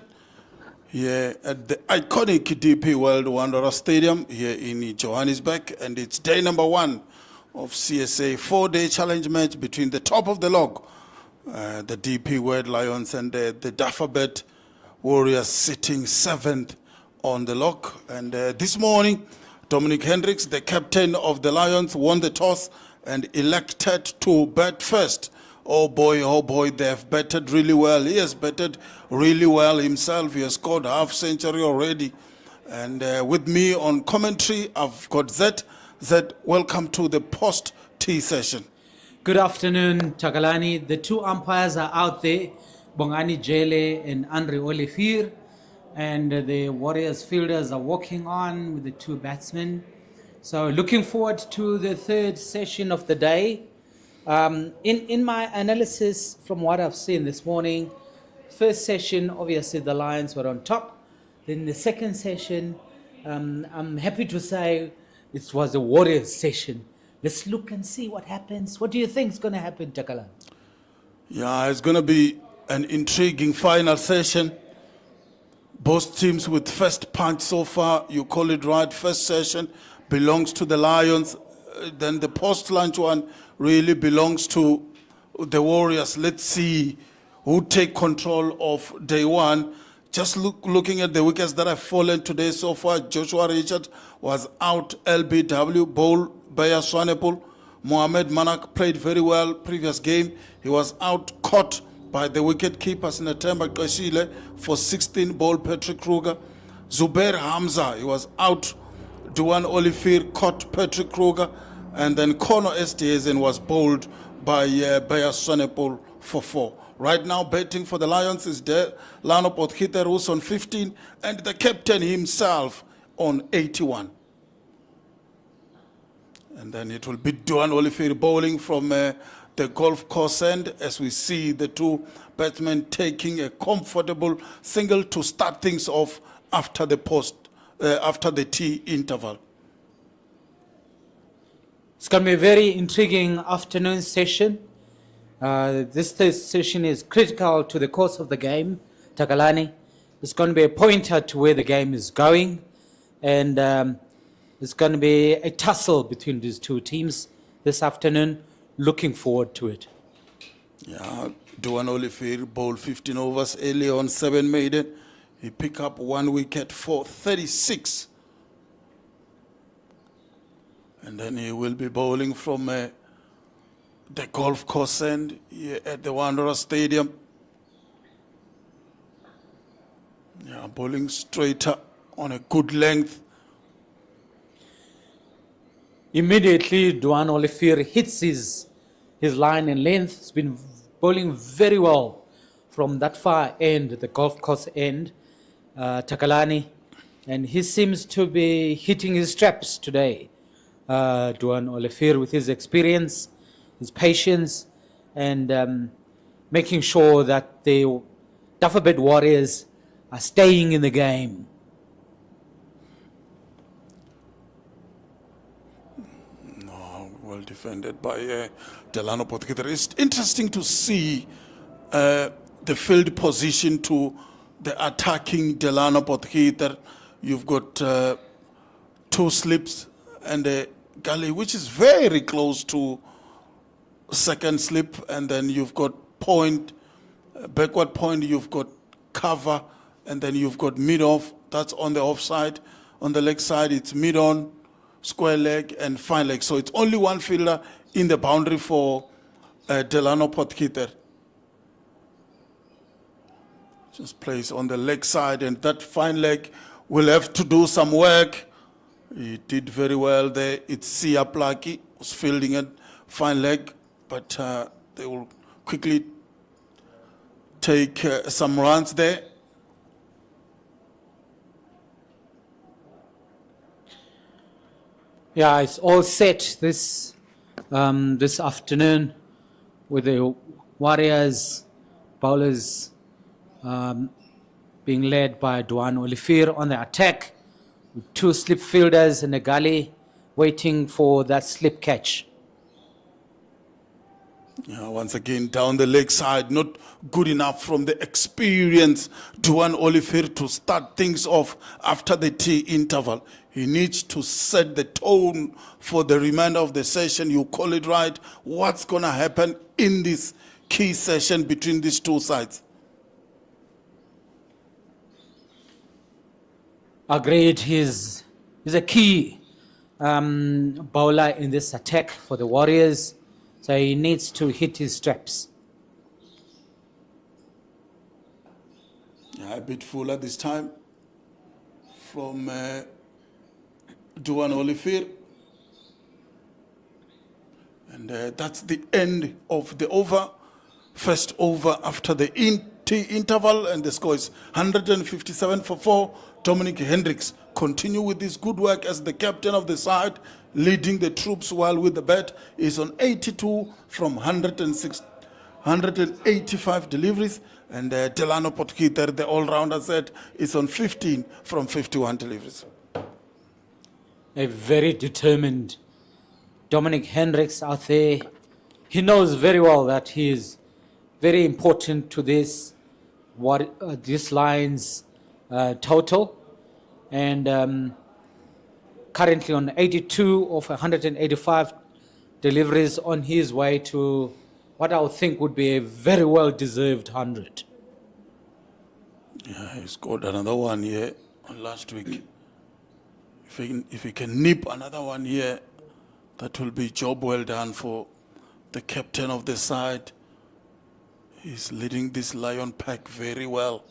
here at the iconic DP World Wanderer Stadium here in Johannesburg. And it's day number 1 of CSA 4-day challenge match between the top of the log, the DP World Lions, and the Dafabet Warriors sitting 7th on the log. And this morning, Hendricks, the captain of the Lions, won the toss and elected to bat first. Oh boy, they have batted really well. He has batted really well himself. He has scored half century already. And with me on commentary, I've got Zed. Zed, welcome to the post-tea session. Good afternoon, Takalani. The two umpires are out there, Bongani Jele and Andre Olivier. And the Warriors fielders are walking on with the two batsmen. So looking forward to the third session of the day. In my analysis from what I've seen this morning, first session, obviously the Lions were on top. Then the second session, I'm happy to say it was a Warriors session. Let's look and see what happens. What do you think is going to happen, Takala? Yeah, it's going to be an intriguing final session. Both teams with first punch so far. You call it right. First session belongs to the Lions. Then the post-lunch one really belongs to the Warriors. Let's see who take control of day one. Just looking at the wickets that have fallen today so far, Joshua Richard was out, LBW, Bowl, Baya Swanepoel. Mohamed Manak played very well previous game. He was out, caught by the wicket keepers in Natemba Kashile for 16 ball, Patrick Kruger. Zubair Hamza, he was out. Duan Olivier caught Patrick Kruger. And then Conor Estiezen was bowled by Baya Swanepoel for 4. Right now, batting for the Lions is Delano Potgieter, who's on 15, and the captain himself on 81. And then it will be Duan Olivier bowling from the golf course end, as we see the two batsmen taking a comfortable single to start things off after the tea interval. It's going to be a very intriguing afternoon session. This third session is critical to the course of the game, Takalani. It's going to be a pointer to where the game is going. And it's going to be a tussle between these two teams this afternoon. Looking forward to it. Yeah, Duan Olivier bowled 15 overs early on 7 maiden. He picked up 1 wicket for 36. And then he will be bowling from the golf course end here at the Wanderer Stadium. Yeah, bowling straighter on a good length. Immediately, Duan Olivier hits his line and length. He's been bowling very well from that far end, the golf course end, Takalani. And he seems to be hitting his straps today. Duan Olivier, with his experience, his patience, and making sure that the Dafabet Warriors are staying in the game. No, well defended by Delano Potgieter. It's interesting to see the field position to the attacking Delano Potgieter. You've got 2 slips and a gully, which is very close to second slip, and then you've got point, backward point, you've got cover, and then you've got mid-off. That's on the offside. On the leg side, it's mid-on, square leg, and fine leg. So it's only one fielder in the boundary for Delano Potgieter. Just plays on the leg side, and that fine leg will have to do some work. He did very well there. It's Sia Plaki, was fielding it, fine leg, but they will quickly take some runs there. Yeah, it's all set this afternoon with the Warriors bowlers being led by Duan Olivier on the attack, with 2 slip fielders in the gully waiting for that slip catch. Yeah, once again, down the leg side, not good enough from the experienced Duan Oliver to start things off after the tea interval. He needs to set the tone for the remainder of the session. You call it right. What's going to happen in this key session between these two sides? Agreed. He's a key bowler in this attack for the Warriors. So he needs to hit his straps. Yeah, a bit fuller this time from Duan Oliver. And that's the end of the over. First over after the interval, and the score is 157 for 4. Dominic Hendricks continue with this good work as the captain of the side, leading the troops while with the bat is on 82 from 185 deliveries. And Delano Potgieter, the all-rounder, said is on 15 from 51 deliveries. A very determined Dominic Hendricks out there. He knows very well that he is very important to this Lions total, and currently on 82 of 185 deliveries on his way to what I would think would be a very well-deserved 100. Yeah, he scored another one here last week. If he can nip another one here, that will be job well done for the captain of the side. He's leading this Lion pack very well.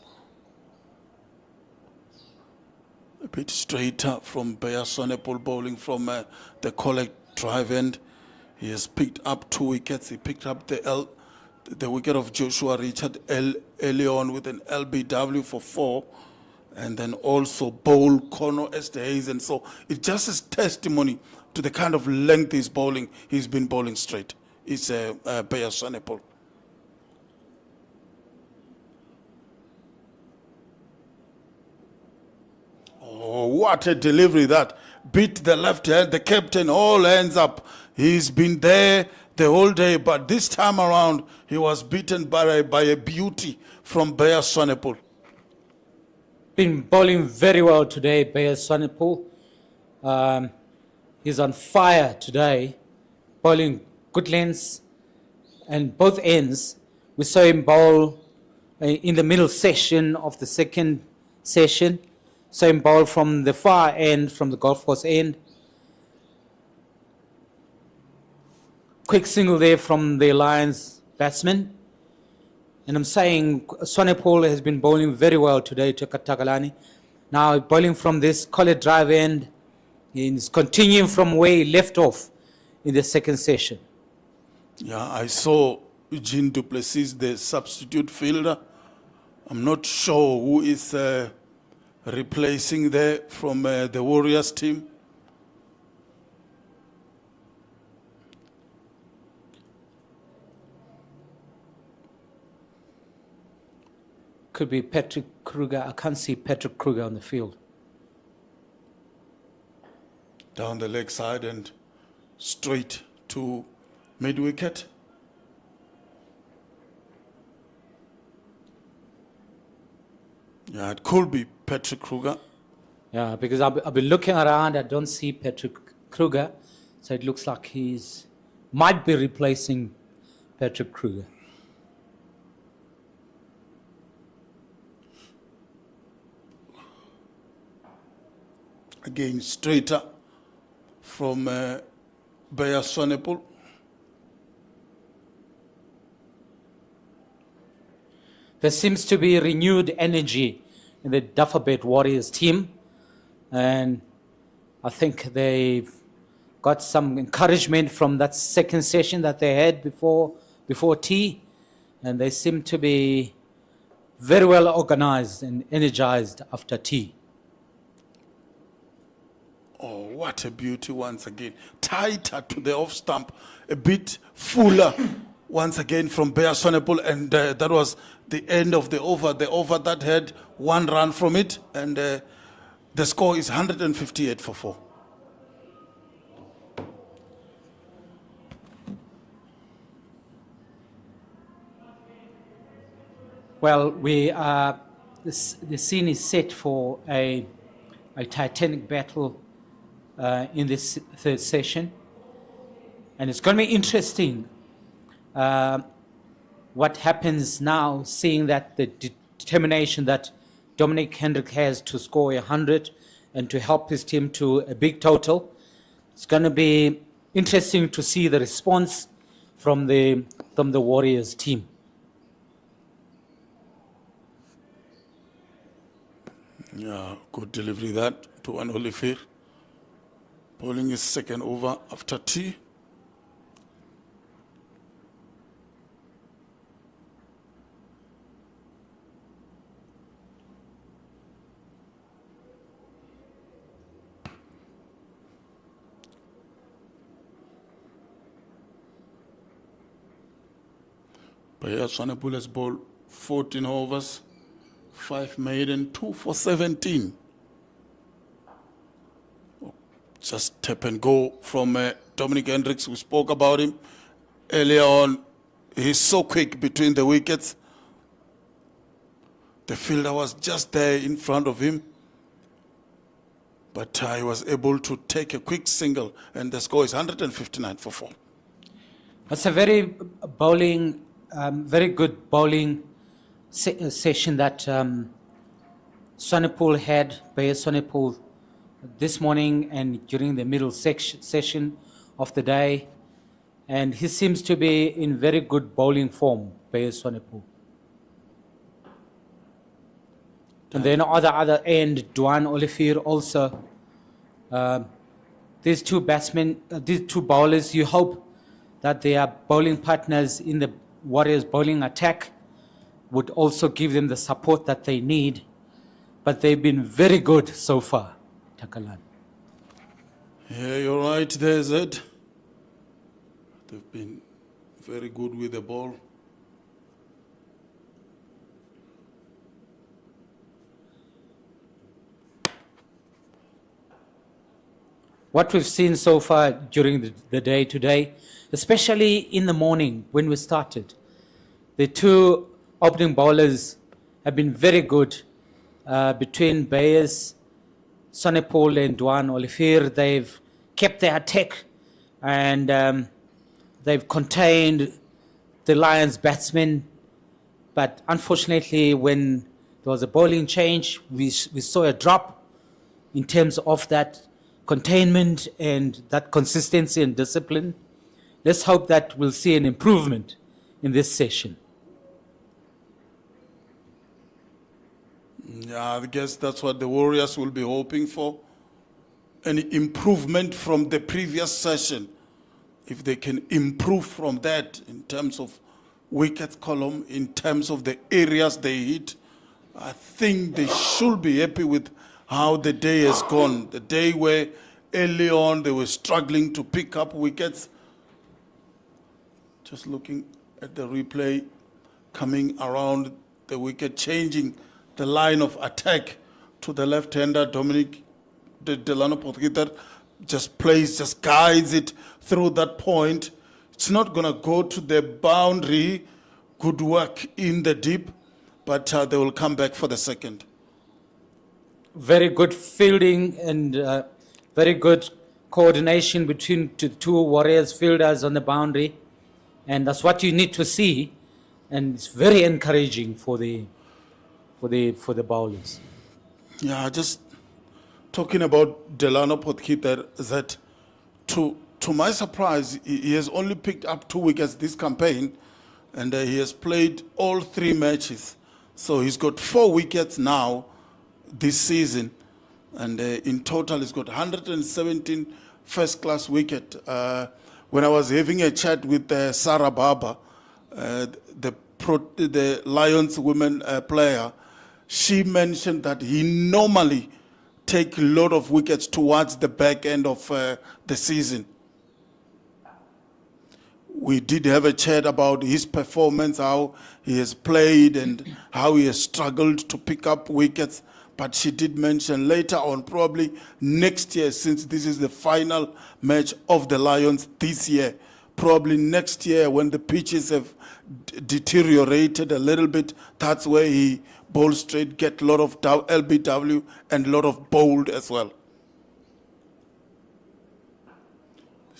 A bit straighter from Bear Sonepol bowling from the collect drive end. He has picked up 2 wickets. He picked up the wicket of Joshua Richard early on with an LBW for 4. And then also bowl Kono Esterhazen. So it just is testimony to the kind of length he's bowling. He's been bowling straight. It's Bear Sonepol. Oh, what a delivery that. Beat the left hand, the captain, all hands up. He's been there the whole day, but this time around, he was beaten by a beauty from Bear Sonepol. Been bowling very well today, Bear Sonepol. He's on fire today, bowling good lengths and both ends. We saw him bowl in the middle session of the second session. Saw him bowl from the far end, from the golf course end. Quick single there from the Lions batsman. And I'm saying Sonepol has been bowling very well today to Katakalani. Now bowling from this collar drive end. He's continuing from where he left off in the second session. Yeah, I saw Eugene Duplessis, the substitute fielder. I'm not sure who is replacing there from the Warriors team. Could be Patrick Kruger. I can't see Patrick Kruger on the field. Down the leg side and straight to mid wicket. Yeah, it could be Patrick Kruger. Yeah, because I've been looking around, I don't see Patrick Kruger, so it looks like he's might be replacing Patrick Kruger. Again, straighter from Bear Sonepol. There seems to be renewed energy in the Dafabet Warriors team, and I think they've got some encouragement from that second session that they had before tea, and they seem to be very well organized and energized after tea. Oh, what a beauty once again. Tighter to the off stump, a bit fuller once again from Bear Sonepol, and that was the end of the over that had 1 run from it, and the score is 158 for 4. Well, the scene is set for a titanic battle in this third session. And it's going to be interesting what happens now, seeing that the determination that Dominic Hendricks has to score 100 and to help his team to a big total. It's going to be interesting to see the response from the Warriors team. Yeah, good delivery that to an Olivier. Bowling his second over after tea. Swanepoel has bowled 14 overs, 5 maiden, 2 for 17. Just tap and go from Dominic Hendricks. We spoke about him earlier on. He's so quick between the wickets. The fielder was just there in front of him, but he was able to take a quick single, and the score is 159 for 4. That's a very good bowling session that Swanepoel had, Bayer Swanepoel, this morning and during the middle session of the day. And he seems to be in very good bowling form, Bayer Swanepoel. And then on the other end, Duan Olivier also. These two batsmen, these two bowlers, you hope that their bowling partners in the Warriors bowling attack would also give them the support that they need. But they've been very good so far, Takalan. Yeah, you're right there, Zed. They've been very good with the ball. What we've seen so far during the day today, especially in the morning when we started, the two opening bowlers have been very good. Between Bayers, Swanepoel and Duan Olivier, they've kept their attack and they've contained the Lions batsmen. But unfortunately, when there was a bowling change, we saw a drop in terms of that containment and that consistency and discipline. Let's hope that we'll see an improvement in this session. Yeah, I guess that's what the Warriors will be hoping for. An improvement from the previous session. If they can improve from that in terms of wicket column, in terms of the areas they hit, I think they should be happy with how the day has gone. The day where early on they were struggling to pick up wickets. Just looking at the replay, coming around the wicket, changing the line of attack to the left-hander, Dominic Delano Potgieter just plays, just guides it through that point. It's not going to go to the boundary. Good work in the deep, but they will come back for the second. Very good fielding and very good coordination between the two Warriors fielders on the boundary. And that's what you need to see. And it's very encouraging for the bowlers. Yeah, just talking about Delano Potgieter, that to my surprise, he has only picked up 2 wickets this campaign, and he has played all 3 matches. So he's got 4 wickets now this season, and in total he's got 117 first-class wickets. When I was having a chat with Sarah Baba, the Lions women player, she mentioned that he normally take a lot of wickets towards the back end of the season. We did have a chat about his performance, how he has played and how he has struggled to pick up wickets. But she did mention later on, probably next year, since this is the final match of the Lions this year, Probably next year when the pitches have deteriorated a little bit, that's where he bowls straight, get a lot of LBW and a lot of bowled as well.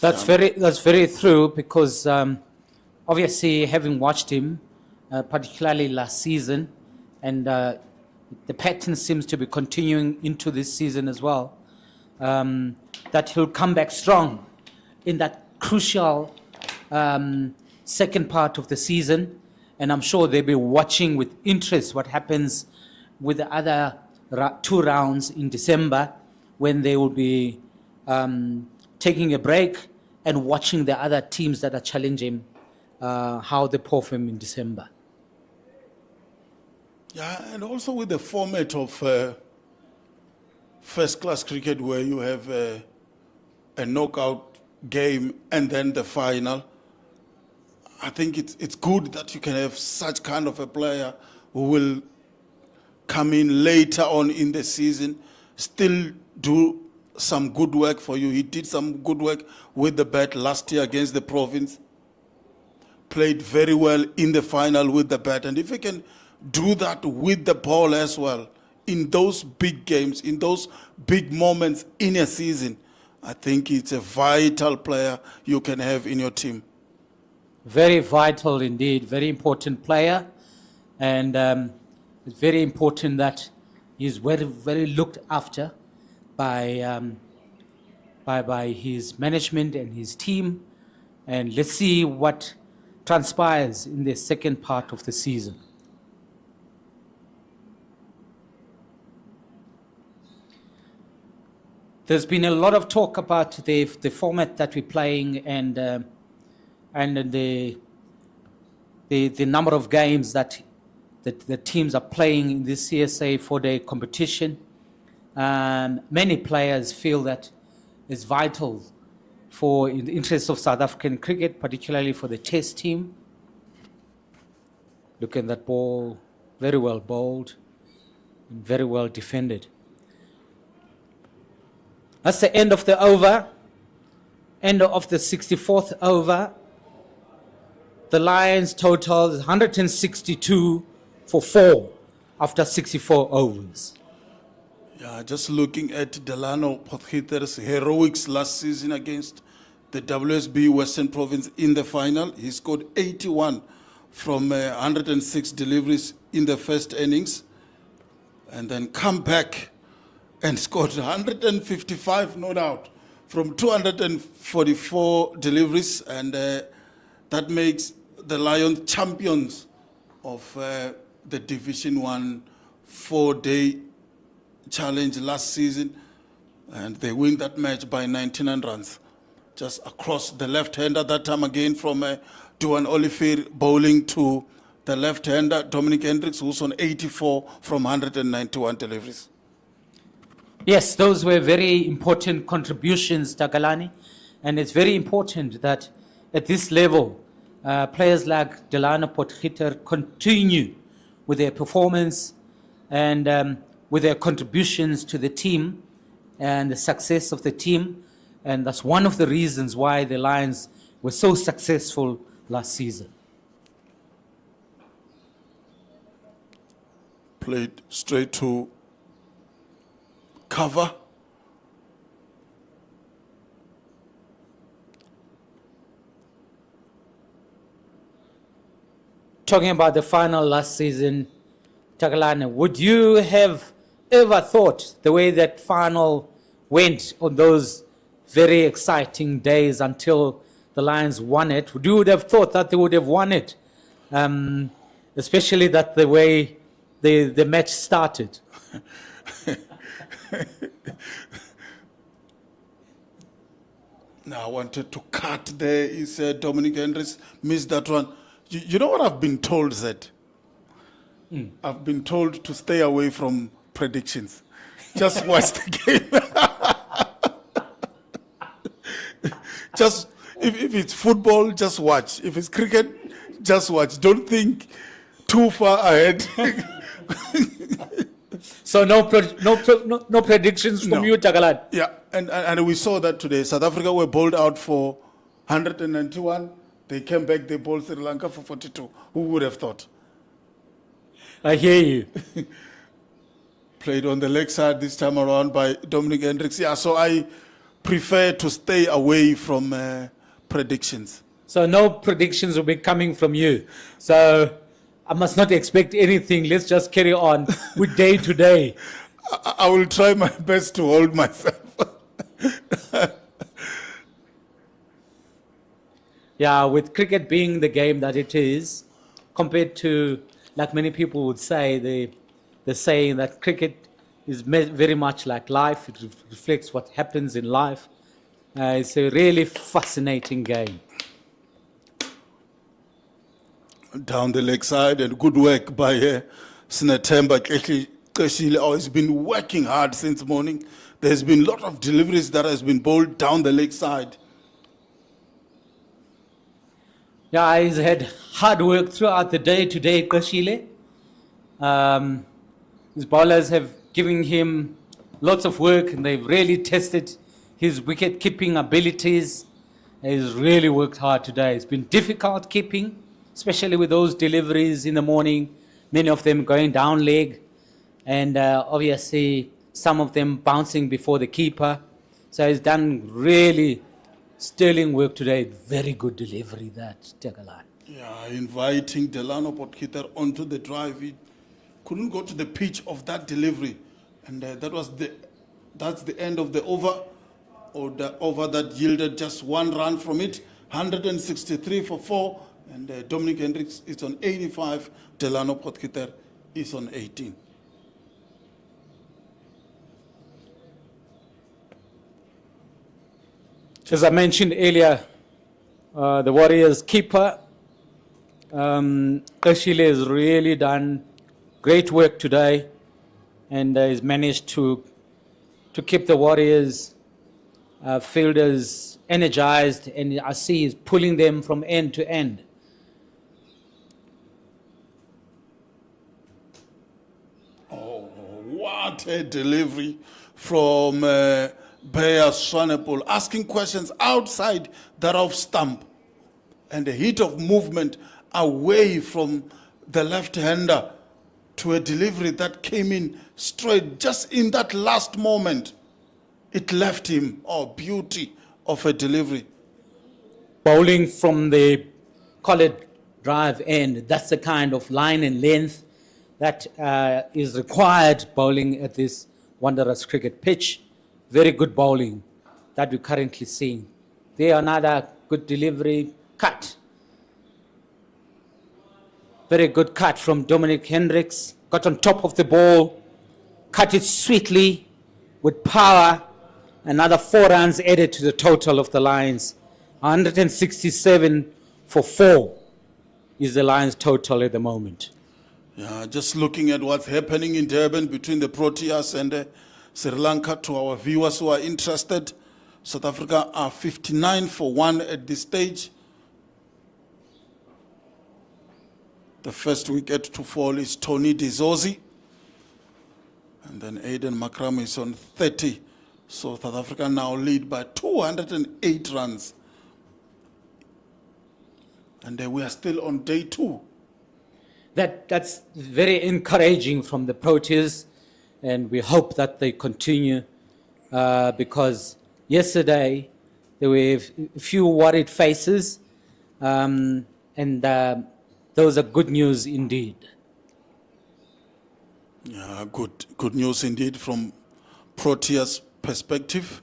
That's very true because obviously having watched him, particularly last season, and the pattern seems to be continuing into this season as well, that he'll come back strong in that crucial second part of the season. And I'm sure they'll be watching with interest what happens with the other 2 rounds in December, when they will be taking a break and watching the other teams that are challenging how they perform in December. Yeah, and also with the format of first-class cricket where you have a knockout game and then the final, I think it's good that you can have such kind of a player who will come in later on in the season, still do some good work for you. He did some good work with the bat last year against the province, played very well in the final with the bat. And if he can do that with the ball as well, in those big games, in those big moments in a season, I think it's a vital player you can have in your team. Very vital indeed, very important player. And it's very important that he's very looked after by his management and his team. And let's see what transpires in the second part of the season. There's been a lot of talk about the format that we're playing and the number of games that the teams are playing in this CSA 4-day competition. Many players feel that it's vital in the interest of South African cricket, particularly for the Test team. Look at that ball, very well bowled and very well defended. That's the end of the over, end of the 64th over. The Lions total is 162 for 4 after 64 overs. Yeah, just looking at Delano Potgieter's heroics last season against the WSB Western Province in the final. He scored 81 from 106 deliveries in the first innings, and then come back and scored 155, no doubt, from 244 deliveries, and that makes the Lions champions of the Division 1 4-day challenge last season, and they win that match by 99 runs. Just across the left-hander, that time again from Duan Olivier bowling to the left-hander, Dominic Hendricks, who's on 84 from 191 deliveries. Yes, those were very important contributions, Takalani, and it's very important that at this level, players like Delano Potgieter continue with their performance and with their contributions to the team and the success of the team, and that's one of the reasons why the Lions were so successful last season. Played straight to cover. Talking about the final last season, Takalani, would you have ever thought the way that final went on those very exciting days until the Lions won it? Would you have thought that they would have won it? Especially that the way the match started. Now I wanted to cut there. He said Dominic Hendricks missed that one. You know what I've been told, Zed? I've been told to stay away from predictions. Just watch the game. Just if it's football, just watch. If it's cricket, just watch. Don't think too far ahead. So no predictions from you, Takalani? Yeah, and we saw that today. South Africa were bowled out for 191, they came back, they bowled Sri Lanka for 42. Who would have thought? I hear you. Played on the leg side this time around by Dominic Hendricks. Yeah, so I prefer to stay away from predictions. So no predictions will be coming from you. So I must not expect anything. Let's just carry on with day to day. I will try my best to hold myself. Yeah, with cricket being the game that it is, compared to, like many people would say, the saying that cricket is very much like life. It reflects what happens in life. It's a really fascinating game. Down the leg side, and good work by Sinatemba Keshile. Oh, he's been working hard since morning. There's been a lot of deliveries that has been bowled down the leg side. Yeah, he's had hard work throughout the day today, Kashile. His bowlers have given him lots of work and they've really tested his wicket keeping abilities. He's really worked hard today. It's been difficult keeping, especially with those deliveries in the morning, many of them going down leg, and obviously some of them bouncing before the keeper. So he's done really sterling work today. Very good delivery, that Tegalan. Yeah, inviting Delano Potgieter onto the drive. He couldn't go to the pitch of that delivery. And that's the end of the over, or the over that yielded just one run from it. 163 for 4. And Dominic Hendricks is on 85. Delano Potgieter is on 18. As I mentioned earlier, the Warriors keeper, Kashile, has really done great work today, and has managed to keep the Warriors fielders energized, and I see he's pulling them from end to end. Oh, what a delivery from Bayer Swanepoel, asking questions outside that of Stump, and a hit of movement away from the left-hander to a delivery that came in straight just in that last moment. It left him. Oh, beauty of a delivery. Bowling from the collared drive end, that's the kind of line and length that is required bowling at this Wanderers cricket pitch. Very good bowling that we're currently seeing. There, another good delivery, cut. Very good cut from Dominic Hendricks. Got on top of the ball, cut it sweetly with power. Another 4 runs added to the total of the Lions. 167 for 4 is the Lions' total at the moment. Yeah, just looking at what's happening in Durban between the Proteas and Sri Lanka, to our viewers who are interested, South Africa are 59 for 1 at this stage. The first wicket to fall is Tony Dizozi. And then Aiden Makram is on 30. So South Africa now lead by 208 runs. And we are still on day 2. That's very encouraging from the Proteas, and we hope that they continue because yesterday there were a few worried faces, and those are good news indeed. Yeah, good news indeed from Proteas' perspective.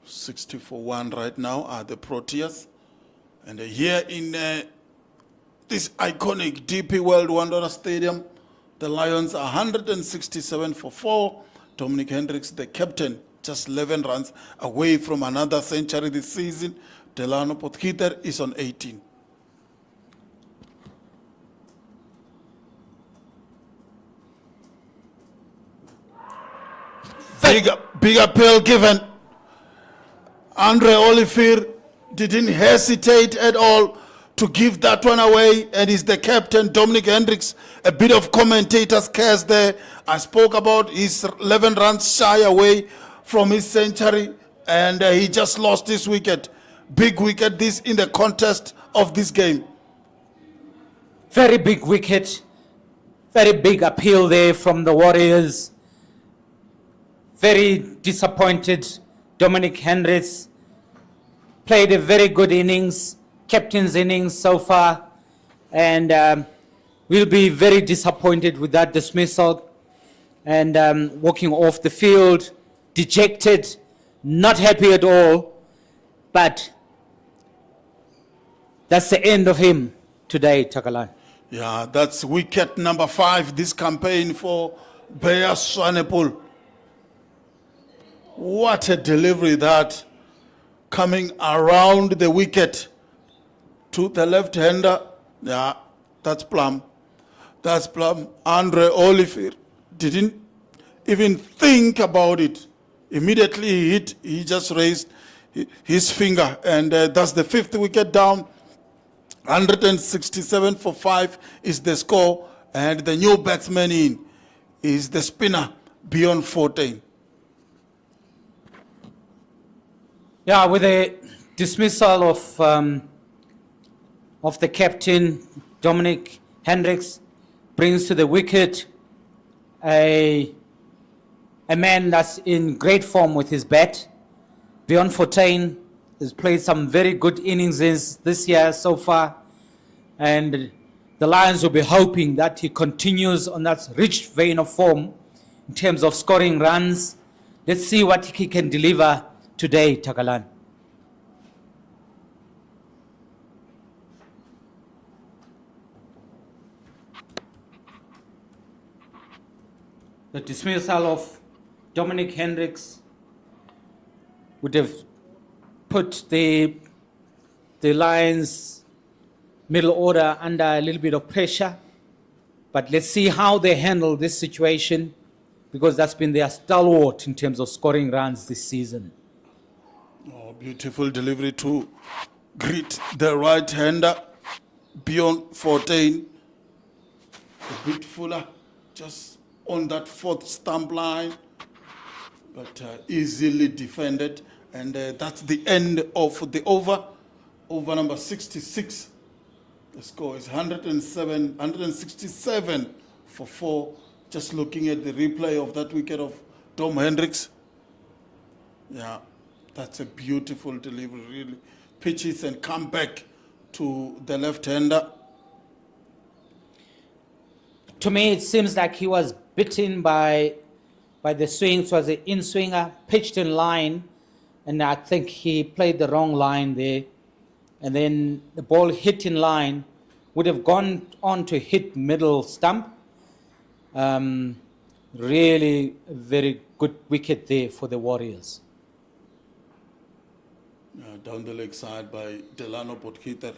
60 for 1 right now are the Proteas. And here in this iconic DP World Wanderers Stadium, the Lions are 167 for 4. Dominic Hendricks, the captain, just 11 runs away from another century this season. Delano Potgieter is on 18. Big appeal given. Andre Olivier didn't hesitate at all to give that one away, and is the captain, Dominic Hendricks. A bit of commentator's curse there. I spoke about his 11 runs shy away from his century, and he just lost his wicket. Big wicket this in the contest of this game. Very big wicket, very big appeal there from the Warriors. Very disappointed. Dominic Hendricks played a very good innings, captain's innings so far, and will be very disappointed with that dismissal and walking off the field, dejected, not happy at all, but that's the end of him today, Takalan. Yeah, that's wicket number 5 this campaign for Beya Swanepoel. What a delivery that, coming around the wicket to the left-hander. Yeah, that's plum. That's plum. Andre Oliver didn't even think about it. Immediately he hit, he just raised his finger, and that's the 5th wicket down. 167 for 5 is the score, and the new batsman in is the spinner beyond 14. Yeah, with a dismissal of the captain, Dominic Hendricks, brings to the wicket a man that's in great form with his bat. Beyond 14 has played some very good innings this year so far, and the Lions will be hoping that he continues on that rich vein of form in terms of scoring runs. Let's see what he can deliver today, Takalan. The dismissal of Dominic Hendricks would have put the Lions middle order under a little bit of pressure, but let's see how they handle this situation, because that's been their stalwart in terms of scoring runs this season. Oh, beautiful delivery to greet the right-hander beyond 14. A bit fuller, just on that 4th stump line, but easily defended. And that's the end of the over. Over number 66. The score is 167 for 4. Just looking at the replay of that wicket of Dom Hendricks. Yeah, that's a beautiful delivery, really. Pitches and come back to the left-hander. To me, it seems like he was bitten by the swing. It was an in-swinger, pitched in line, and I think he played the wrong line there. And then the ball hit in line, would have gone on to hit middle stump. Really a very good wicket there for the Warriors. Down the leg side by Delano Potgieter.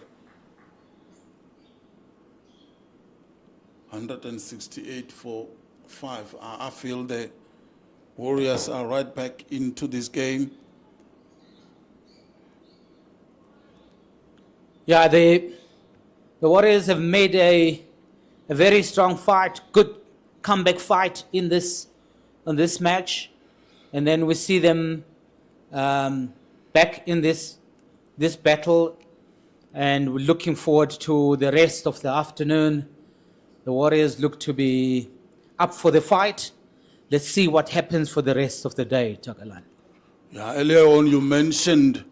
168 for 5. I feel the Warriors are right back into this game. Yeah, the Warriors have made a very strong fight, good comeback fight in this match, and then we see them back in this battle, and we're looking forward to the rest of the afternoon. The Warriors look to be up for the fight. Let's see what happens for the rest of the day, Takalan. Yeah, earlier on you mentioned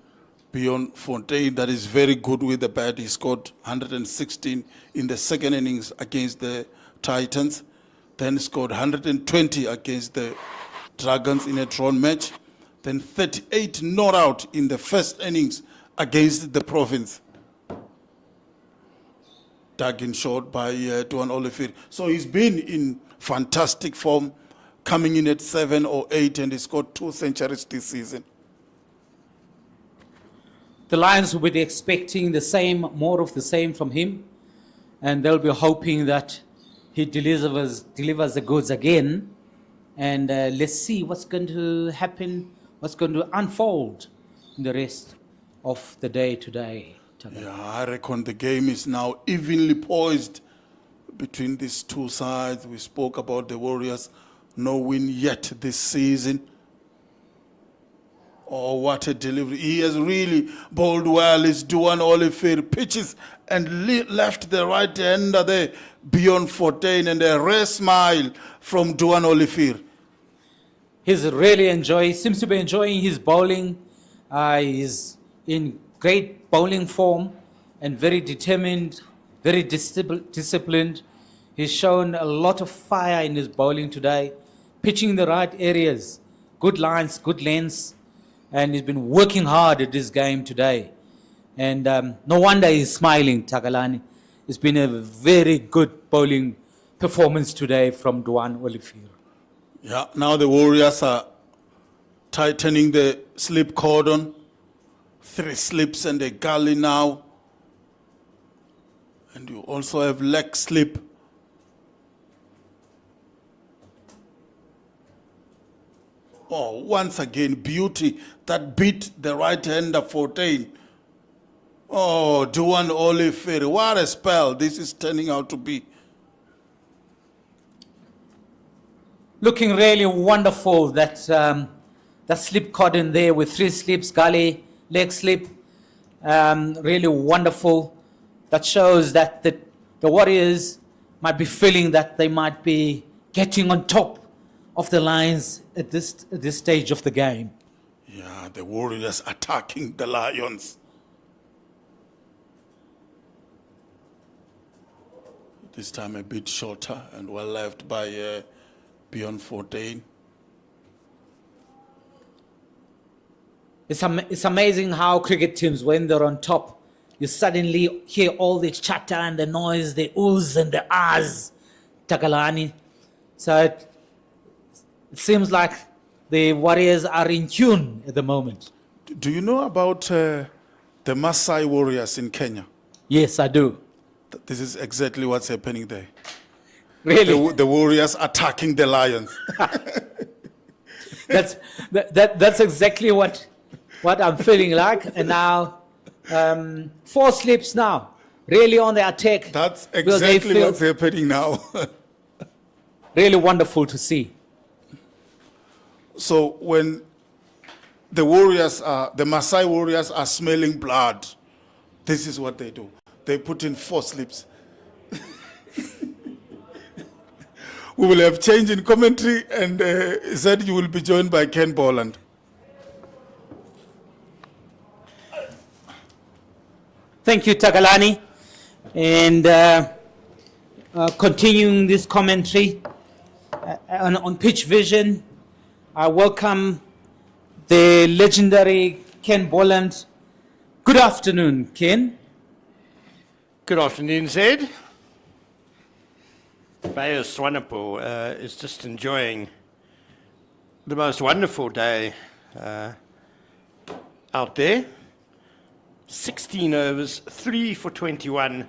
beyond Fontaine that is very good with the bat. He scored 116 in the second innings against the Titans, then scored 120 against the Dragons in a drawn match, then 38 not out in the first innings against the Province. Dug in short by Duan Oliver. So he's been in fantastic form, coming in at 7 or 8, and he scored 2 centuries this season. The Lions will be expecting the same, more of the same from him, and they'll be hoping that he delivers the goods again. And let's see what's going to happen, what's going to unfold in the rest of the day today. Yeah, I reckon the game is now evenly poised between these two sides. We spoke about the Warriors, no win yet this season. Oh, what a delivery. He has really bowled well. It's Duan Oliver pitches and left the right-hander there beyond 14, and a rare smile from Duan Oliver. Seems to be enjoying his bowling. He's in great bowling form and very determined, very disciplined. He's shown a lot of fire in his bowling today, pitching in the right areas, good lines, good lengths, and he's been working hard at this game today. And no wonder he's smiling, Takalani. It's been a very good bowling performance today from Duan Oliver. Yeah, now the Warriors are tightening the slip cordon. 3 slips and a gully now. And you also have leg slip. Oh, once again, beauty that beat the right-hander 14. Oh, Duan Oliver, what a spell this is turning out to be. Looking really wonderful, that slip cordon there with 3 slips, gully, leg slip. Really wonderful. That shows that the Warriors might be feeling that they might be getting on top of the lines at this stage of the game. Yeah, the Warriors attacking the Lions. This time a bit shorter and well left by beyond 14. It's amazing how cricket teams, when they're on top, you suddenly hear all the chatter and the noise, the oohs and the ahs, Takalani. So it seems like the Warriors are in tune at the moment. Do you know about the Maasai warriors in Kenya? Yes, I do. This is exactly what's happening there. Really? The Warriors attacking the Lions. That's exactly what I'm feeling like. And now 4 slips now, really on the attack. That's exactly what's happening now. Really wonderful to see. So when the Maasai warriors are smelling blood, this is what they do. They put in 4 slips. We will have change in commentary, and said you will be joined by Ken Boland. Thank you, Takalani. And continuing this commentary on Pitch Vision, I welcome the legendary Ken Boland. Good afternoon, Ken. Good afternoon, Zed. Bayo Swanepoel is just enjoying the most wonderful day out there. 16 overs, 3 for 21.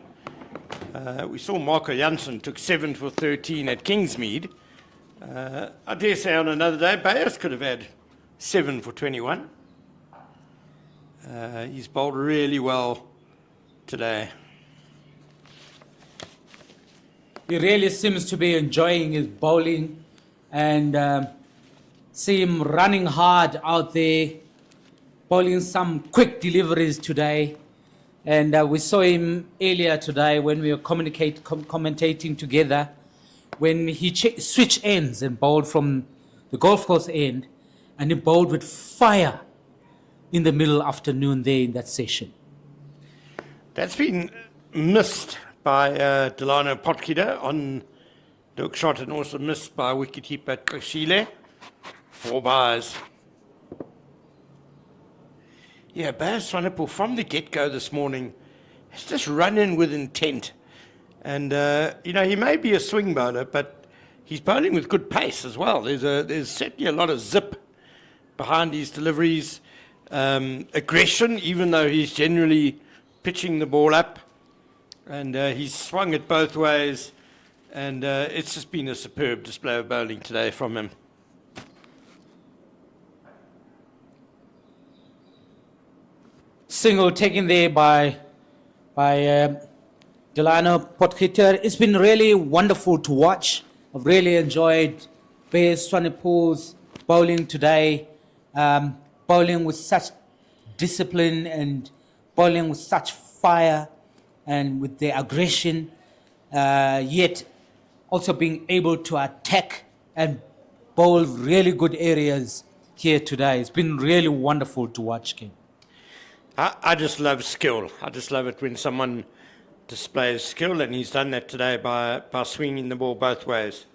We saw Marco Janssen took 7 for 13 at Kingsmead. I dare say on another day, Bayers could have had 7 for 21. He's bowled really well today. He really seems to be enjoying his bowling, and see him running hard out there, bowling some quick deliveries today. And we saw him earlier today when we were commentating together, when he switched ends and bowled from the golf course end, and he bowled with fire in the middle afternoon there in that session. That's been missed by Delano Potgieter on the hook shot, and also missed by wicketkeeper Koshile. 4 byes. Yeah, Bayers Swanepoel from the get-go this morning has just run in with intent. And, he may be a swing bowler, but he's bowling with good pace as well. There's certainly a lot of zip behind his deliveries, aggression, even though he's generally pitching the ball up. And he's swung it both ways, and it's just been a superb display of bowling today from him. Single taken there by Delano Potgieter. It's been really wonderful to watch. I've really enjoyed Bayers Swanepoel's bowling today. bowling with such discipline and bowling with such fire and with their aggression, yet also being able to attack and bowl really good areas here today. It's been really wonderful to watch, Ken. I just love skill. I just love it when someone displays skill, and he's done that today by swinging the ball both ways.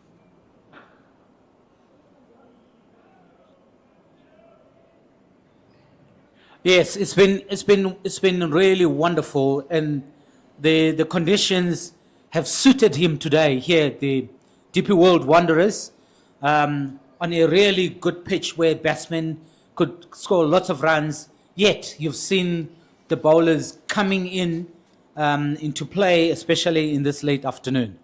Yes, it's been really wonderful, and the conditions have suited him today here at the DP World Wanderers, on a really good pitch where batsmen could score lots of runs. Yet you've seen the bowlers coming in into play, especially in this late afternoon.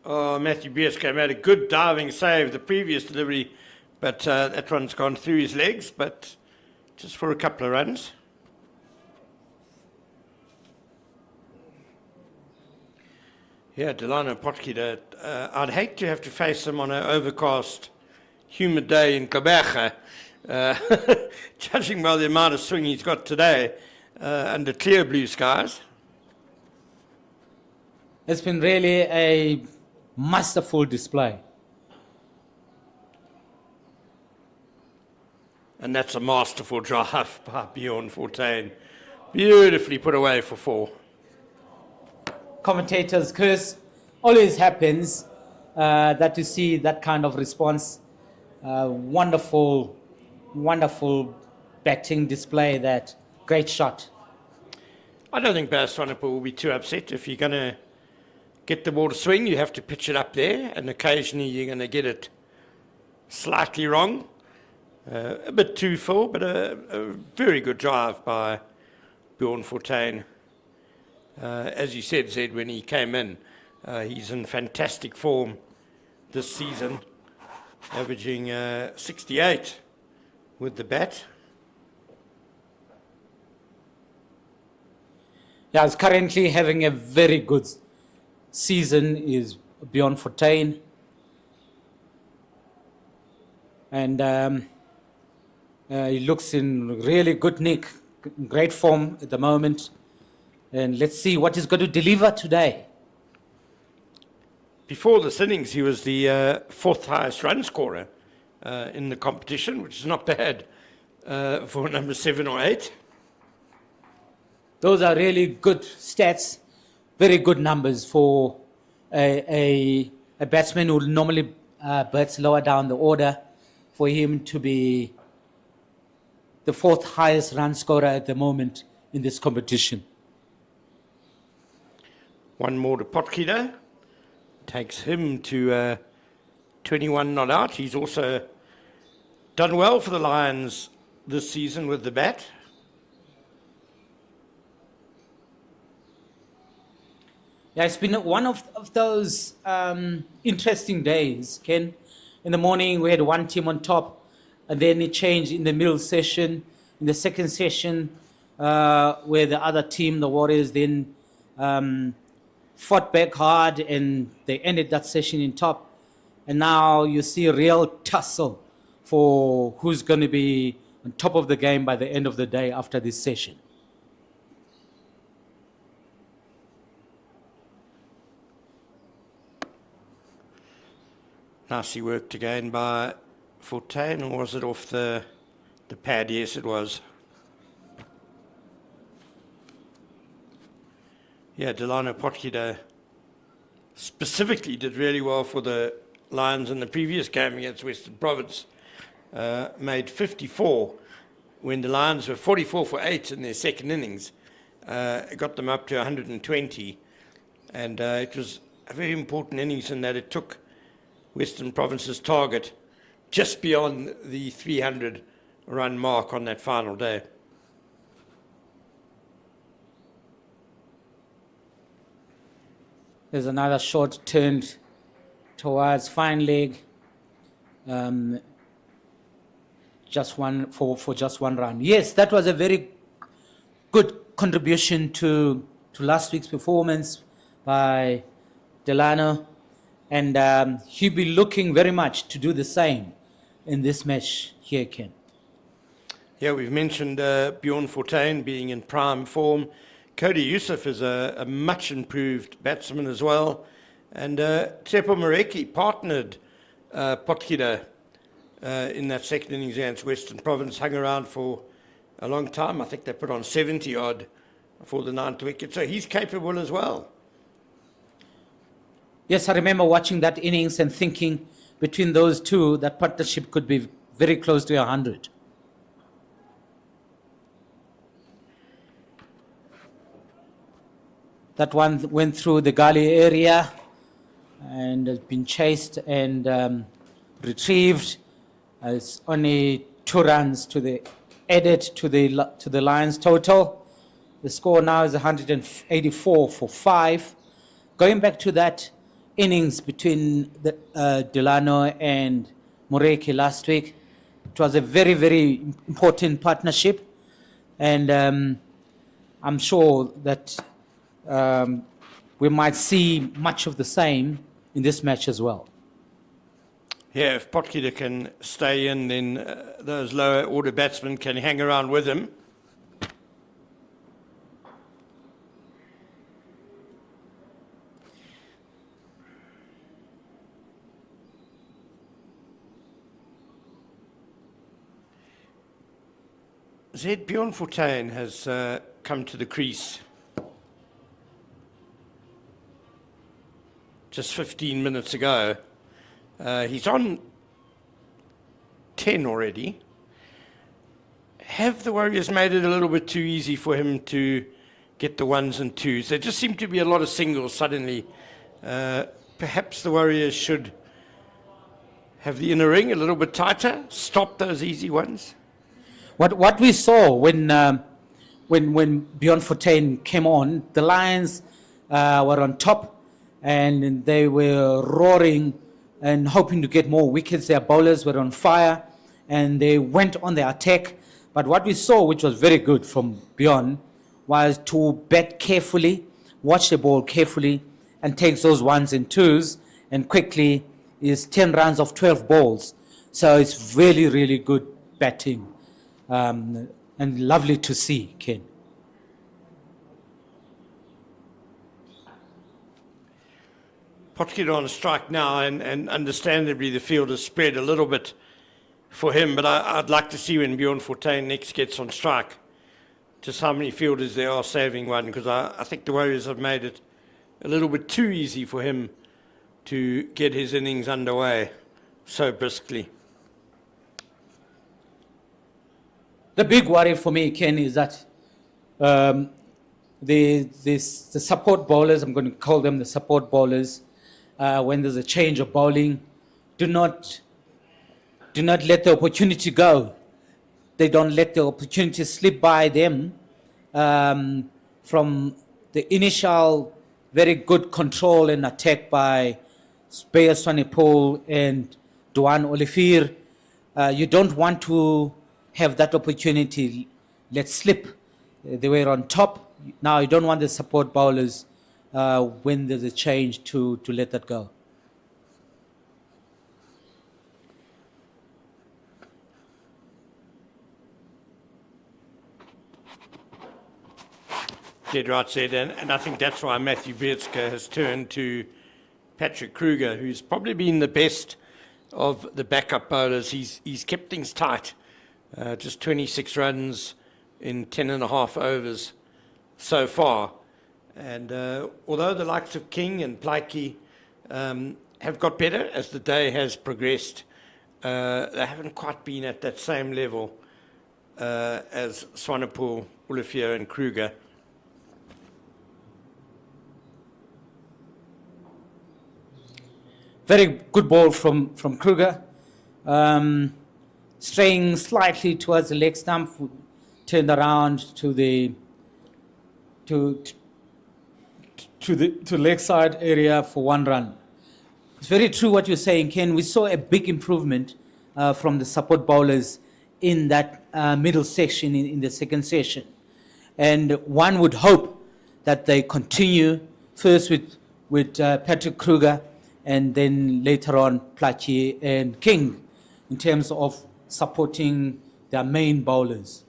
Oh, Matthew Bierska made a good diving save the previous delivery, but that one's gone through his legs, but just for a couple of runs. Yeah, Delano Potgieter, I'd hate to have to face him on an overcast, humid day in Kaberge, judging by the amount of swing he's got today under clear blue skies. It's been really a masterful display. And that's a masterful drive by Bjorn Fortuin. Beautifully put away for 4. Commentators' curse always happens, that you see that kind of response. Wonderful batting display, that great shot. I don't think Baswanapu will be too upset. If you're going to get the ball to swing, you have to pitch it up there, and occasionally you're going to get it slightly wrong. A bit too full, but a very good drive by Bjorn Fortuin. As you said, Zed, when he came in, he's in fantastic form this season, averaging 68 with the bat. Yeah, he's currently having a very good season, is Bjorn Fortuin. And he looks in really good nick, great form at the moment. And let's see what he's going to deliver today. Before this innings, he was the 4th highest run scorer in the competition, which is not bad for number 7 or 8. Those are really good stats, very good numbers for a batsman who normally bats lower down the order, for him to be the 4th highest run scorer at the moment in this competition. One more to Potgieter, takes him to 21 not out. He's also done well for the Lions this season with the bat. Yeah, it's been one of those interesting days, Ken. In the morning, we had one team on top, and then it changed in the middle session. In the second session, where the other team, the Warriors, then fought back hard, and they ended that session in top. And now you see a real tussle for who's going to be on top of the game by the end of the day after this session. Nicely worked again by Fortuin, or was it off the pad? Yes, it was. Yeah, Delano Potgieter specifically did really well for the Lions in the previous game against Western Province. Made 54 when the Lions were 44 for 8 in their second innings. Got them up to 120. And it was a very important innings in that it took Western Province's target just beyond the 300 run mark on that final day. There's another shot turned towards fine leg. Just one for just one run. Yes, that was a very good contribution to last week's performance by Delano, and he'll be looking very much to do the same in this match here, Ken. Yeah, we've mentioned Bjorn Fortuin being in prime form. Cody Youssef is a much improved batsman as well. And Tsepo Mareki partnered Potgieter in that second innings against Western Province, hung around for a long time. I think they put on 70 odd for the 9th wicket. So he's capable as well. Yes, I remember watching that innings and thinking between those two, that partnership could be very close to 100. That one went through the gully area and has been chased and retrieved. It's only 2 runs to the added to the Lions total. The score now is 184 for 5. Going back to that innings between Delano and Moreki last week, it was a very, very important partnership, and I'm sure that we might see much of the same in this match as well. Yeah, if Potgieter can stay in, then those lower order batsmen can hang around with him. Zed Bjorn Fortuin has come to the crease just 15 minutes ago. He's on 10 already. Have the Warriors made it a little bit too easy for him to get the 1s and 2s? There just seem to be a lot of singles suddenly. Perhaps the Warriors should have the inner ring a little bit tighter, stop those easy ones. What we saw when Bjorn Fortuin came on, the Lions were on top and they were roaring and hoping to get more wickets. Their bowlers were on fire and they went on the attack. But what we saw, which was very good from Bjorn, was to bat carefully, watch the ball carefully, and take those 1s and 2s, and quickly is 10 runs of 12 balls. So it's really, really good batting. And lovely to see, Ken. Potgieter on a strike now, and understandably the field has spread a little bit for him, but I'd like to see when Bjorn Fortuin next gets on strike just how many fielders there are saving one, because I think the Warriors have made it a little bit too easy for him to get his innings underway so briskly. The big worry for me, Ken, is that the support bowlers, I'm going to call them the support bowlers, when there's a change of bowling, do not let the opportunity go. They don't let the opportunity slip by them from the initial very good control and attack by Speyer Swanepoel and Duan Olivier. You don't want to have that opportunity let slip. They were on top. Now you don't want the support bowlers when there's a change to let that go. Dead right said, and I think that's why Matthew Beardska has turned to Patrick Kruger, who's probably been the best of the backup bowlers. He's kept things tight. Just 26 runs in 10.5 overs so far. And although the likes of King and Plaiki have got better as the day has progressed, they haven't quite been at that same level as Swanepoel, Olivier and Kruger. Very good ball from Kruger. Straying slightly towards the leg stump, turned around to the leg side area for 1 run. It's very true what you're saying, Ken. We saw a big improvement from the support bowlers in that middle section in the second session. And one would hope that they continue first with Patrick Kruger and then later on Plaatje and King in terms of supporting their main bowlers.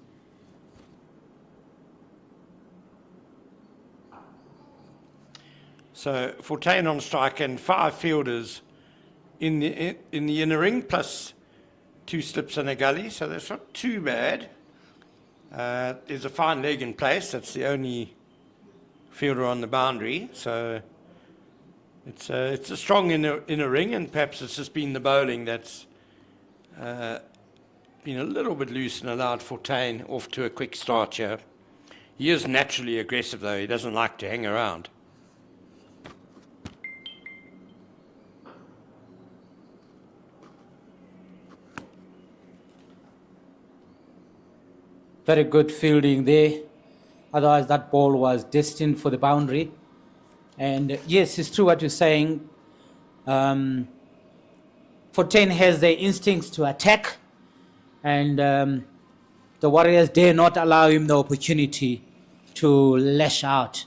So Fortuin on strike and 5 fielders in the inner ring, plus 2 slips and a gully, so that's not too bad. There's a fine leg in place. That's the only fielder on the boundary, so it's a strong inner ring, and perhaps it's just been the bowling that's been a little bit loose and allowed Fortuin off to a quick start here. He is naturally aggressive, though. He doesn't like to hang around. Very good fielding there. Otherwise, that ball was destined for the boundary. And yes, it's true what you're saying. Fortuin has their instincts to attack, and the Warriors dare not allow him the opportunity to lash out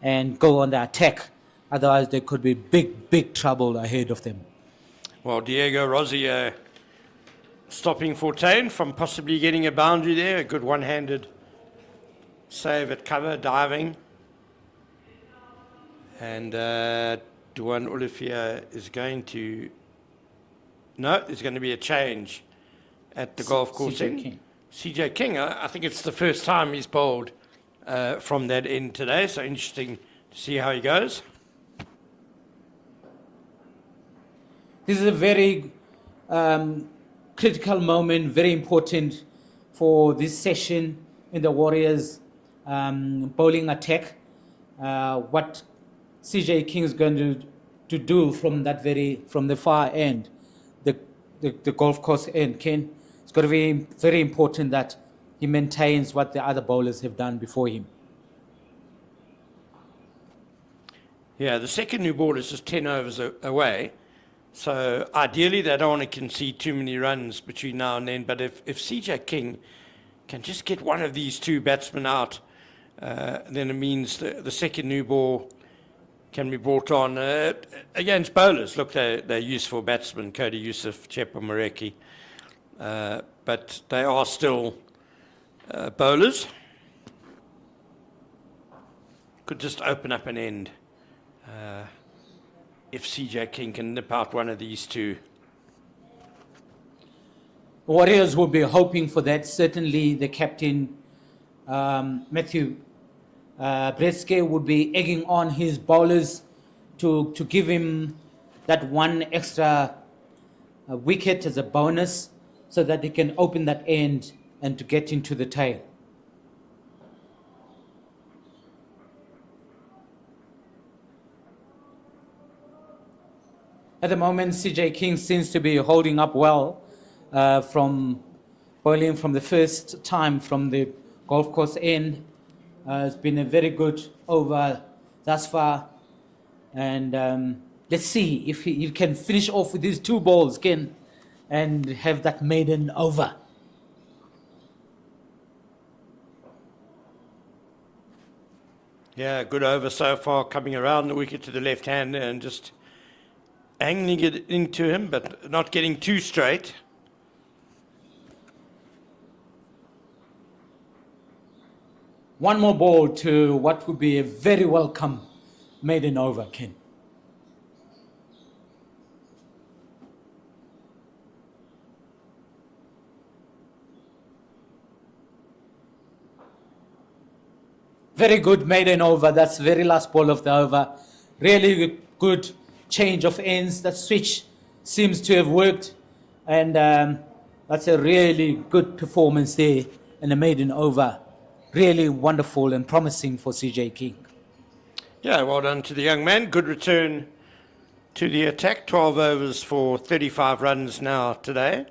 and go on the attack. Otherwise, there could be big trouble ahead of them. Well, Diego Rossi stopping Fortuin from possibly getting a boundary there. A good one-handed save at cover, diving. And Duane Olivier is going to... No, there's going to be a change at the golf course CJ end. King. CJ King, I think it's the first time he's bowled from that end today, so interesting to see how he goes. This is a very critical moment, very important for this session in the Warriors' bowling attack. What CJ King is going to do from the far end, the golf course end, Ken, it's going to be very important that he maintains what the other bowlers have done before him. Yeah, the second new ball is just 10 overs away. So ideally, they don't want to concede too many runs between now and then. But if CJ King can just get one of these 2 batsmen out, then it means the second new ball can be brought on against bowlers. Look, they're useful batsmen, Cody Yusuf, Chepa Mareki. But they are still bowlers. Could just open up an end. If CJ King can nip out one of these 2. Warriors will be hoping for that. Certainly the captain, Matthew Breske, would be egging on his bowlers to give him that one extra wicket as a bonus so that they can open that end and to get into the tail. At the moment, CJ King seems to be holding up well from bowling from the first time from the golf course end. It's been a very good over thus far. And let's see if he can finish off with these 2 balls, Ken, and have that maiden over. Yeah, good over so far, coming around the wicket to the left hand and just angling it into him, but not getting too straight. One more ball to what would be a very welcome maiden over, Ken. Very good maiden over. That's the very last ball of the over. Really good change of ends. That switch seems to have worked, and that's a really good performance there in the maiden over. Really wonderful and promising for CJ King. Yeah, well done to the young man. Good return to the attack. 12 overs for 35 runs now today.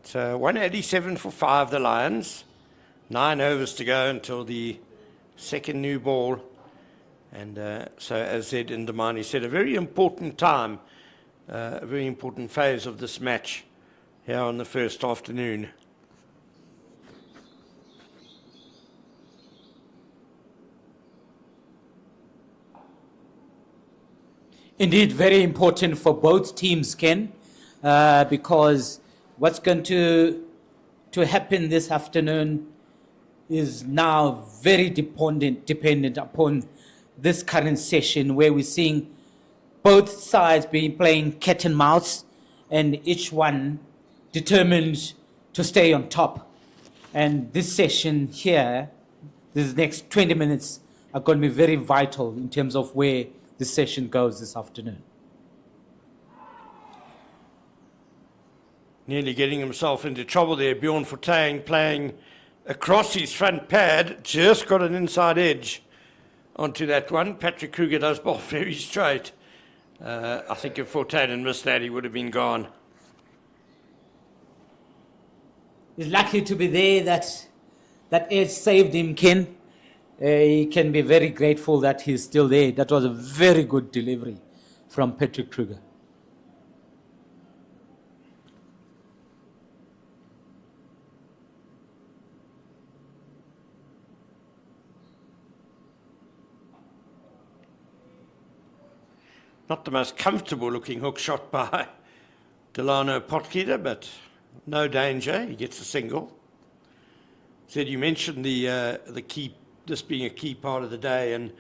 It's 187 for 5, the Lions. 9 overs to go until the second new ball. And so, as Zed Ndamani said, a very important time, a very important phase of this match here on the first afternoon. Indeed, very important for both teams, Ken, because what's going to happen this afternoon is now very dependent upon this current session, where we're seeing both sides playing cat and mouse, and each one determined to stay on top. And this session here, this next 20 minutes, are going to be very vital in terms of where this session goes this afternoon. Nearly getting himself into trouble there. Bjorn Fortuin playing across his front pad, just got an inside edge onto that one. Patrick Kruger does bowl very straight. I think if Fortuin had missed that, he would have been gone. He's lucky to be there. That edge saved him, Ken. He can be very grateful that he's still there. That was a very good delivery from Patrick Kruger. Not the most comfortable looking hook shot by Delano Potgieter, but no danger. He gets a single. Said you mentioned the key, this being a key part of the day, and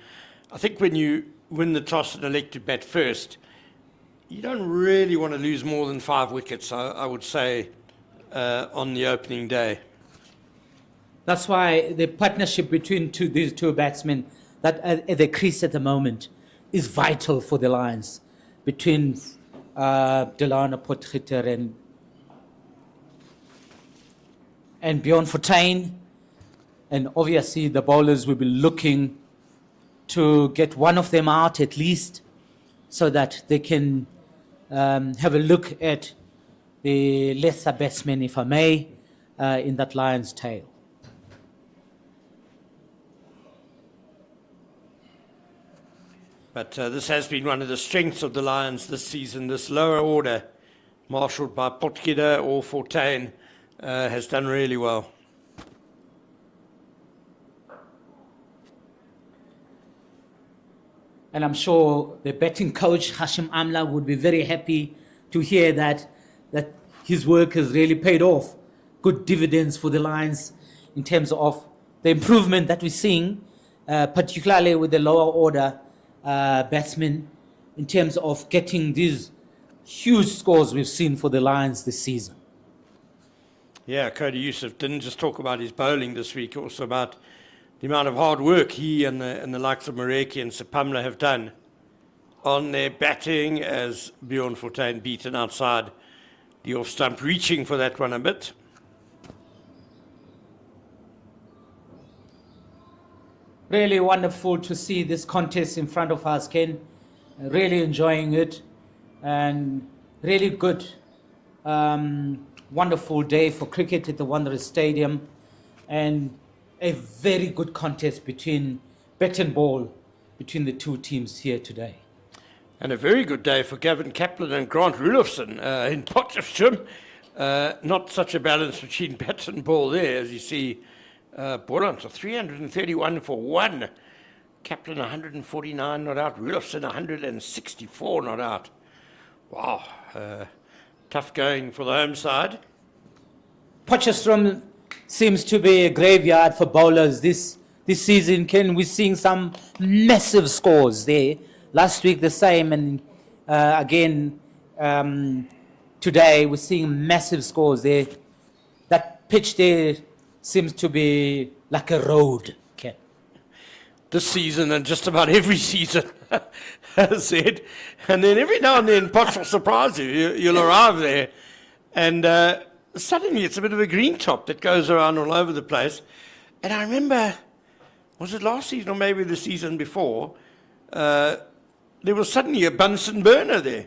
I think when you win the toss and elect to bat first, you don't really want to lose more than 5 wickets, I would say, on the opening day. That's why the partnership between these two batsmen that are at the crease at the moment is vital for the Lions, between Delano Potgieter and Bjorn Fortuin. And obviously the bowlers will be looking to get one of them out at least, so that they can have a look at the lesser batsmen, if I may, in that Lions tail. But this has been one of the strengths of the Lions this season. This lower order, marshalled by Potgieter or Fortuin, has done really well. And I'm sure the batting coach, Hashim Amla, would be very happy to hear that his work has really paid off. Good dividends for the Lions in terms of the improvement that we're seeing, particularly with the lower order batsmen, in terms of getting these huge scores we've seen for the Lions this season. Yeah, Cody Yusuf didn't just talk about his bowling this week, also about the amount of hard work he and the likes of Mareki and Sapamla have done on their batting, as Bjorn Fortuin beaten outside the off stump, reaching for that one a bit. Really wonderful to see this contest in front of us, Ken. Really enjoying it, and really good, wonderful day for cricket at the Wanderers Stadium, and a very good contest between bat and ball between the two teams here today. And a very good day for Gavin Kaplan and Grant Rudolphson in Potchefstroom. Not such a balance between bat and ball there, as you see. Boland, 331 for 1. Kaplan 149 not out. Rudolphson 164 not out. Wow. Tough going for the home side. Potchefstroom seems to be a graveyard for bowlers this season. Ken, we're seeing some massive scores there. Last week the same, and again today we're seeing massive scores there. That pitch there seems to be like a road, Ken. This season and just about every season, as said. And then every now and then Potch will surprise you. You'll arrive there and suddenly it's a bit of a green top that goes around all over the place. And I remember, was it last season or maybe the season before, there was suddenly a Bunsen burner there.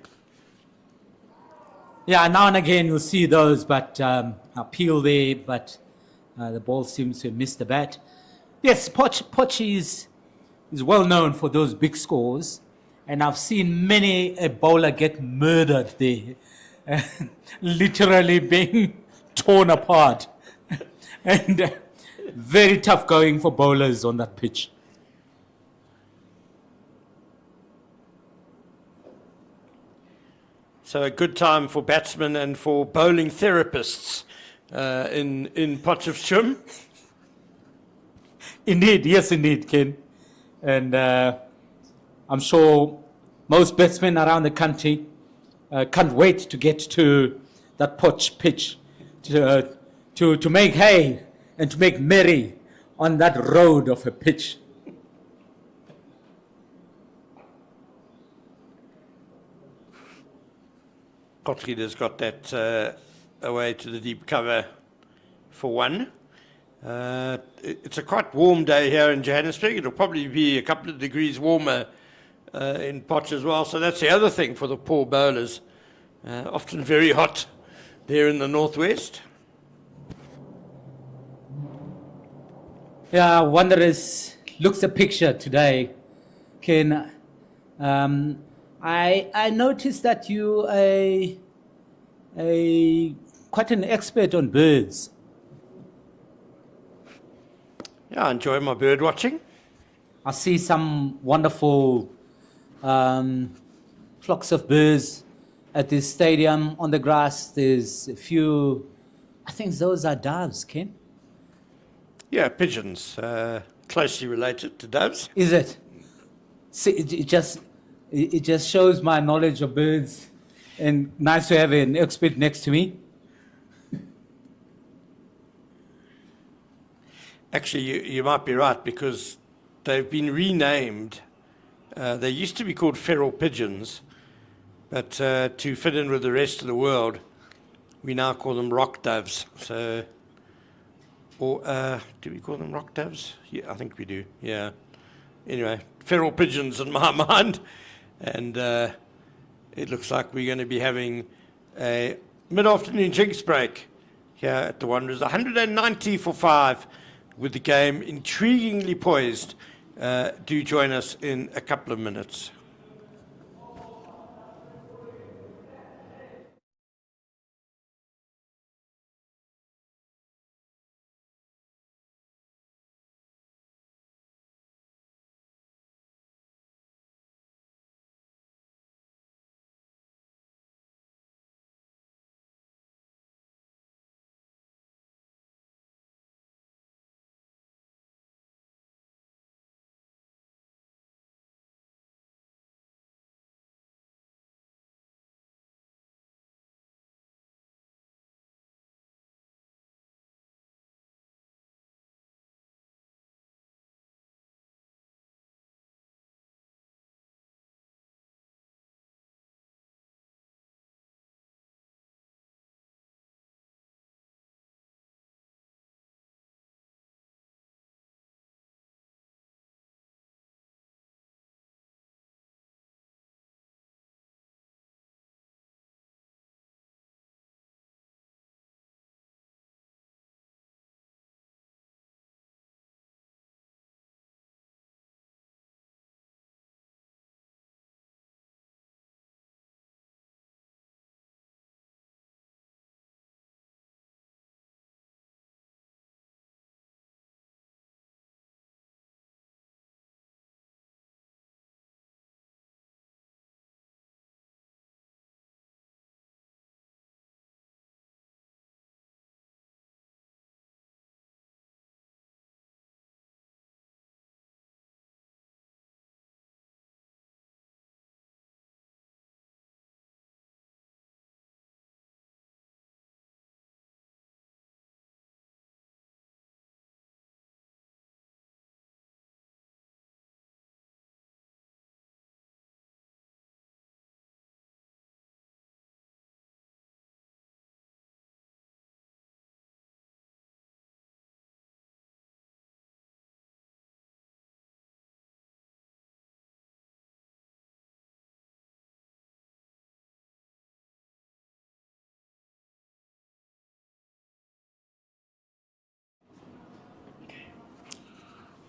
Yeah, now and again you'll see those, but appeal there, but the ball seems to have missed the bat. Yes, Potch is well known for those big scores, and I've seen many a bowler get murdered there, literally being torn apart, and very tough going for bowlers on that pitch. So a good time for batsmen and for bowling therapists in Potchefstroom. Indeed, yes, indeed, Ken. And I'm sure most batsmen around the country can't wait to get to that Potch pitch to make hay and to make merry on that road of a pitch. Potgieter's got that away to the deep cover for one. It's a quite warm day here in Johannesburg. It'll probably be a couple of degrees warmer in Potch as well. So that's the other thing for the poor bowlers. Often very hot there in the northwest. Yeah, Wanderers looks a picture today, Ken. I noticed that you are quite an expert on birds. Yeah, I enjoy my bird watching. I see some wonderful flocks of birds at this stadium on the grass. There's a few, I think those are doves, Ken. Yeah, pigeons, closely related to doves. Is it? See, it just shows my knowledge of birds, and nice to have an expert next to me. Actually, you might be right, because they've been renamed. They used to be called feral pigeons, but to fit in with the rest of the world, we now call them rock doves. So, or do we call them rock doves? Yeah, I think we do. Yeah. Anyway, feral pigeons in my mind, and it looks like we're going to be having a mid-afternoon drinks break here at the Wanderers. 190 for 5. With the game intriguingly poised. Do join us in a couple of minutes.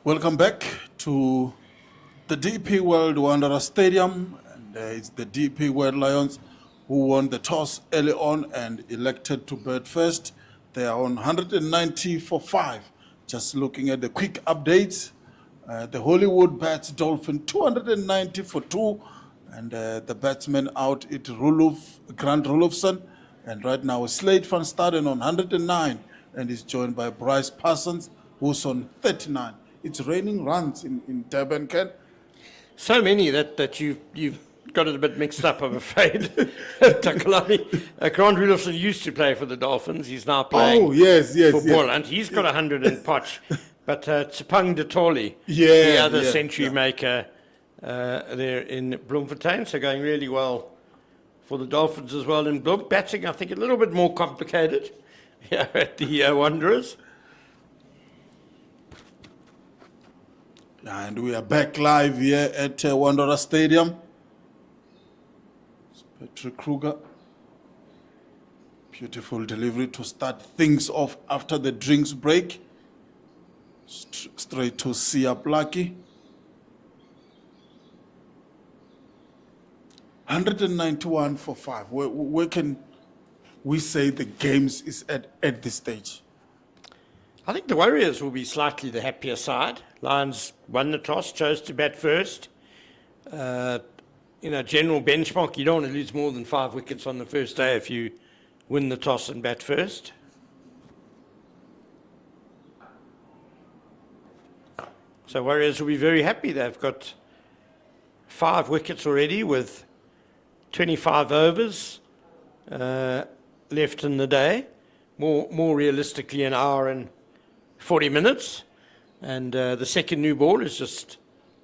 Welcome back to the DP World Wanderers Stadium. And it's the DP World Lions who won the toss early on and elected to bat first. They are on 190 for 5. Just looking at the quick updates. The Hollywood bats Dolphin 290 for 2. And the batsman out, Grant Rolofson. And right now, Slade van Staden on 109 and is joined by Bryce Parsons, who's on 39. It's raining runs in Durban, Ken. So many that you've got it a bit mixed up, I'm afraid. Takalani. Grant Wilson used to play for the Dolphins. He's now playing for Boland. He's got 100 in Potch. But Tsipang Detoli, the other century maker there in Bloemfontein, so going really well for the Dolphins as well. In Bloem, batting, I think, a little bit more complicated at the Wanderers. And we are back live here at Wanderer Stadium. It's Patrick Kruger. Beautiful delivery to start things off after the drinks break. Straight to Sia Plaki. 191 for 5. Where can we say the games is at this stage? I think the Warriors will be slightly the happier side. Lions won the toss, chose to bat first. General benchmark, you don't want to lose more than 5 wickets on the first day if you win the toss and bat first. So Warriors will be very happy. They've got 5 wickets already with 25 overs left in the day. More realistically, an hour and 40 minutes. And the second new ball is just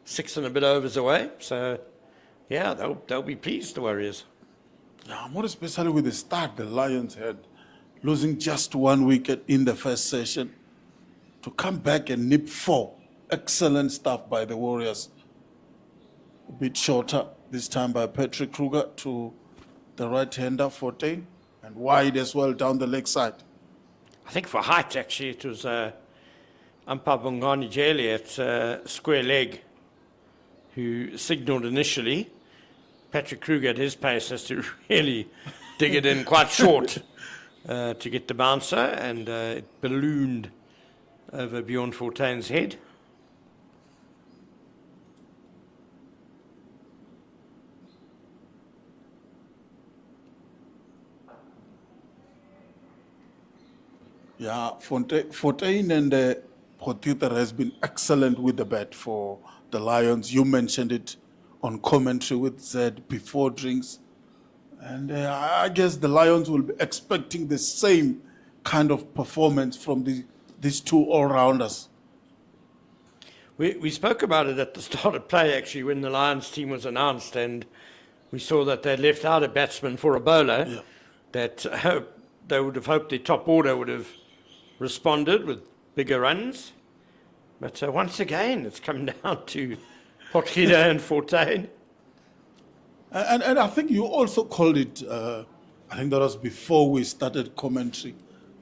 6 and a bit overs away. So, yeah, they'll be pleased, the Warriors. Yeah, more especially with the start the Lions had, losing just 1 wicket in the first session. To come back and nip 4. Excellent stuff by the Warriors. A bit shorter, this time by Patrick Kruger to the right-hander, 14, and wide as well down the leg side. I think for height, actually, it was umpire Bongani Jeli at square leg who signalled initially. Patrick Kruger at his pace has to really dig it in quite short to get the bouncer, and it ballooned over Bjorn Fortuyn's head. Yeah, Fortuyn and Pothuter has been excellent with the bat for the Lions. You mentioned it on commentary with Zed before drinks. And I guess the Lions will be expecting the same kind of performance from these two all-rounders. We spoke about it at the start of play, actually, when the Lions team was announced, and we saw that they left out a batsman for a bowler that they would have hoped their top order would have responded with bigger runs. But once again, it's come down to Potgieter and Fortuyn. And I think you also called it, I think that was before we started commentary,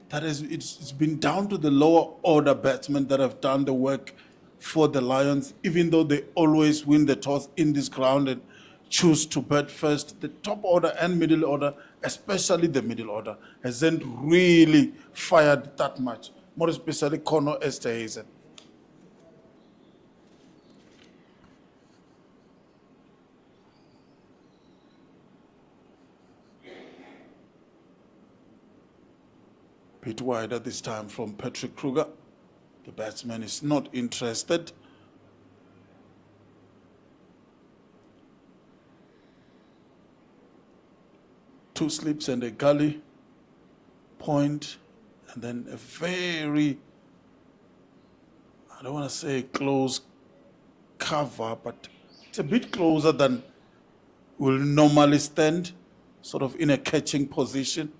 that it's been down to the lower order batsmen that have done the work for the Lions, even though they always win the toss in this ground and choose to bat first. The top order and middle order, especially the middle order, hasn't really fired that much, more especially Connor Esterhuizen. Bit wider this time from Patrick Kruger. The batsman is not interested. Two slips and a gully point, and then a very, I don't want to say close cover, but it's a bit closer than will normally stand, sort of in a catching position.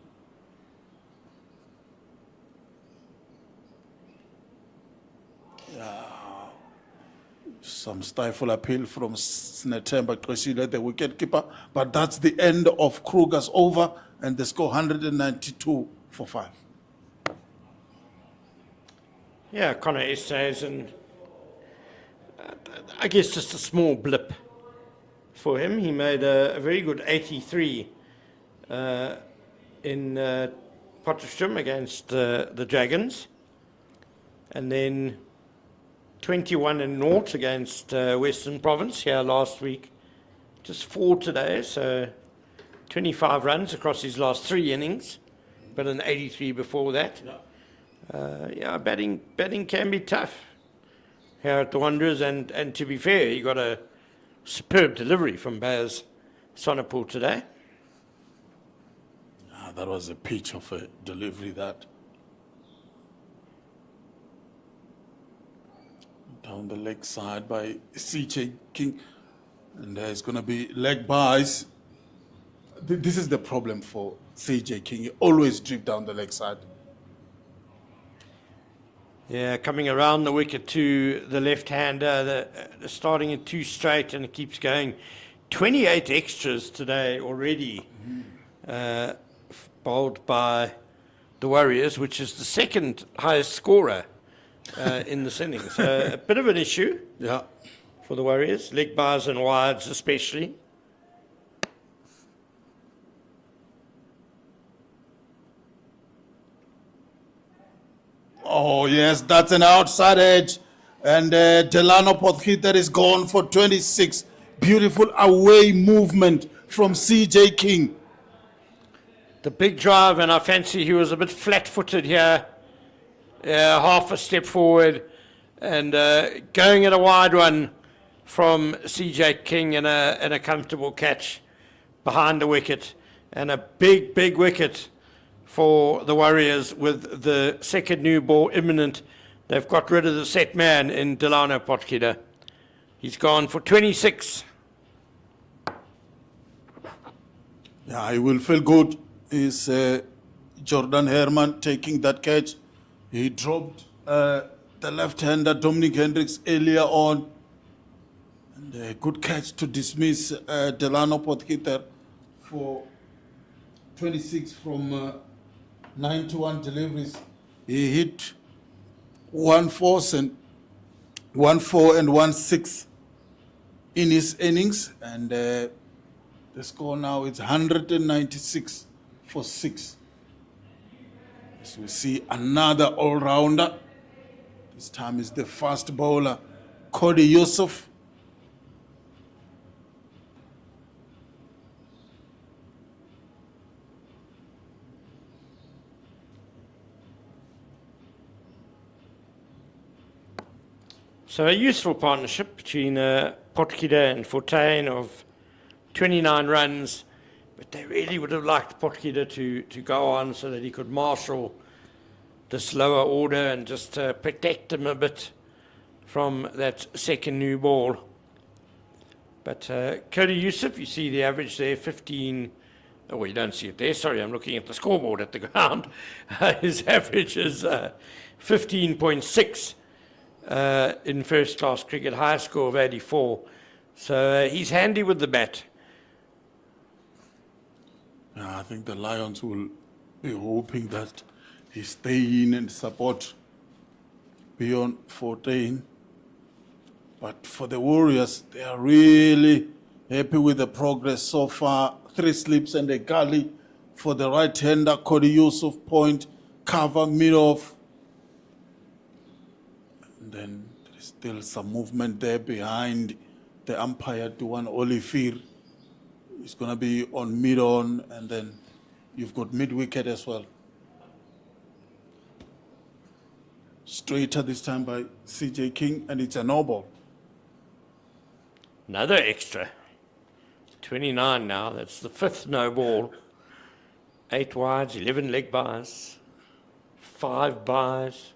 Some stifle appeal from Snetemba Kwesile, the wicketkeeper, but that's the end of Kruger's over, and the score 192 for 5. Yeah, Connor Esterhuizen, I guess just a small blip for him. He made a very good 83 in Potchefstroom against the Dragons, and then 21 and 0 against Western Province here last week just 4 today, so 25 runs across his last 3 innings, but an 83 before that. Yeah, batting can be tough here at the Wanderers, and to be fair, he got a superb delivery from Baz Sonapul today. That was a pitch of a delivery that. Down the leg side by CJ King. And there's going to be leg buys. This is the problem for CJ King. He always drift down the leg side. Yeah, coming around the wicket to the left-hander, the starting it too straight, and it keeps going. 28 extras today already, bowled by the Warriors, which is the second highest scorer in this innings. So a bit of an issue for the Warriors, leg bars and wides especially. Oh, yes, that's an outside edge. And Delano Potgieter is gone for 26. Beautiful away movement from CJ King. The big drive, and I fancy he was a bit flat-footed here. Half a step forward, and going at a wide one from CJ King, and a comfortable catch behind the wicket, and a big wicket for the Warriors with the second new ball imminent. They've got rid of the set man in Delano Potgieter. He's gone for 26. Yeah, he will feel good. Is Jordan Herman taking that catch? He dropped the left-hander Dominic Hendricks earlier on. And a good catch to dismiss Delano Potgieter for 26 from 91 deliveries. He hit 1-4 and 1-6 in his innings, and the score now is 196 for 6. As we see another all-rounder. This time is the fast bowler, Cody Yusuf. So a useful partnership between Potgieter and Fortuin of 29 runs, but they really would have liked Potgieter to go on so that he could marshal this lower order and just protect him a bit from that second new ball. But Cody Yusuf, you see the average there, 15. Oh, well, you don't see it there. Sorry, I'm looking at the scoreboard at the ground. His average is 15.6. In first-class cricket, high score of 84. So he's handy with the bat. I think the Lions will be hoping that he stay in and support beyond 14. But for the Warriors, they are really happy with the progress so far. 3 slips and a gully for the right-hander, Cody Yusuf, point, cover, mid-off. And then there is still some movement there behind the umpire, Duan Olifir. It's going to be on mid-on, and then you've got mid-wicket as well. Straighter this time by CJ King, and it's a no ball. Another extra. 29 now. That's the 5th no ball. 8 wides, 11 leg byes, 5 byes.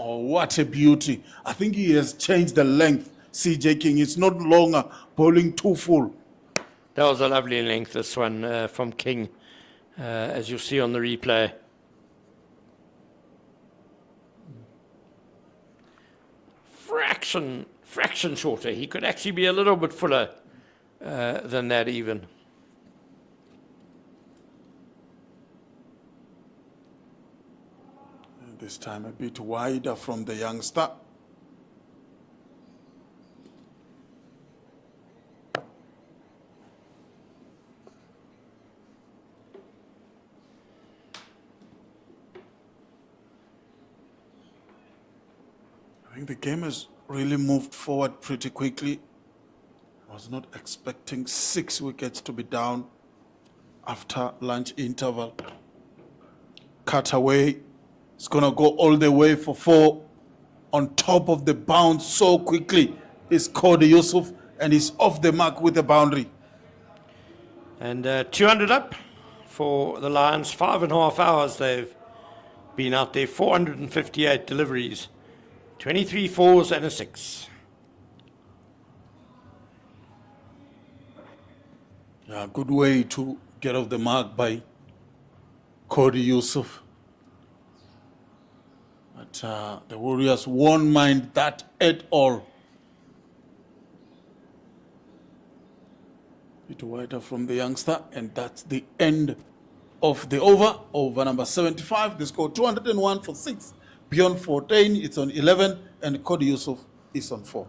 Oh, what a beauty. I think he has changed the length, CJ King. It's not longer bowling too full. That was a lovely length, this one from King, as you'll see on the replay. Fraction shorter. He could actually be a little bit fuller than that even. This time a bit wider from the youngster. think the game has really moved forward pretty quickly. I was not expecting 6 wickets to be down after lunch interval. Cut away. It's going to go all the way for 4. On top of the bounce so quickly is Cody Yusuf, and he's off the mark with the boundary. And 200 up for the Lions. 5.5 hours they've been out there. 458 deliveries. 23 fours and a 6. Yeah, good way to get off the mark by Cody Yusuf. But the Warriors won't mind that at all. Bit wider from the youngster, and that's the end of the over. Over number 75. They score 201 for 6. Beyond 14, it's on 11, and Cody Yusuf is on 4.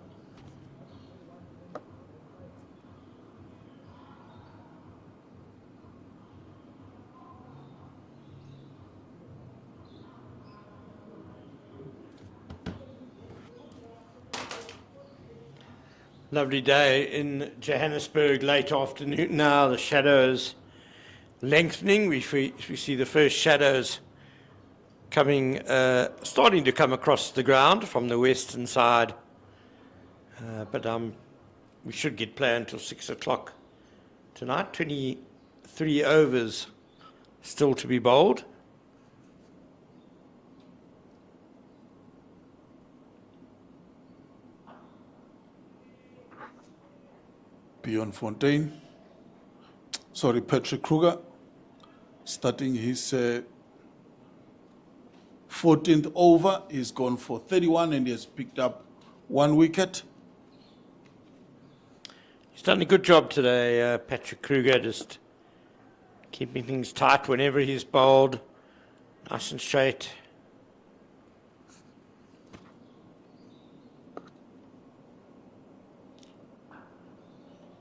Lovely day in Johannesburg, late afternoon now. The shadows lengthening. We see the first shadows coming, starting to come across the ground from the western side. But we should get play until 6 o'clock tonight. 23 overs still to be bowled. Bjorn Fontaine, Patrick Kruger, starting his 14th over. He's gone for 31 and he has picked up 1 wicket. He's done a good job today, Patrick Kruger, just keeping things tight whenever he's bowled, nice and straight.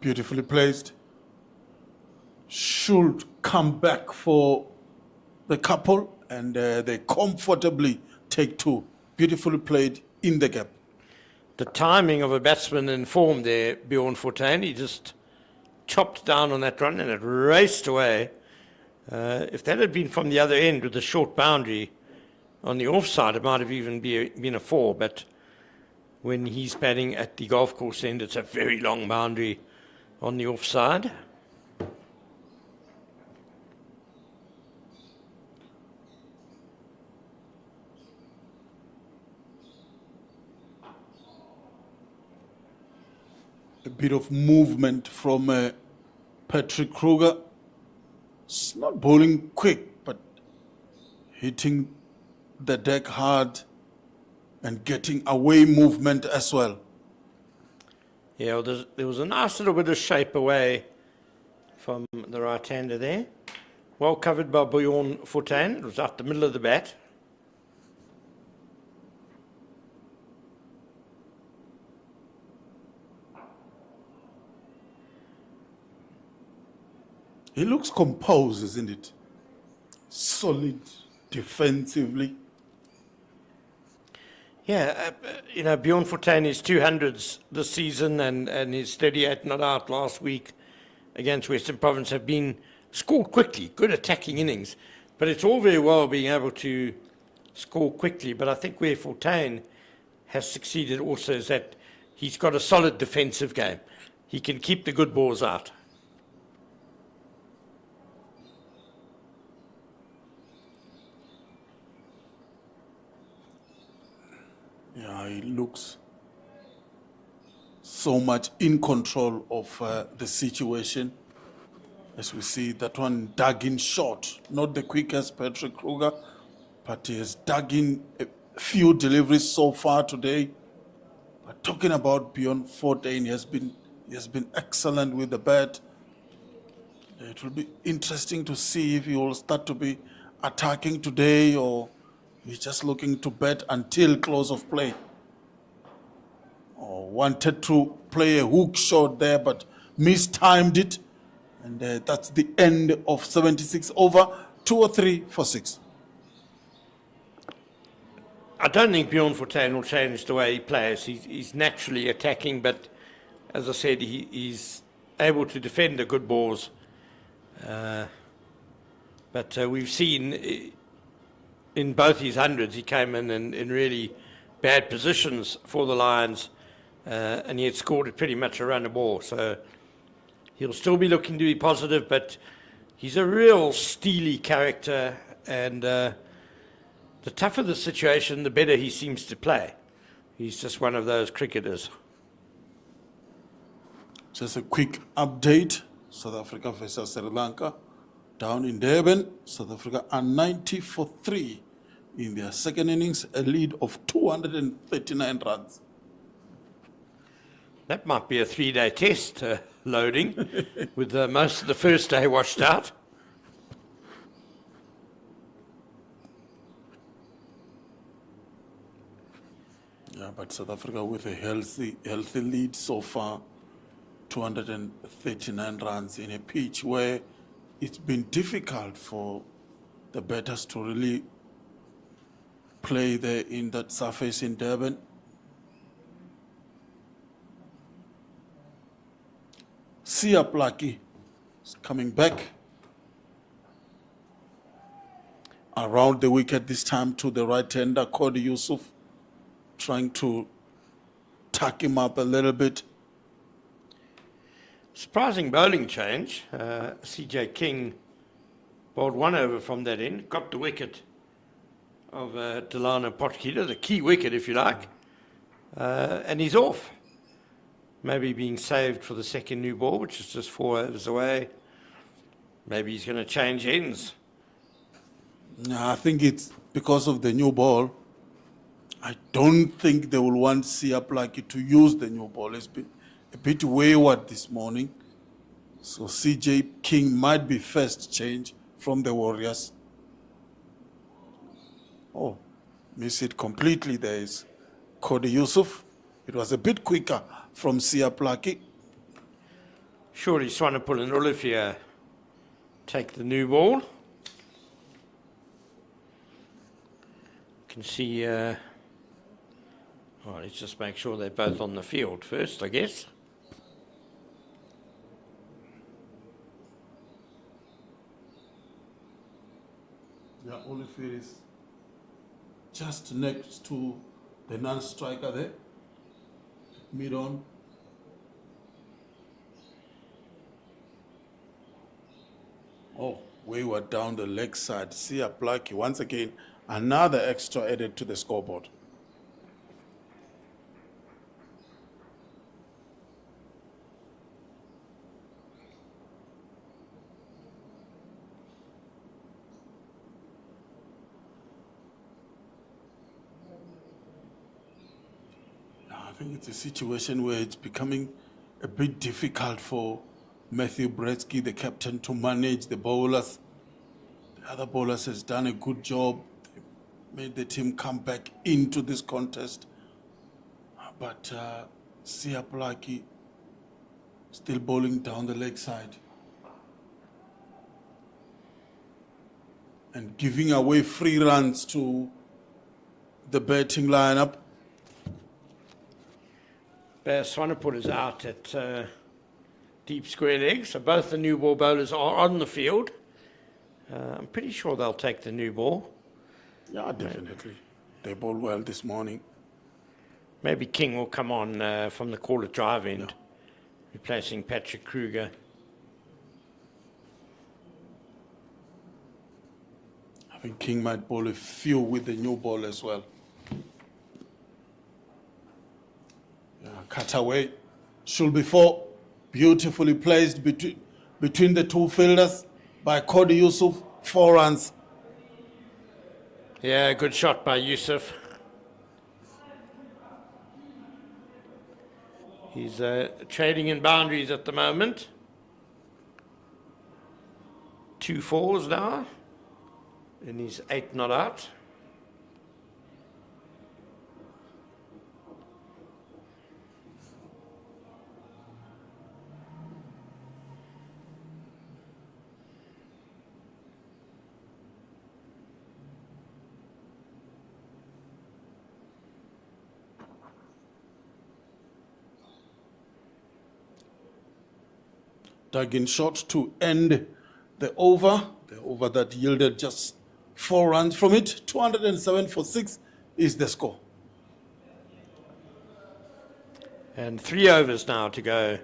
Beautifully placed. Should come back for the couple, and they comfortably take 2. Beautifully played in the gap. The timing of a batsman in form there, Bjorn Fortuin, he just chopped down on that run and it raced away. If that had been from the other end with a short boundary on the offside, it might have even been a 4, but when he's batting at the golf course end, it's a very long boundary on the offside. A bit of movement from Patrick Kruger. It's not bowling quick, but hitting the deck hard and getting away movement as well. Yeah, well, there was a nice little bit of shape away from the right-hander there. Well covered by Bjorn Fortuin. It was out the middle of the bat. He looks composed, isn't it? Solid defensively. Yeah, Bjorn Fortuin is 200s this season and his 38 not out last week against Western Province have been scored quickly, good attacking innings. But it's all very well being able to score quickly. But I think where Fortuin has succeeded also is that he's got a solid defensive game. He can keep the good balls out. Yeah, he looks so much in control of the situation. As we see, that one dug in short, not the quickest Patrick Kruger, but he has dug in a few deliveries so far today. But talking about Bjorn Fortuin, he has been excellent with the bat. It will be interesting to see if he will start to be attacking today or he's just looking to bat until close of play. Or wanted to play a hook shot there, but mistimed it. And that's the end of 76 over, 2 or 3 for 6. I don't think Bjorn Fortuin will change the way he plays. He's naturally attacking, but as I said, he's able to defend the good balls. But we've seen in both his hundreds, he came in really bad positions for the Lions, and he had scored it pretty much a run a ball. So he'll still be looking to be positive, but he's a real steely character, and the tougher the situation, the better he seems to play. He's just one of those cricketers. Just a quick update. South Africa versus Sri Lanka. Down in Durban, South Africa are 90 for 3 in their second innings, a lead of 239 runs. That might be a 3-day test loading with most of the first day washed out. Yeah, but South Africa with a healthy lead so far, 239 runs in a pitch where it's been difficult for the batters to really play there in that surface in Durban. Sia Plaki is coming back around the wicket, this time to the right-hander, Cody Yusuf, trying to tuck him up a little bit. Surprising bowling change. CJ King bowled 1 over from that end, got the wicket of Delano Potgieter, the key wicket if you like, and he's off. Maybe being saved for the second new ball, which is just 4 overs away. Maybe he's going to change ends. No, I think it's because of the new ball. I don't think they will want Sia Plaki to use the new ball. It's been a bit wayward this morning. So CJ King might be first change from the Warriors. Oh, miss it completely. There is Cody Yusuf. It was a bit quicker from Sia Plaki. Surely Swanepoel and Olivia take the new ball. You can see, well, let's just make sure they're both on the field first, I guess. Yeah, Olivier is just next to the non-striker there, mid-on. Oh, wayward down the leg side. Sia Plaki, once again, another extra added to the scoreboard. I think it's a situation where it's becoming a bit difficult for Matthew Bretsky, the captain, to manage the bowlers. The other bowlers has done a good job. They made the team come back into this contest. But Sia Plaki still bowling down the leg side and giving away free runs to the batting lineup. Swanepoel is out at deep square legs, so both the new ball bowlers are on the field. I'm pretty sure they'll take the new ball. Yeah, definitely. They bowled well this morning. Maybe King will come on from the caller drive end, replacing Patrick Kruger. I think King might bowl a few with the new ball as well. Cut away. Should be 4. Beautifully placed between the two fielders by Cody Yusuf. 4 runs. Yeah, good shot by Yusuf. He's trading in boundaries at the moment. 2 fours now. And he's 8 not out. dug in short to end the over that yielded just 4 runs from it. 207 for 6 is the score. And 3 overs now to go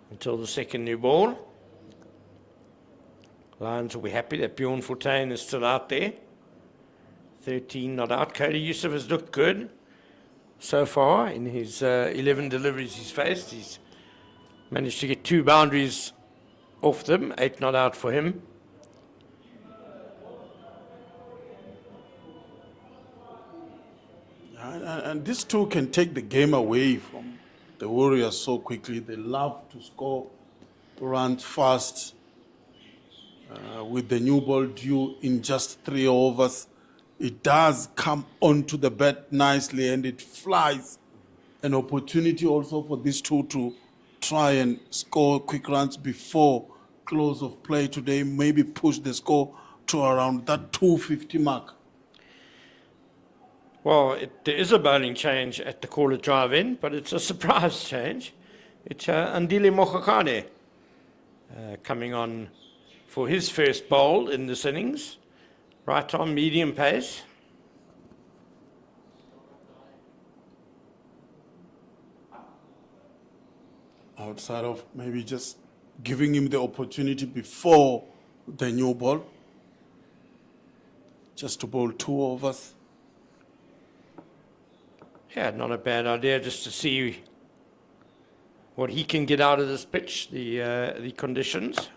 until the second new ball. Lions will be happy that Bjorn Fortuin is still out there. 13 not out. Cody Yusuf has looked good so far in his 11 deliveries he's faced. He's managed to get 2 boundaries off them, 8 not out for him. And these two can take the game away from the Warriors so quickly. They love to score runs fast. With the new ball due in just 3 overs, it does come onto the bat nicely and it flies. An opportunity also for these two to try and score quick runs before close of play today, maybe push the score to around that 250 mark. Well, there is a bowling change at the caller drive-in, but it's a surprise change. It's Andile Mokhakane coming on for his first bowl in this innings. Right on medium pace. Outside of maybe just giving him the opportunity before the new ball, just to bowl 2 overs. Yeah, not a bad idea, just to see what he can get out of this pitch, the conditions.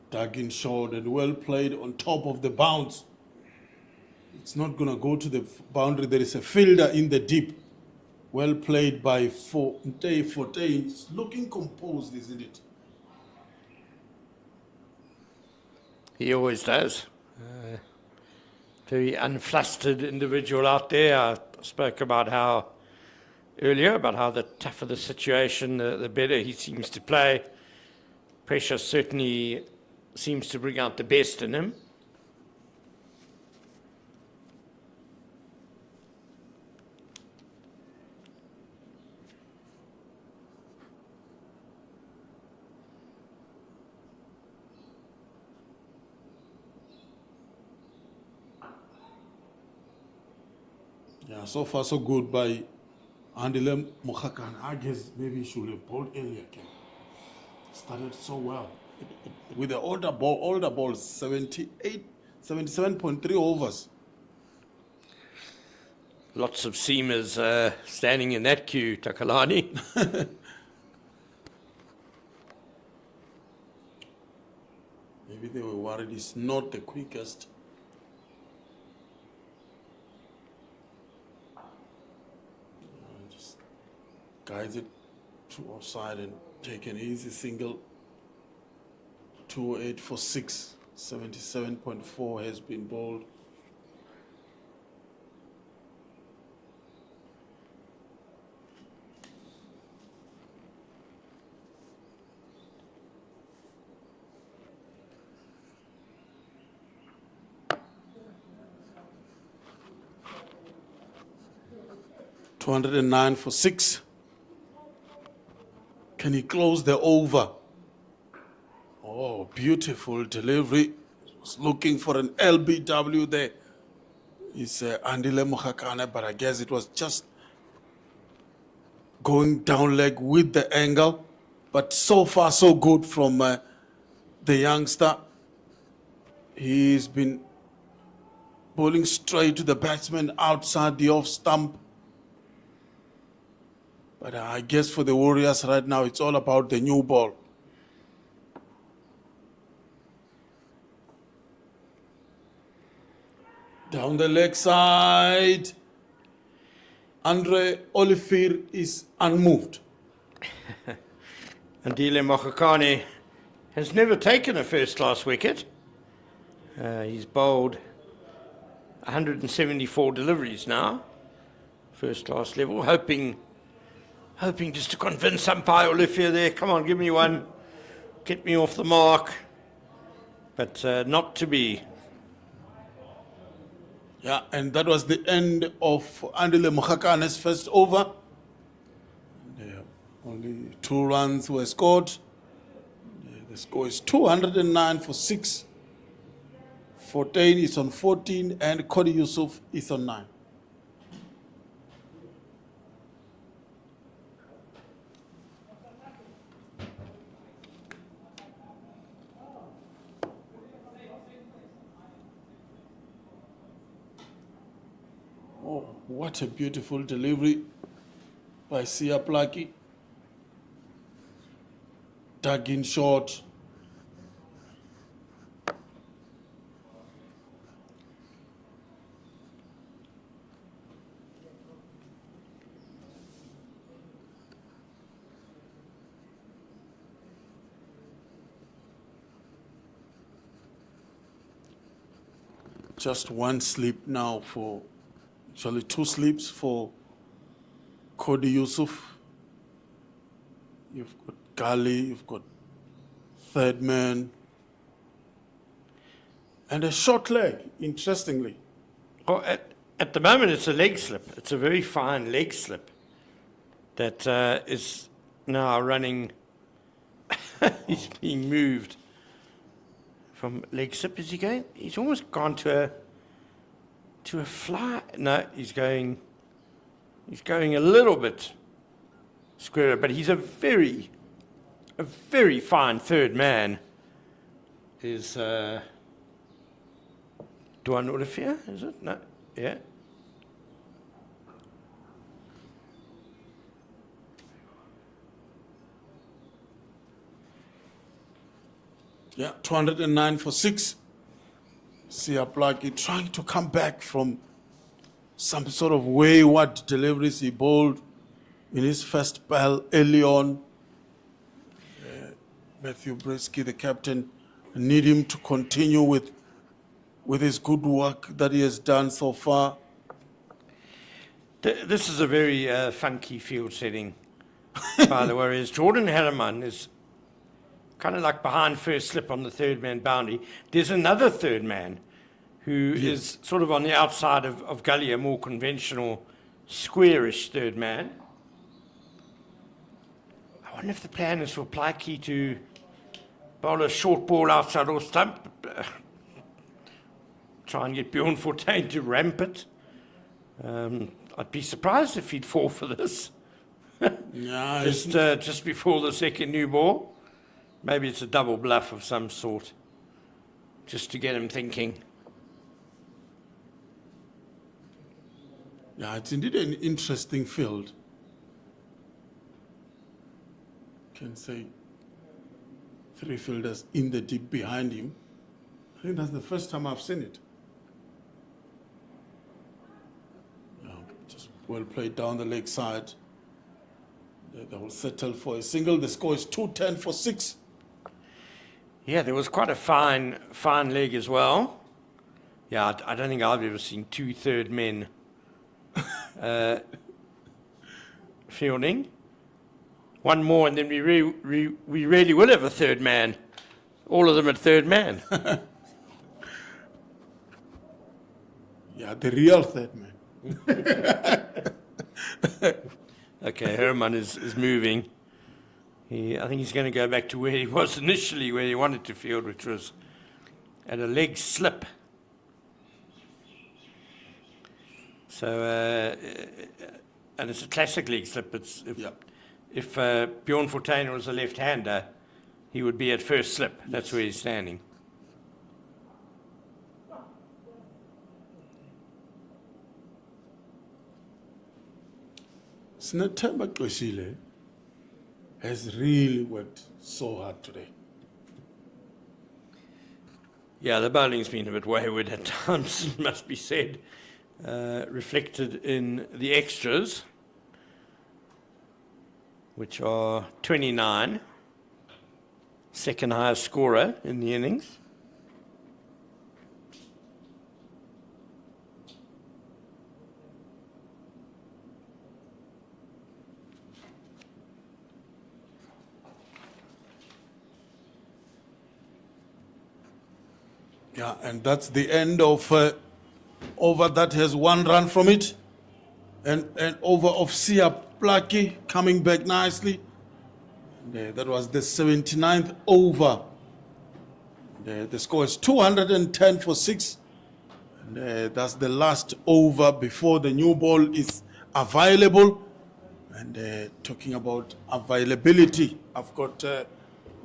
Dug in short and well played on top of the bounce. It's not going to go to the boundary. There is a fielder in the deep. Well played by Forte. It's looking composed, isn't it? He always does. Very unflustered individual out there. I spoke about how the tougher the situation, the better he seems to play. Pressure certainly seems to bring out the best in him. Yeah, so far so good by Andile Mokhakane. I guess maybe he should have bowled earlier. Started so well. With the older ball, 77.3 overs. Lots of seamers standing in that queue, Takalani. Maybe they were worried it's not the quickest. Just guides it to offside and take an easy single. 208 for 6. 77.4 has been bowled. $209 for 6. Can he close the over? Oh, beautiful delivery. Was looking for an LBW there. It's Andile Mokhakane, but I guess it was just going down leg with the angle. But so far, so good from the youngster. He's been bowling straight to the batsman outside the off stump. But I guess for the Warriors right now, it's all about the new ball. Down the leg side, Andre Olivier is unmoved. Andile Mokhakane has never taken a first-class wicket. He's bowled 174 deliveries now, first-class level, hoping just to convince umpire Olivier there, come on, give me one, get me off the mark. but not to be. Yeah, and that was the end of Andile Mokhakane's first over. Only 2 runs were scored. The score is 209 for 6. Fortain is on 14 and Cody Yusuf is on 9. Oh, what a beautiful delivery by Sia Plaki. Dug in short. Just 1 sleep now for, actually 2 sleeps for Cody Yusuf. You've got Gali, you've got third man, and a short leg, interestingly. Well, at the moment, it's a leg slip. It's a very fine leg slip that is now running. He's being moved from leg slip. Is he going? He's almost gone to a fly. No, he's going a little bit squarer, but he's a very fine third man. Is Duan Olafia, is it? No, yeah. Yeah, 209 for 6. Sia Plaki trying to come back from some sort of wayward deliveries he bowled in his first spell early on. Matthew Bresky, the captain, need him to continue with his good work that he has done so far. This is a very funky field setting by the Warriors. Jordan Harriman is kind of like behind first slip on the third man boundary. There's another third man who is sort of on the outside of Gully, a more conventional, squarish third man. I wonder if the plan is for Plaiki to bowl a short ball outside or stump, try and get Bjorn Fortuin to ramp it. I'd be surprised if he'd fall for this. Yeah, just before the second new ball. Maybe it's a double bluff of some sort, just to get him thinking. Yeah, it's indeed an interesting field. Can say 3 fielders in the deep behind him. I think that's the first time I've seen it. Yeah, just well played down the leg side. They will settle for a single. The score is 210 for 6. Yeah, there was quite a fine leg as well. Yeah, I don't think I've ever seen 2 third men fielding. One more, and then we really will have a third man. All of them at third man. Yeah, the real third man. Okay, Herman is moving. I think he's going to go back to where he was initially, where he wanted to field, which was at a leg slip. So, and it's a classic leg slip. If Bjorn Fortuin was a left-hander, he would be at first slip. That's where he's standing. Sinathemba Xeshile has really worked so hard today. Yeah, the bowling's been a bit wayward at times, it must be said. Reflected in the extras, which are 29, second highest scorer in the innings. Yeah, and that's the end of over that has 1 run from it. And over of Sia Plaki coming back nicely. And, that was the 79th over. And, the score is 210 for 6. And that's the last over before the new ball is available. And talking about availability, I've got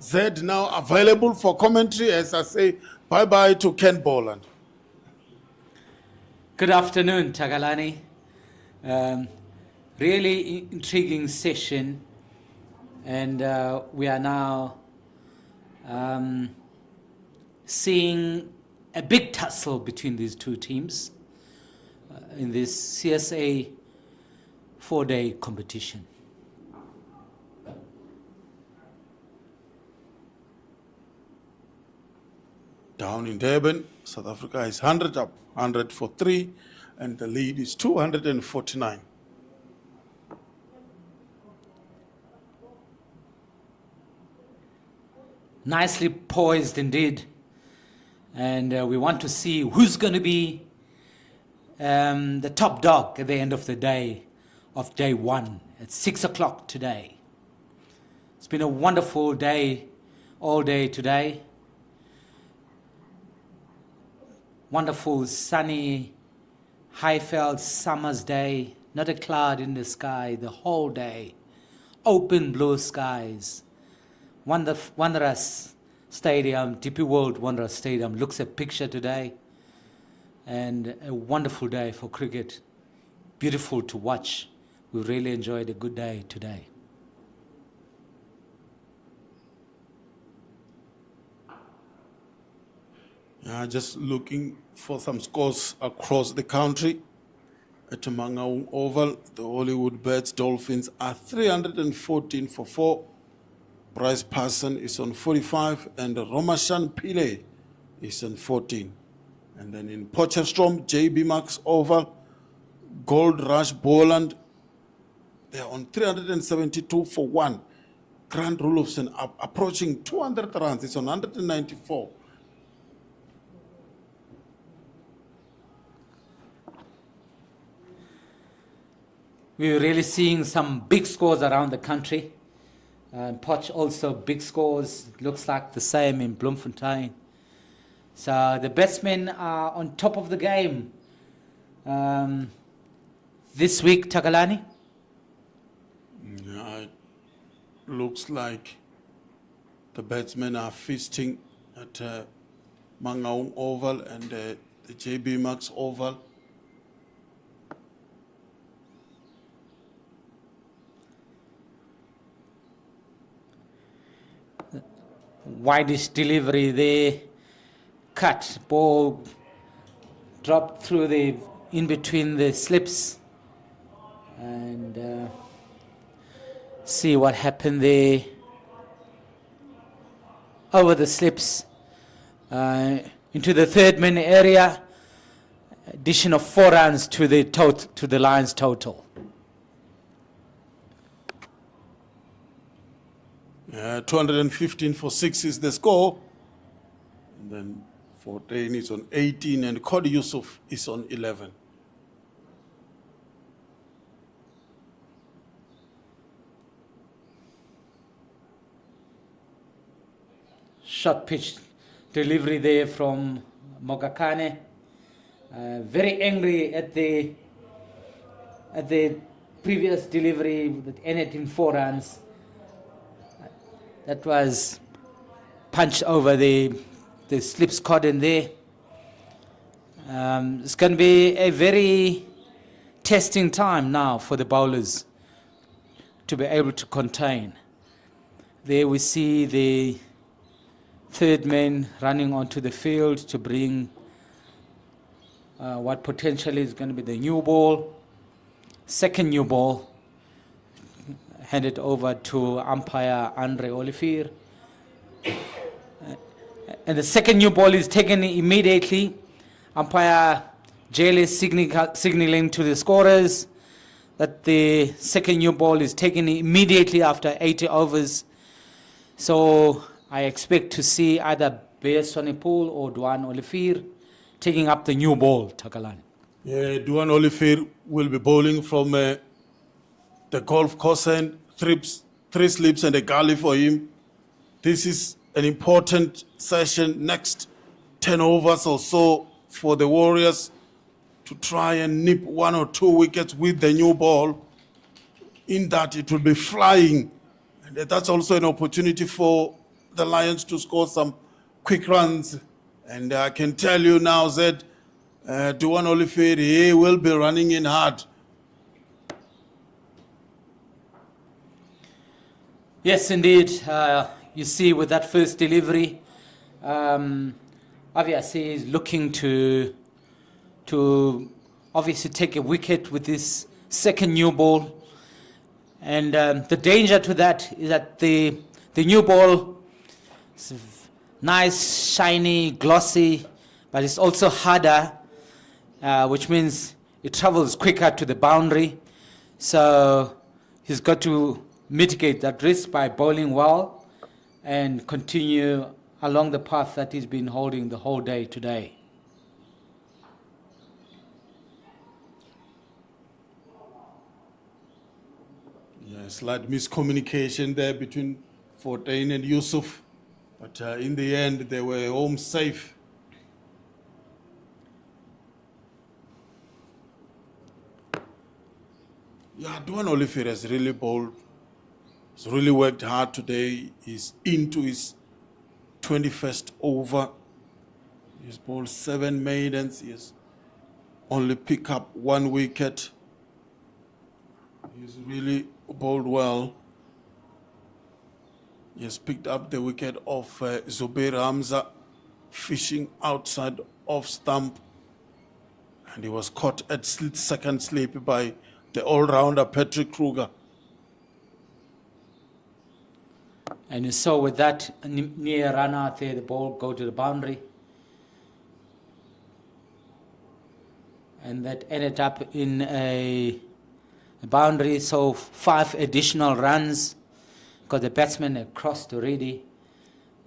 Zed now available for commentary as I say bye-bye to Ken Boland. Good afternoon, Tagalani. Really intriguing session, and we are now seeing a big tussle between these two teams in this CSA 4-day competition. Down in Durban, South Africa is 100 up, 100 for 3, and the lead is 249. Nicely poised indeed, and we want to see who's going to be the top dog at the end of the day, of day 1 at 6 o'clock today. It's been a wonderful day, all day today. Wonderful sunny Highveld summer's day, not a cloud in the sky the whole day, open blue skies. Wanderers Stadium, DP World Wanderers Stadium looks a picture today, and a wonderful day for cricket, beautiful to watch. We really enjoyed a good day today. Just looking for some scores across the country. At Mangaung Oval, the Hollywood Birds Dolphins are 314 for 4. Bryce Parson is on 45, and Romashan Pile is on 14. And then in Potchefstroom, JB Max Oval, Gold Rush Boland, they are on 372 for 1. Grant Rulofsen approaching 200 runs, it's on 194. We're really seeing some big scores around the country. Potch also big scores, looks like the same in Bloemfontein. So the batsmen are on top of the game this week, Takalani. Yeah, it looks like the batsmen are feasting at Mangaung Oval and the JB Max Oval. Widest delivery there, cut, ball dropped through the, in between the slips, and see what happened there, over the slips, into the third man area, addition of 4 runs to the Lions total. 215 for 6 is the score. And then Fortain is on 18 and Cody Yusuf is on 11. Short pitch delivery there from Mogakane. Very angry at the previous delivery that ended in 4 runs. That was punched over the slips caught in there. It's going to be a very testing time now for the bowlers to be able to contain. There we see the third man running onto the field to bring what potentially is going to be the new ball. Second new ball handed over to umpire Andre Olivier. And the second new ball is taken immediately. Umpire Jail is signaling to the scorers that the second new ball is taken immediately after 80 overs. So I expect to see either Bear Swanepoel or Duan Olivier taking up the new ball, Takalani. Yeah, Duan Olivier will be bowling from the golf course end, three slips and a gully for him. This is an important session, next 10 overs or so for the Warriors to try and nip 1 or 2 wickets with the new ball. In that it will be flying. And that's also an opportunity for the Lions to score some quick runs. And I can tell you now that Duan Olivier, he will be running in hard. Yes, indeed. You see with that first delivery, obviously he's looking to obviously take a wicket with this second new ball. And the danger to that is that the new ball is nice, shiny, glossy, but it's also harder, which means it travels quicker to the boundary. So he's got to mitigate that risk by bowling well and continue along the path that he's been holding the whole day today. Yeah, slight miscommunication there between Fortain and Yusuf, but in the end they were home safe. Yeah, Duan Olivier has really bowled. He's really worked hard today. He's into his 21st over. He's bowled 7 maidens. He has only picked up 1 wicket. He's really bowled well. He has picked up the wicket of Zubair Hamza, fishing outside of stump. And he was caught at second slip by the all-rounder Patrick Kruger. And you saw with that near run out there, the ball go to the boundary. And that ended up in a boundary, so 5 additional runs because the batsman had crossed already.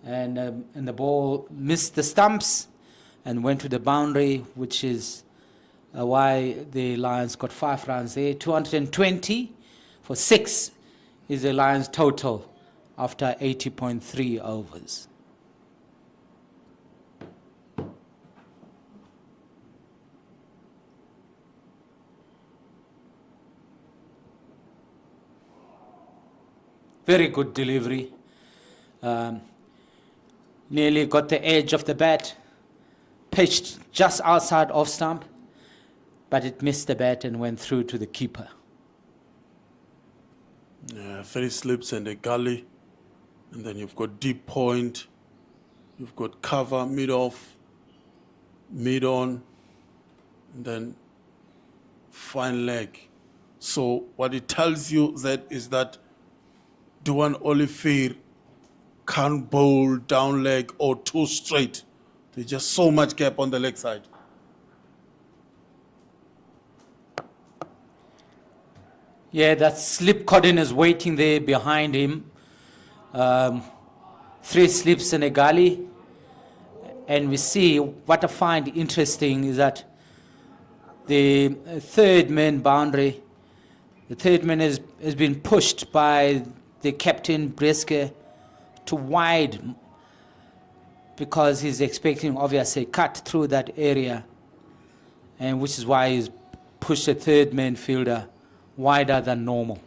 And the ball missed the stumps and went to the boundary, which is why the Lions got 5 runs there. 220 for 6 is the Lions' total after 80.3 overs. Very good delivery. Nearly got the edge of the bat, pitched just outside off stump, but it missed the bat and went through to the keeper. Yeah, 3 slips and a gully. And then you've got deep point, you've got cover, mid-off, mid-on, and then fine leg. So what it tells you that is that Duan Olivier can't bowl down leg or too straight. There's just so much gap on the leg side. Yeah, that slip cordon is waiting there behind him. 3 slips and a gully. And we see what I find interesting is that the third man boundary, the third man has been pushed by the captain Breske to wide because he's expecting obviously a cut through that area, and which is why he's pushed the third man fielder wider than normal.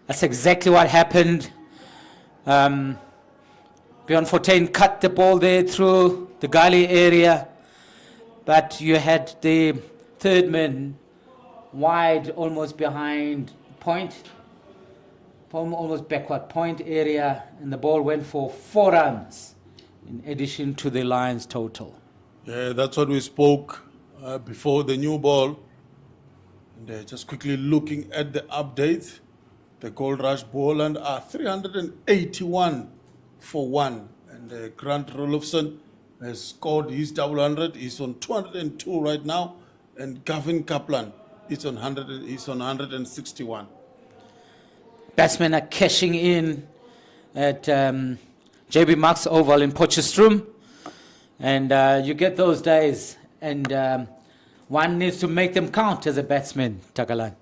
That's exactly what happened. Bjorn Fortuin cut the ball there through the gully area, but you had the third man wide, almost behind point, almost backward point area, and the ball went for 4 runs in addition to the Lions' total. Yeah, that's what we spoke before the new ball. And just quickly looking at the update, the Gold Rush Bowland are 381 for 1. And Grant Rolofson has scored his double 100. He's on 202 right now. And Gavin Kaplan is on 161. Batsmen are cashing in at JB Marks Oval in Potchefstroom. And you get those days, and one needs to make them count as a batsman, Tagalan.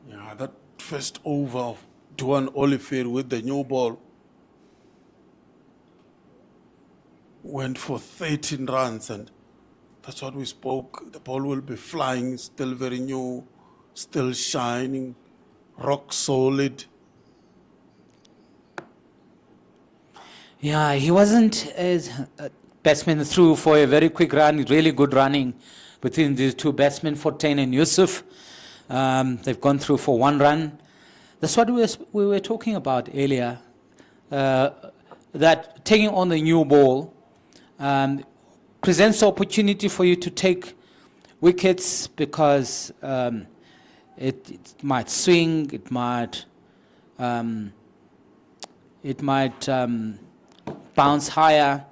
Yeah, that first over of Duan Oliver with the new ball went for 13 runs, and that's what we spoke. The ball will be flying, still very new, still shining, rock solid. Yeah, he wasn't as batsman through for a very quick run, really good running between these two batsmen, Fortuin and Yusuf. They've gone through for one run. That's what we were talking about earlier, that taking on the new ball presents the opportunity for you to take wickets because it might swing, it might bounce higher,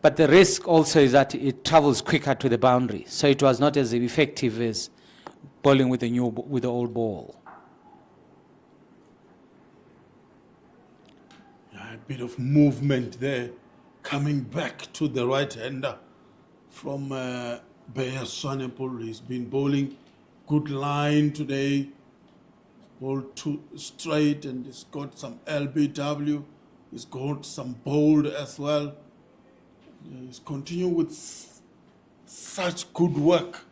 but the risk also is that it travels quicker to the boundary. So it was not as effective as bowling with the old ball. Yeah, a bit of movement there, coming back to the right-hander from Beya Swanepoel. He's been bowling good line today, bowled too straight, and he's got some LBW. He's got some bold as well. He's continuing with such good work.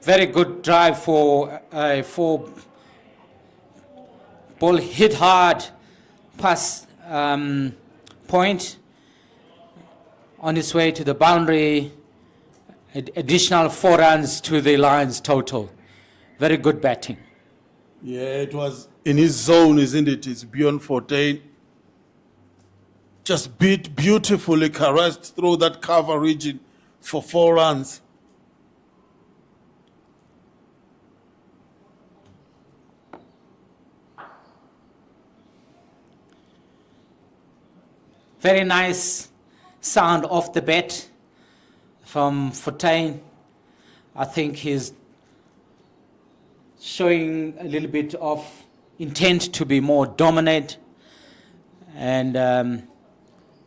Very good drive for ball hit hard past point on its way to the boundary. Additional 4 runs to the Lions total. Very good batting. Yeah, it was in his zone, isn't it? It's beyond 14. Just beat beautifully, caressed through that cover region for 4 runs. Very nice sound off the bat from Fortuin. I think he's showing a little bit of intent to be more dominant. And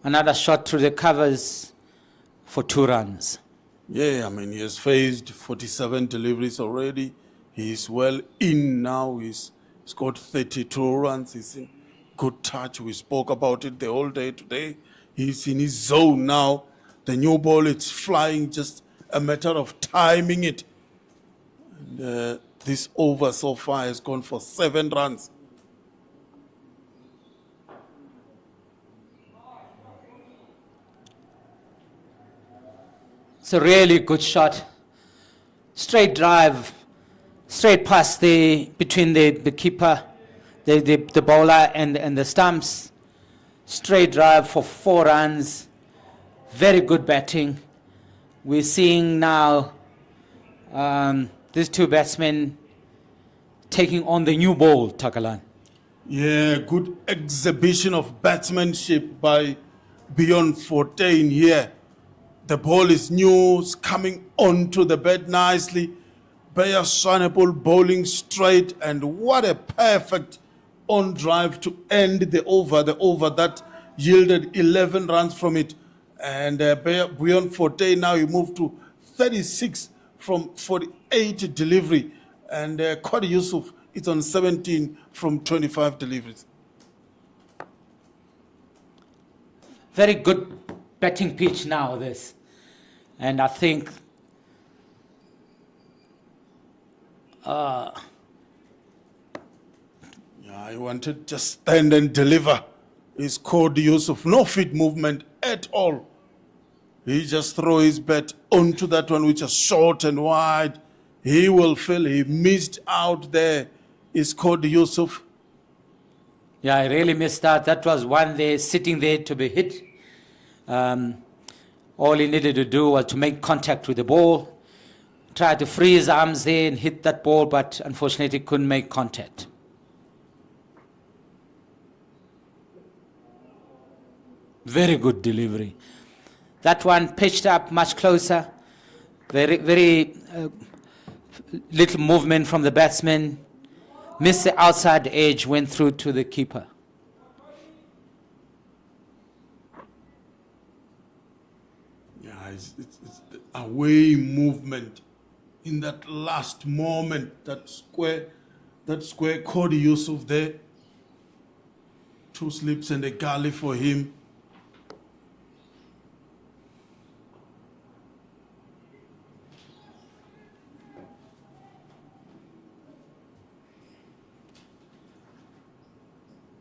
another shot through the covers for 2 runs. Yeah, I mean, he has faced 47 deliveries already. He's well in now. He's got 32 runs. He's in good touch. We spoke about it the whole day today. He's in his zone now. The new ball, it's flying, just a matter of timing it. And this over so far has gone for 7 runs. It's a really good shot. Straight drive, straight past between the keeper, the bowler and the stumps. Straight drive for 4 runs. Very good batting. We're seeing now these 2 batsmen taking on the new ball, Takalan. Yeah, good exhibition of batsmanship by Beyond Fortuin here. The ball is new, it's coming onto the bat nicely. Beya Swanepoel bowling straight, and what a perfect on drive to end the over that yielded 11 runs from it. And Beyond Fortuin now he moved to 36 from 48 delivery. And Kwadi Yusuf is on 17 from 25 deliveries. Very good batting pitch now, this. And I think Yeah, he wanted just stand and deliver. He scored Yusuf, no feet movement at all. He just throw his bat onto that one, which is short and wide. He will feel he missed out there. Is called Yusuf. Yeah, I really missed out. That was one there sitting there to be hit. All he needed to do was to make contact with the ball, try to free his arms there and hit that ball, but unfortunately couldn't make contact. Very good delivery. That one pitched up much closer. Very little movement from the batsman. Missed the outside edge, went through to the keeper. Yeah, it's the away movement in that last moment. That square caught Yusuf there. 2 slips and a gully for him.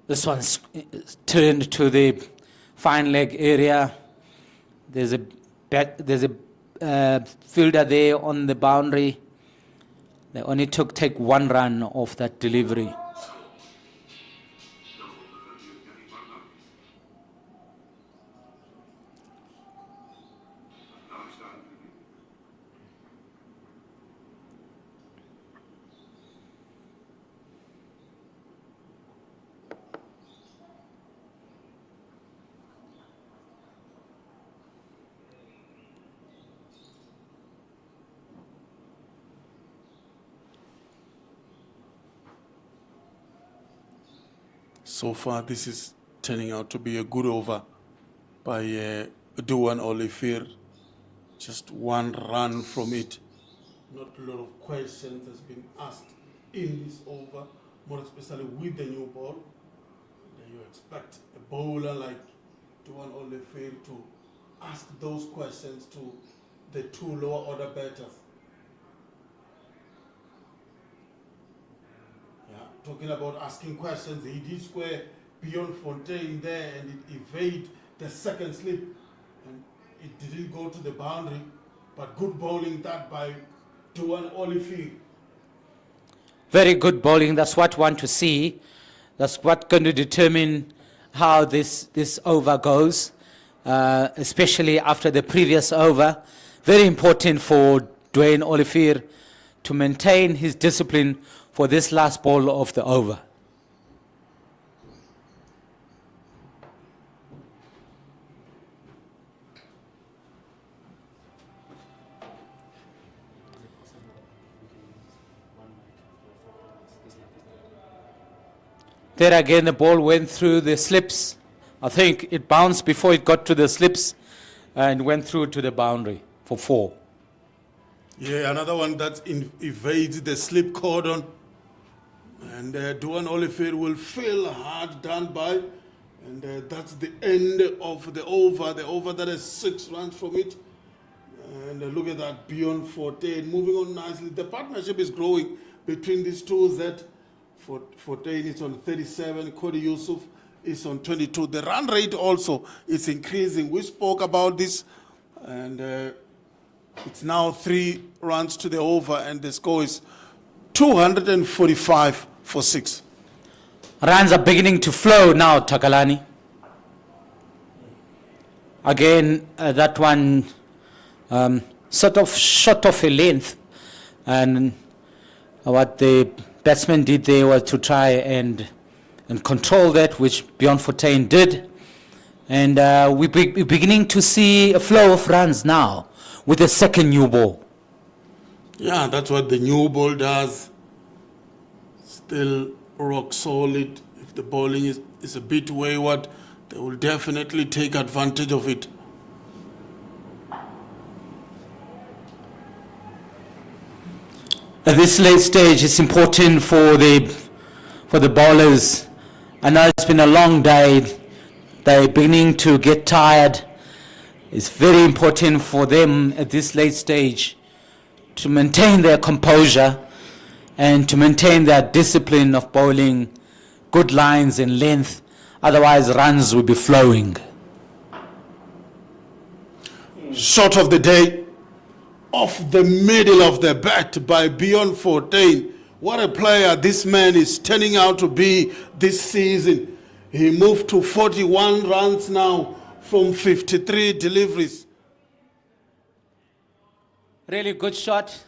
This one's turned to the fine leg area. There's a fielder there on the boundary. They only take 1 run off that delivery. So far, this is turning out to be a good over by Duan Olifir. Just 1 run from it. Not a lot of questions has been asked in this over, more especially with the new ball. Then you expect a bowler like Duan Olifir to ask those questions to the 2 lower order batters. Talking about asking questions, he did square beyond Fontaine there and it evaded the 2nd slip and it didn't go to the boundary, but good bowling that by Duan Olifir. Very good bowling. That's what we want to see. That's what's going to determine how this over goes, especially after the previous over. Very important for Dwayne Olifir to maintain his discipline for this last ball of the over. There again, the ball went through the slips. I think it bounced before it got to the slips and went through to the boundary for 4. Yeah, another one that evades the slip cordon. And Duan Olifir will feel hard done by. And that's the end of the over that is 6 runs from it. And look at that, beyond 14. Moving on nicely. The partnership is growing between these two. That 14 is on 37. Cody Yusuf is on 22. The run rate also is increasing. We spoke about this. And it's now 3 runs to the over. And the score is 245 for 6. Runs are beginning to flow now, Takalani. Again, that one sort of shot off a length. And what the batsman did there was to try and control that, which Bjorn Fortuin did. And we're beginning to see a flow of runs now with the 2nd new ball. Yeah, that's what the new ball does. Still rock solid. If the bowling is a bit wayward, they will definitely take advantage of it. At this late stage, it's important for the bowlers. I know it's been a long day. They're beginning to get tired. It's very important for them at this late stage to maintain their composure and to maintain that discipline of bowling good lines and length. Otherwise, runs will be flowing. Shot of the day off the middle of the bat by beyond 14. What a player this man is turning out to be this season. He moved to 41 runs now from 53 deliveries. Really good shot.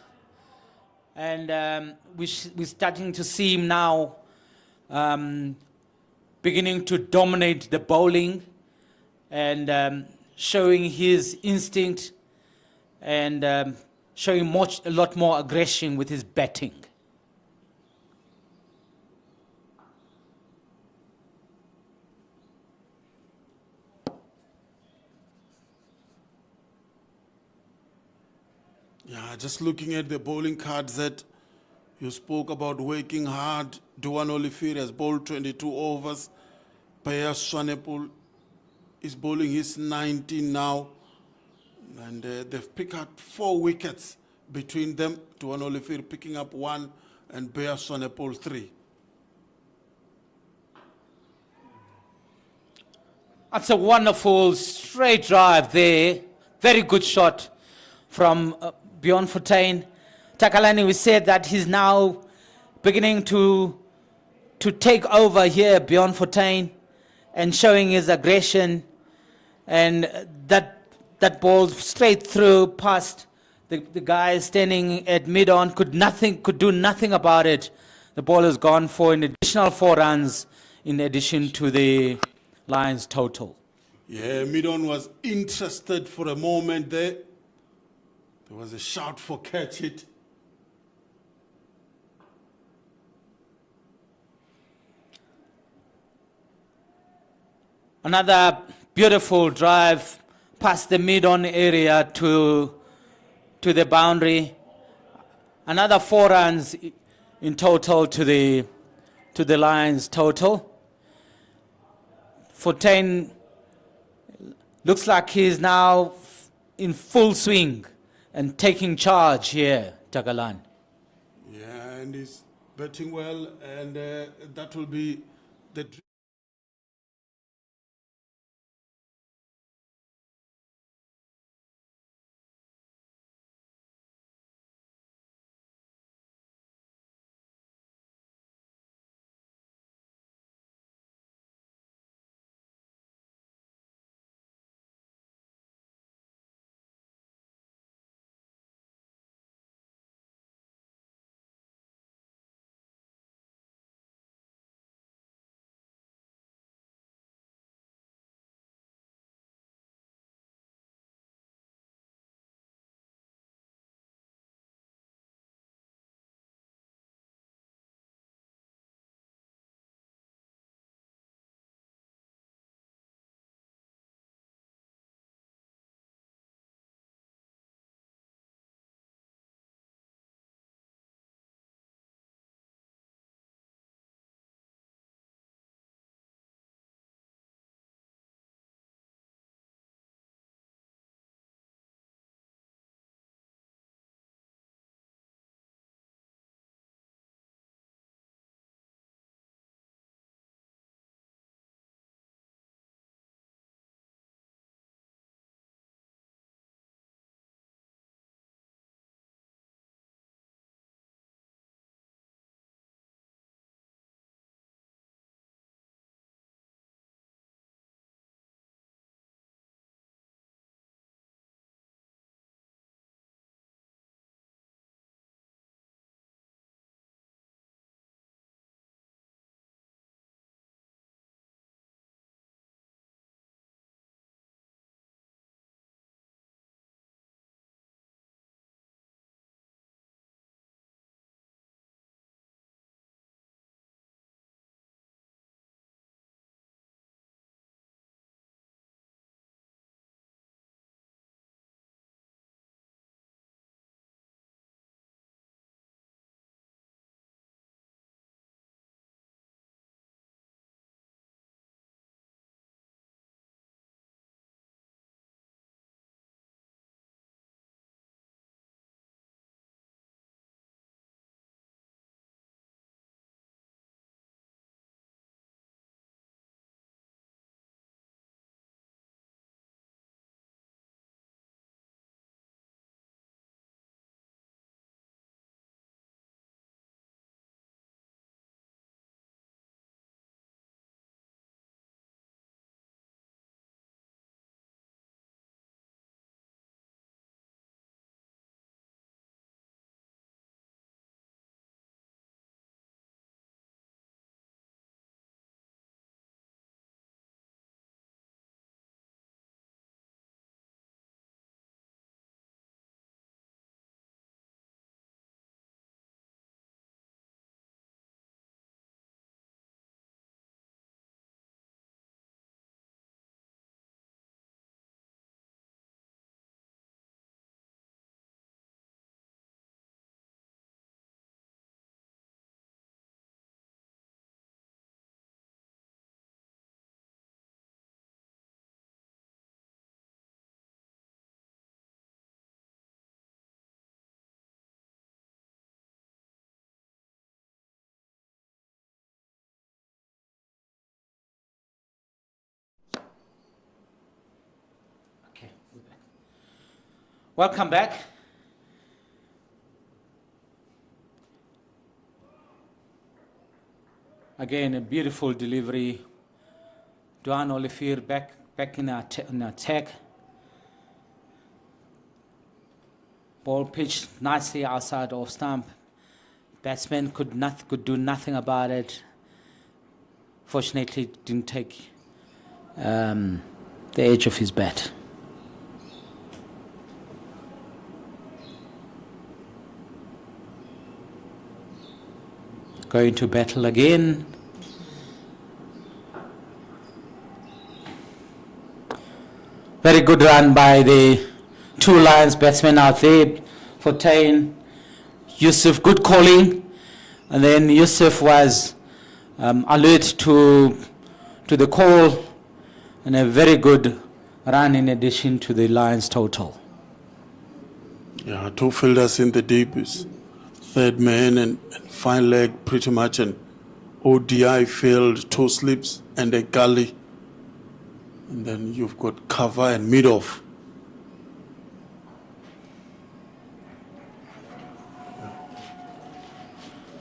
And we're starting to see him now beginning to dominate the bowling and showing his instinct and showing a lot more aggression with his batting. Yeah, just looking at the bowling cards that you spoke about working hard. Duan Olifir has bowled 22 overs. Paya Swanepoel is bowling his 19 now. And they've picked up 4 wickets between them. Duan Olifir picking up 1 and Paya Swanepoel 3. That's a wonderful straight drive there. Very good shot from Bjorn Fortuin. Takalani, we said that he's now beginning to take over here, Bjorn Fortuin, and showing his aggression. And that ball straight through past the guy standing at mid-on, could do nothing about it. The ball has gone for an additional 4 runs in addition to the Lions total. Yeah, mid-on was interested for a moment there. There was a shout for catch it. Another beautiful drive past the mid-on area to the boundary. Another 4 runs in total to the Lions total. Fortuin looks like he's now in full swing and taking charge here, Tagalan. Yeah, and he's batting well, and that will be the Welcome back. Again, a beautiful delivery. Duan Olivier back in attack. Ball pitched nicely outside off stump. Batsman could do nothing about it. Fortunately, didn't take the edge of his bat. Going to battle again. Very good run by the two Lions batsmen out there. Fortuin, Yusuf, good calling. And then Yusuf was alert to the call, and a very good run in addition to the Lions total. Yeah, two fielders in the deep is third man and fine leg pretty much an ODI field, two slips and a gully. And then you've got cover and mid-off.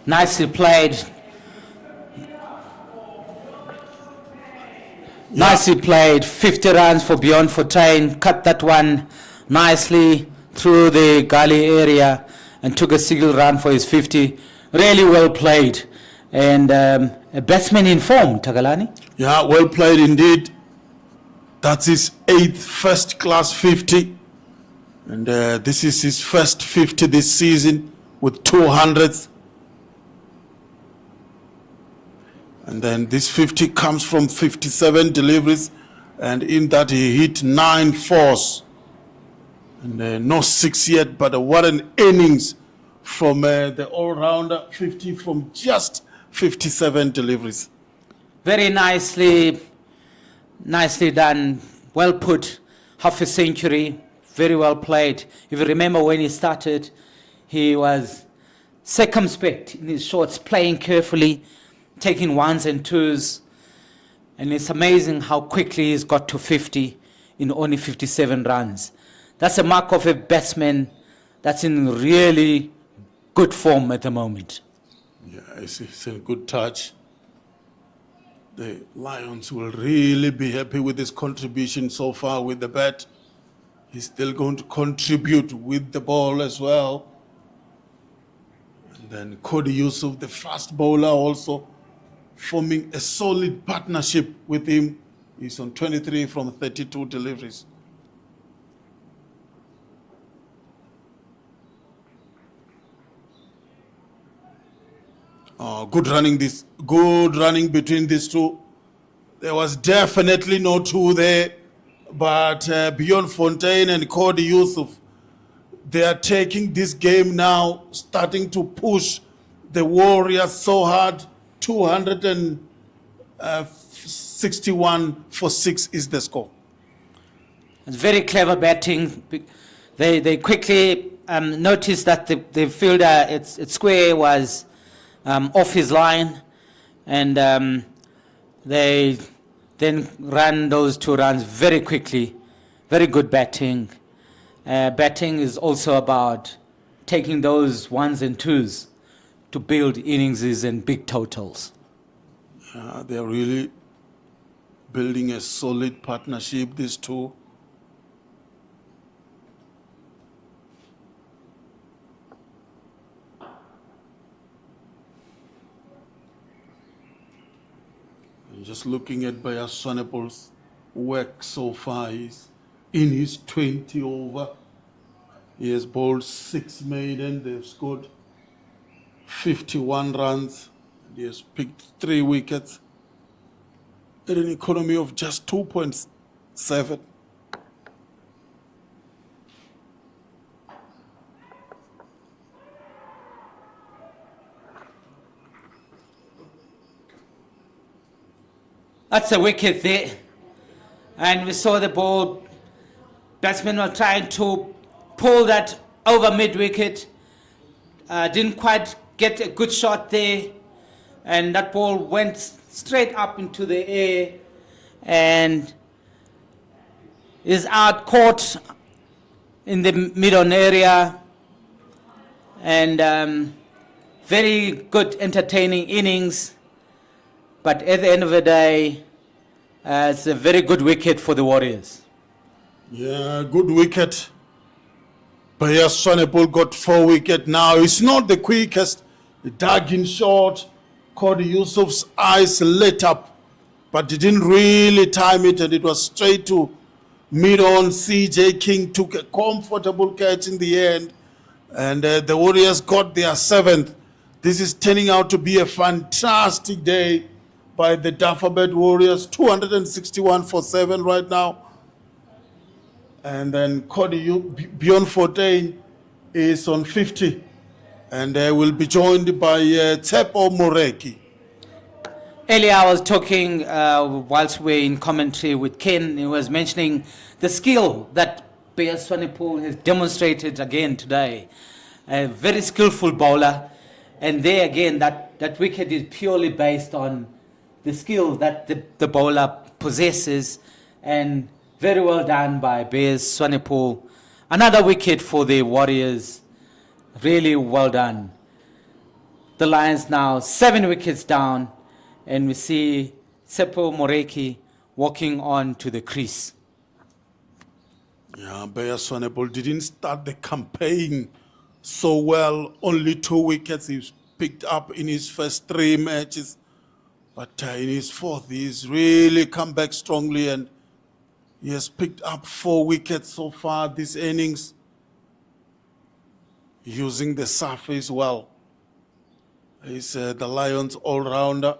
Nicely played. Nicely played. 50 runs for Beyond Fortuin. Cut that one nicely through the gully area and took a single run for his 50. Really well played. And a batsman in form, Tagalani. Yeah, well played indeed. That's his 8th first-class 50. And this is his first 50 this season with 200s. And then this 50 comes from 57 deliveries. And in that he hit 9 fours. And no 6 yet, but what an innings from the all-rounder 50 from just 57 deliveries. Very nicely done, well put, half a century, very well played. If you remember when he started, he was circumspect in his shots, playing carefully, taking ones and twos, and it's amazing how quickly he's got to 50 in only 57 runs. That's a mark of a batsman that's in really good form at the moment. Yeah, it's a good touch. The Lions will really be happy with his contribution so far with the bat. He's still going to contribute with the ball as well. And then Cody Yusuf, the fast bowler, also forming a solid partnership with him. He's on 23 from 32 deliveries. Good running between these two. There was definitely no two there, but Beyond Fortuin and Cody Yusuf, they are taking this game now, starting to push the Warriors so hard. 261 for 6 is the score. It's very clever batting. They quickly noticed that the fielder, its square was off his line, and they then ran those 2 runs very quickly. Very good batting. Batting is also about taking those ones and twos to build innings and big totals. They're really building a solid partnership, these two. Just looking at Bayas Sonepol's work so far, he's in his 20 over. He has bowled 6 maiden, they've scored 51 runs. He has picked 3 wickets at an economy of just 2.7. That's a wicket there. And we saw the ball. Batsmen were trying to pull that over mid-wicket. Didn't quite get a good shot there. And that ball went straight up into the air and is out, caught in the mid-on area, and very good entertaining innings, but at the end of the day, it's a very good wicket for the Warriors. Yeah, good wicket. Bayas Swanepoel got 4 wickets now. It's not the quickest. He dug in short, caught Yusuf's eyes lit up, but he didn't really time it, and it was straight to mid-on. CJ King took a comfortable catch in the end, and the Warriors got their 7th. This is turning out to be a fantastic day by the Dafabet Warriors, 261 for 7 right now. And then Cody Beyond 14 is on 50, and will be joined by Tsepo Moreki. Earlier I was talking, whilst we were in commentary with Ken, he was mentioning the skill that Bayas Swanepoel has demonstrated again today. A very skillful bowler, and there again, that wicket is purely based on the skill that the bowler possesses, and very well done by Bayas Swanepoel. Another wicket for the Warriors, really well done. The Lions now 7 wickets down, and we see Tsepo Moreki walking on to the crease. Yeah, Bayas Swanepoel didn't start the campaign so well. Only 2 wickets he's picked up in his first 3 matches. But in his 4th, he's really come back strongly, and he has picked up 4 wickets so far this innings, using the surface well. He's the Lions all-rounder.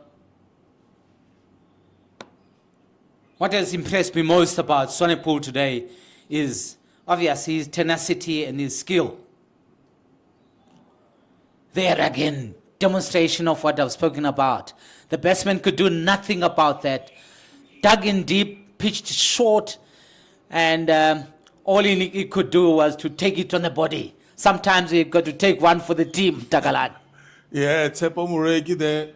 What has impressed me most about Swanepoel today is obviously his tenacity and his skill. There again, demonstration of what I've spoken about. The batsman could do nothing about that. Dug in deep, pitched short, and all he could do was to take it on the body. Sometimes he got to take one for the team, Tagalan. Yeah, Tsepo Moreki there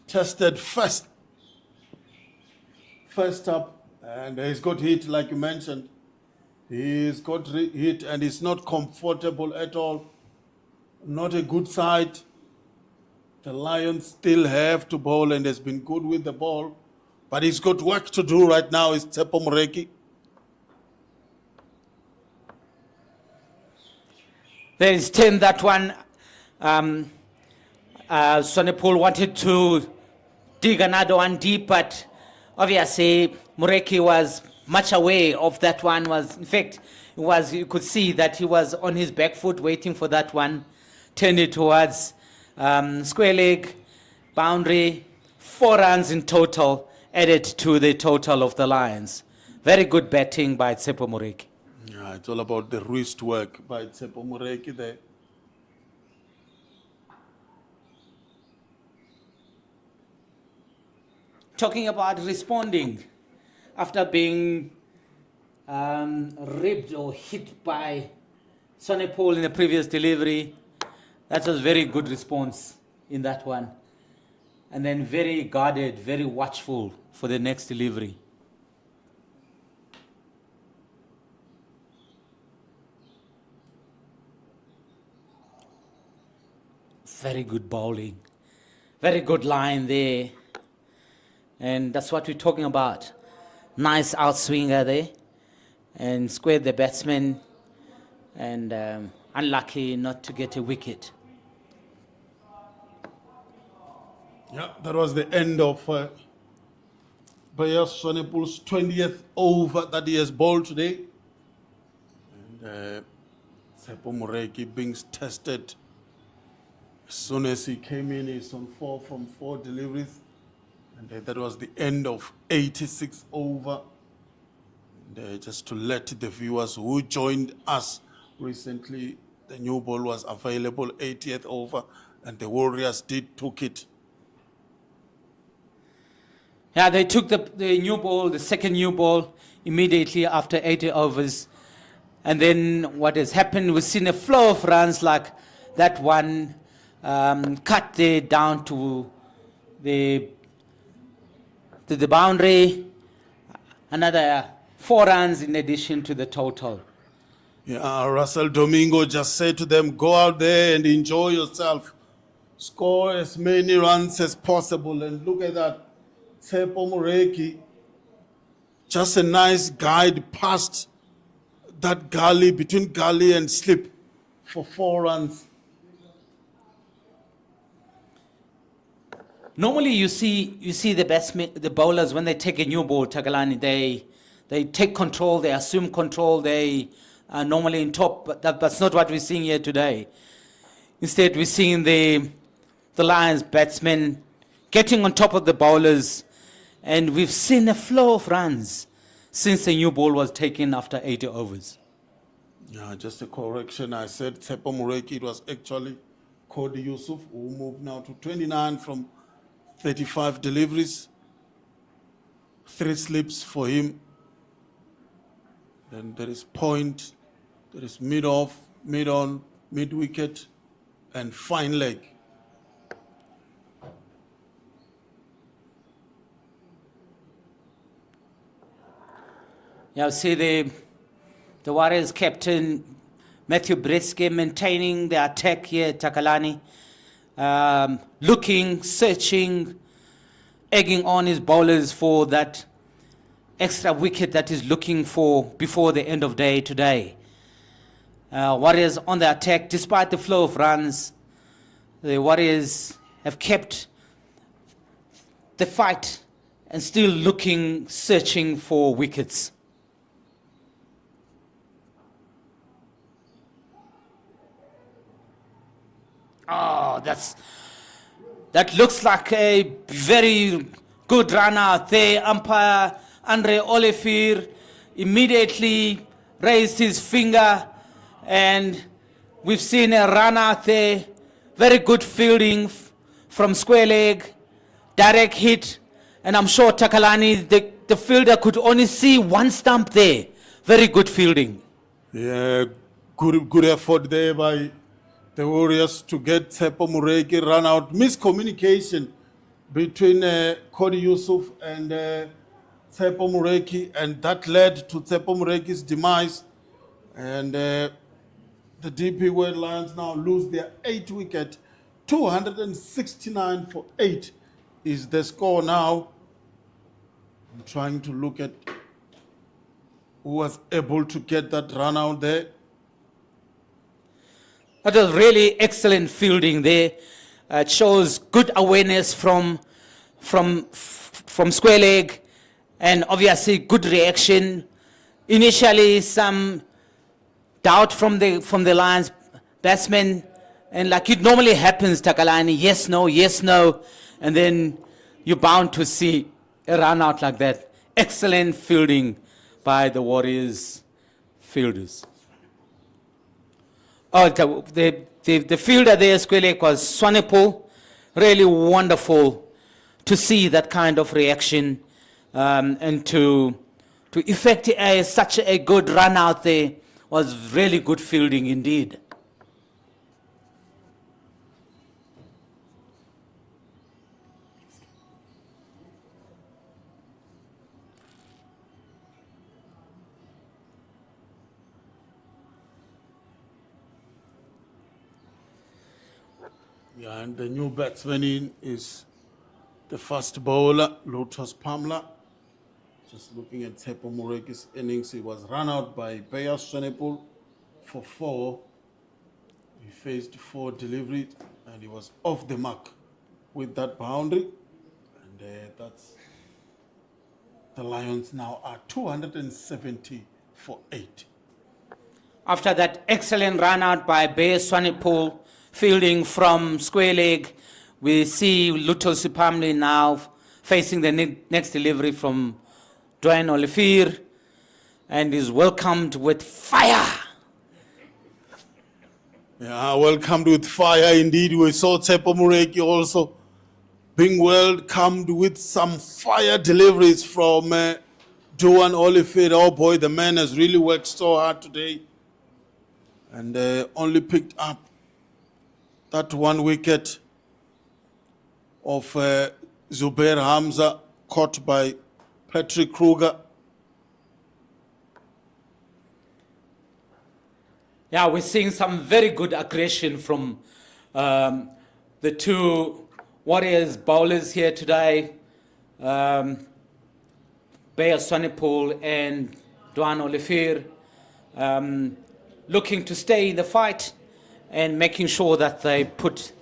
tested first up, and he's got hit like you mentioned. He's got hit, and he's not comfortable at all. Not a good side. The Lions still have to bowl, and has been good with the ball, but he's got work to do right now. Is Tsepo Moreki. There is 10, that one. Swanepoel wanted to dig another one deep, but obviously Moreki was much away of that one. In fact, you could see that he was on his back foot waiting for that one. Turned it towards square leg, boundary. 4 runs in total added to the total of the Lions. Very good batting by Tsepo Moreki. Yeah, it's all about the wrist work by Tsepo Moreki there. Talking about responding after being ribbed or hit by Swanepoel in the previous delivery, that was very good response in that one. And then very guarded, very watchful for the next delivery. Very good bowling. Very good line there. And that's what we're talking about. Nice outswinger there. And squared the batsman. And unlucky not to get a wicket. Yeah, that was the end of Bayas Swanepoel's 20th over that he has bowled today. And Tsepo Moreki being tested. As soon as he came in, he's on 4 from 4 deliveries. And that was the end of 86 over. And just to let the viewers who joined us recently, the new ball was available, 80th over, and the Warriors took it. Yeah, they took the new ball, the second new ball, immediately after 80 overs. And then what has happened, we've seen a flow of runs like that one, cut there down to the boundary. Another 4 runs in addition to the total. Yeah, Russell Domingo just said to them, go out there and enjoy yourself. Score as many runs as possible. And look at that. Tshepo Moreki, just a nice guide past that gully, between gully and slip for 4 runs. Normally, you see the batsmen, the bowlers, when they take a new ball, Takalani, they take control, they assume control, they are normally in top, but that's not what we're seeing here today. Instead, we're seeing the Lions batsmen getting on top of the bowlers, and we've seen a flow of runs since the new ball was taken after 80 overs. Yeah, just a correction. I said Tshepo Moreki, it was actually Cody Yusuf, who moved now to 29 from 35 deliveries. 3 slips for him. Then there is point, there is mid-off, mid-on, mid-wicket, and fine leg. Yeah, see the Warriors captain, Matthew Breske, maintaining the attack here at Takalani. Looking, searching, egging on his bowlers for that extra wicket that he's looking for before the end of day today. Warriors on the attack, despite the flow of runs. The Warriors have kept the fight and still looking, searching for wickets. Oh, that looks like a very good run out there. Umpire Andre Olivier immediately raised his finger, and we've seen a run out there. Very good fielding from square leg, direct hit, and I'm sure Takalani, the fielder, could only see one stump there. Very good fielding. Yeah, good effort there by the Warriors to get Tshepo Moreki run out. Miscommunication between Cody Yusuf and Tshepo Moreki, and that led to Tshepo Moreki's demise. And the DP World Lions now lose their 8th wicket. 269 for 8 is the score now. I'm trying to look at who was able to get that run out there. That was really excellent fielding there. It shows good awareness from square leg, and obviously good reaction. Initially, some doubt from the Lions batsmen, and like it normally happens, Takalani, yes, no, and then you're bound to see a run out like that. Excellent fielding by the Warriors fielders. Oh, the fielder there, square leg, was Swanepoel. Really wonderful to see that kind of reaction, and to effect such a good run out there was really good fielding indeed. Yeah, and the new batsman in is the fast bowler, Lotus Pamla. Just looking at Tshepo Moreki's innings, he was run out by Beyers Swanepoel for 4. He faced 4 deliveries, and he was off the mark with that boundary. And that's the Lions now are 270 for 8. After that excellent run out by Beyers Swanepoel, fielding from square leg, we see Luto Sipamli now facing the next delivery from Dwayne Olivier, and is welcomed with fire. Yeah, welcomed with fire indeed. We saw Tshepo Moreki also being welcomed with some fire deliveries from Dwayne Olivier. Oh boy, the man has really worked so hard today, and only picked up that 1 wicket of Zubair Hamza, caught by Patrick Kruger. Yeah, we're seeing some very good aggression from the two Warriors bowlers here today, Bayer Swanepoel and Dwan Olivier, looking to stay in the fight and making sure that they put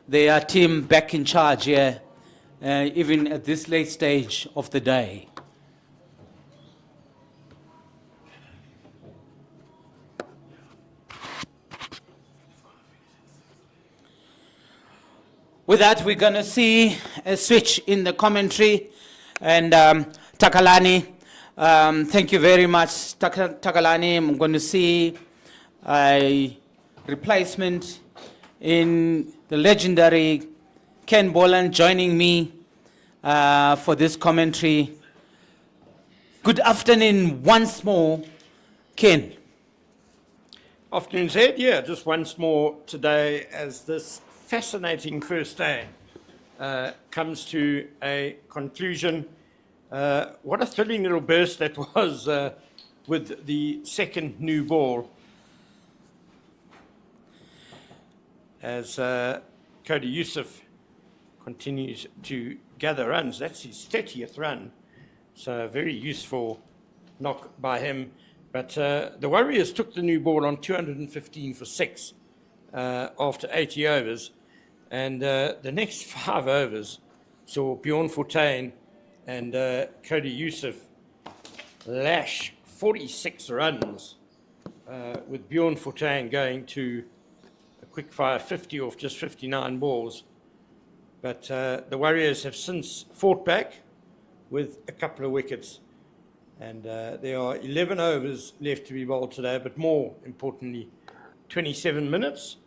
their team back in charge here, even at this late stage of the day. With that, we're going to see a switch in the commentary. And Takalani, thank you very much, Takalani. I'm going to see a replacement in the legendary Ken Boland joining me for this commentary. Good afternoon once more, Ken. Afternoon, Zed. Yeah, just once more today as this fascinating first day comes to a conclusion. What a thrilling little burst that was with the second new ball. As Cody Yusuf continues to gather runs. That's his 30th run. So a very useful knock by him. But the Warriors took the new ball on 215 for 6 after 80 overs. And the next 5 overs saw Bjorn Fortuin and Cody Yusuf lash 46 runs, with Bjorn Fortuin going to a quick fire 50 off just 59 balls. But the Warriors have since fought back with a couple of wickets. And there are 11 overs left to be bowled today, but more importantly, 27 minutes.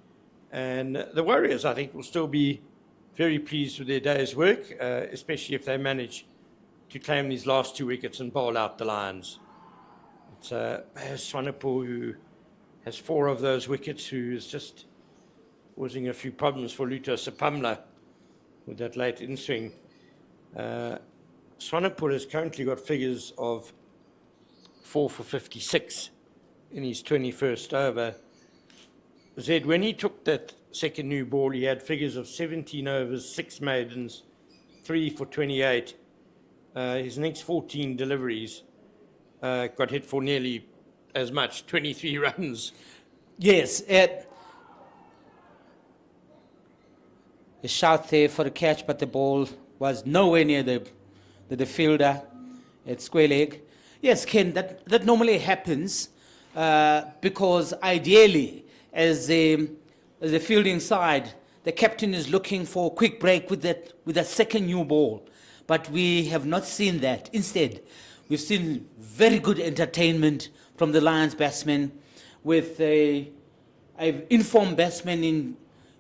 And the Warriors, I think, will still be very pleased with their day's work, especially if they manage to claim these last 2 wickets and bowl out the Lions. It's Swanepoel who has 4 of those wickets, who is just causing a few problems for Luto Sapamla with that late in-swing. Swanepoel has currently got figures of 4 for 56 in his 21st over. Zed, when he took that second new ball, he had figures of 17 overs, 6 maidens, 3 for 28. His next 14 deliveries got hit for nearly as much, 23 runs. Yes, a shout there for a catch, but the ball was nowhere near the fielder at square leg. Yes, Ken, that normally happens because ideally, as a fielding side, the captain is looking for a quick break with that second new ball. But we have not seen that. Instead, we've seen very good entertainment from the Lions batsmen, with an informed batsman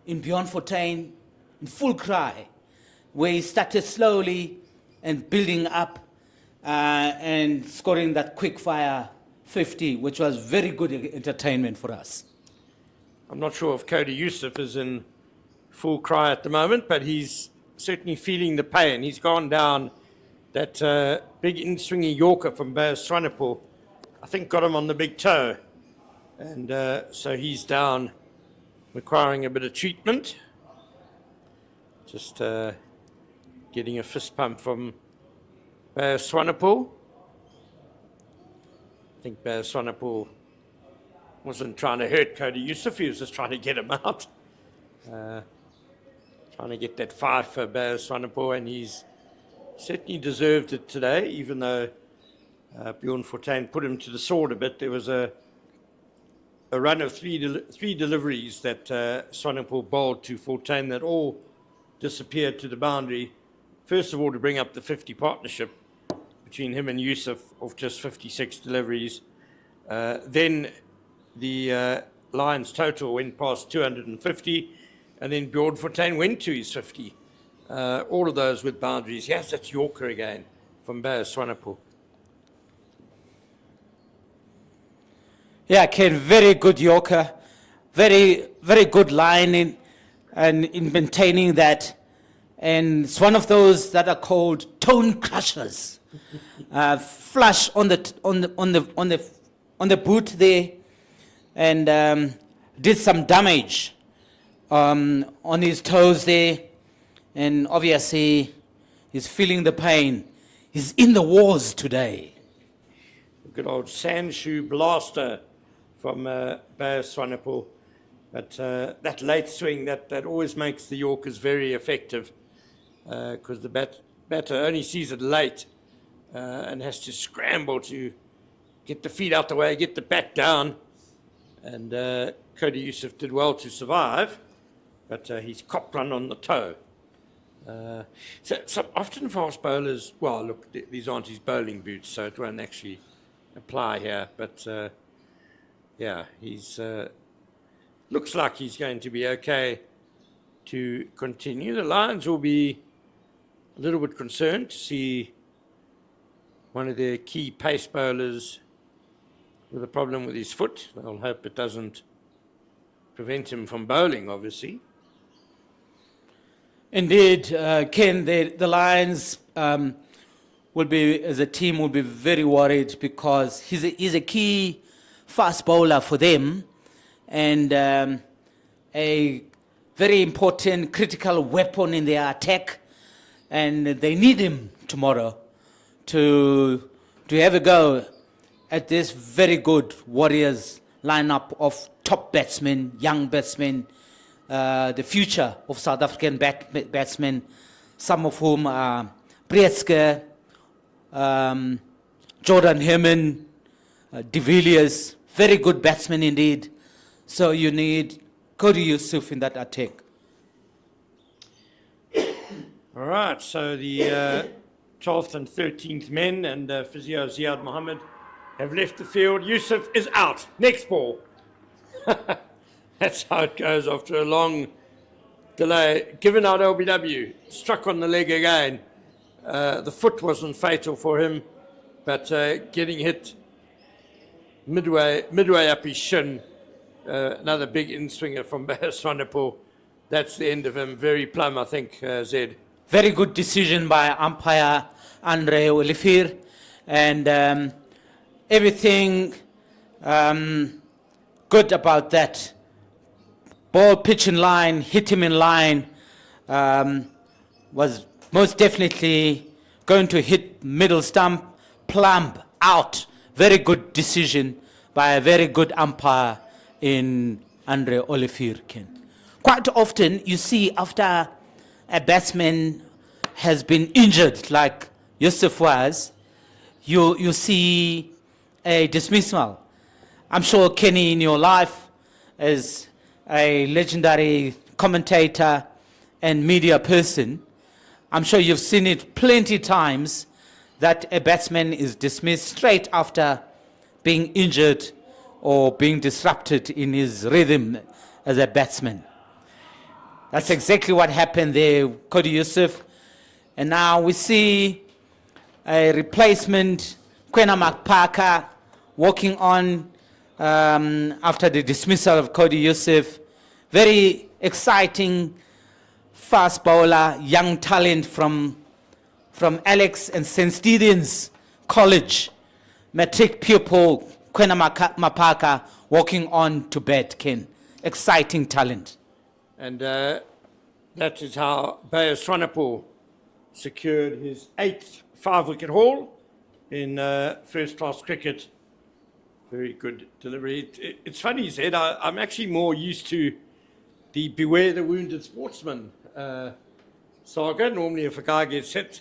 in Bjorn Fortuin in full cry, where he started slowly and building up and scoring that quick fire 50, which was very good entertainment for us. I'm not sure if Cody Yusuf is in full cry at the moment, but he's certainly feeling the pain. He's gone down. That big in-swinging Yorker from Bayer Swanepoel, I think, got him on the big toe. And so he's down, requiring a bit of treatment. Just getting a fist pump from Bayer Swanepoel. I think Bayer Swanepoel wasn't trying to hurt Cody Yusuf, he was just trying to get him out. Trying to get that 5 for Bayer Swanepoel, and he's certainly deserved it today, even though Bjorn Fortuin put him to the sword a bit. There was a run of three deliveries that Swanepoel bowled to Fortuin that all disappeared to the boundary. First of all, to bring up the 50 partnership between him and Yusuf of just 56 deliveries. Then the Lions total went past 250, and then Bjorn Fortuin went to his 50. All of those with boundaries. Yes, that's Yorker again from Bayer Swanepoel. Yeah, Ken, very good Yorker. Very, very good line in maintaining that. And it's one of those that are called tone crushers. Flush on the boot there. and did some damage on his toes there, and obviously he's feeling the pain. He's in the wars today. Good old sandshoe blaster from Bayer Swanepoel. But that late swing, that always makes the Yorkers very effective, because the batter only sees it late and has to scramble to get the feet out the way, get the bat down. And Cody Youssef did well to survive, but he's copped one on the toe. So often fast bowlers, well, look, these aren't his bowling boots, so it won't actually apply here. But yeah, he's looks like he's going to be okay to continue. The Lions will be a little bit concerned to see one of their key pace bowlers with a problem with his foot. They'll hope it doesn't prevent him from bowling, obviously. Indeed, Ken, the Lions will be, as a team, will be very worried because he's a key fast bowler for them, and a very important critical weapon in their attack, and they need him tomorrow to have a go at this very good Warriors lineup of top batsmen, young batsmen, the future of South African batsmen, some of whom are Breetzke, Jordan Herman, De Villiers, very good batsmen indeed. So you need Cody Youssef in that attack. All right, so the 12th and 13th men and physio Ziad Mohammed have left the field. Youssef is out. Next ball. That's how it goes after a long delay. Given out LBW, struck on the leg again. The foot wasn't fatal for him, but getting hit midway up his shin. Another big in-swinger from Bayer Swanepoel. That's the end of him. Very plumb, I think, Zed. Very good decision by umpire Andre Olivier, and everything good about that. Ball pitch in line, hit him in line, was most definitely going to hit middle stump, plumb out. Very good decision by a very good umpire in Andre Olivier. Quite often you see after a batsman has been injured, like Youssef was, you see a dismissal. I'm sure, Kenny, in your life as a legendary commentator and media person, I'm sure you've seen it plenty times that a batsman is dismissed straight after being injured or being disrupted in his rhythm as a batsman. That's exactly what happened there, Cody Youssef. And now we see a replacement, Kwena Makpaka, walking on after the dismissal of Cody Youssef. Very exciting, fast bowler, young talent from Alex and St. Stephen's College. Matric pupil, Kwena Mapaka, walking on to bat, Ken. Exciting talent. And that is how Bayer Swanepoel secured his 8th 5-wicket haul in first-class cricket. Very good delivery. It's funny, Zed, I'm actually more used to the beware the wounded sportsman saga. Normally if a guy gets hit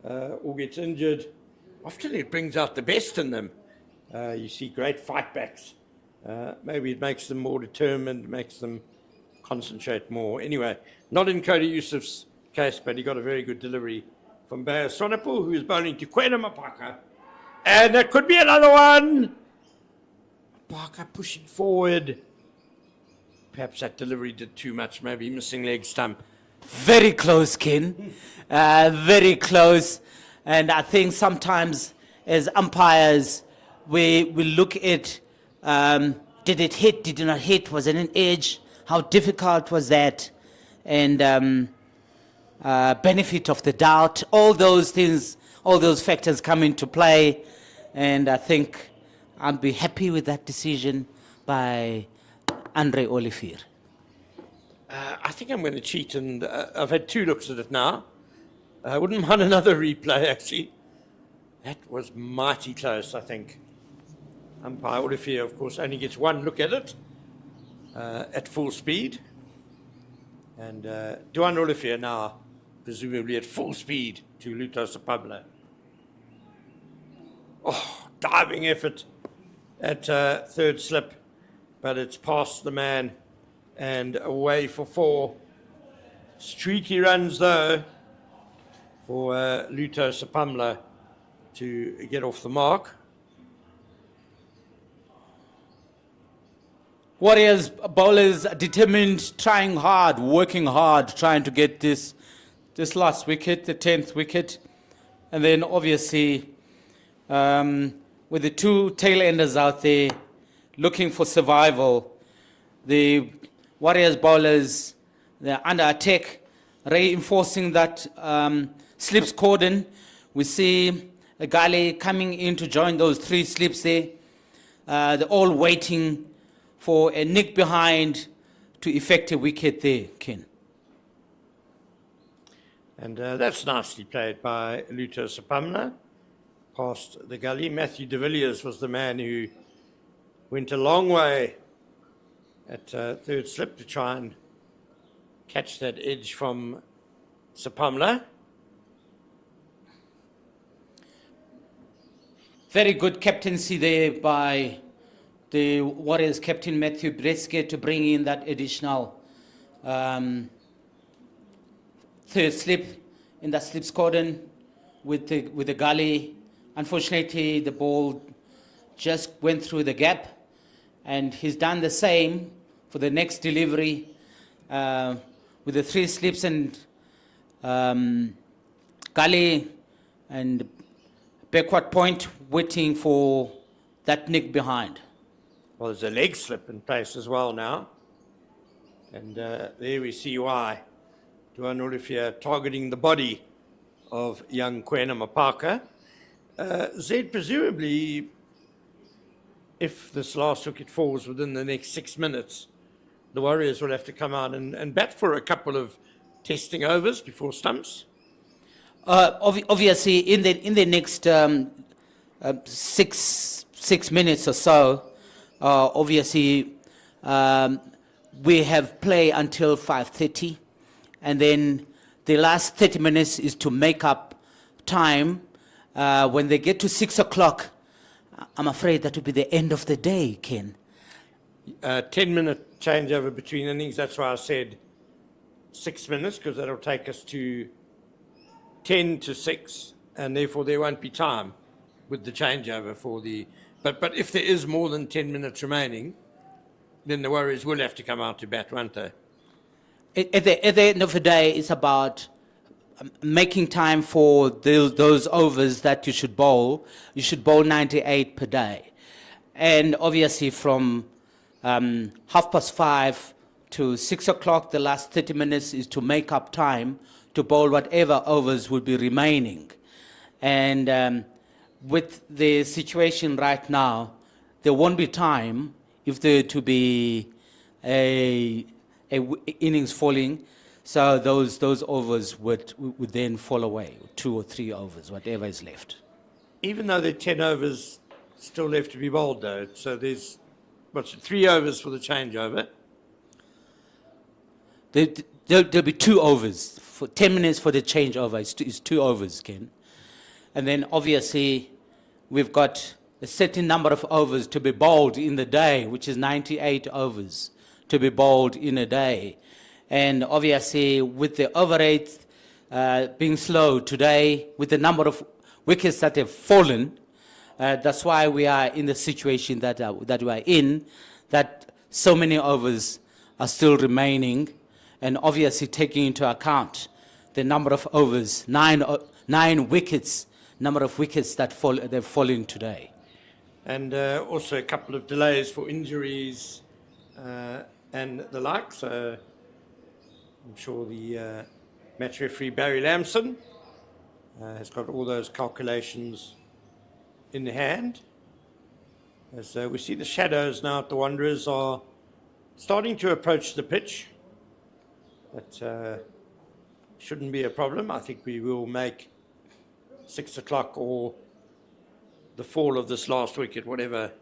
or gets injured, often it brings out the best in them. You see great fight backs. Maybe it makes them more determined, makes them concentrate more. Anyway, not in Cody Youssef's case, but he got a very good delivery from Bayer Swanepoel, who is bowling to Kwena Mapaka. And that could be another one. Mapaka pushing forward. Perhaps that delivery did too much, maybe missing leg stump. Very close, Ken. Very close. And I think sometimes as umpires, we look at did it hit, did it not hit, was it an edge? How difficult was that? And benefit of the doubt, all those things, all those factors come into play. And I think I'll be happy with that decision by Andre Olivier. I think I'm going to cheat, and I've had 2 looks at it now. I wouldn't mind another replay, actually. That was mighty close, I think. Umpire Olivier, of course, only gets 1 look at it at full speed. And Johan Olivier now, presumably at full speed to Luto Sapabla. Oh, diving effort at third slip, but it's past the man and away for 4. Streaky runs, though, for Luto Sapamla to get off the mark. Warriors bowlers determined, trying hard, working hard, trying to get this last wicket, the 10th wicket. And then obviously, with the 2 tail-enders out there looking for survival, the Warriors bowlers, they're under attack, reinforcing that slips cordon. We see a gully coming in to join those 3 slips there. They're all waiting for a nick behind to effect a wicket there, Ken. And that's nicely played by Luto Sapamla, past the gully. Matthew de Villiers was the man who went a long way at third slip to try and catch that edge from Sapamla. Very good captaincy there by the Warriors captain Matthew Breske to bring in that additional third slip in that slips cordon with the gully. Unfortunately, the ball just went through the gap, and he's done the same for the next delivery with the 3 slips and gully and backward point waiting for that nick behind. Well, there's a leg slip in place as well now. And there we see why. Johan Olivier targeting the body of young Kwena Mapaka. Zed, presumably, if this last wicket falls within the next 6 minutes, the Warriors will have to come out and bat for a couple of testing overs before Stumps. Obviously, in the next 6 minutes or so, obviously, we have play until 5:30, and then the last 30 minutes is to make up time. When they get to 6 o'clock, I'm afraid that will be the end of the day, Ken. 10-minute changeover between innings. That's why I said 6 minutes, because that'll take us to 10 to 6, and therefore there won't be time with the changeover for the. But if there is more than 10 minutes remaining, then the Warriors will have to come out to bat, won't they? At the end of the day, it's about making time for those overs that you should bowl. You should bowl 98 per day. And obviously from 5:30 to 6 o'clock, the last 30 minutes is to make up time to bowl whatever overs will be remaining. And with the situation right now, there won't be time if there to be a innings falling. So those overs would then fall away, 2 or 3 overs, whatever is left. Even though there are 10 overs still left to be bowled, though, so there's 3 overs for the changeover. There'll be 2 overs for 10 minutes for the changeover. It's 2 overs, Ken. And then obviously we've got a certain number of overs to be bowled in the day, which is 98 overs to be bowled in a day. And obviously with the over rate being slow today, with the number of wickets that have fallen, that's why we are in the situation that we are in, that so many overs are still remaining, and obviously taking into account the number of overs, 9 wickets, number of wickets that they've fallen today. And also a couple of delays for injuries and the like. So I'm sure the match referee Barry Lamson has got all those calculations in hand. As we see the shadows now at the Wanderers are starting to approach the pitch. That shouldn't be a problem. I think we will make 6 o'clock or the fall of this last wicket, whatever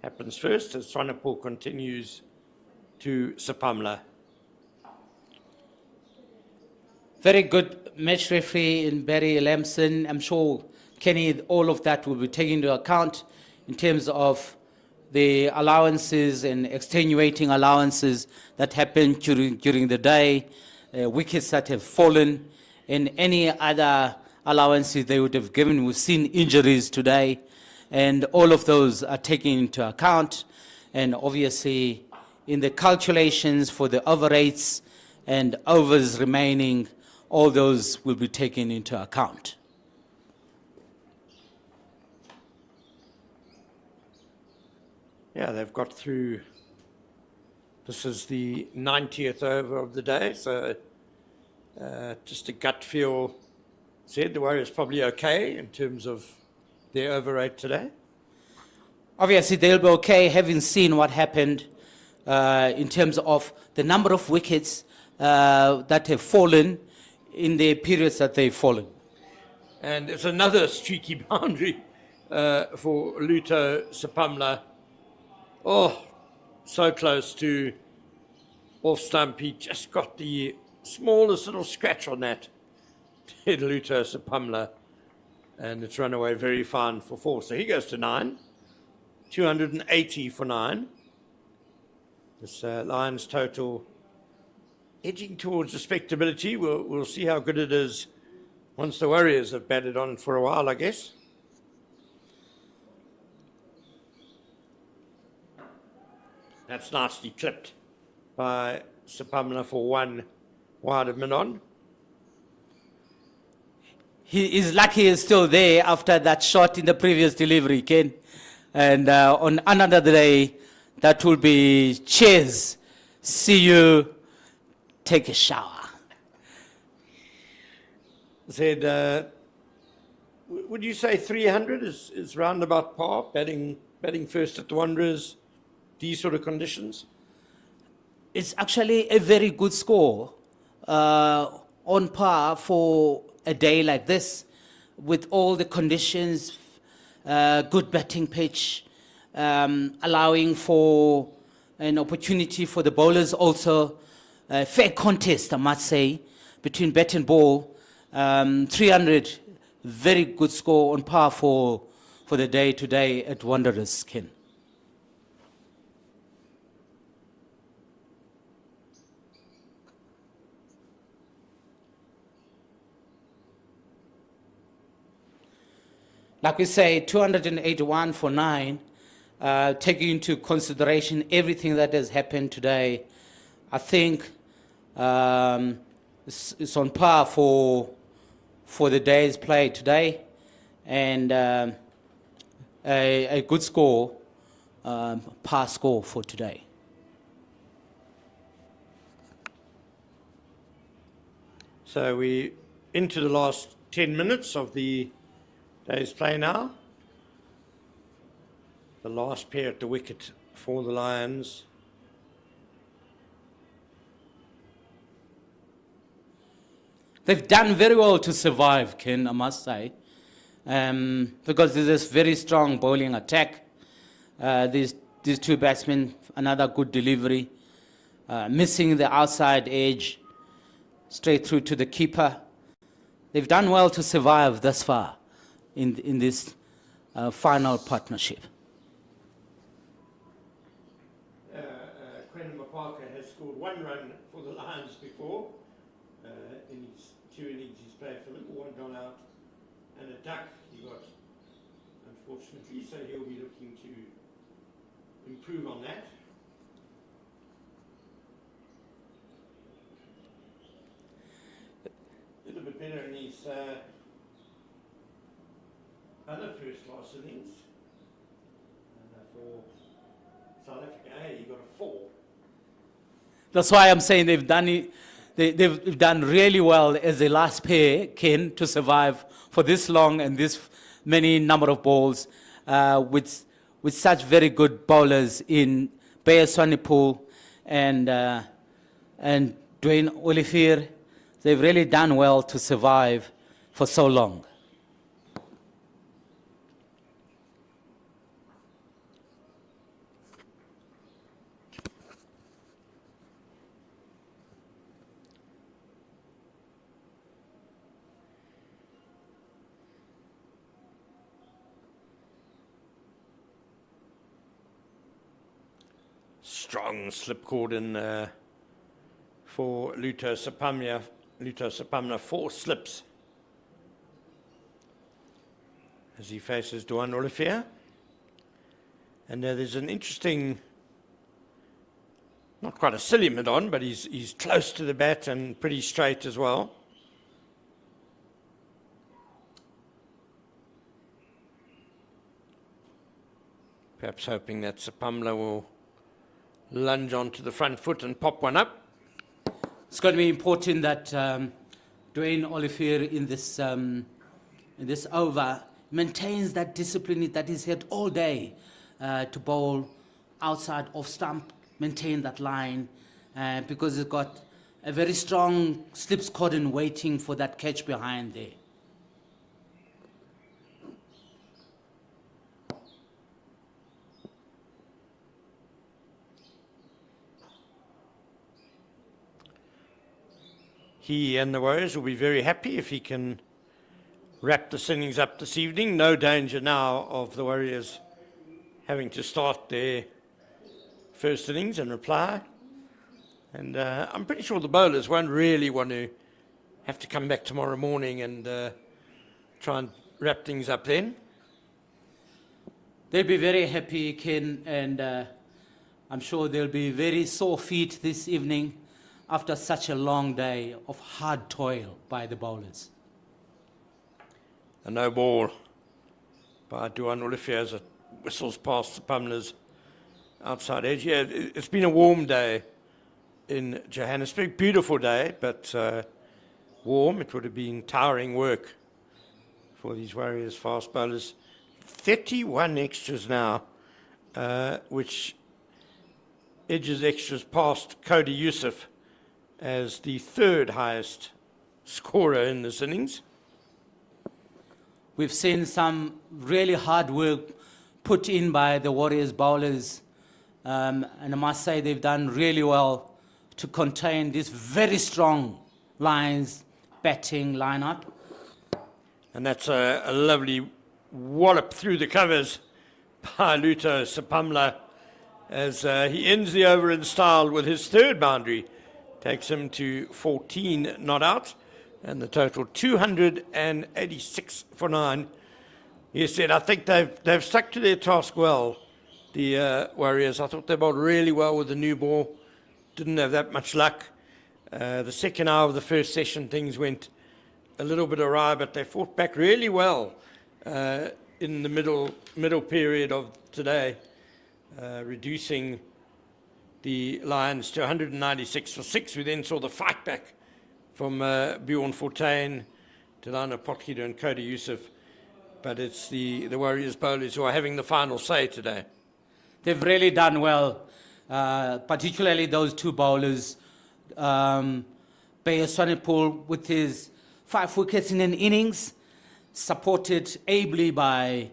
happens first, as Swanepoel continues to Sapamla. Very good match referee in Barry Lamson. I'm sure, Kenny, all of that will be taken into account in terms of the allowances and extenuating allowances that happened during the day, wickets that have fallen, and any other allowances they would have given. We've seen injuries today, and all of those are taken into account. And obviously, in the calculations for the over rates and overs remaining, all those will be taken into account. Yeah, they've got through. This is the 90th over of the day, so just a gut feel said the Warriors probably okay in terms of their over rate today. Obviously, they'll be okay, having seen what happened in terms of the number of wickets that have fallen in the periods that they've fallen. And it's another streaky boundary for Luto Sapamla. Oh, so close to off stump. He just got the smallest little scratch on that. Did Luto Sapamla. And it's run away very fine for 4. So he goes to 9. 280 for 9. This Lions total edging towards respectability. We'll see how good it is once the Warriors have batted on for a while, I guess. That's nicely clipped by Sapamla for 1 wide of Manon. He is lucky he's still there after that shot in the previous delivery, Ken. And on another day, that will be cheers. See you. Take a shower. Said, would you say 300 is roundabout par, batting first at the Wanderers, these sort of conditions? It's actually a very good score on par for a day like this, with all the conditions, good batting pitch, allowing for an opportunity for the bowlers also. Fair contest, I must say, between bat and ball. 300, very good score on par for the day today at Wanderers, Ken. Like we say, 281 for 9, taking into consideration everything that has happened today. I think it's on par for the day's play today, and a good score, par score for today. So we into the last 10 minutes of the day's play now. The last pair at the wicket for the Lions. They've done very well to survive, Ken, I must say, because there's this very strong bowling attack. These two batsmen, another good delivery, missing the outside edge, straight through to the keeper. They've done well to survive thus far in this final partnership. Quinn Mapaka has scored 1 run for the Lions before. In his 2 innings he's played for them, 1 gone out, and a duck he got, unfortunately, so he'll be looking to improve on that. A little bit better in his other first-class innings. And for South Africa, he got a 4. That's why I'm saying they've done it. They've done really well as the last pair, Ken, to survive for this long and this many number of balls with with such very good bowlers in Bayer Swanepoel and Dwayne Olivier. They've really done well to survive for so long. Strong slip cordon for Luto Sapamya. Luto Sapamya, 4 slips as he faces Dwayne Olivier. And there's an interesting, not quite a silly mid-on, but he's close to the bat and pretty straight as well. Perhaps hoping that Sapamya will lunge onto the front foot and pop one up. It's going to be important that Dwayne Olivier in this over maintains that discipline that he's had all day to bowl outside off stump, maintain that line, because he's got a very strong slips cordon waiting for that catch behind there. He and the Warriors will be very happy if he can wrap the innings up this evening. No danger now of the Warriors having to start their first innings and reply. And I'm pretty sure the bowlers won't really want to have to come back tomorrow morning and try and wrap things up then. They'll be very happy, Ken, and I'm sure they'll be very sore feet this evening after such a long day of hard toil by the bowlers. A no ball by Dwayne Olivier as it whistles past the Pumlers outside edge. Yeah, it's been a warm day in Johannesburg. Beautiful day, but warm. It would have been towering work for these Warriors fast bowlers. 31 extras now, which edges extras past Cody Yusuf as the 3rd highest scorer in this innings. We've seen some really hard work put in by the Warriors bowlers, and I must say they've done really well to contain this very strong Lions batting lineup. And that's a lovely wallop through the covers by Luto Sapamya as he ends the over in style with his 3rd boundary. Takes him to 14 not out, and the total 286 for 9. He said, I think they've stuck to their task well, the Warriors. I thought they bowled really well with the new ball. Didn't have that much luck. The second hour of the first session, things went a little bit awry, but they fought back really well in the middle period of today, reducing the Lions to 196 for 6. We then saw the fight back from Bjorn Fortuin, Delano Potgieter and Cody Yusuf. But it's the Warriors bowlers who are having the final say today. They've really done well, particularly those 2 bowlers. Bayer Swanepoel with his 5 wickets in an innings, supported ably by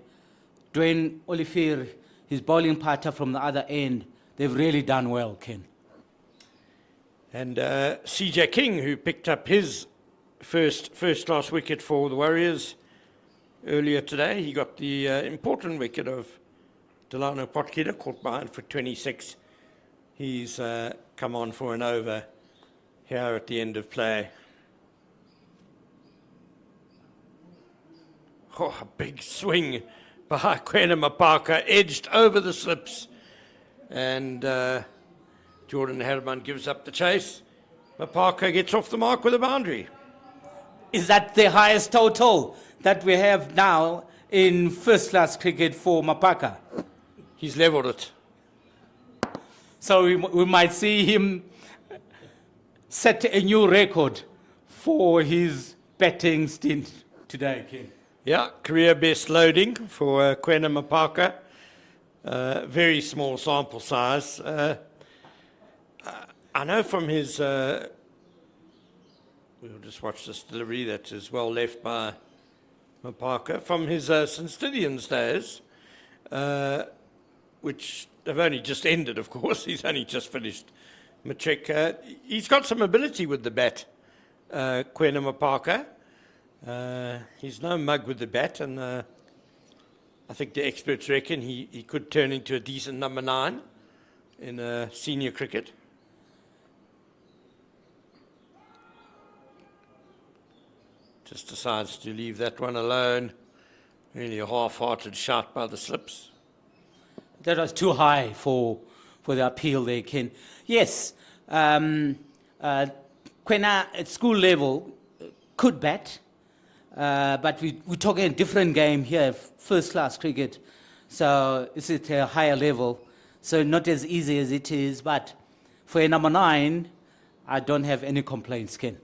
Dwayne Olivier, his bowling partner from the other end. They've really done well, Ken. And CJ King, who picked up his first-class wicket for the Warriors earlier today, he got the important wicket of Delano Potgieter, caught behind for 26. He's come on for an over here at the end of play. Oh, a big swing by Kwena Mapaka, edged over the slips. And Jordan Herman gives up the chase. Mapaka gets off the mark with a boundary. Is that the highest total that we have now in first-class cricket for Mapaka? He's levelled it. So we might see him set a new record for his batting stint today, Ken. Yeah, career best loading for Kwena Mapaka. very small sample size. I know from his, we'll just watch this delivery that is well left by Mapaka, from his St. Stithians days, which have only just ended, of course. He's only just finished matric. He's got some ability with the bat, Kwena Mapaka. He's no mug with the bat, and I think the experts reckon he could turn into a decent number 9 in senior cricket. Just decides to leave that one alone. Really a half-hearted shot by the slips. That was too high for the appeal there, Ken. Yes, Kwena at school level could bat, but we're talking a different game here, first-class cricket. So it's at a higher level, so not as easy as it is. But for a number 9, I don't have any complaints, Ken.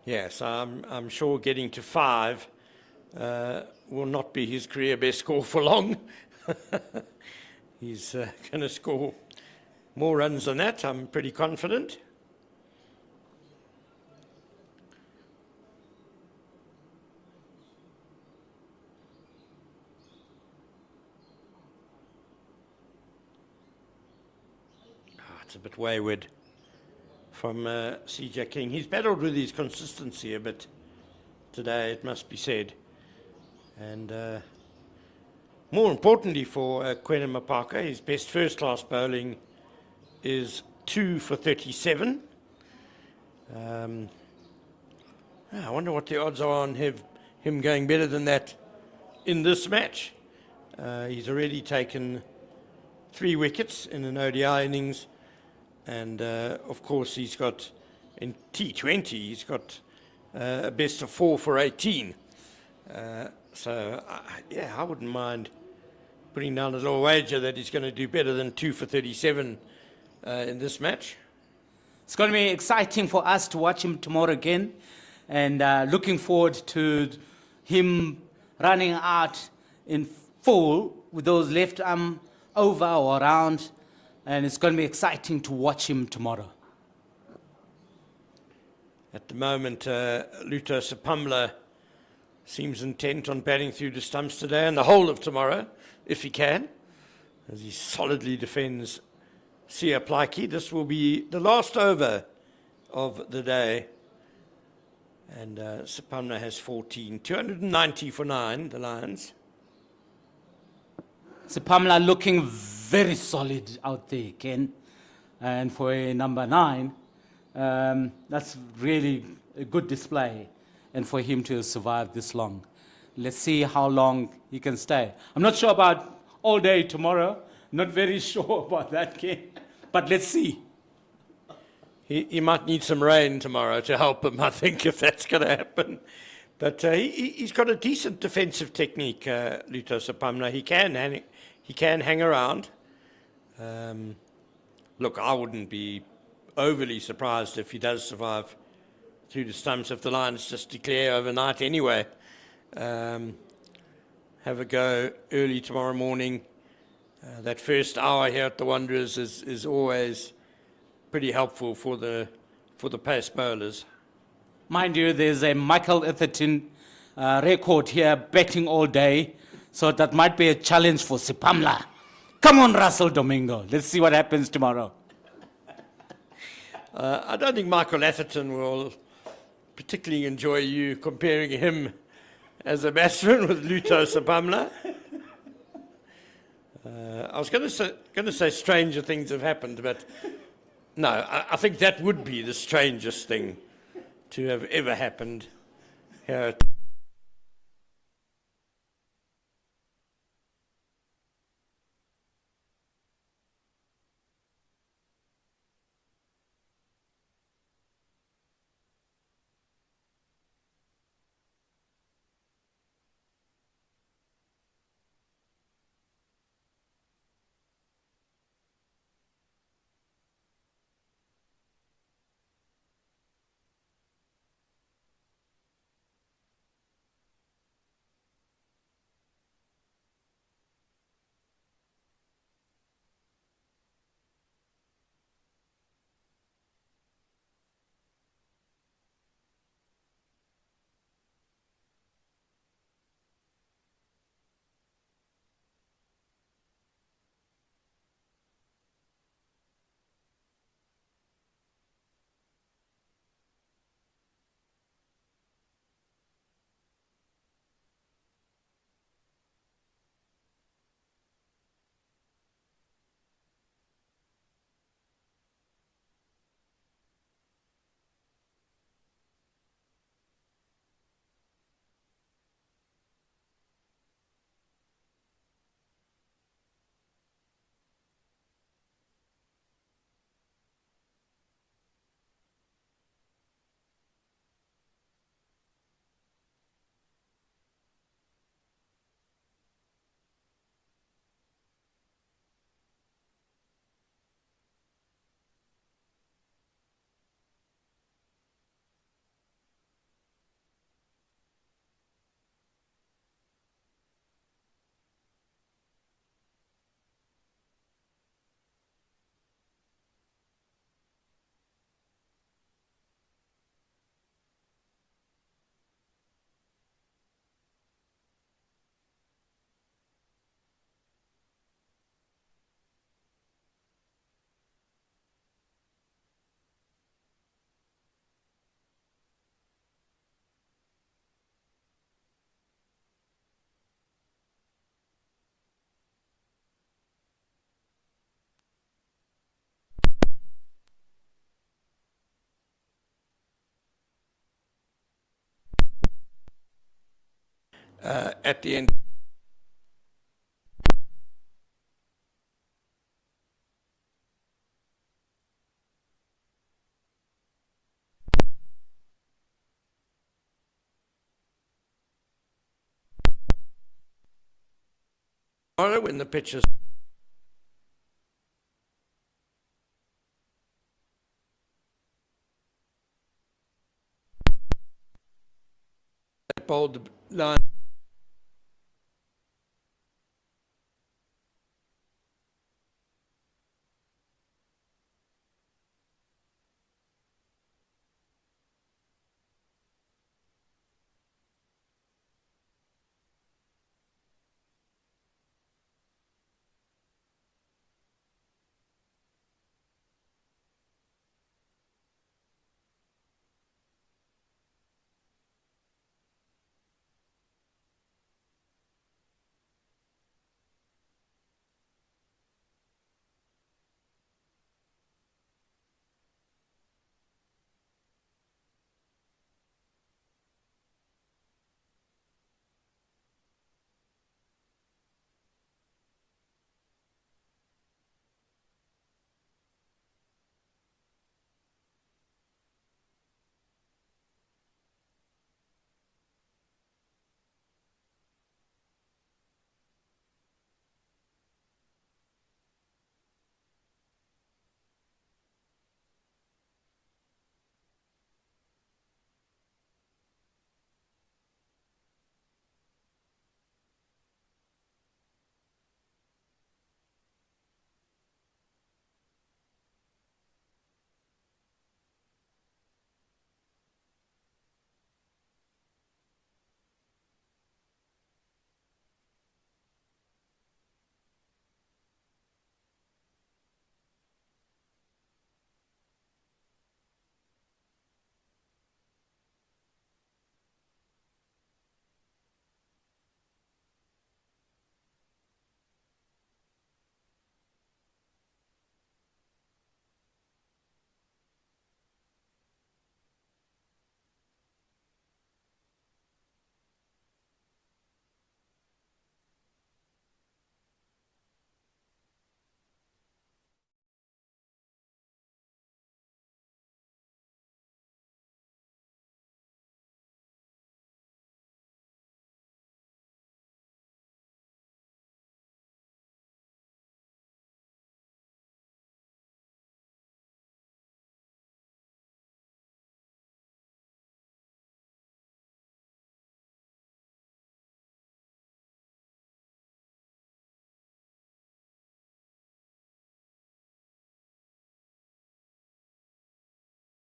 Yes, I'm sure getting to 5 will not be his career best score for long. He's going to score more runs than that, I'm pretty confident. It's a bit wayward from CJ King. He's battled with his consistency a bit today, it must be said. And more importantly for Kwena Mapaka, his best first-class bowling is 2 for 37. I wonder what the odds are on him going better than that in this match. He's already taken 3 wickets in an ODI innings. And, of course, he's got, in T20, he's got a best of 4 for 18. So, yeah, I wouldn't mind putting down a little wager that he's going to do better than 2 for 37 in this match. It's going to be exciting for us to watch him tomorrow again. And looking forward to him running out in full with those left arm over or around. And it's going to be exciting to watch him tomorrow. At the moment, Luto Sapamla seems intent on batting through the stumps today and the whole of tomorrow, if he can, as he solidly defends Sia Plaiki. This will be the last over of the day. And Sapamla has 14. 290 for 9, the Lions. Sapamla looking very solid out there, Ken. And for a number 9, that's really a good display. And for him to survive this long. Let's see how long he can stay. I'm not sure about all day tomorrow. Not very sure about that, Ken. But let's see. He might need some rain tomorrow to help him, I think, if that's going to happen. But he's got a decent defensive technique, Luto Sapamla. He can hang around. Look, I wouldn't be overly surprised if he does survive through the stumps if the Lions just declare overnight anyway. Have a go early tomorrow morning. That first hour here at the Wanderers is always pretty helpful for the pace bowlers. Mind you, there's a Michael Etherton record here, betting all day. So that might be a challenge for Sapamla. Come on, Russell Domingo. Let's see what happens tomorrow. I don't think Michael Atherton will particularly enjoy you comparing him as a batsman with Luto Sapamla. I was going to say stranger things have happened, but no, I think that would be the strangest thing to have ever happened here. at the end. When the pitch is bowled the line.